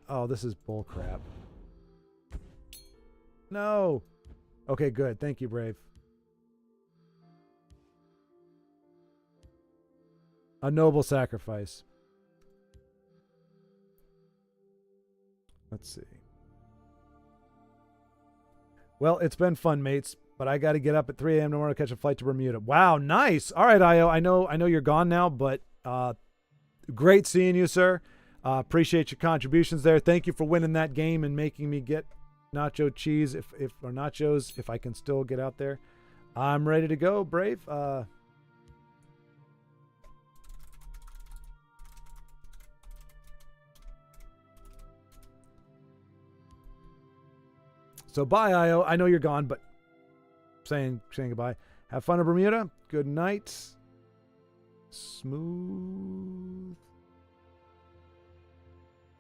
Oh, this is bullcrap. No. Okay, good. Thank you, Brave. A noble sacrifice. Let's see. Well, it's been fun, mates, but I got to get up at 3 a.m. tomorrow to catch a flight to Bermuda. Wow, nice. All right, Io. I know you're gone now, but great seeing you, sir. Appreciate your contributions there. Thank you for winning that game and making me get nacho cheese or nachos if I can still get out there. I'm ready to go, Brave. So bye, Io. I know you're gone, but saying goodbye. Have fun in Bermuda. Good night. Smooth.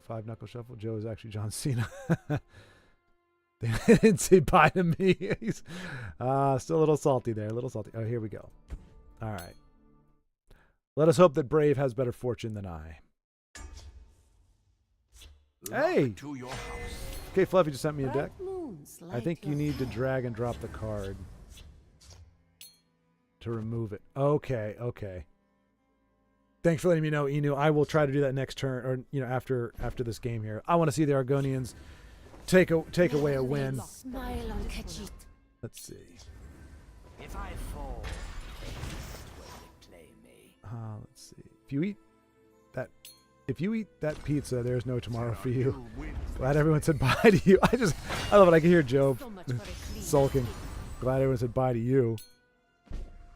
5 knuckle shuffle. Joe is actually John Cena. They didn't say bye to me. He's still a little salty there. A little salty. Oh, here we go. All right. Let us hope that Brave has better fortune than I. Hey!
To your house.
Okay, Fluffy just sent me a
Bright
deck.
moons
I
light
think you
your
need to
path.
drag and drop the card to remove it. Okay, okay. Thanks for letting me know, Inu. I will try to do that next turn, or after this game here. I want to see the Argonians take away a win.
Smile on Khajiit.
Let's see.
If I fall, taste when they play me.
Let's see. If you eat that pizza, there's no tomorrow for you. Glad everyone said bye to you. I love it. I can hear Joe
So much for a clean
sulking. Glad everyone said bye to you.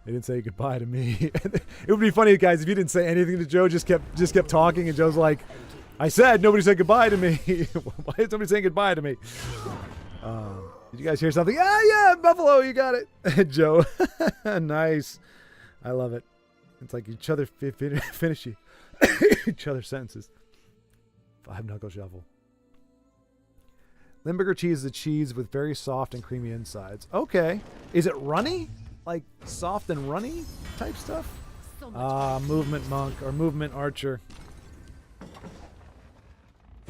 They didn't say goodbye to me. It would be funny, guys, if you didn't say anything to Joe, just kept talking, and Joe's like, I said nobody said goodbye to me. Why is somebody saying goodbye to me? Did you guys hear something? Yeah, Buffalo, you got it. Joe. Nice. I love it. It's like each other finish each other's sentences. 5 knuckle shuffle. Limburger cheese is a cheese with very soft and creamy insides. Okay. Is it runny? Like soft and runny type stuff?
So much
Movement monk or movement archer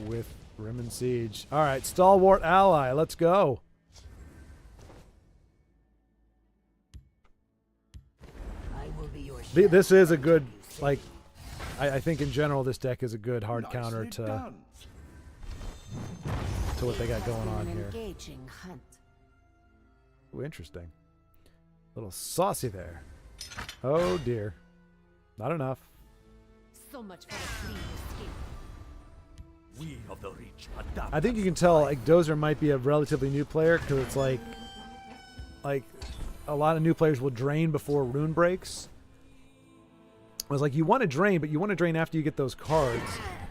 with Rim Siege. All right, stalwart ally. Let's go.
I will be your
This is a good, like, I think in general this deck is a good hard counter
Nicely
to
done.
what they got
It has
going
been
on
an
here.
engaging hunt.
Ooh, interesting. A little saucy there. Oh dear. Not enough.
So much for a clean escape.
We of the rich adapt.
I think you can tell like Dozer might be a relatively new player because it's like a lot of new players will drain before rune breaks. I was like, you want to drain, but you want to drain after you get those cards.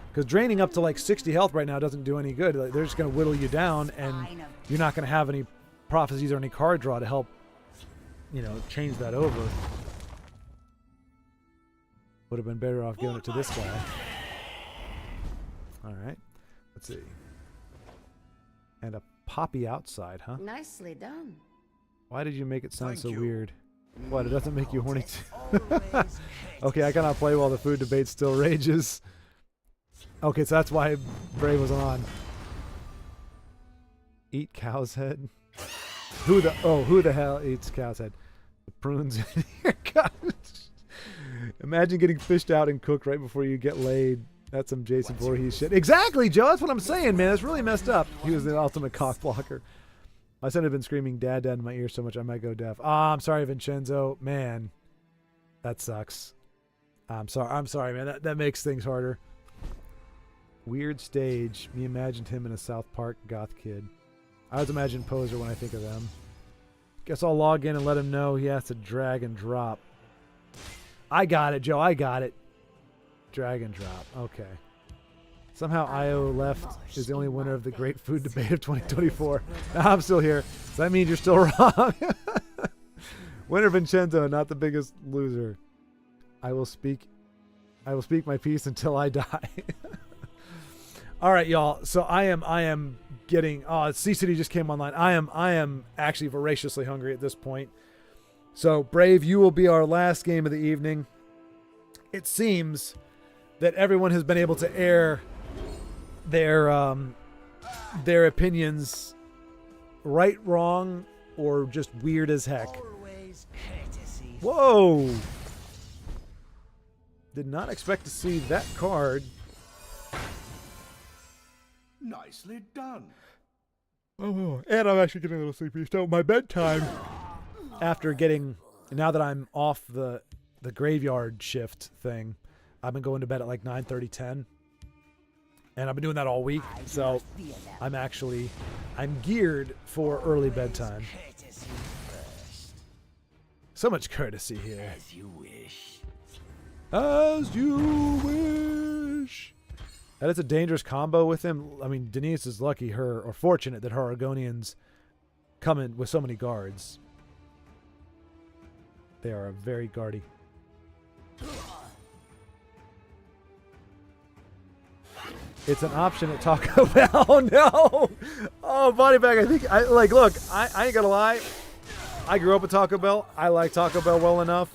Because draining up to like 60 health right now doesn't do any good. Like, they're just going to whittle you down, and you're not going to have any prophecies or any card draw to help, change that over. Would have been better off giving it to this guy. All right. Let's see. And a poppy outside, huh?
Nicely done.
Why did you make it sound
Thank
so
you.
weird? What, it doesn't make you horny too? Okay, I cannot play while the food debate still rages. Okay, so that's why Brave wasn't on. Eat cow's head? Who the hell eats cow's head? The prunes in here. God. Imagine getting fished out and cooked right before you get laid. That's some Jason Voorhees shit. Exactly, Joe. That's what I'm saying, man. That's really messed up. He was the ultimate cock blocker. My son had been screaming "Dad, Dad" in my ear so much I might go deaf. Ah, I'm sorry, Vincenzo. Man, that sucks. I'm sorry, man. That makes things harder. Weird stage. Me imagined him in a South Park goth kid. I always imagine Poser when I think of them. Guess I'll log in and let him know he has to drag and drop. I got it, Joe. I got it. Drag and drop. Okay. Somehow IO left is the only winner of the great food debate of 2024. I'm still here. So that means you're still wrong. Winner Vincenzo, not the biggest loser. I will speak my piece until I die. All right, y'all. So I am getting Sea City just came online. I am actually voraciously hungry at this point. So Brave, you will be our last game of the evening. It seems that everyone has been able to air their opinions right, wrong, or just weird as heck.
Always courtesy.
Whoa! Did not expect to see that card.
Nicely done.
Oh, and I'm actually getting a little sleepy. So my bedtime, after now that I'm off the graveyard shift thing, I've been going to bed at like 9:30, 10. And I've been doing that all week. So I'm geared for early bedtime.
Courtesy first.
So much courtesy here.
As you wish.
As you wish. That is a dangerous combo with him. I mean, Denise is lucky or fortunate that her Argonians come in with so many guards. They are very guardy. It's an option at Taco Bell. Oh, no. Oh, body bag. Look, I ain't gonna lie. I grew up at Taco Bell. I like Taco Bell well enough.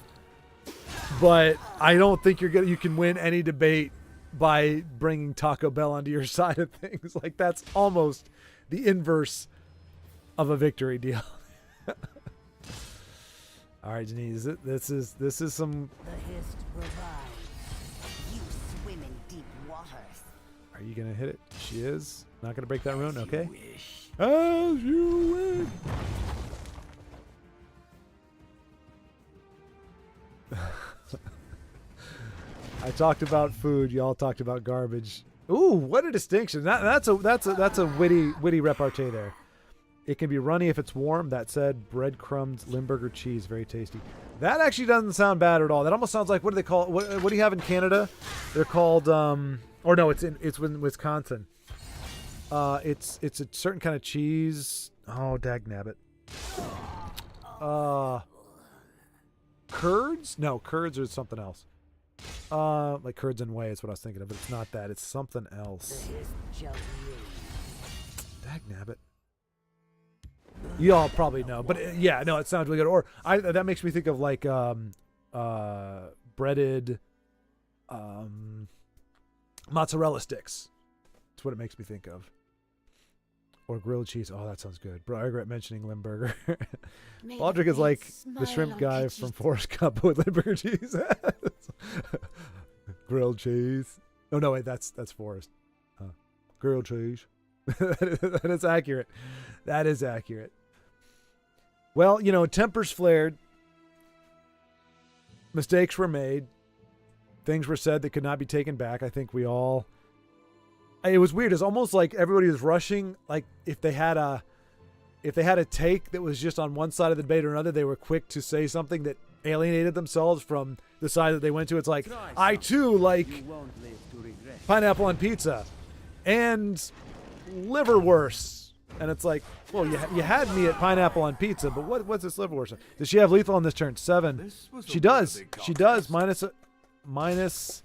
But I don't think you can win any debate by bringing Taco Bell onto your side of things. Like, that's almost the inverse of a victory deal. All right, Denise, this is some.
The hist revives. You swim in deep waters.
Are you gonna hit it? She is. Not gonna break that rune. Okay.
Wish.
As you wish. I talked about food. Y'all talked about garbage. Ooh, what a distinction! That's a witty repartee there. It can be runny if it's warm. That said, breadcrumbs, Limburger cheese, very tasty. That actually doesn't sound bad at all. That almost sounds like, what do they call it? What do you have in Canada? They're called or no, it's in Wisconsin. It's a certain kind of cheese. Oh, dagnabbit. Curds? No, curds are something else. Like curds and whey is what I was thinking of, but it's not that. It's something else. Dagnabbit. You all probably know, but yeah, no, it sounds really good. Or that makes me think of like breaded mozzarella sticks. That's what it makes me think of. Or grilled cheese. Oh, that sounds good. Bro, I regret mentioning Limburger. Baldrick is like the shrimp guy from Forrest Gump with Limburger cheese. Grilled cheese. Oh no, wait, that's Forrest. Grilled cheese. That is accurate. That is accurate. Well, tempers flared. Mistakes were made. Things were said that could not be taken back. I think it was weird. It's almost like everybody was rushing. Like if they had a take that was just on one side of the debate or another, they were quick to say something that alienated themselves from the side that they went to. It's like, I too like pineapple on pizza and liverwurst. And it's like, well, you had me at pineapple on pizza, but what's this liverwurst? Does she have lethal on this turn? 7. She does. She does. Minus.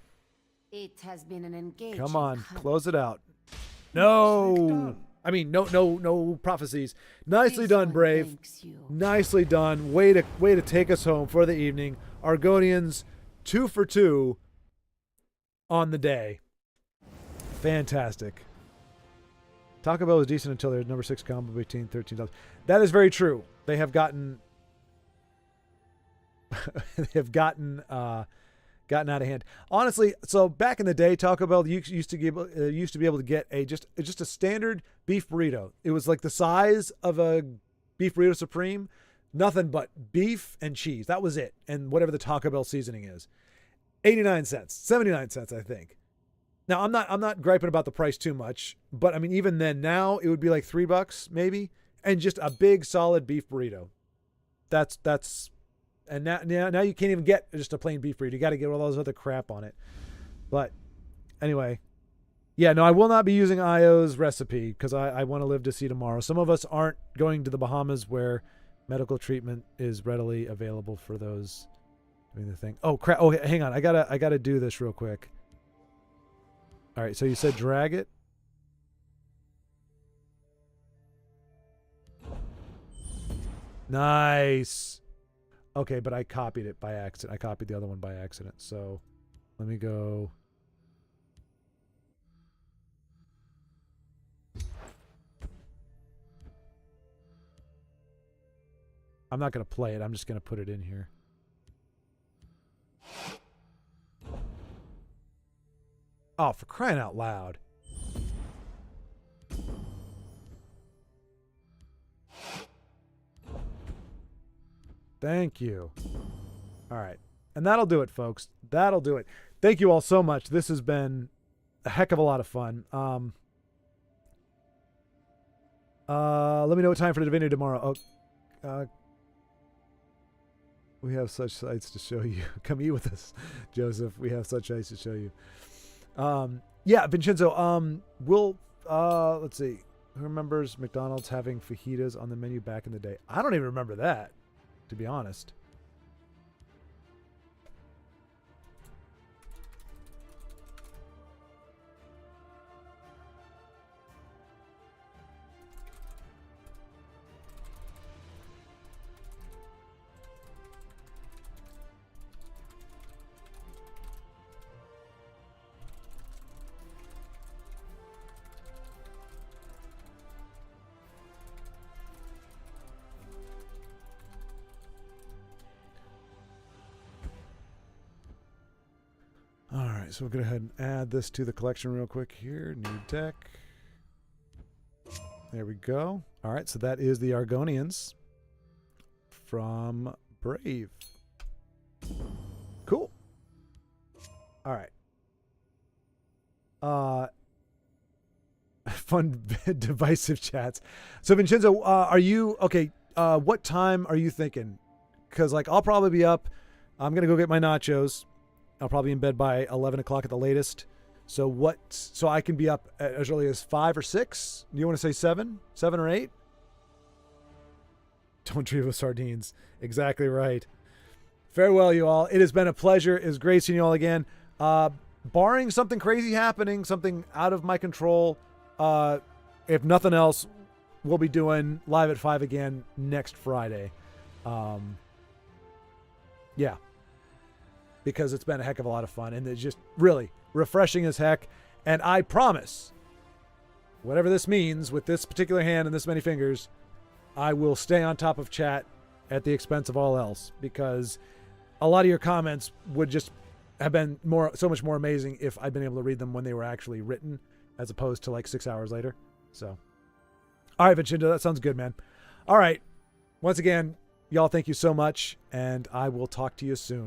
It has been an engaging.
Come on, close it out. No. I mean, no prophecies. Nicely
This
done,
one
Brave.
thanks you.
Nicely done. Way to take us home for the evening. Argonians 2 for 2 on the day. Fantastic. Taco Bell was decent until their number 6 combo between $13. That is very true. They have gotten gotten out of hand. Honestly, so back in the day, Taco Bell used to be able to get just a standard beef burrito. It was like the size of a beef burrito supreme, nothing but beef and cheese. That was it, and whatever the Taco Bell seasoning is. 89 cents, 79 cents, I think. Now, I'm not griping about the price too much, but I mean, even then, now it would be like $3 maybe, and just a big solid beef burrito. That's, and now you can't even get just a plain beef burrito. You got to get all those other crap on it. But anyway, yeah, no, I will not be using IO's recipe because I want to live to see tomorrow. Some of us aren't going to the Bahamas where medical treatment is readily available for those doing the thing. Oh crap! Oh, hang on, I gotta do this real quick. All right, so you said drag it. Nice. Okay, but I copied it by accident. I copied the other one by accident. So let me go. I'm not going to play it. I'm just going to put it in here. Oh, for crying out loud. Thank you. All right. And that'll do it, folks. That'll do it. Thank you all so much. This has been a heck of a lot of fun. Let me know what time for the Divinity tomorrow. We have such sights to show you. Come eat with us, Joseph. We have such sights to show you. Yeah, Vincenzo, let's see. Who remembers McDonald's having fajitas on the menu back in the day? I don't even remember that, to be honest. So we'll go ahead and add this to the collection real quick here. New deck. There we go. All right, so that is the Argonians from Brave. Cool. All right. Fun divisive chats. So Vincenzo, are you okay? What time are you thinking? Because like I'll probably be up. I'm gonna go get my nachos. I'll probably be in bed by 11 o'clock at the latest. So I can be up as early as 5 or 6. Do you want to say 7? 7 or 8? Don't dream of sardines. Exactly right. Farewell, you all. It has been a pleasure. It was great seeing you all again. Barring something crazy happening, something out of my control, if nothing else, we'll be doing Live at 5 again next Friday. Yeah. Because it's been a heck of a lot of fun and it's just really refreshing as heck. And I promise, whatever this means with this particular hand and this many fingers, I will stay on top of chat at the expense of all else because a lot of your comments would just have been so much more amazing if I'd been able to read them when they were actually written as opposed to like 6 hours later. So, all right, Vincenzo, that sounds good, man. All right. Once again, y'all, thank you so much and I will talk to you soon.